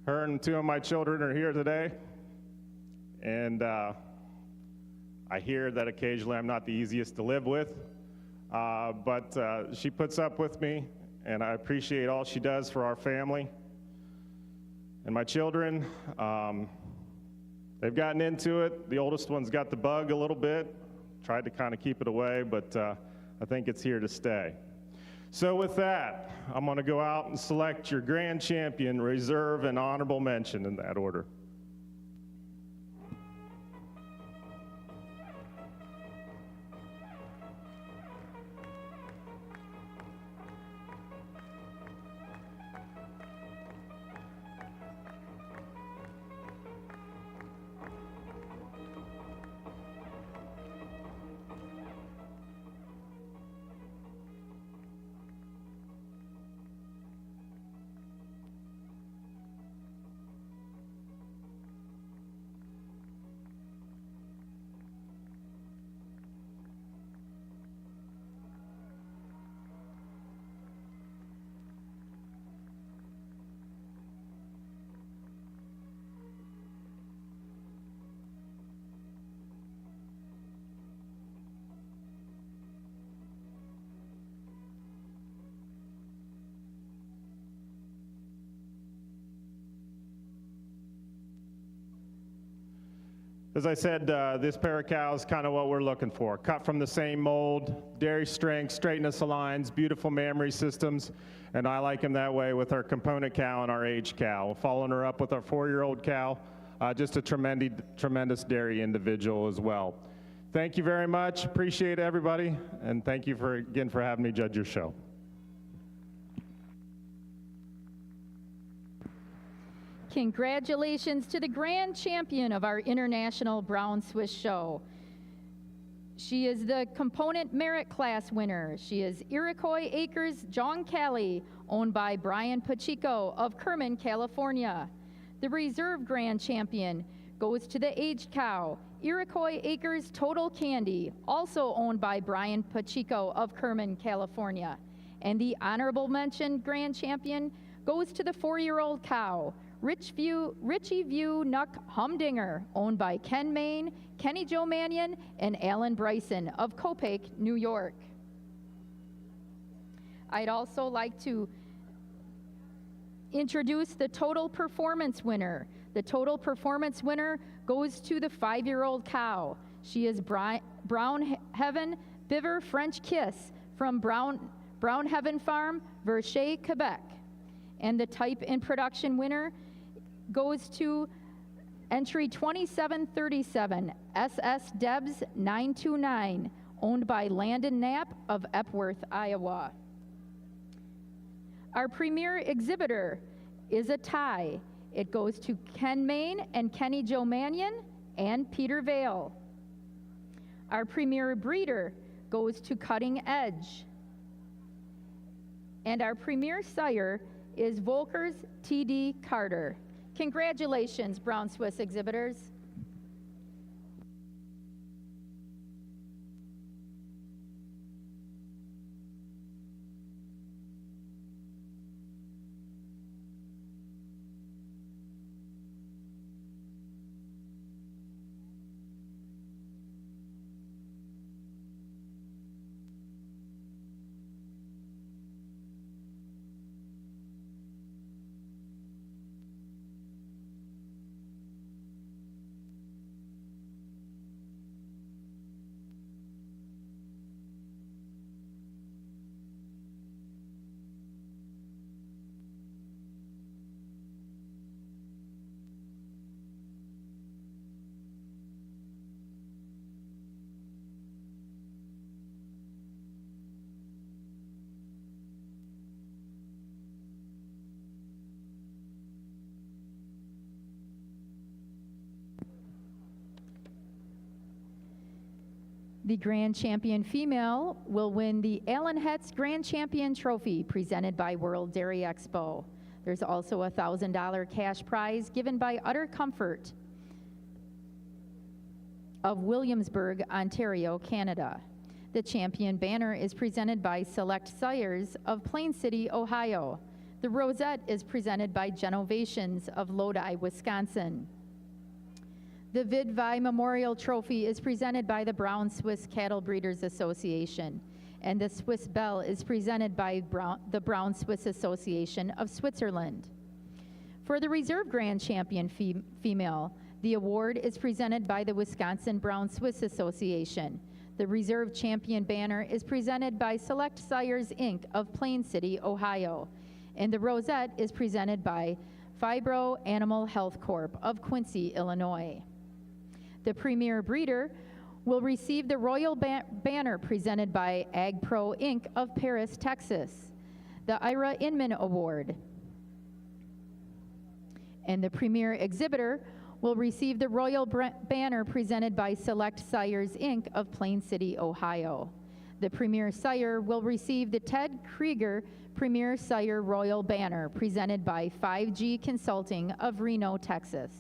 Her and 2 of my children are here today. And I hear that occasionally I'm not the easiest to live with. but she puts up with me, and I appreciate all she does for our family. And my children, they've gotten into it. The oldest one's got the bug a little bit, tried to kind of keep it away, but I think it's here to stay. So with that, I'm going to go out and select your grand champion, reserve, and honorable mention in that order. As I said, this pair of cows is kind of what we're looking for. Cut from the same mold, dairy strength, straightness of lines, beautiful mammary systems, and I like them that way with our component cow and our aged cow. Following her up with our 4-year-old cow, just a tremendous dairy individual as well. Thank you very much. Appreciate everybody, and thank you again for having me judge your show. Congratulations to the grand champion of our International Brown Swiss Show. She is the component merit class winner. She is Iroquois Acres John Cali, owned by Brian Pacheco of Kerman, California. The reserve grand champion goes to the aged cow, Iroquois Acres Total Candy, also owned by Brian Pacheco of Kerman, California. And the honorable mention grand champion goes to the 4-year-old cow, Richie View Nuck Humdinger, owned by Ken Main, Kenny Joe Mannion, and Alan Bryson of Copake, New York. I'd also like to introduce the total performance winner. The total performance winner goes to the 5-year-old cow. She is Brown Heaven Biver French Kiss from Brown Heaven Farm, Verchet, Quebec. And the type in production winner goes to entry 2737, SS Debs 929, owned by Landon Knapp of Epworth, Iowa. Our premier exhibitor is a tie. It goes to Ken Main and Kenny Joe Mannion and Peter Vale. Our premier breeder goes to Cutting Edge. And our premier sire is Volker's T.D. Carter. Congratulations, Brown Swiss exhibitors. The Grand Champion female will win the Allen Hetz Grand Champion Trophy presented by World Dairy Expo. There's also a $1,000 cash prize given by Utter Comfort of Williamsburg, Ontario, Canada. The champion banner is presented by Select Sires of Plain City, Ohio. The rosette is presented by Genovations of Lodi, Wisconsin. The Vidvi Memorial Trophy is presented by the Brown Swiss Cattle Breeders Association. And the Swiss Belle is presented by the Brown Swiss Association of Switzerland. For the Reserve Grand Champion female, the award is presented by the Wisconsin Brown Swiss Association. The Reserve Champion banner is presented by Select Sires, Inc. of Plain City, Ohio. And the Rosette is presented by Fibro Animal Health Corp. Of Quincy, Illinois. The Premier Breeder will receive the Royal Banner presented by Ag Pro, Inc. of Paris, Texas. The Ira Inman Award. And the Premier Exhibitor will receive the Royal Banner presented by Select Sires, Inc. of Plain City, Ohio. The Premier Sire will receive the Ted Krieger Premier Sire Royal Banner presented by 5G Consulting of Reno, Texas.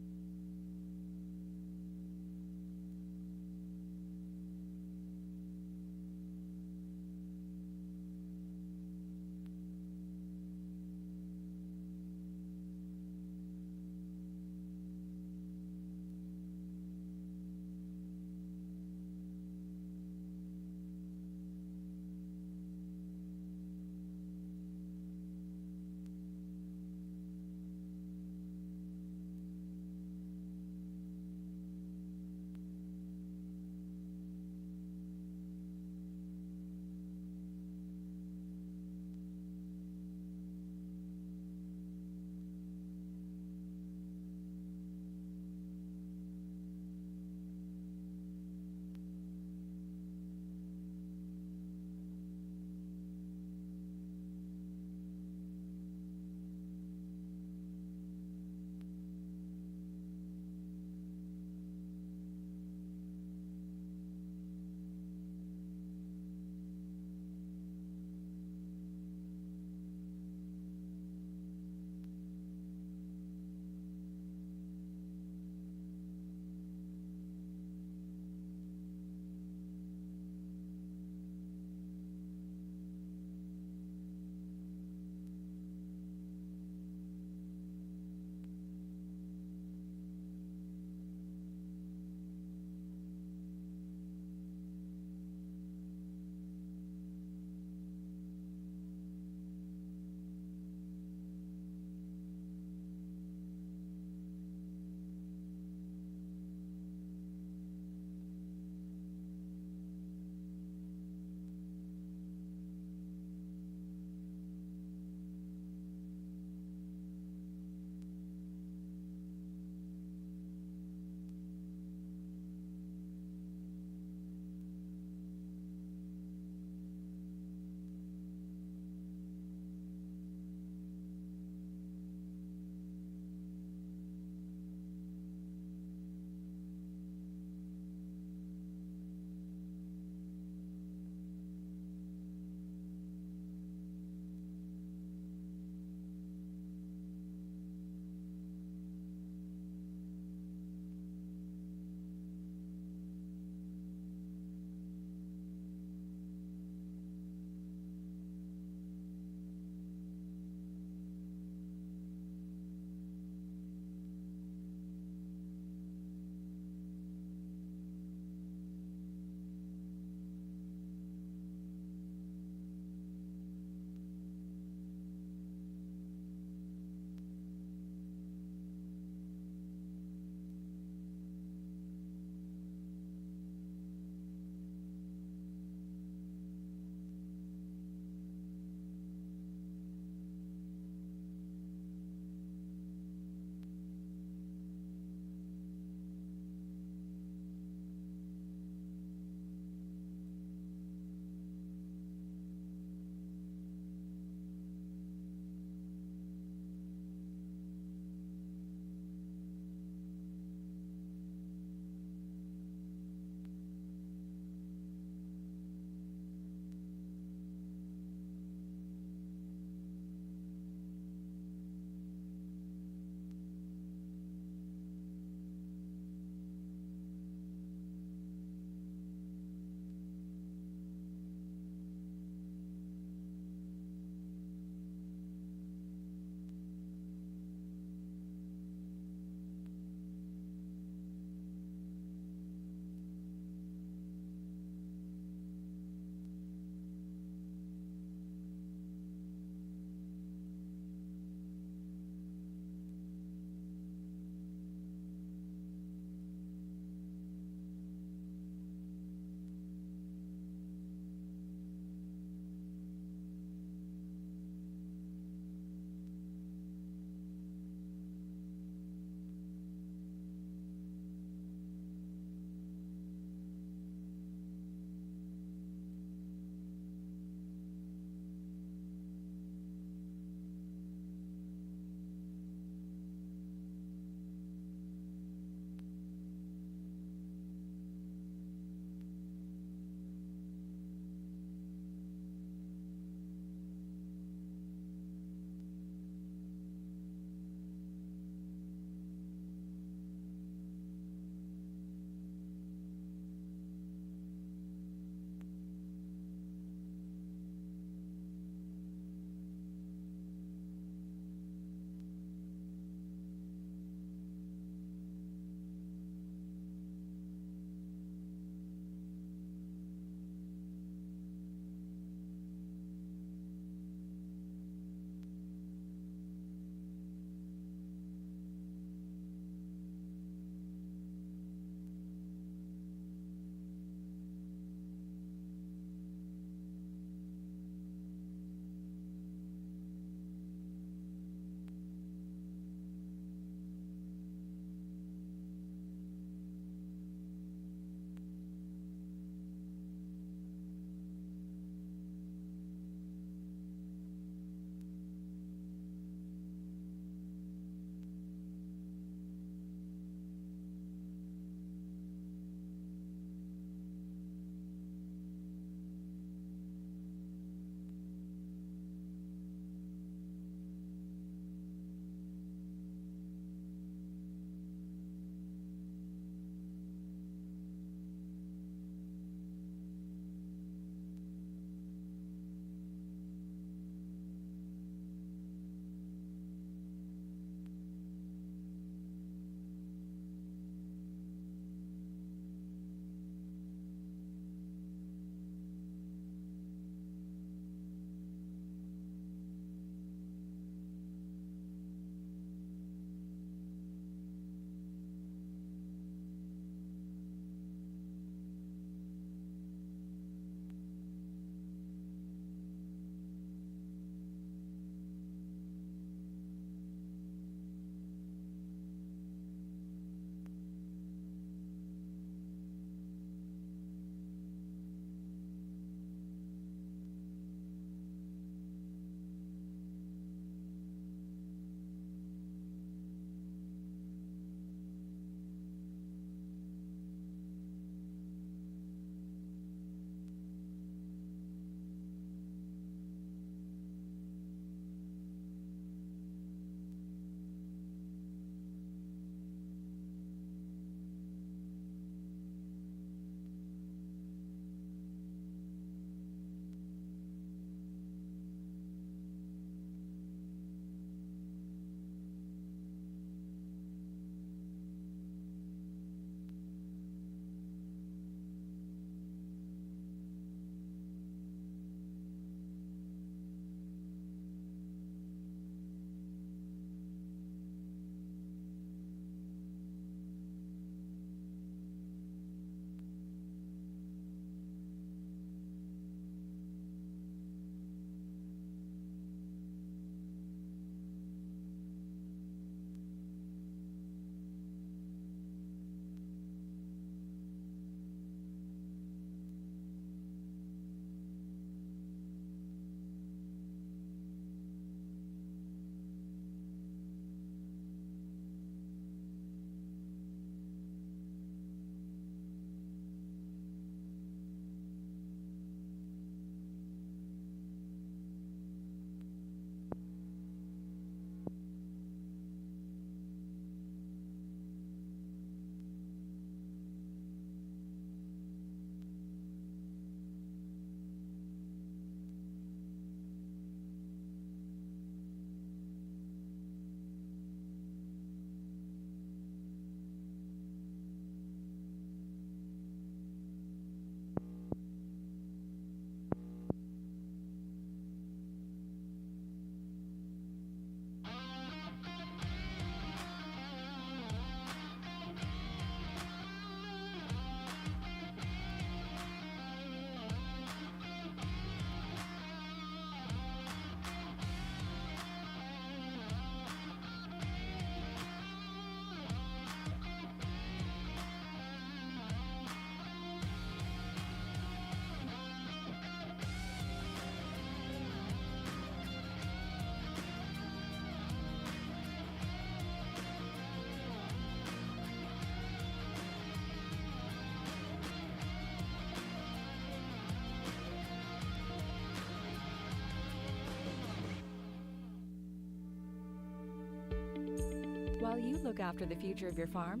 While you look after the future of your farm,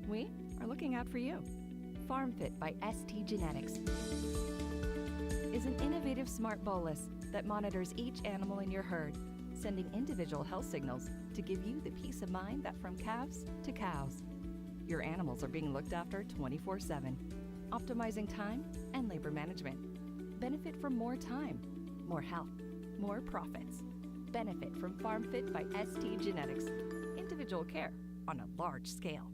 we are looking out for you. Farm Fit by ST Genetics is an innovative smart bolus that monitors each animal in your herd, sending individual health signals to give you the peace of mind that from calves to cows, your animals are being looked after 24/7, optimizing time and labor management. Benefit from more time, more health, more profits. Benefit from Farm Fit by ST Genetics. Individual care on a large scale.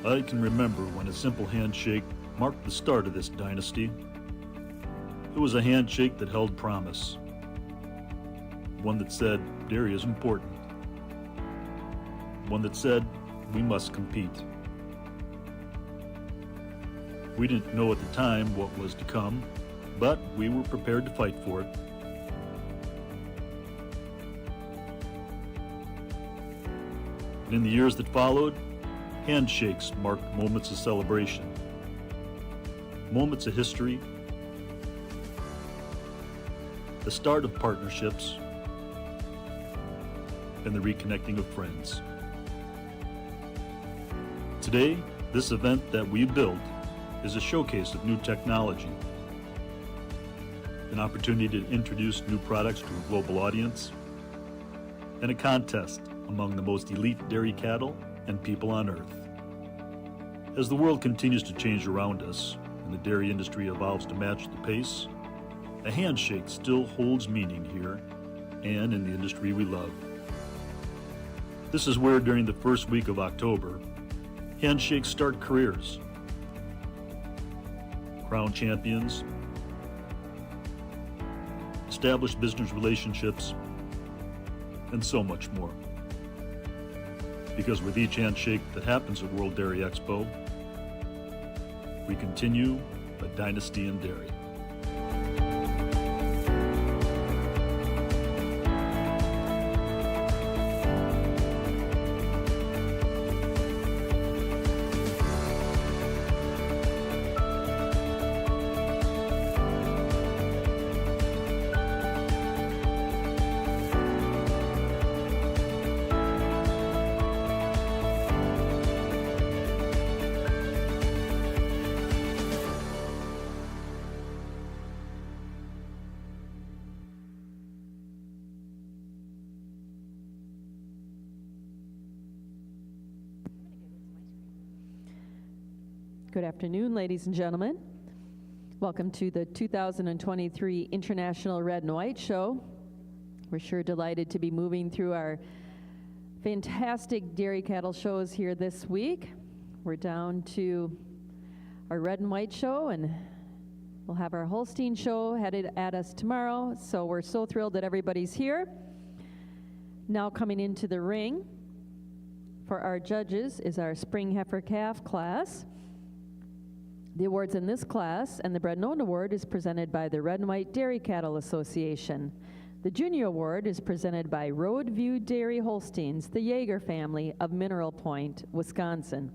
I can remember when a simple handshake marked the start of this dynasty. It was a handshake that held promise. One that said dairy is important. One that said we must compete. We didn't know at the time what was to come, but we were prepared to fight for it. And in the years that followed, handshakes marked moments of celebration, moments of history, the start of partnerships, and the reconnecting of friends. Today, this event that we built is a showcase of new technology, an opportunity to introduce new products to a global audience, and a contest among the most elite dairy cattle and people on earth. As the world continues to change around us and the dairy industry evolves to match the pace, a handshake still holds meaning here and in the industry we love. This is where, during the first week of October, handshakes start careers, crown champions, establish business relationships, and so much more. Because with each handshake that happens at World Dairy Expo, we continue a dynasty in dairy. Good afternoon, ladies and gentlemen. Welcome to the 2023 International Red and White Show. We're sure delighted to be moving through our fantastic dairy cattle shows here this week. We're down to our Red and White Show, and we'll have our Holstein show headed at us tomorrow, so we're so thrilled that everybody's here. Now coming into the ring for our judges is our Spring Heifer Calf class. The awards in this class and the Bred and Owned Award is presented by the Red and White Dairy Cattle Association. The Junior Award is presented by Roadview Dairy Holsteins, the Yeager family of Mineral Point, Wisconsin.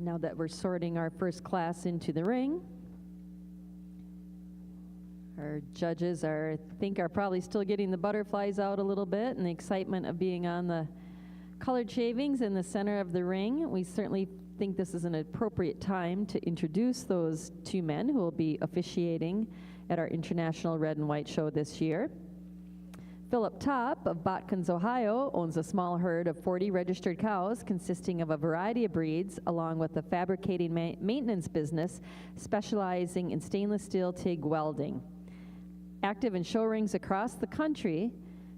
Now that we're sorting our first class into the ring, our judges are probably still getting the butterflies out a little bit and the excitement of being on the colored shavings in the center of the ring. We certainly think this is an appropriate time to introduce those two men who will be officiating at our International Red and White Show this year. Philip Topp of Botkins, Ohio, owns a small herd of 40 registered cows consisting of a variety of breeds, along with a fabricating maintenance business specializing in stainless steel TIG welding. Active in show rings across the country,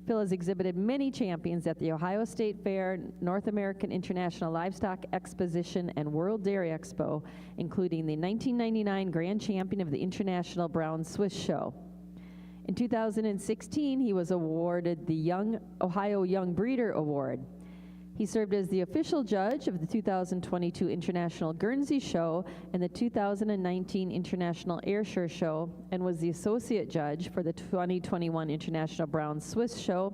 Phil has exhibited many champions at the Ohio State Fair, North American International Livestock Exposition, and World Dairy Expo, including the 1999 Grand Champion of the International Brown Swiss Show. In 2016, he was awarded the Ohio Young Breeder Award. He served as the official judge of the 2022 International Guernsey Show and the 2019 International Ayrshire Show, and was the associate judge for the 2021 International Brown Swiss Show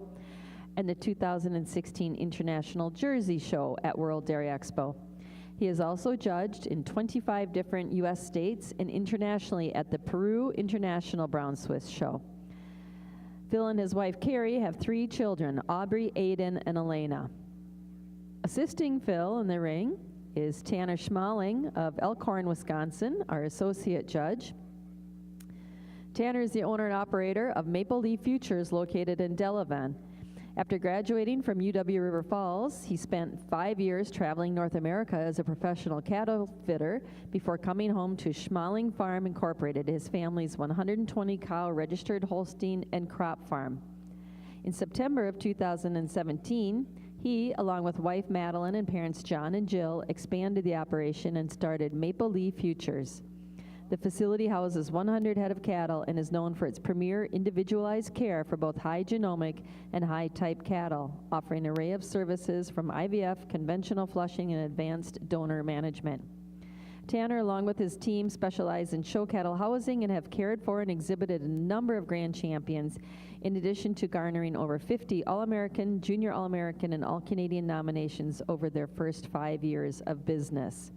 and the 2016 International Jersey Show at World Dairy Expo. He has also judged in 25 different U.S. states and internationally at the Peru International Brown Swiss Show. Phil and his wife Carrie have 3 children, Aubrey, Aiden, and Elena. Assisting Phil in the ring is Tanner Schmaling of Elkhorn, Wisconsin, our associate judge. Tanner is the owner and operator of Maple Leaf Futures located in Delavan. After graduating from UW River Falls, he spent 5 years traveling North America as a professional cattle fitter before coming home to Schmaling Farm Incorporated, his family's 120 cow registered Holstein and crop farm. In September of 2017, he, along with wife Madeline and parents John and Jill, expanded the operation and started Maple Leaf Futures. The facility houses 100 head of cattle and is known for its premier individualized care for both high genomic and high type cattle, offering an array of services from IVF, conventional flushing, and advanced donor management. Tanner, along with his team, specialize in show cattle housing and have cared for and exhibited a number of grand champions, in addition to garnering over 50 All-American, Junior All-American, and All-Canadian nominations over their first 5 years of business.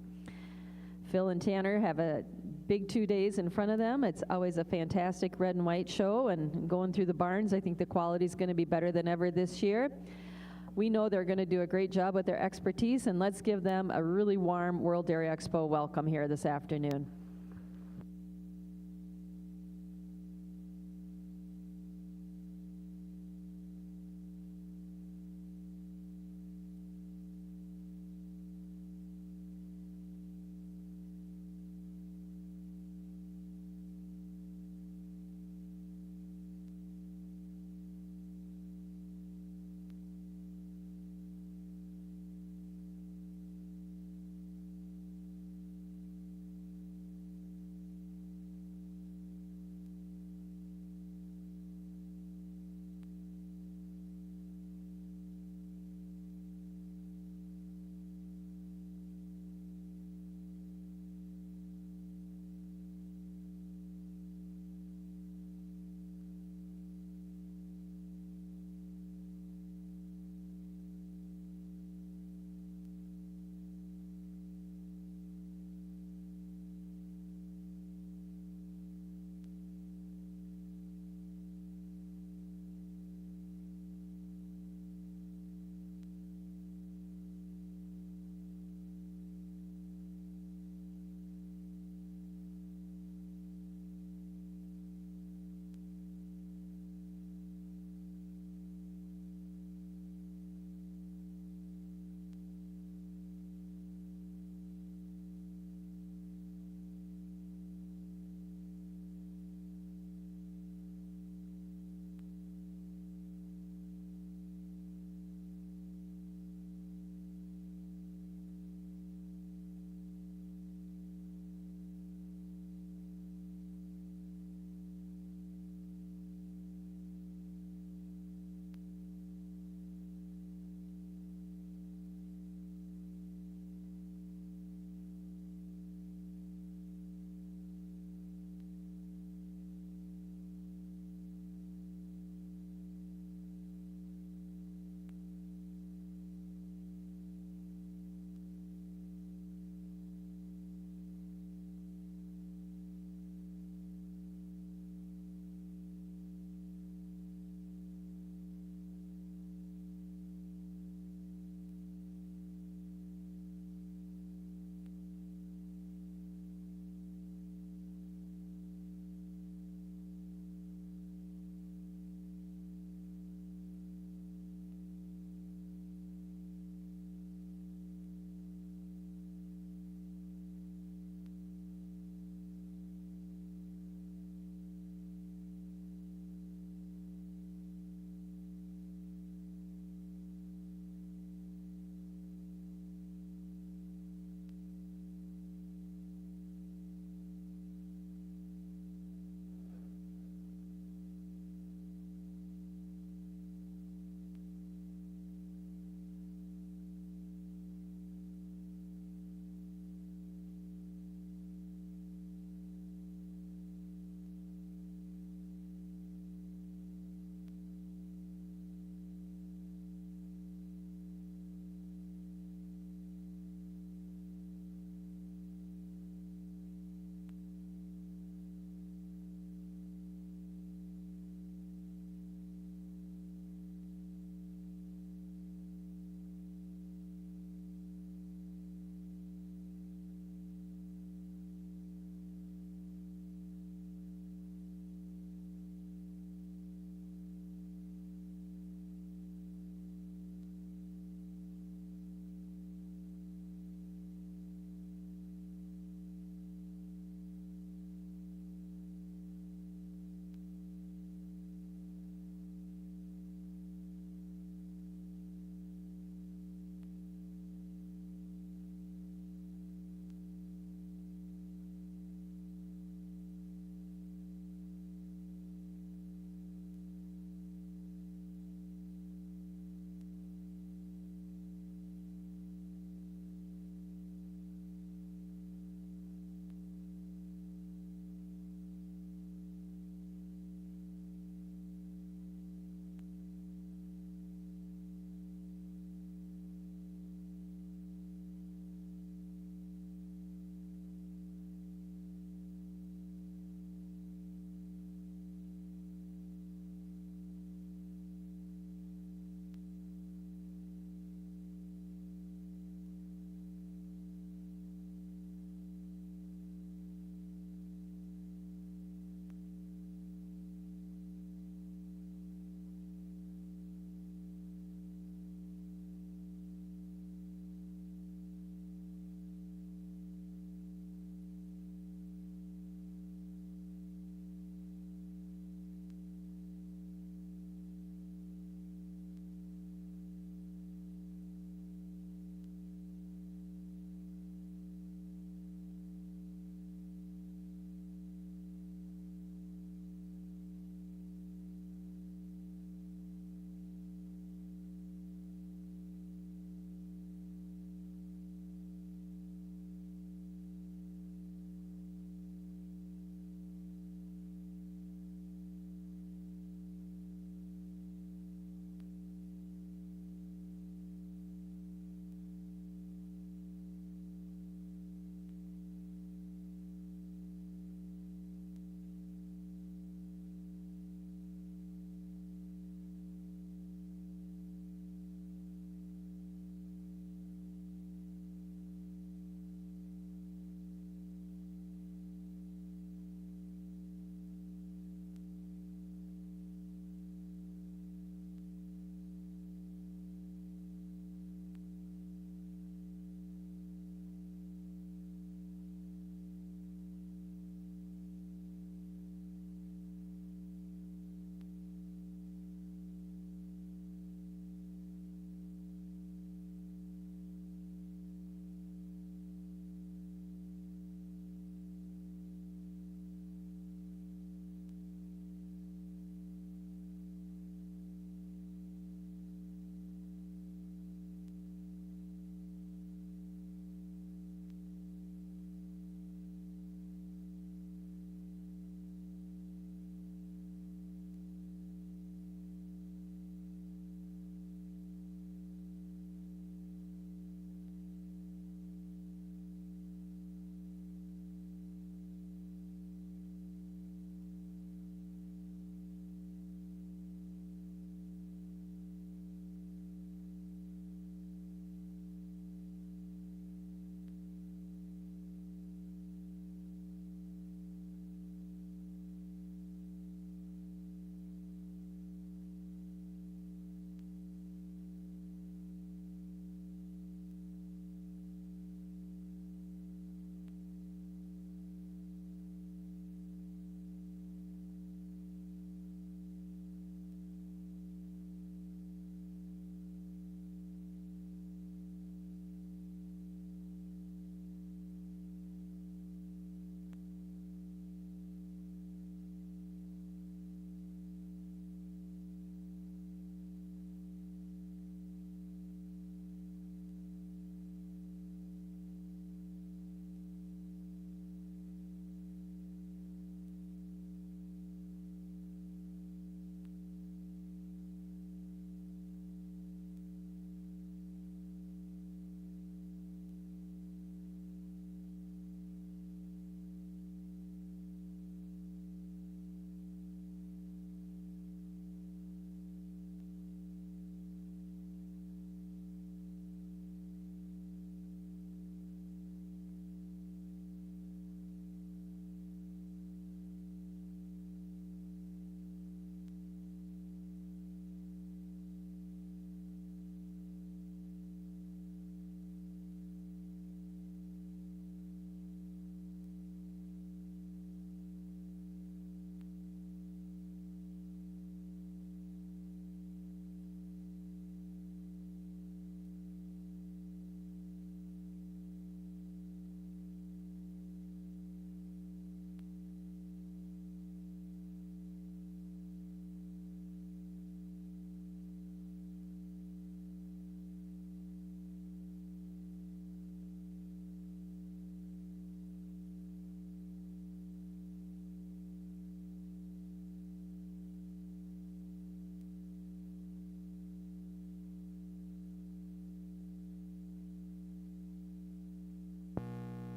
Phil and Tanner have a big 2 days in front of them. It's always a fantastic red and white show, and going through the barns, I think the quality is going to be better than ever this year. We know they're going to do a great job with their expertise, and let's give them a really warm World Dairy Expo welcome here this afternoon.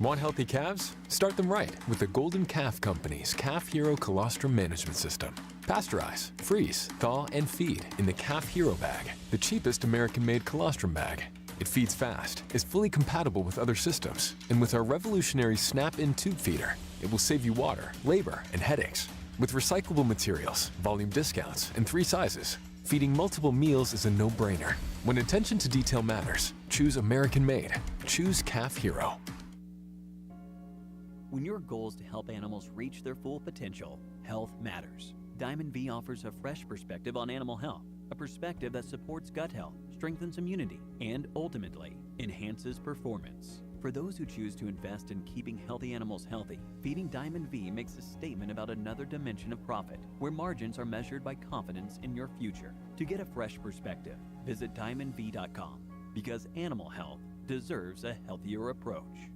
Want healthy calves? Start them right with the Golden Calf Company's Calf Hero Colostrum Management System. Pasteurize, freeze, thaw, and feed in the Calf Hero bag, the cheapest American-made colostrum bag. It feeds fast, is fully compatible with other systems, and with our revolutionary snap-in tube feeder, it will save you water, labor, and headaches. With recyclable materials, volume discounts, and 3 sizes, feeding multiple meals is a no-brainer. When attention to detail matters, choose American-made. Choose Calf Hero. When your goal is to help animals reach their full potential, health matters. Diamond V offers a fresh perspective on animal health, a perspective that supports gut health, strengthens immunity, and ultimately enhances performance. For those who choose to invest in keeping healthy animals healthy, feeding Diamond V makes a statement about another dimension of profit, where margins are measured by confidence in your future. To get a fresh perspective, visit diamondv.com, because animal health deserves a healthier approach.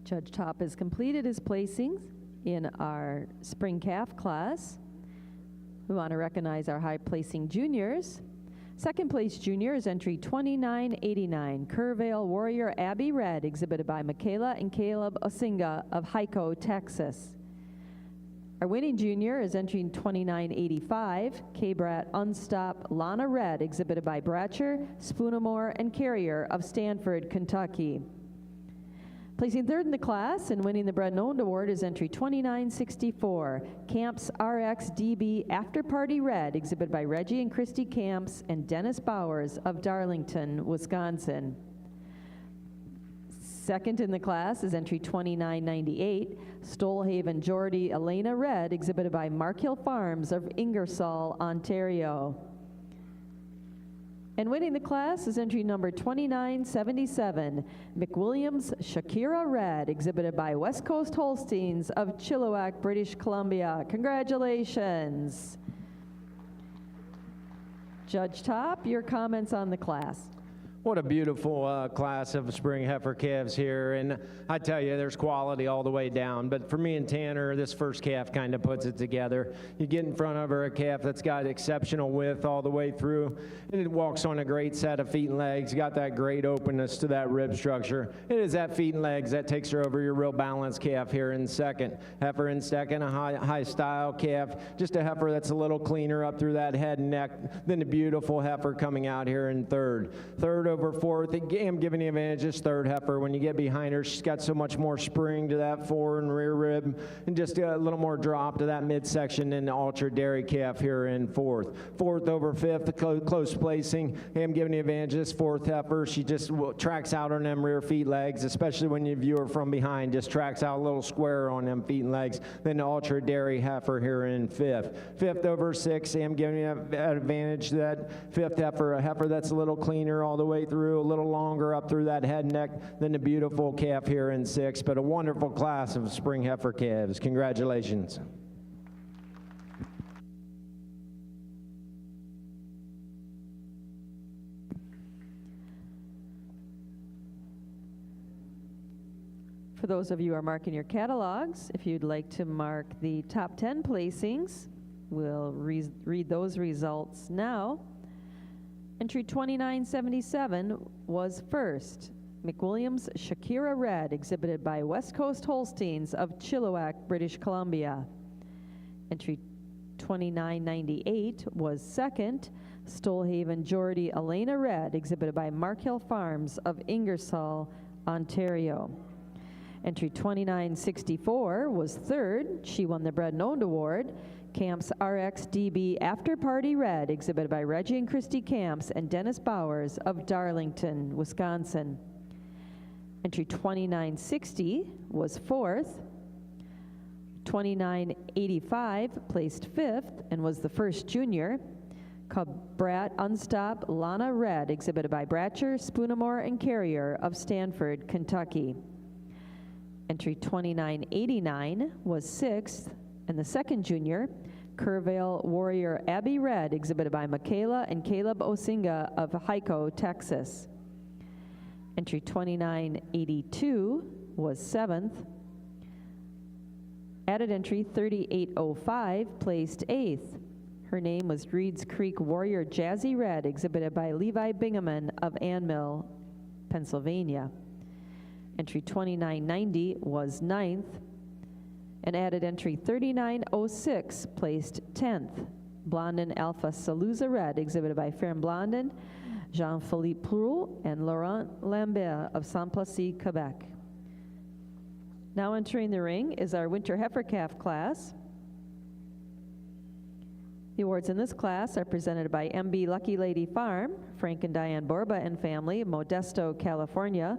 Judge Top has completed his placings in our spring calf class. We want to recognize our high placing juniors. Second place junior is entry 2989, Kerrville Warrior Abby Red, exhibited by Michaela and Caleb Osinga of Heico, Texas. Our winning junior is entry 2985, K-Brat Unstop Lana Red, exhibited by Bratcher, Spoonamore, and Carrier of Stanford, Kentucky. Placing third in the class and winning the Bred and Owned Award is entry 2964, Camps RX DB After Party Red, exhibited by Reggie and Christy Camps and Dennis Bowers of Darlington, Wisconsin. Second in the class is entry 2998, Stolehaven Geordie Elena Red, exhibited by Mark Hill Farms of Ingersoll, Ontario. And winning the class is entry number 2977, McWilliams Shakira Red, exhibited by West Coast Holsteins of Chilliwack, British Columbia. Congratulations. Judge Top, your comments on the class. What a beautiful class of spring heifer calves here, and I tell you, there's quality all the way down. But for me and Tanner, this first calf kind of puts it together. You get in front of her, a calf that's got exceptional width all the way through, and it walks on a great set of feet and legs, got that great openness to that rib structure. It is that feet and legs that takes her over your real balanced calf here in second. Heifer in second, a high style calf, just a heifer that's a little cleaner up through that head and neck than the beautiful heifer coming out here in third. Third over fourth, I'm giving the advantage this third heifer. When you get behind her, she's got so much more spring to that fore and rear rib, and just a little more drop to that midsection than the Ultra Dairy calf here in fourth. Fourth over fifth, close placing. I'm giving the advantage this fourth heifer. She just tracks out on them rear feet legs, especially when you view her from behind, just tracks out a little square on them feet and legs. Then the Ultra Dairy heifer here in fifth. Fifth over six, I'm giving you that advantage to that fifth heifer, a heifer that's a little cleaner all the way through, a little longer up through that head and neck than the beautiful calf here in six, but a wonderful class of spring heifer calves. Congratulations. For those of you who are marking your catalogs, if you'd like to mark the top 10 placings, we'll read those results now. Entry 2977 was first. McWilliams Shakira Red, exhibited by West Coast Holsteins of Chilliwack, British Columbia. Entry 2998 was second. Stolehaven Geordie Elena Red, exhibited by Mark Hill Farms of Ingersoll, Ontario. Entry 2964 was third. She won the Bred and Owned Award. Camps RX DB After Party Red, exhibited by Reggie and Christy Camps and Dennis Bowers of Darlington, Wisconsin. Entry 2960 was fourth. 2985 placed fifth and was the first junior. Brat Unstop Lana Red, exhibited by Bratcher, Spoonamore, and Carrier of Stanford, Kentucky. Entry 2989 was sixth, and the second junior, Kerrville Warrior Abby Red, exhibited by Michaela and Caleb Osinga of Heico, Texas. Entry 2982 was seventh. Added entry 3805 placed eighth. Her name was Reed's Creek Warrior Jazzy Red, exhibited by Levi Bingaman of Annmill, Pennsylvania. Entry 2990 was ninth. And added entry 3906 placed 10th. Blondin Alpha Salusa Red, exhibited by Ferme Blondin, Jean-Philippe Proulx, and Laurent Lambert of Saint-Placide, Quebec. Now entering the ring is our Winter Heifer Calf class. The awards in this class are presented by MB Lucky Lady Farm, Frank and Diane Borba and family, Modesto, California.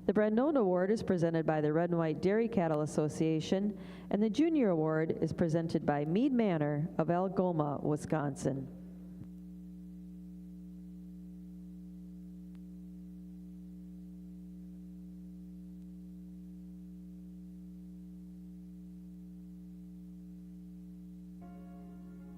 The Bred and Owned Award is presented by the Red and White Dairy Cattle Association, and the Junior Award is presented by Mead Manor of Algoma, Wisconsin.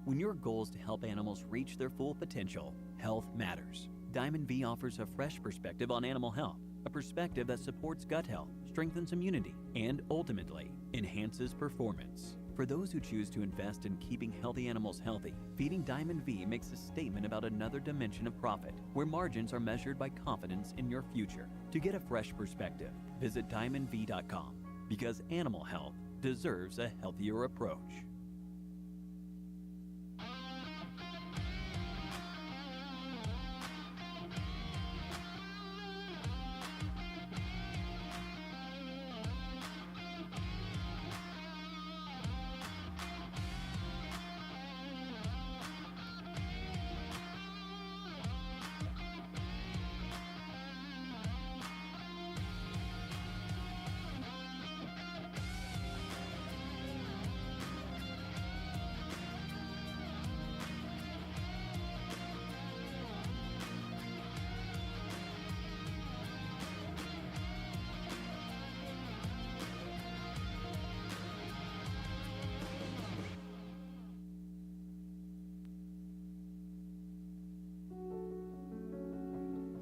When your goal is to help animals reach their full potential, health matters. Diamond V offers a fresh perspective on animal health, a perspective that supports gut health, strengthens immunity, and ultimately enhances performance. For those who choose to invest in keeping healthy animals healthy, Feeding Diamond V makes a statement about another dimension of profit, where margins are measured by confidence in your future. To get a fresh perspective, visit diamondv.com, because animal health deserves a healthier approach.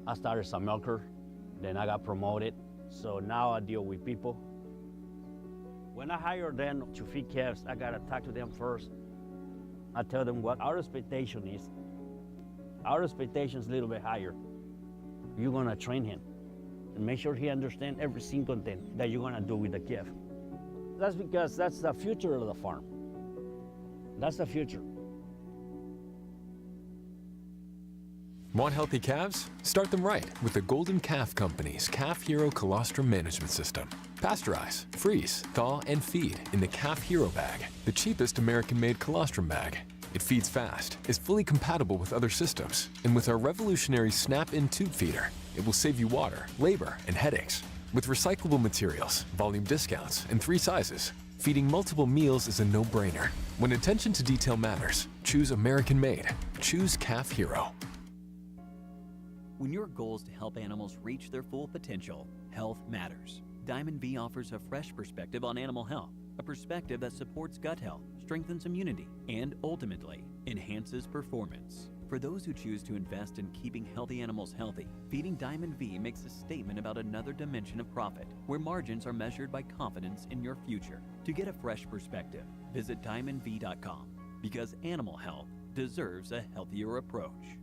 I started as a milker, then I got promoted, so now I deal with people. When I hire them to feed calves, I gotta talk to them first. I tell them what our expectation is. Our expectation is a little bit higher. You're gonna train him and make sure he understands every single thing that you're gonna do with the calf. That's because that's the future of the farm. That's the future. Want healthy calves? Start them right with the Golden Calf Company's Calf Hero Colostrum Management System. Pasteurize, freeze, thaw, and feed in the Calf Hero bag, the cheapest American-made colostrum bag. It feeds fast, is fully compatible with other systems, and with our revolutionary snap-in tube feeder, it will save you water, labor, and headaches. With recyclable materials, volume discounts, and 3 sizes, feeding multiple meals is a no-brainer. When attention to detail matters, choose American-made. Choose Calf Hero. When your goal is to help animals reach their full potential, health matters. Diamond V offers a fresh perspective on animal health, a perspective that supports gut health, strengthens immunity, and ultimately enhances performance. For those who choose to invest in keeping healthy animals healthy, Feeding Diamond V makes a statement about another dimension of profit, where margins are measured by confidence in your future. To get a fresh perspective, visit diamondv.com, because animal health deserves a healthier approach.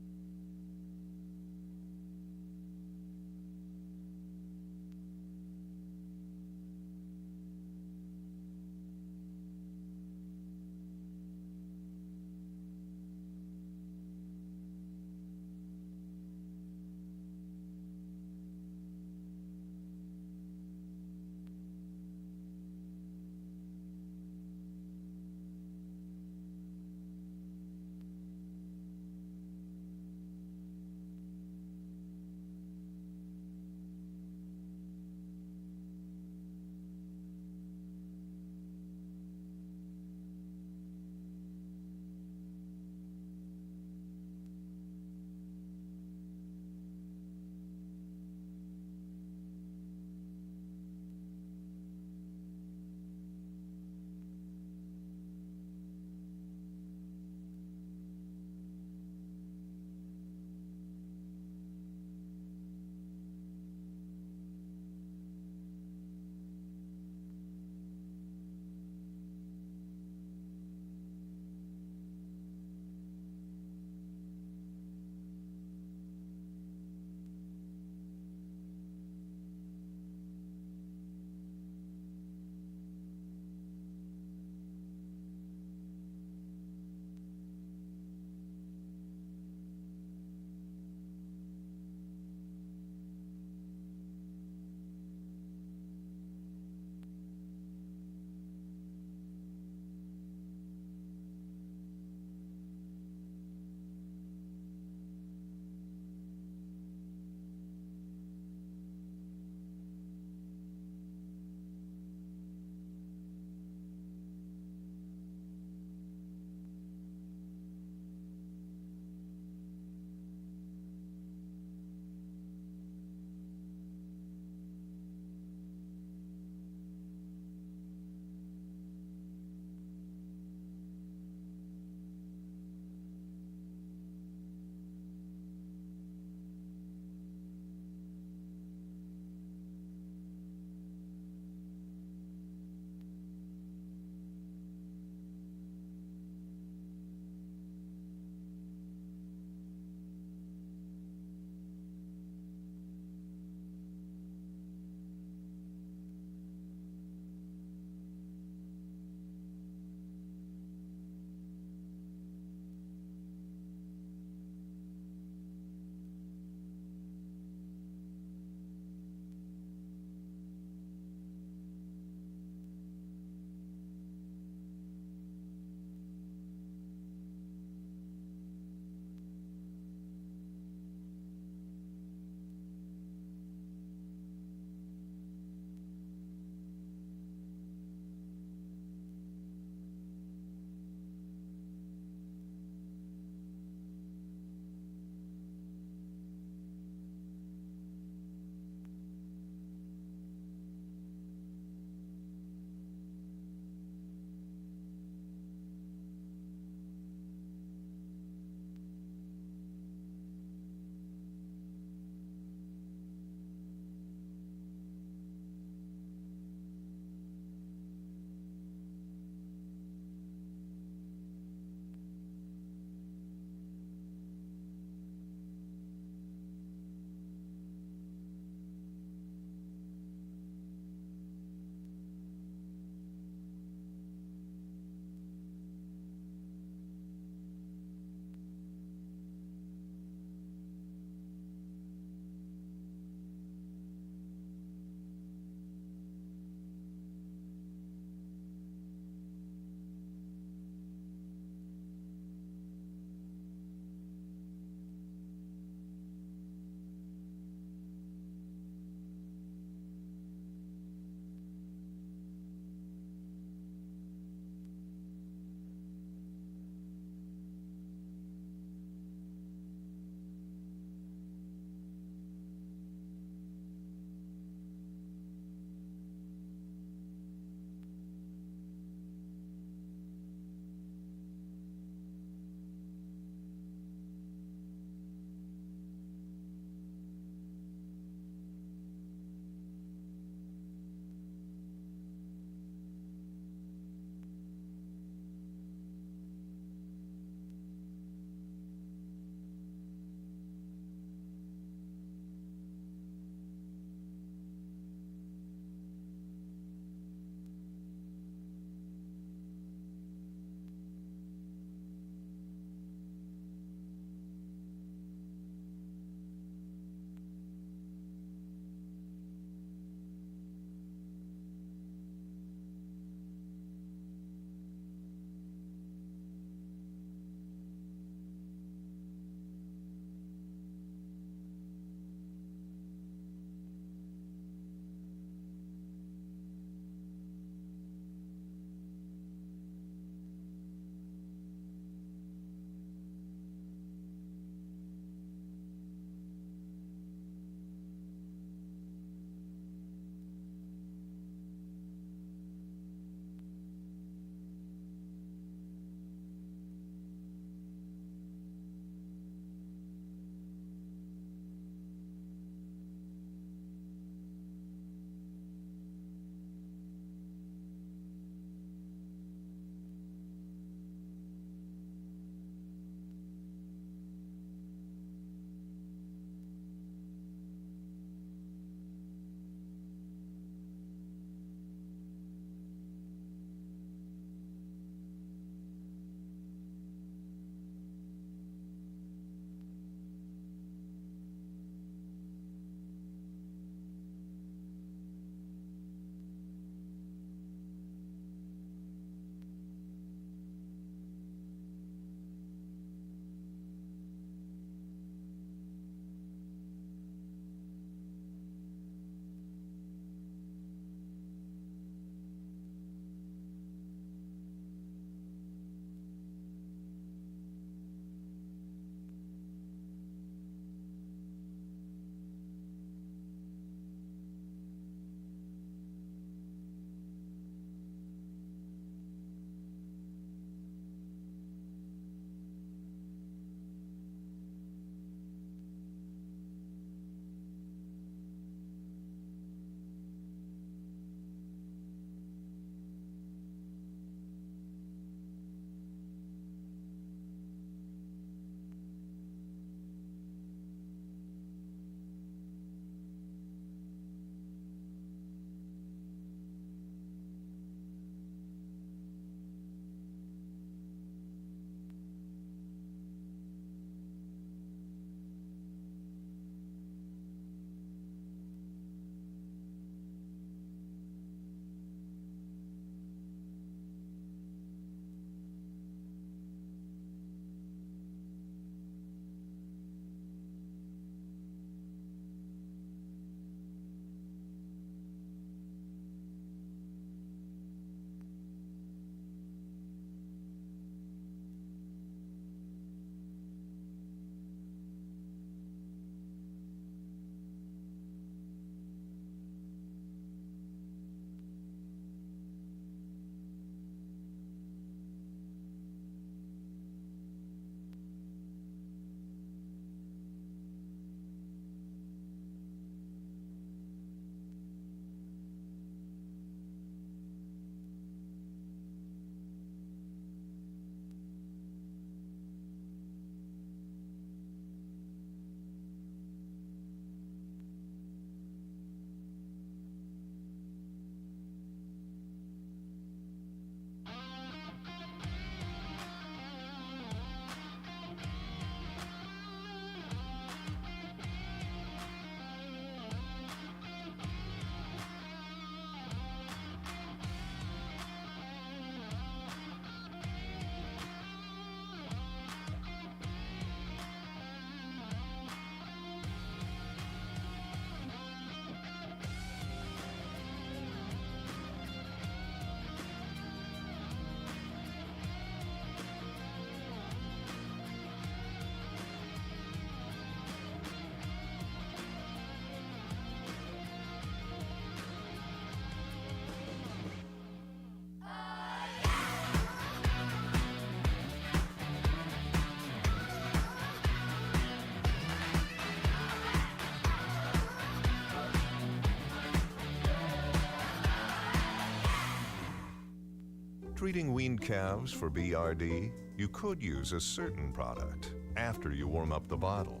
treating weaned calves for BRD, you could use a certain product after you warm up the bottle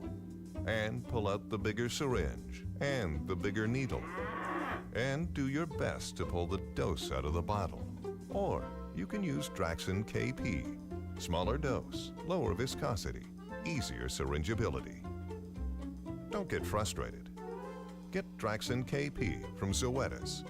and pull out the bigger syringe and the bigger needle and do your best to pull the dose out of the bottle. Or you can use Draxxin KP. Smaller dose, lower viscosity, easier syringeability. Don't get frustrated. Get Draxxin KP from Zoetis.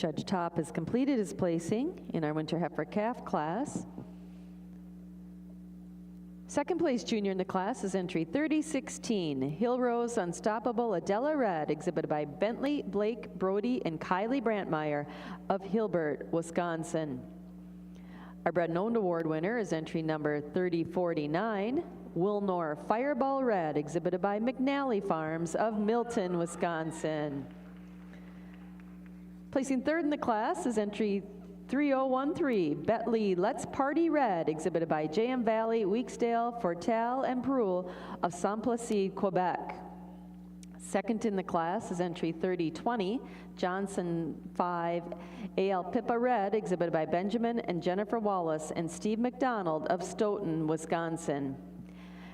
Judge Top has completed his placing in our winter heifer calf class. Second place junior in the class is entry 3016, Hill Rose Unstoppable Adela Red, exhibited by Bentley, Blake, Brody, and Kylie Brantmeyer of Hilbert, Wisconsin. Our Bred and Owned Award winner is entry number 3049, Wilnor Fireball Red, exhibited by McNally Farms of Milton, Wisconsin. Placing third in the class is entry 3013, Bentley Let's Party Red, exhibited by JM Valley, Weeksdale, Fortel, and Perul of Saint Placide, Quebec. Second in the class is entry 3020, Johnson 5, AL Pippa Red, exhibited by Benjamin and Jennifer Wallace and Steve McDonald of Stoughton, Wisconsin.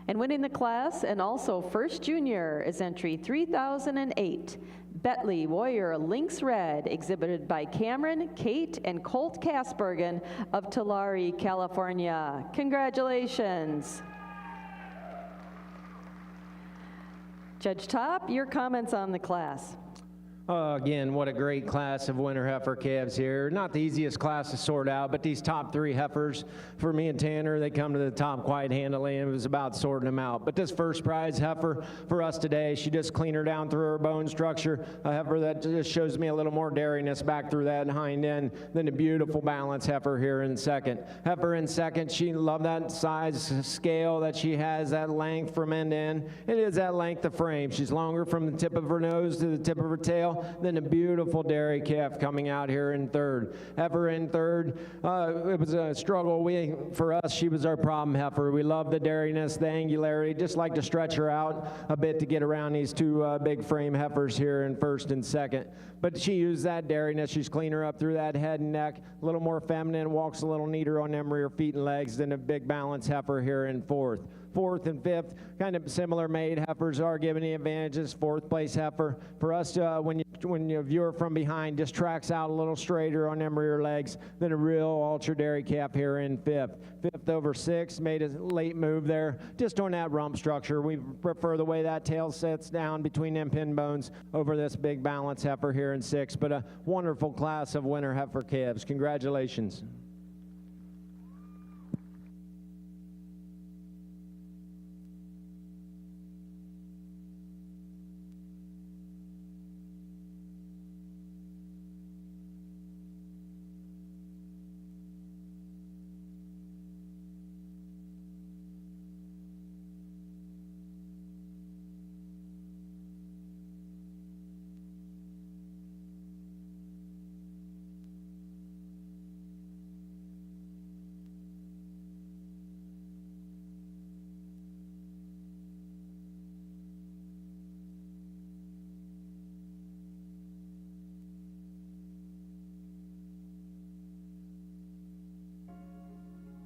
And winning the class, and also first junior, is entry 3008, Bentley Warrior Lynx Red, exhibited by Cameron, Kate, and Colt Kasbergen of Tulare, California. Congratulations. Judge Top, your comments on the class. Again, what a great class of winter heifer calves here. Not the easiest class to sort out, but these top three heifers, for me and Tanner, they come to the top quite handily, and it was about sorting them out. But this first prize heifer for us today, she just cleaned her down through her bone structure, a heifer that just shows me a little more dairiness back through that hind end than a beautiful balance heifer here in second. Heifer in second, she loved that size scale that she has, that length from end to end. It is that length of frame. She's longer from the tip of her nose to the tip of her tail. Then a beautiful dairy calf coming out here in third. Heifer in third, it was a struggle. For us, she was our problem heifer. We love the dairiness, the angularity, just like to stretch her out a bit to get around these two big frame heifers here in first and second. But she used that dairiness. She's cleaner up through that head and neck, a little more feminine, walks a little neater on them rear feet and legs than a big balance heifer here in fourth. Fourth and fifth, kind of similar made heifers are given the advantages. Fourth place heifer. For us, when you view her from behind, just tracks out a little straighter on them rear legs than a real ultra dairy calf here in fifth. Fifth over sixth, made a late move there, just on that rump structure. We prefer the way that tail sits down between them pin bones over this big balance heifer here in sixth. But a wonderful class of winter heifer calves. Congratulations.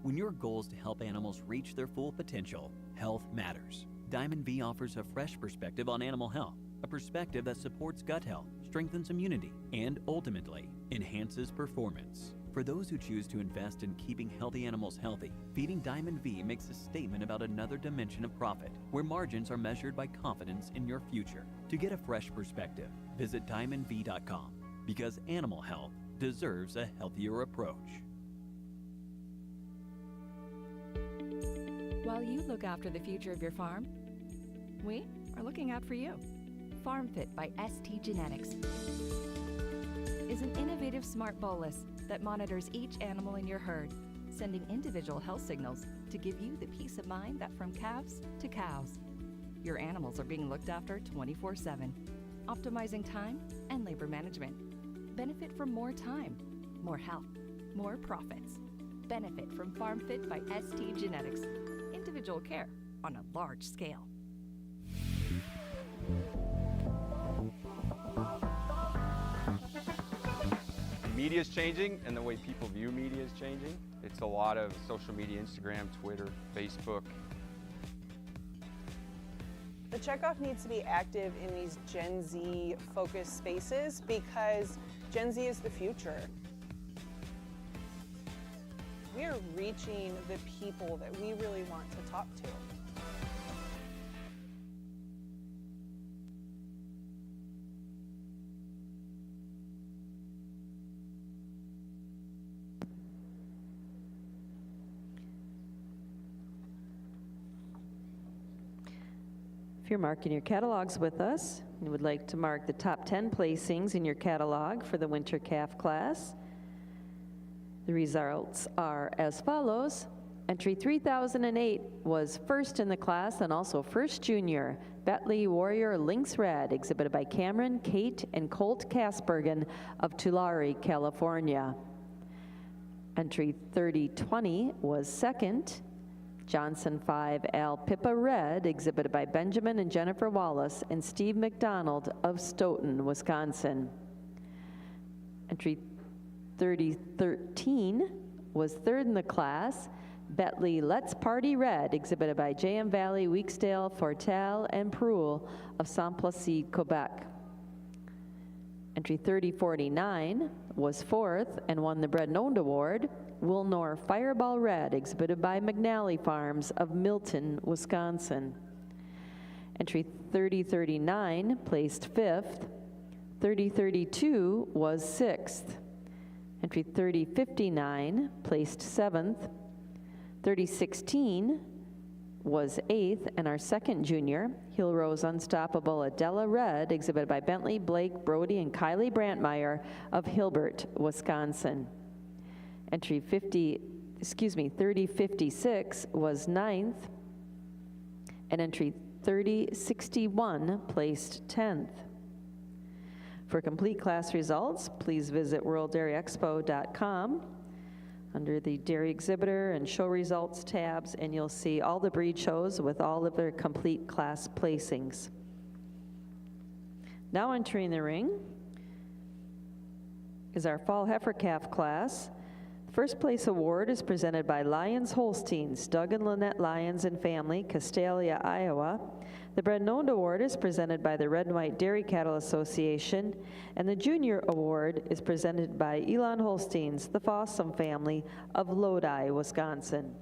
When your goal is to help animals reach their full potential, health matters. Diamond V offers a fresh perspective on animal health, a perspective that supports gut health, strengthens immunity, and ultimately enhances performance. For those who choose to invest in keeping healthy animals healthy, feeding Diamond V makes a statement about another dimension of profit, where margins are measured by confidence in your future. To get a fresh perspective, visit diamondv.com, because animal health deserves a healthier approach. While you look after the future of your farm, we are looking out for you. Farm Fit by ST Genetics is an innovative smart bolus that monitors each animal in your herd, sending individual health signals to give you the peace of mind that from calves to cows, your animals are being looked after 24/7, optimizing time and labor management. Benefit from more time, more health, more profits. Benefit from Farm Fit by ST Genetics. Individual care on a large scale. Media is changing, and the way people view media is changing. It's a lot of social media, Instagram, Twitter, Facebook. The checkoff needs to be active in these Gen Z focused spaces because Gen Z is the future. We are reaching the people that we really want to talk to. you're marking your catalogs with us and would like to mark the top 10 placings in your catalog for the winter calf class, the results are as follows. Entry 3008 was first in the class and also first junior. Bentley Warrior Lynx Red, exhibited by Cameron, Kate, and Colt Kasbergen of Tulare, California. Entry 3020 was second. Johnson 5 Al Pippa Red, exhibited by Benjamin and Jennifer Wallace and Steve McDonald of Stoughton, Wisconsin. Entry 3013 was third in the class. Bentley Let's Party Red, exhibited by J.M. Valley, Weeksdale, Fortel, and Proul of Saint-Placide, Quebec. Entry 3049 was fourth and won the Bred and Owned Award. Wilnor Fireball Red, exhibited by McNally Farms of Milton, Wisconsin. Entry 3039 placed fifth. 3032 was sixth. Entry 3059 placed seventh. 3016 was eighth, and our second junior, Hill Rose Unstoppable Adela Red, exhibited by Bentley, Blake, Brody, and Kylie Brantmeyer of Hilbert, Wisconsin. Entry 3056 was ninth, and entry 3061 placed 10th. For complete class results, please visit worlddairyexpo.com under the Dairy Exhibitor and Show Results tabs, and you'll see all the breed shows with all of their complete class placings. Now entering the ring is our Fall Heifer Calf class. First place award is presented by Lyons Holsteins, Doug and Lynette Lyons and family, Castalia, Iowa. The Bred and Owned Award is presented by the Red and White Dairy Cattle Association, and the Junior Award is presented by Elon Holsteins, the Fossum family of Lodi, Wisconsin.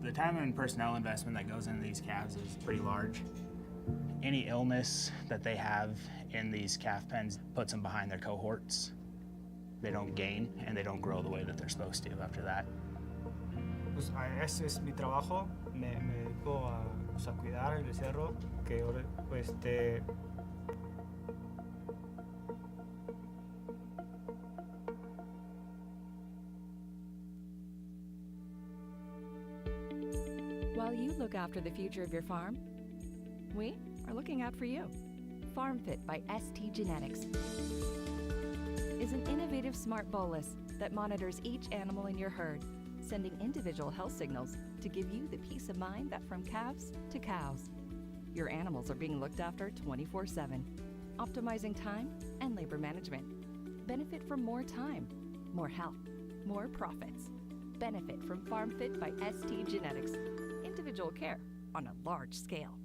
The time and personnel investment that goes into these calves is pretty large. Any illness that they have in these calf pens puts them behind their cohorts. They don't gain and they don't grow the way that they're supposed to after that. Pues ese es mi trabajo. Me dedico a cuidar el becerro, que ahora, pues, While you look after the future of your farm, we are looking out for you. FarmFit by ST Genetics is an innovative smart bolus that monitors each animal in your herd, sending individual health signals to give you the peace of mind that from calves to cows, your animals are being looked after 24/7, optimizing time and labor management. Benefit from more time, more health, more profits. Benefit from FarmFit by ST Genetics. Individual care on a large scale.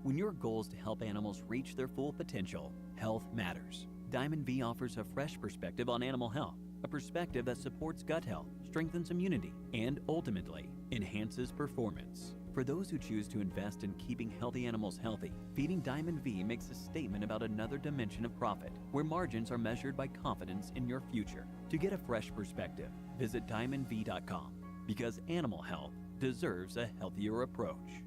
When your goal is to help animals reach their full potential, health matters. Diamond V offers a fresh perspective on animal health, a perspective that supports gut health, strengthens immunity, and ultimately enhances performance. For those who choose to invest in keeping healthy animals healthy, feeding Diamond V makes a statement about another dimension of profit, where margins are measured by confidence in your future. To get a fresh perspective, visit diamondv.com, because animal health deserves a healthier approach.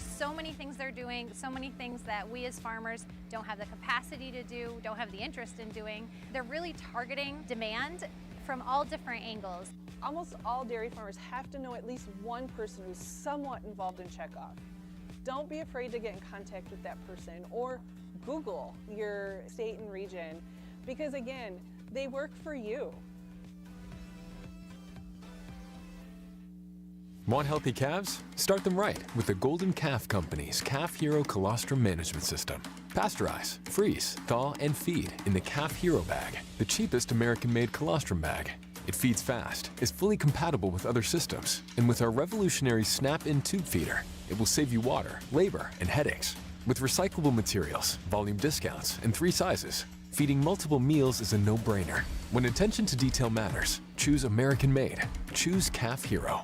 so many things they're doing, so many things that we as farmers don't have the capacity to do, don't have the interest in doing. They're really targeting demand from all different angles. Almost all dairy farmers have to know at least one person who's somewhat involved in checkoff. Don't be afraid to get in contact with that person, or Google your state and region, because again, they work for you. Want healthy calves? Start them right with the Golden Calf Company's Calf Hero Colostrum Management System. Pasteurize, freeze, thaw, and feed in the Calf Hero bag, the cheapest American-made colostrum bag. It feeds fast, is fully compatible with other systems, and with our revolutionary snap-in tube feeder, it will save you water, labor, and headaches. With recyclable materials, volume discounts, and 3 sizes, feeding multiple meals is a no-brainer. When attention to detail matters, choose American-made. Choose Calf Hero.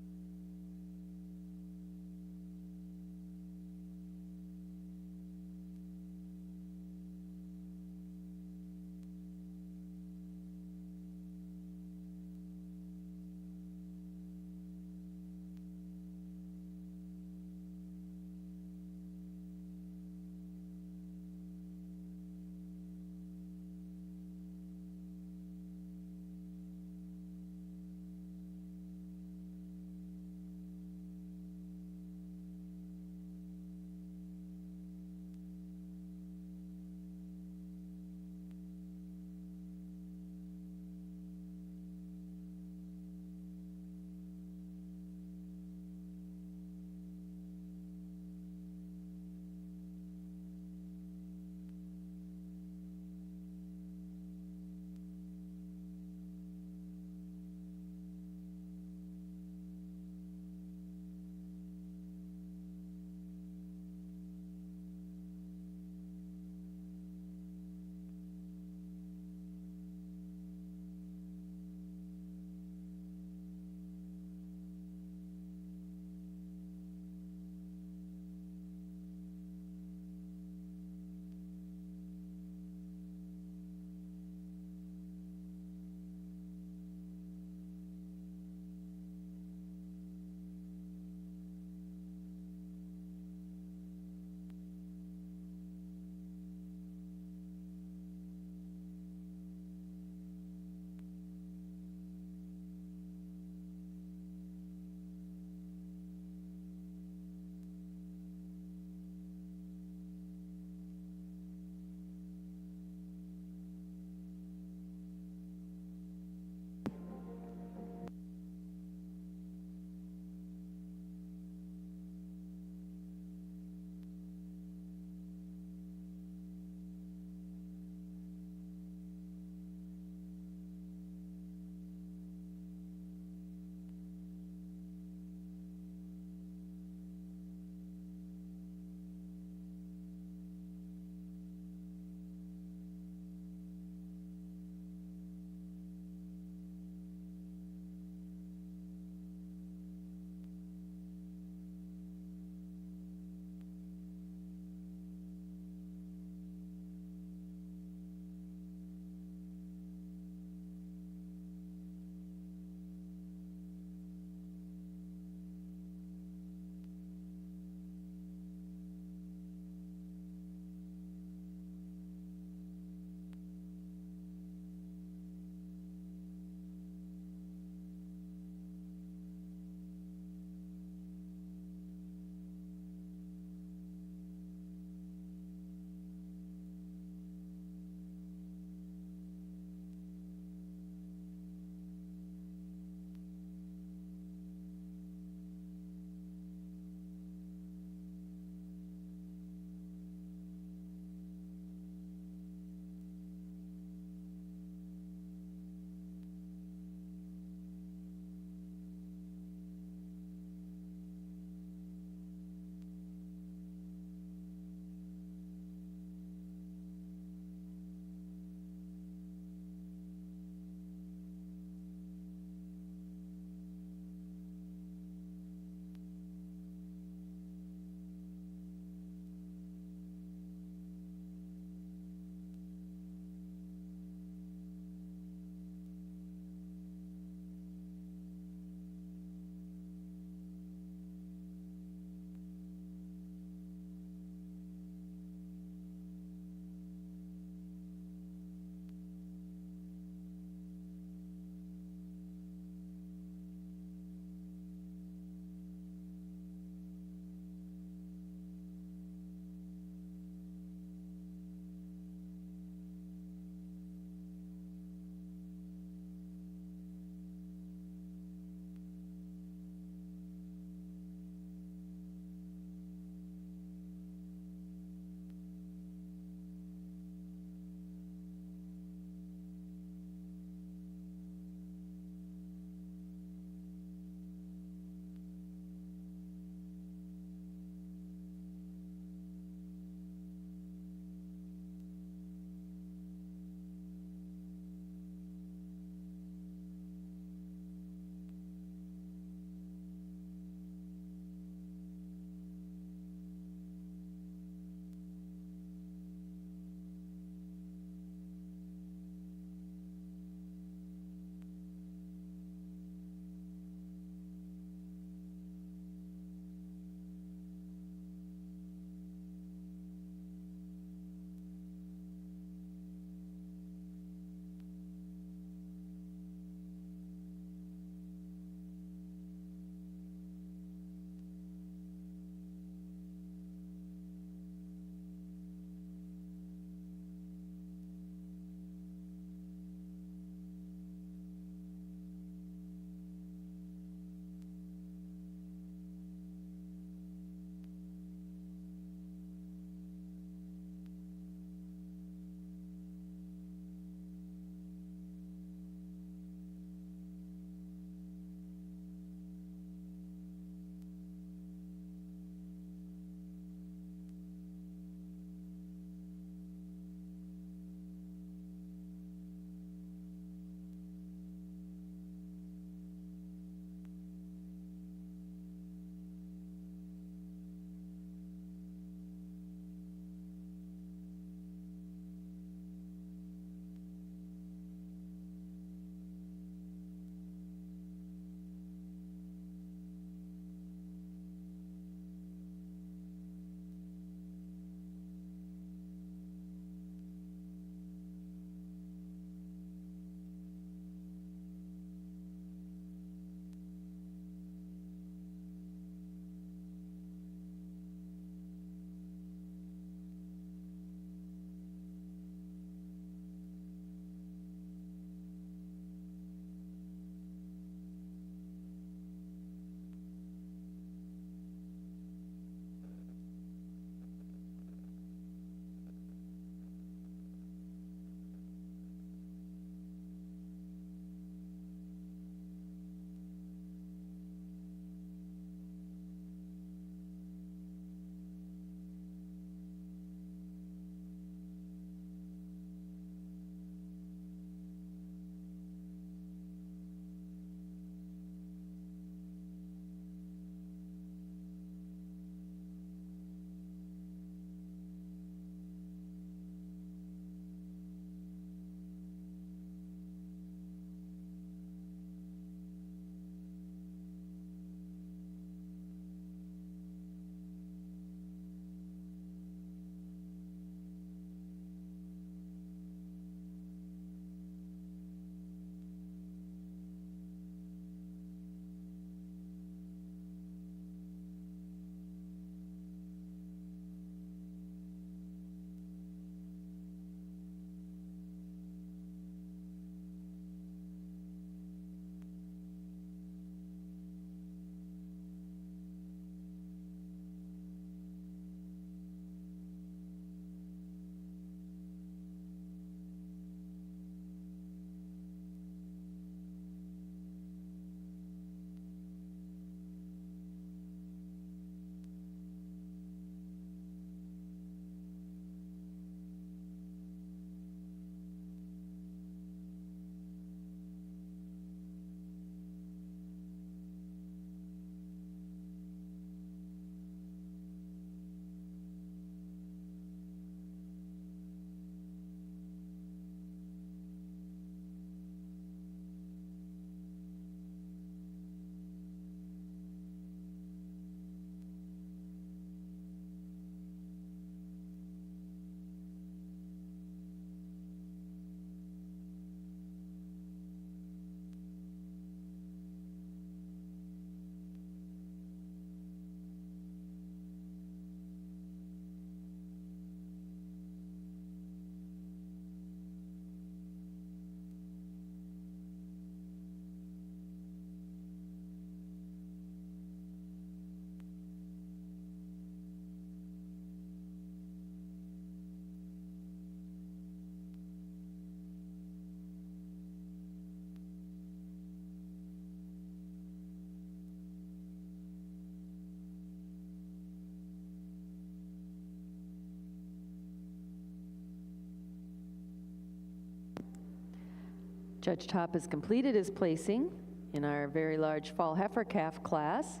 Judge Top has completed his placing in our very large fall heifer calf class.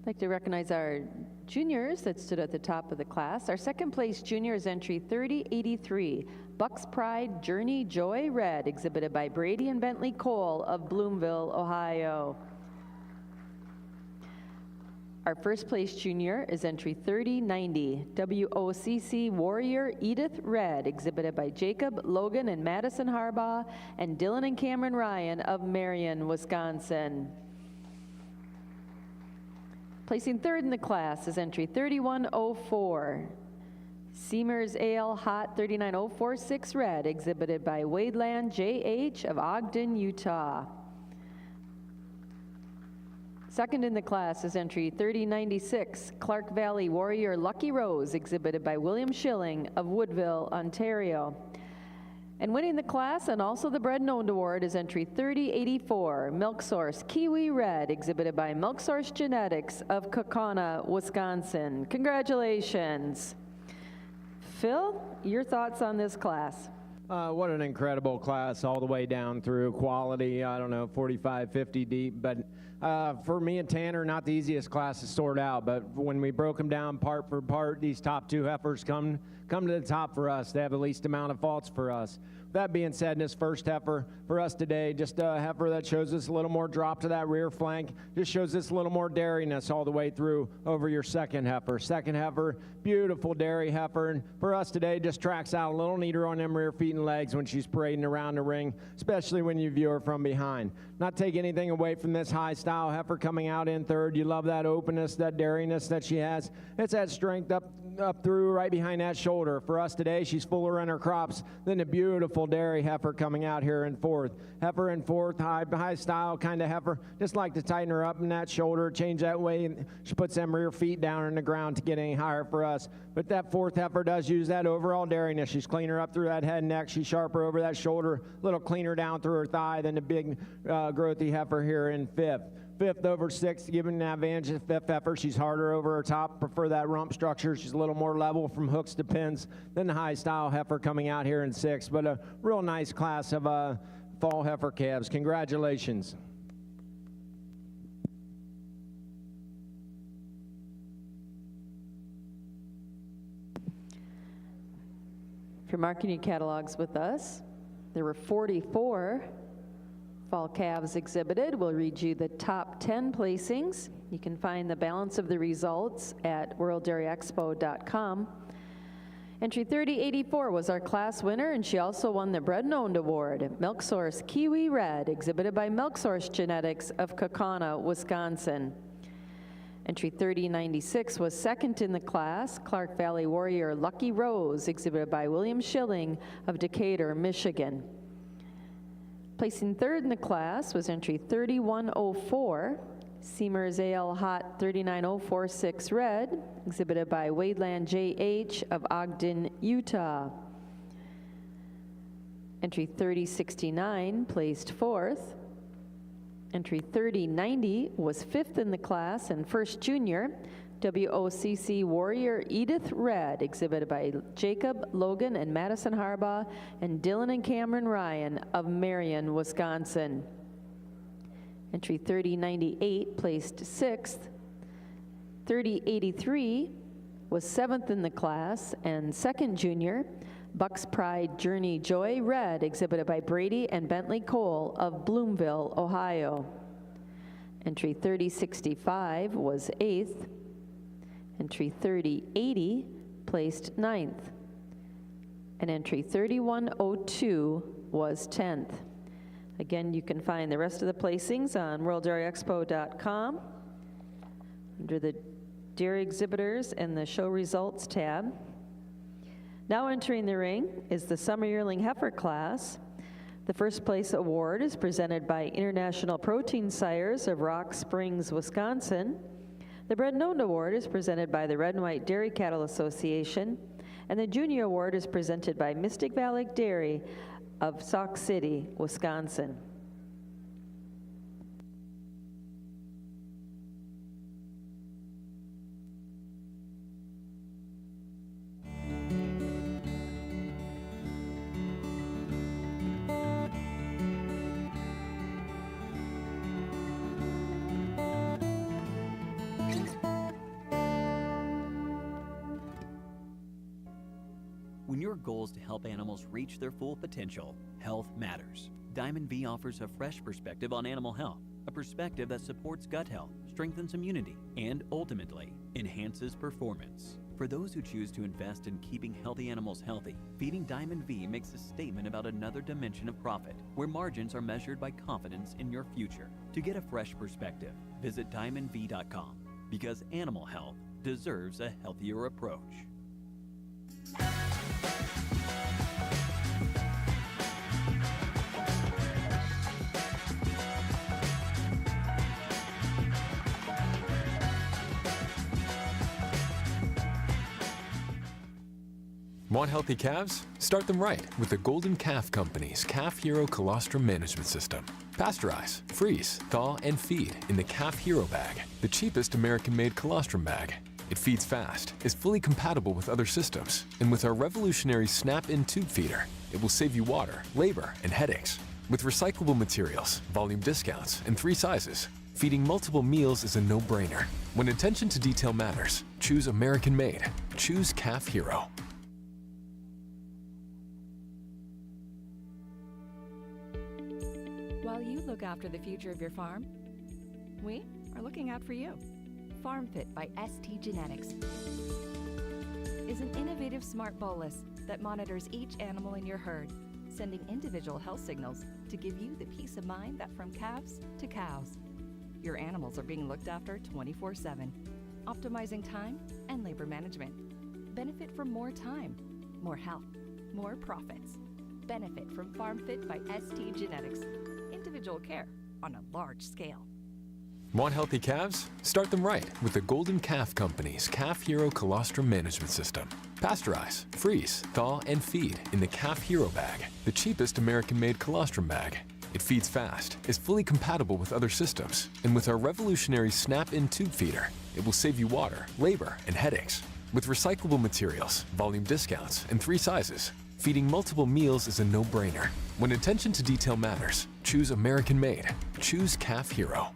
I'd like to recognize our juniors that stood at the top of the class. Our second place junior is entry 3083, Buck's Pride Journey Joy Red, exhibited by Brady and Bentley Cole of Bloomville, Ohio. Our first place junior is entry 3090, WOCC Warrior Edith Red, exhibited by Jacob Logan and Madison Harbaugh and Dylan and Cameron Ryan of Marion, Wisconsin. Placing third in the class is entry 3104, Seamers Ale Hot 39046 Red, exhibited by Wadeland JH of Ogden, Utah. Second in the class is entry 3096, Clark Valley Warrior Lucky Rose, exhibited by William Schilling of Woodville, Ontario. And winning the class and also the Bread and Owned Award is entry 3084, Milk Source Kiwi Red, exhibited by Milk Source Genetics of Kaukauna, Wisconsin. Congratulations. Phil, your thoughts on this class? What an incredible class all the way down through quality, I don't know, 45, 50 deep. But for me and Tanner, not the easiest class to sort out. But when we broke them down part for part, these top two heifers come to the top for us. They have the least amount of faults for us. That being said, in this first heifer for us today, just a heifer that shows us a little more drop to that rear flank, just shows us a little more dairiness all the way through over your second heifer. Second heifer, beautiful dairy heifer, and for us today, just tracks out a little neater on them rear feet and legs when she's parading around the ring, especially when you view her from behind. Not take anything away from this high style heifer coming out in third. You love that openness, that dairiness that she has. It's that strength up through right behind that shoulder. For us today, she's fuller in her crops than the beautiful dairy heifer coming out here in fourth. Heifer in fourth, high style kind of heifer. Just like to tighten her up in that shoulder, change that way, and she puts them rear feet down in the ground to get any higher for us. But that fourth heifer does use that overall dairiness. She's cleaner up through that head and neck. She's sharper over that shoulder, a little cleaner down through her thigh than the big growthy heifer here in fifth. Fifth over sixth, giving an advantage to fifth heifer. She's harder over her top, prefer that rump structure. She's a little more level from hooks to pins than the high style heifer coming out here in sixth. But a real nice class of fall heifer calves. Congratulations. If you're marking your catalogs with us, there were 44 fall calves exhibited. We'll read you the top 10 placings. You can find the balance of the results at worlddairyexpo.com. Entry 3084 was our class winner, and she also won the Bread and Owned Award. Milk Source Kiwi Red, exhibited by Milk Source Genetics of Kaukauna, Wisconsin. Entry 3096 was second in the class. Clark Valley Warrior Lucky Rose, exhibited by William Schilling of Decatur, Michigan. Placing third in the class was entry 3104, Seamers Ale Hot 39046 Red, exhibited by Wadeland JH of Ogden, Utah. Entry 3069 placed fourth. Entry 3090 was fifth in the class and first junior. WOCC Warrior Edith Red, exhibited by Jacob Logan and Madison Harbaugh and Dylan and Cameron Ryan of Marion, Wisconsin. Entry 3098 placed sixth. 3083 was seventh in the class and second junior. Buck's Pride Journey Joy Red, exhibited by Brady and Bentley Cole of Bloomville, Ohio. Entry 3065 was eighth. Entry 3080 placed ninth. And entry 3102 was 10th. Again, you can find the rest of the placings on worlddairyexpo.com under the dairy exhibitors and the show results tab. Now entering the ring is the Summer Yearling Heifer class. The first place award is presented by International Protein Sires of Rock Springs, Wisconsin. The Bread and Owned Award is presented by the Red and White Dairy Cattle Association, and the Junior Award is presented by Mystic Valley Dairy of Sauk City, Wisconsin. When your goal is to help animals reach their full potential, health matters. Diamond V offers a fresh perspective on animal health, a perspective that supports gut health, strengthens immunity, and ultimately enhances performance. For those who choose to invest in keeping healthy animals healthy, feeding Diamond V makes a statement about another dimension of profit, where margins are measured by confidence in your future. To get a fresh perspective, visit diamondv.com, because animal health deserves a healthier approach. Want healthy calves? Start them right with the Golden Calf Company's Calf Hero Colostrum Management System. Pasteurize, freeze, thaw, and feed in the Calf Hero bag, the cheapest American-made colostrum bag. It feeds fast, is fully compatible with other systems, and with our revolutionary snap-in tube feeder, it will save you water, labor, and headaches. With recyclable materials, volume discounts, and 3 sizes, feeding multiple meals is a no-brainer. When attention to detail matters, choose American-made. Choose Calf Hero. While you look after the future of your farm, we are looking out for you. FarmFit by ST Genetics is an innovative smart bolus that monitors each animal in your herd, sending individual health signals to give you the peace of mind that from calves to cows, your animals are being looked after 24/7, optimizing time and labor management. Benefit from more time, more health, more profits. Benefit from FarmFit by ST Genetics. Individual care on a large scale. Want healthy calves? Start them right with the Golden Calf Company's Calf Hero Colostrum Management System. Pasteurize, freeze, thaw, and feed in the Calf Hero bag, the cheapest American-made colostrum bag. It feeds fast, is fully compatible with other systems, and with our revolutionary snap-in tube feeder, it will save you water, labor, and headaches. With recyclable materials, volume discounts, and 3 sizes, feeding multiple meals is a no-brainer. When attention to detail matters, choose American-made. Choose Calf Hero.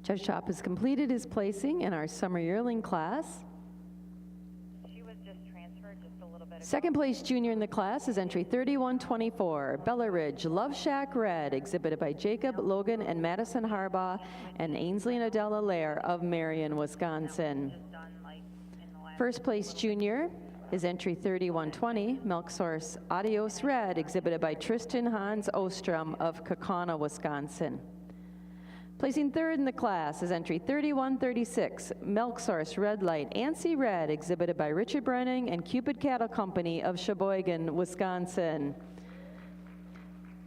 Judge Chop has completed his placing in our summer yearling class. Second place junior in the class is entry 3124, Bella Ridge Love Shack Red, exhibited by Jacob, Logan, and Madison Harbaugh, and Ainsley and Adela Lair of Marion, Wisconsin. First place junior is entry 3120, Milk Source Adios Red, exhibited by Tristan Hans Ostrom of Kaukauna, Wisconsin. Placing third in the class is entry 3136, Milk Source Red Light Ansi Red, exhibited by Richard Brenning and Cupid Cattle Company of Sheboygan, Wisconsin.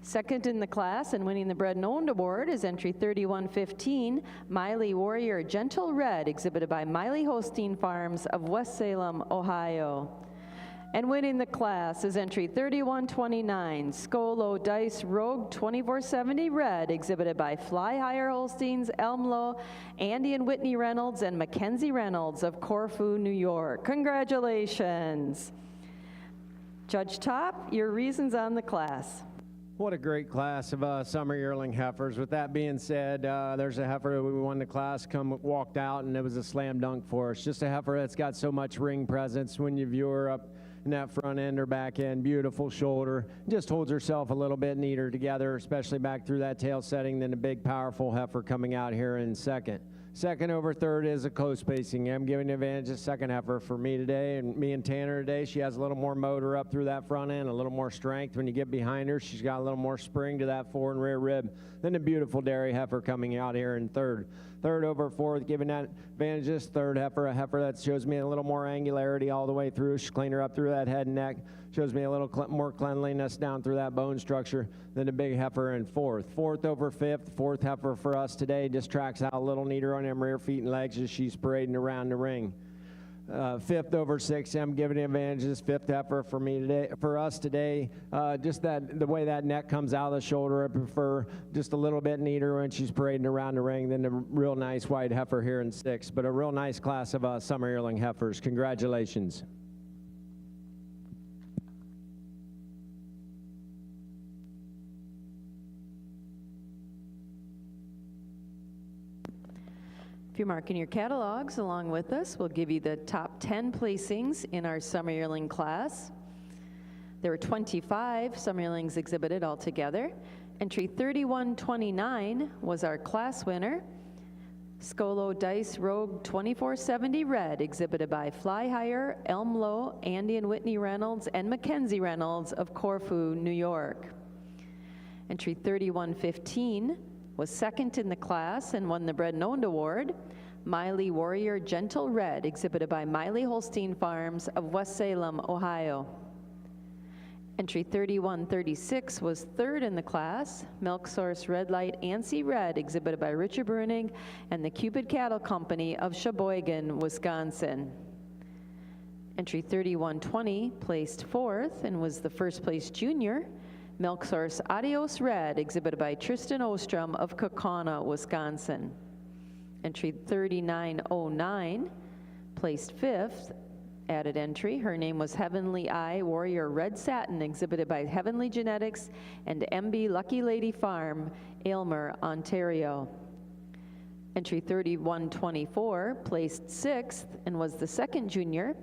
Second in the class and winning the Bred and Owned Award is entry 3115, Miley Warrior Gentle Red, exhibited by Miley Holstein Farms of West Salem, Ohio. And winning the class is entry 3129, Skolo Dice Rogue 2470 Red, exhibited by Fly Higher Holsteins, Elmlo, Andy and Whitney Reynolds, and Mackenzie Reynolds of Corfu, New York. Congratulations. Judge Top, your reasons on the class. What a great class of summer yearling heifers. With that being said, there's a heifer that we won the class, walked out, and it was a slam dunk for us. Just a heifer that's got so much ring presence when you view her up in that front end or back end. Beautiful shoulder. Just holds herself a little bit neater together, especially back through that tail setting than a big, powerful heifer coming out here in second. Second over third is a co-spacing. I'm giving advantage of second heifer for me today, and me and Tanner today. She has a little more motor up through that front end, a little more strength. When you get behind her, she's got a little more spring to that fore and rear rib than a beautiful dairy heifer coming out here in third. Third over fourth, giving that advantage this third heifer, a heifer that shows me a little more angularity all the way through. She's cleaner up through that head and neck. Shows me a little more cleanliness down through that bone structure than a big heifer in fourth. Fourth over fifth, fourth heifer for us today just tracks out a little neater on them rear feet and legs as she's parading around the ring. Fifth over sixth, I'm giving advantage this fifth heifer for me today. For us today, just the way that neck comes out of the shoulder, I prefer just a little bit neater when she's parading around the ring than the real nice white heifer here in sixth. But a real nice class of summer yearling heifers. Congratulations. If you're marking your catalogs along with us, we'll give you the top 10 placings in our summer yearling class. There were 25 summer yearlings exhibited altogether. Entry 3129 was our class winner. Skolo Dice Rogue 2470 Red, exhibited by Fly Higher, Elmlo, Andy and Whitney Reynolds, and Mackenzie Reynolds of Corfu, New York. Entry 3115 was second in the class and won the Bred and Owned Award. Miley Warrior Gentle Red, exhibited by Miley Holstein Farms of West Salem, Ohio. Entry 3136 was third in the class. Milk Source Red Light Ansi Red, exhibited by Richard Bruning and the Cupid Cattle Company of Sheboygan, Wisconsin. Entry 3120 placed fourth and was the first place junior. Milk Source Adios Red, exhibited by Tristan Ostrom of Kaukauna, Wisconsin. Entry 3909 placed fifth, added entry. Her name was Heavenly Eye Warrior Red Satin, exhibited by Heavenly Genetics and MB Lucky Lady Farm, Aylmer, Ontario. Entry 3124 placed sixth and was the second junior.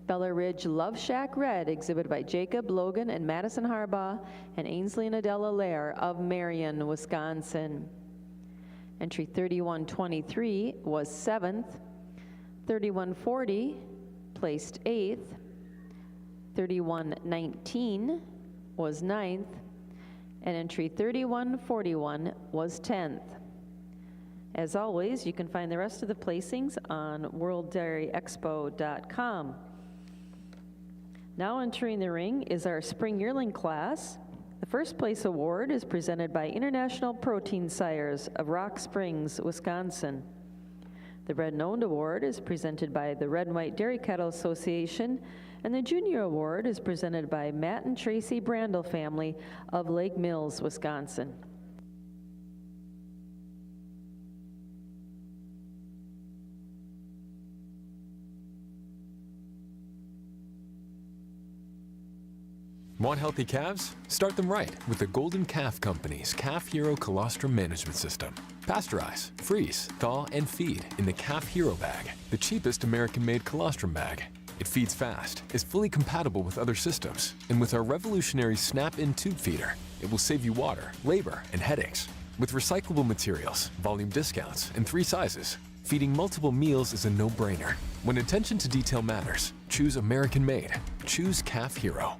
Bella Ridge Love Shack Red, exhibited by Jacob, Logan, and Madison Harbaugh, and Ainsley and Adela Lair of Marion, Wisconsin. Entry 3123 was seventh. 3140 placed eighth. 3119 was ninth. And entry 3141 was 10th. As always, you can find the rest of the placings on worlddairyexpo.com. Now entering the ring is our spring yearling class. The first place award is presented by International Protein Sires of Rock Springs, Wisconsin. The Red and Owned Award is presented by the Red and White Dairy Cattle Association, and the Junior Award is presented by Matt and Tracy Brandel family of Lake Mills, Wisconsin. Want healthy calves? Start them right with the Golden Calf Company's Calf Hero Colostrum Management System. Pasteurize, freeze, thaw, and feed in the Calf Hero bag, the cheapest American-made colostrum bag. It feeds fast, is fully compatible with other systems, and with our revolutionary snap-in tube feeder, it will save you water, labor, and headaches. With recyclable materials, volume discounts, and 3 sizes, feeding multiple meals is a no-brainer. When attention to detail matters, choose American-made. Choose Calf Hero.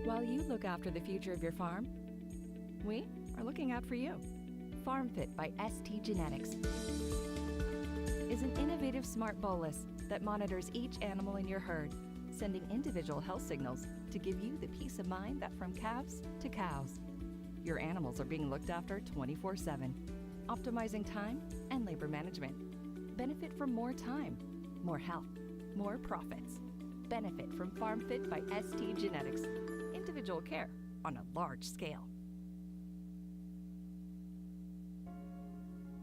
While you look after the future of your farm, we are looking out for you. FarmFit by ST Genetics is an innovative smart bolus that monitors each animal in your herd, sending individual health signals to give you the peace of mind that from calves to cows, your animals are being looked after 24/7, optimizing time and labor management. Benefit from more time, more health, more profits. Benefit from FarmFit by ST Genetics. Individual care on a large scale.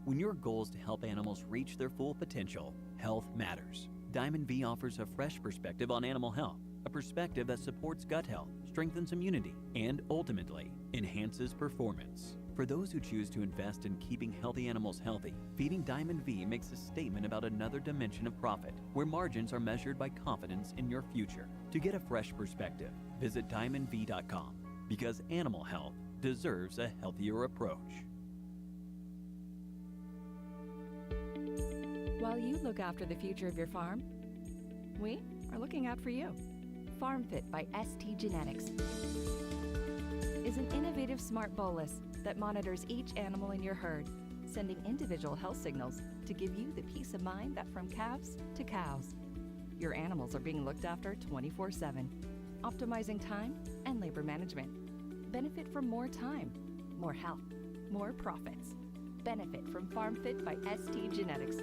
When your goal is to help animals reach their full potential, health matters. Diamond V offers a fresh perspective on animal health, a perspective that supports gut health, strengthens immunity, and ultimately enhances performance. For those who choose to invest in keeping healthy animals healthy, feeding Diamond V makes a statement about another dimension of profit, where margins are measured by confidence in your future. To get a fresh perspective, visit diamondv.com, because animal health deserves a healthier approach. While you look after the future of your farm, we are looking out for you. FarmFit by ST Genetics is an innovative smart bolus that monitors each animal in your herd, sending individual health signals to give you the peace of mind that from calves to cows, your animals are being looked after 24/7, optimizing time and labor management. Benefit from more time, more health, more profits. Benefit from FarmFit by ST Genetics.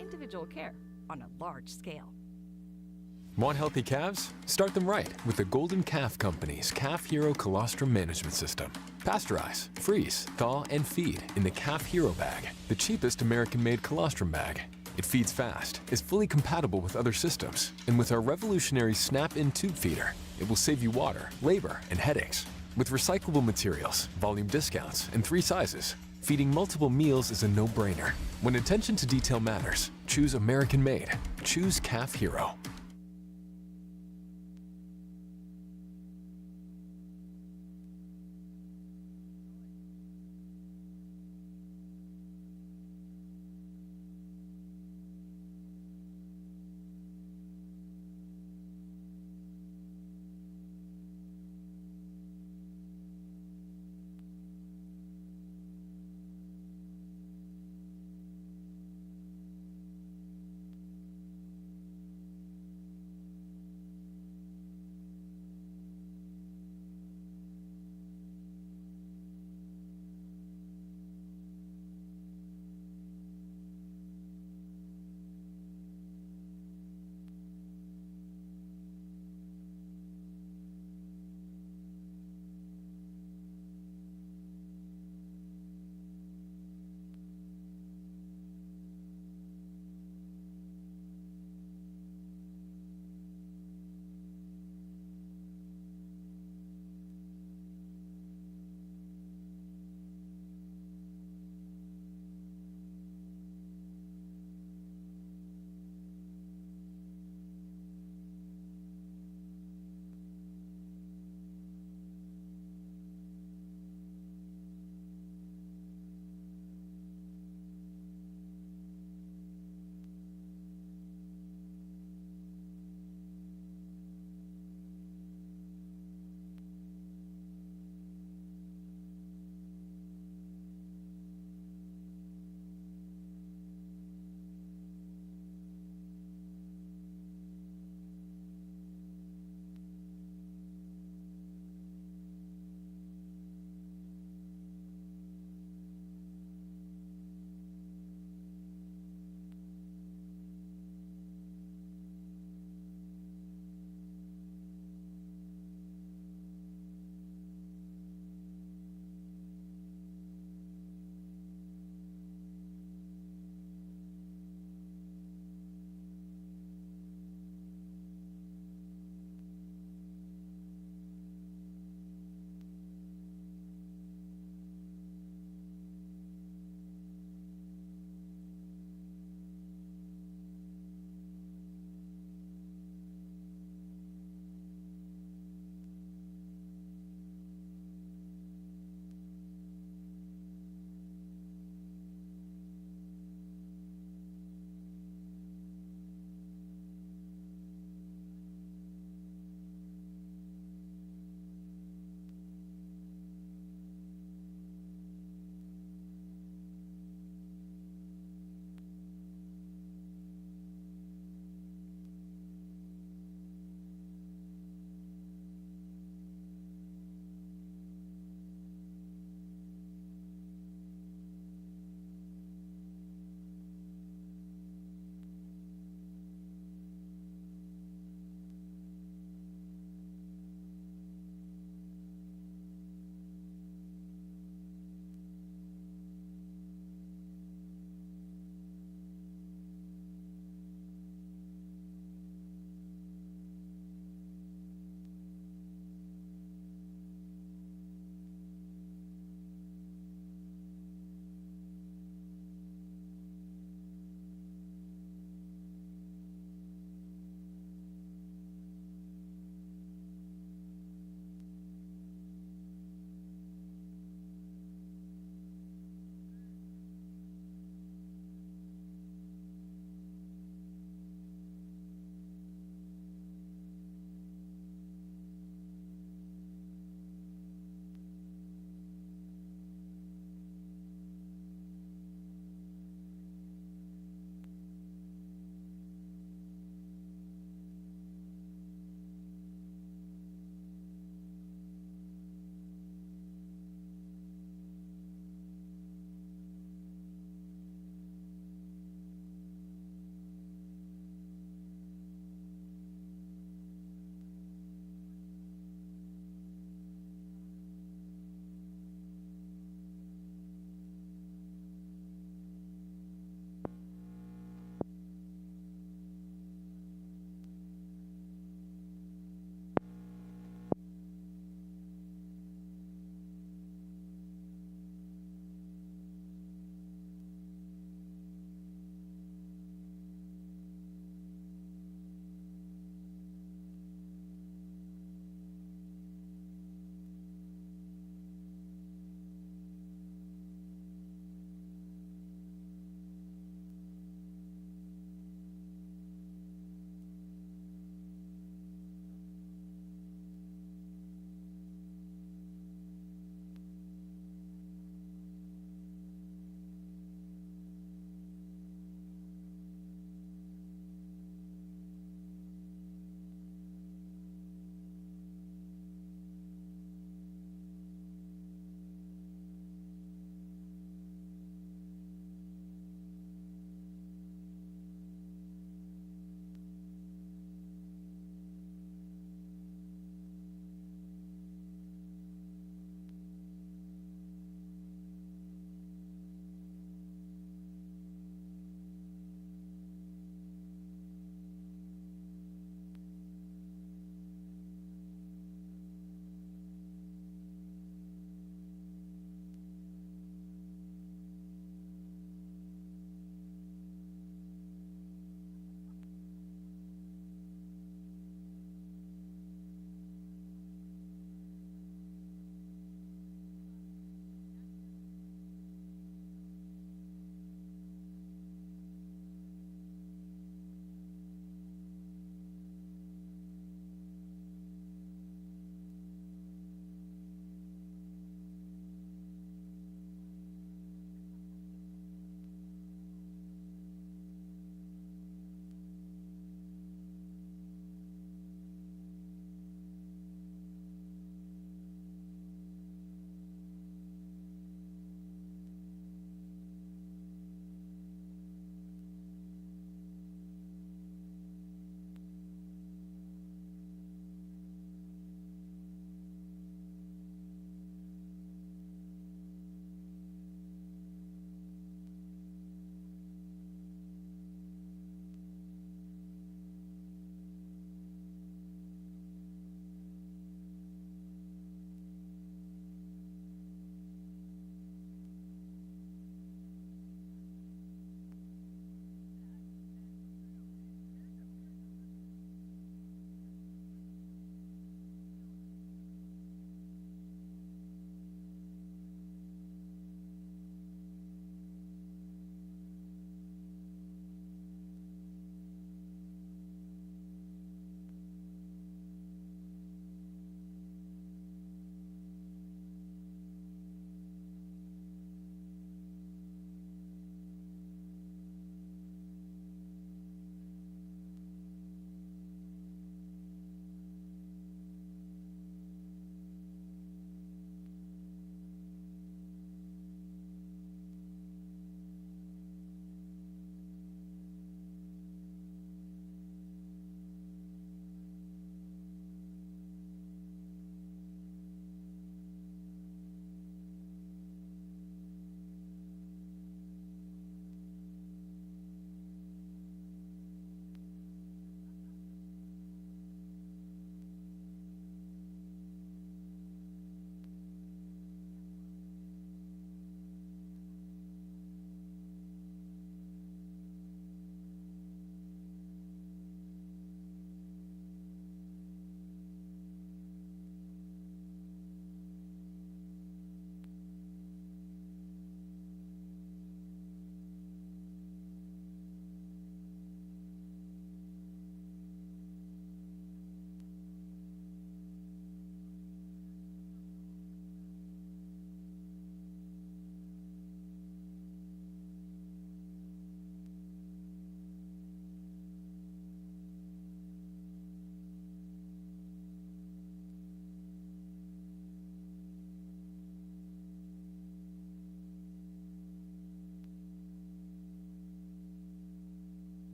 Individual care on a large scale. Want healthy calves? Start them right with the Golden Calf Company's Calf Hero Colostrum Management System. Pasteurize, freeze, thaw, and feed in the Calf Hero bag, the cheapest American-made colostrum bag. It feeds fast, is fully compatible with other systems, and with our revolutionary snap-in tube feeder, it will save you water, labor, and headaches. With recyclable materials, volume discounts, and 3 sizes, feeding multiple meals is a no-brainer. When attention to detail matters, choose American-made. Choose Calf Hero.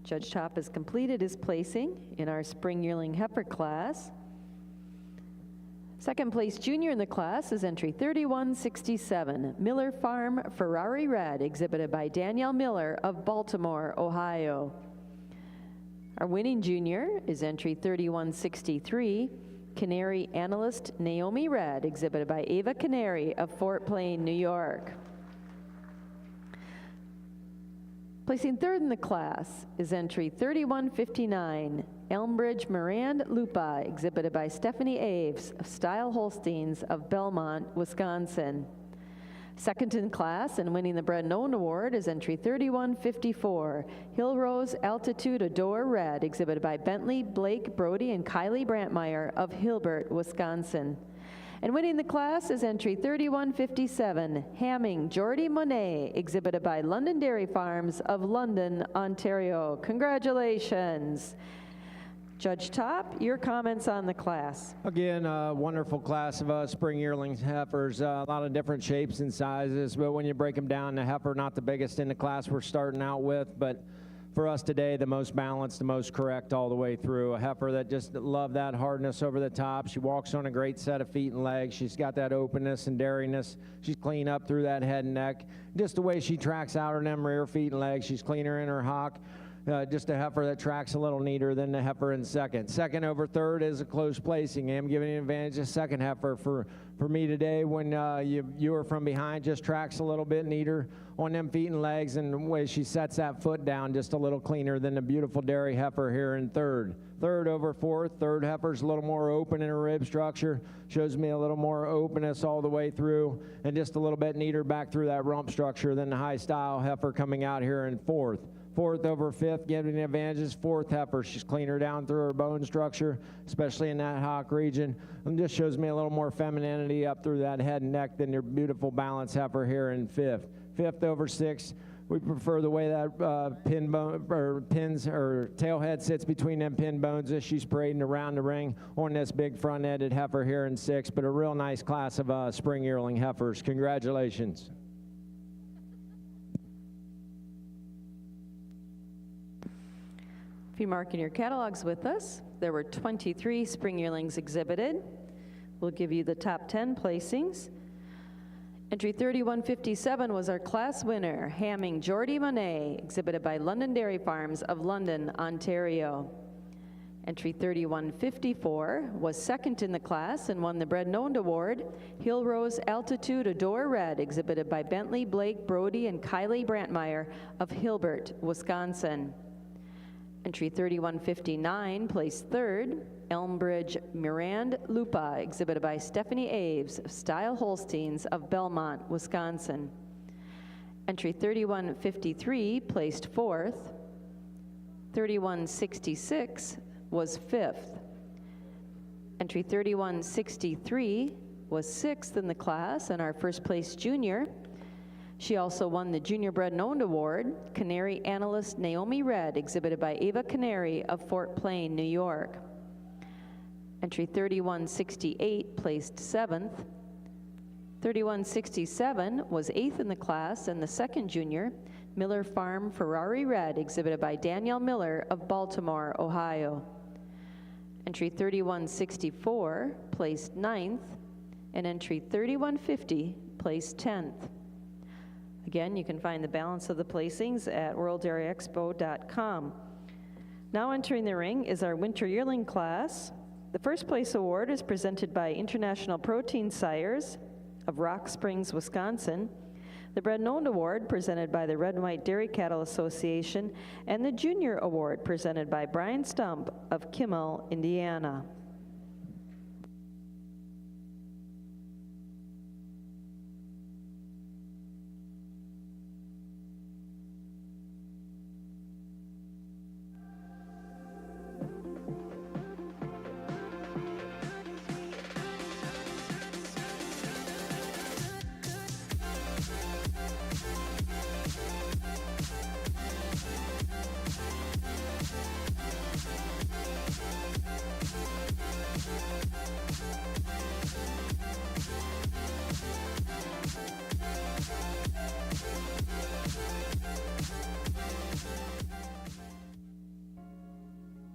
Judge Top has completed his placing in our spring yearling heifer class. Second place junior in the class is entry 3167, Miller Farm Ferrari Red, exhibited by Danielle Miller of Baltimore, Ohio. Our winning junior is entry 3163, Canary Analyst Naomi Red, exhibited by Ava Canary of Fort Plain, New York. Placing third in the class is entry 3159, Elmbridge Mirand Lupa, exhibited by Stephanie Aves of Style Holsteins of Belmont, Wisconsin. Second in class and winning the Bred and Owned Award is entry 3154, Hill Rose Altitude Adore Red, exhibited by Bentley, Blake, Brody, and Kylie Brantmeyer of Hilbert, Wisconsin. And winning the class is entry 3157, Hamming Geordie Monet, exhibited by London Dairy Farms of London, Ontario. Congratulations. Judge Top, your comments on the class. Again, a wonderful class of spring yearling heifers, a lot of different shapes and sizes, but when you break them down, the heifer not the biggest in the class we're starting out with, but for us today, the most balanced, the most correct all the way through. A heifer that just love that hardness over the top. She walks on a great set of feet and legs. She's got that openness and dairiness. She's clean up through that head and neck. Just the way she tracks out on them rear feet and legs. She's cleaner in her hock. Just a heifer that tracks a little neater than the heifer in second. Second over third is a close placing. I'm giving an advantage to second heifer for me today when you are from behind, just tracks a little bit neater on them feet and legs, and the way she sets that foot down just a little cleaner than the beautiful dairy heifer here in third. Third over fourth, third heifer's a little more open in her rib structure, shows me a little more openness all the way through, and just a little bit neater back through that rump structure than the high style heifer coming out here in fourth. Fourth over fifth, giving advantages. Fourth heifer, she's cleaner down through her bone structure, especially in that hock region. And just shows me a little more femininity up through that head and neck than your beautiful balanced heifer here in fifth. Fifth over sixth, we prefer the way that pin bone or pins or tail head sits between them pin bones as she's parading around the ring on this big front-ended heifer here in sixth. But a real nice class of spring yearling heifers. Congratulations. If you're marking your catalogs with us, there were 23 spring yearlings exhibited. We'll give you the top 10 placings. Entry 3157 was our class winner, Hamming Geordie Monet, exhibited by London Dairy Farms of London, Ontario. Entry 3154 was second in the class and won the Bred and Owned Award, Hill Rose Altitude Adore Red, exhibited by Bentley, Blake, Brody, and Kylie Brantmeyer of Hilbert, Wisconsin. Entry 3159 placed third, Elmbridge Mirand Lupa, exhibited by Stephanie Aves of Style Holsteins of Belmont, Wisconsin. Entry 3153 placed fourth. 3166 was fifth. Entry 3163 was sixth in the class and our first place junior. She also won the Junior Bred and Owned Award, Canary Analyst Naomi Red, exhibited by Ava Canary of Fort Plain, New York. Entry 3168 placed seventh. 3167 was eighth in the class and the second junior, Miller Farm Ferrari Red, exhibited by Danielle Miller of Baltimore, Ohio. Entry 3164 placed ninth, and entry 3150 placed 10th. Again, you can find the balance of the placings at worlddairyexpo.com. Now entering the ring is our winter yearling class. The first place award is presented by International Protein Sires of Rock Springs, Wisconsin. The Bred and Owned Award presented by the Red and White Dairy Cattle Association, and the Junior Award presented by Brian Stump of Kimmel, Indiana.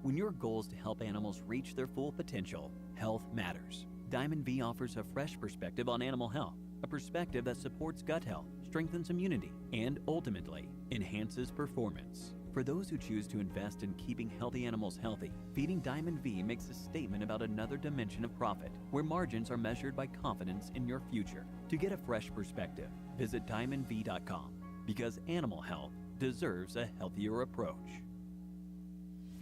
When your goal is to help animals reach their full potential, health matters. Diamond V offers a fresh perspective on animal health, a perspective that supports gut health, strengthens immunity, and ultimately enhances performance. For those who choose to invest in keeping healthy animals healthy, feeding Diamond V makes a statement about another dimension of profit, where margins are measured by confidence in your future. To get a fresh perspective, visit diamondv.com, because animal health deserves a healthier approach.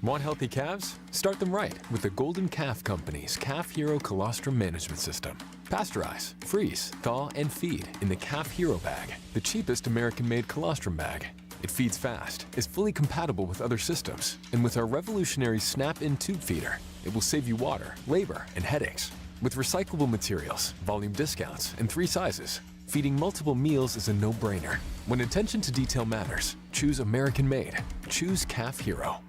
Want healthy calves? Start them right with the Golden Calf Company's Calf Hero Colostrum Management System. Pasteurize, freeze, thaw, and feed in the Calf Hero bag, the cheapest American-made colostrum bag. It feeds fast, is fully compatible with other systems, and with our revolutionary snap-in tube feeder, it will save you water, labor, and headaches. With recyclable materials, volume discounts, and 3 sizes, feeding multiple meals is a no-brainer. When attention to detail matters, choose American-made. Choose Calf Hero.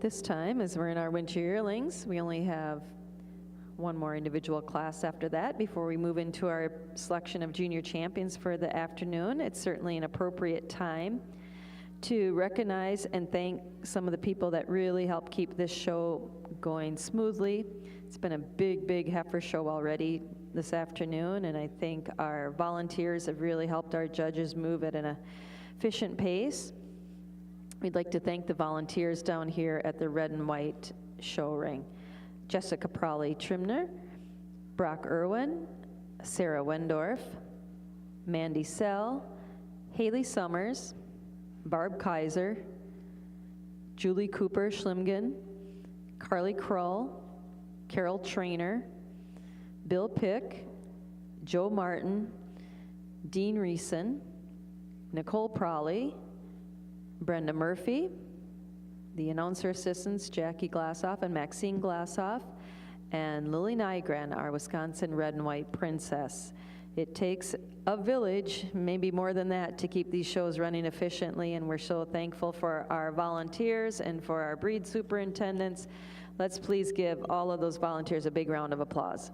This time, as we're in our winter yearlings, we only have one more individual class after that before we move into our selection of junior champions for the afternoon. It's certainly an appropriate time to recognize and thank some of the people that really help keep this show going smoothly. It's been a big heifer show already this afternoon, and I think our volunteers have really helped our judges move at an efficient pace. We'd like to thank the volunteers down here at the red and white show ring. Jessica Prawley-Trimner, Brock Irwin, Sarah Wendorf, Mandy Sell, Haley Summers, Barb Kaiser, Julie Cooper Schlimgen, Carly Krull, Carol Trainer, Bill Pick, Joe Martin, Dean Reeson, Nicole Prawley, Brenda Murphy, the announcer assistants Jackie Glassoff and Maxine Glassoff, and Lily Nygren, our Wisconsin red and white princess. It takes a village, maybe more than that, to keep these shows running efficiently, and we're so thankful for our volunteers and for our breed superintendents. Let's please give all of those volunteers a big round of applause.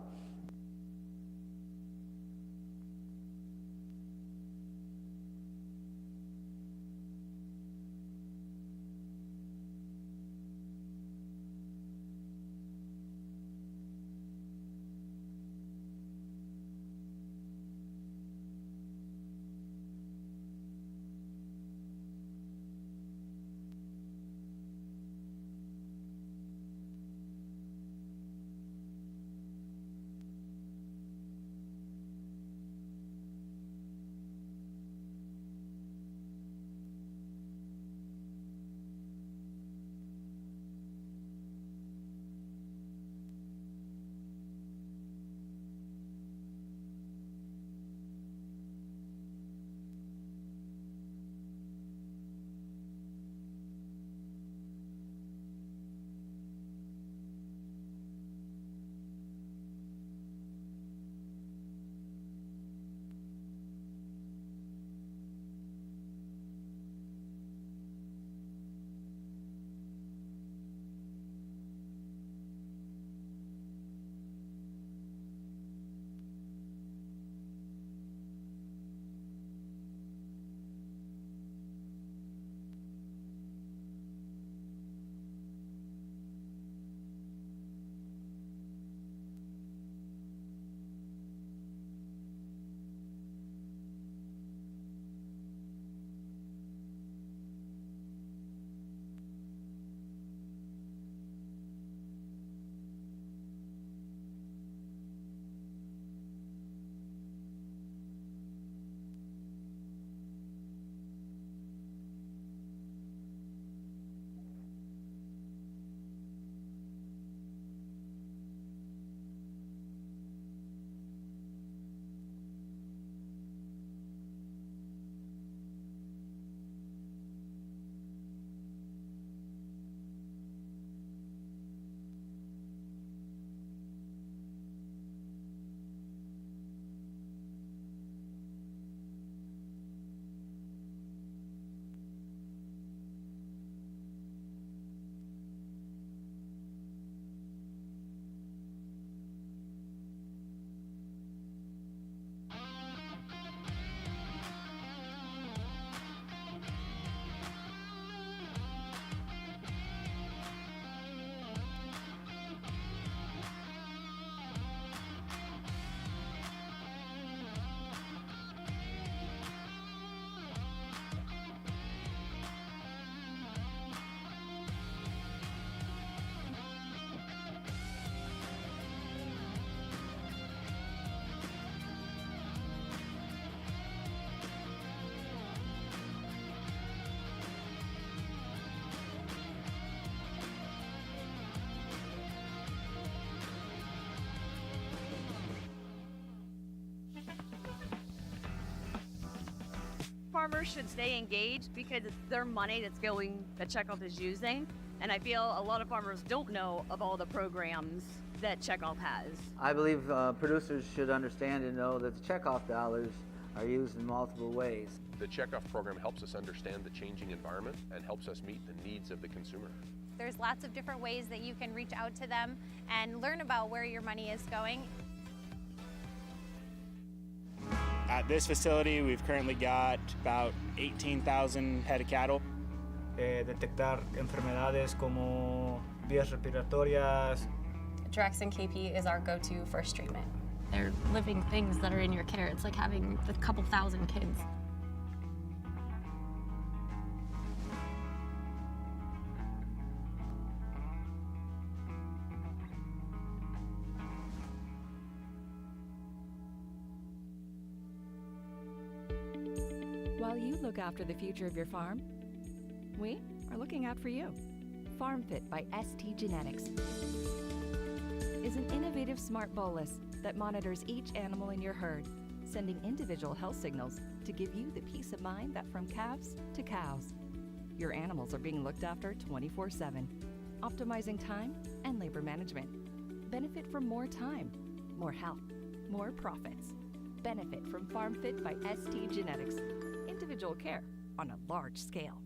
Farmers should stay engaged because it's their money that Chekhov is using. And I feel a lot of farmers don't know of all the programs that Chekhov has. I believe producers should understand and know that the Chekhov dollars are used in multiple ways. The Chekhov program helps us understand the changing environment and helps us meet the needs of the consumer. There's lots of different ways that you can reach out to them and learn about where your money is going. At this facility, we've currently got about 18,000 head of cattle. Detectar enfermedades como vías respiratorias. Drex and KP is our go-to first treatment. They're living things that are in your care. It's like having a couple thousand kids. While you look after the future of your farm, we are looking out for you. FarmFit by ST Genetics is an innovative smart bolus that monitors each animal in your herd, sending individual health signals to give you the peace of mind that from calves to cows, your animals are being looked after 24/7, optimizing time and labor management. Benefit from more time, more health, more profits. Benefit from FarmFit by ST Genetics. Individual care on a large scale.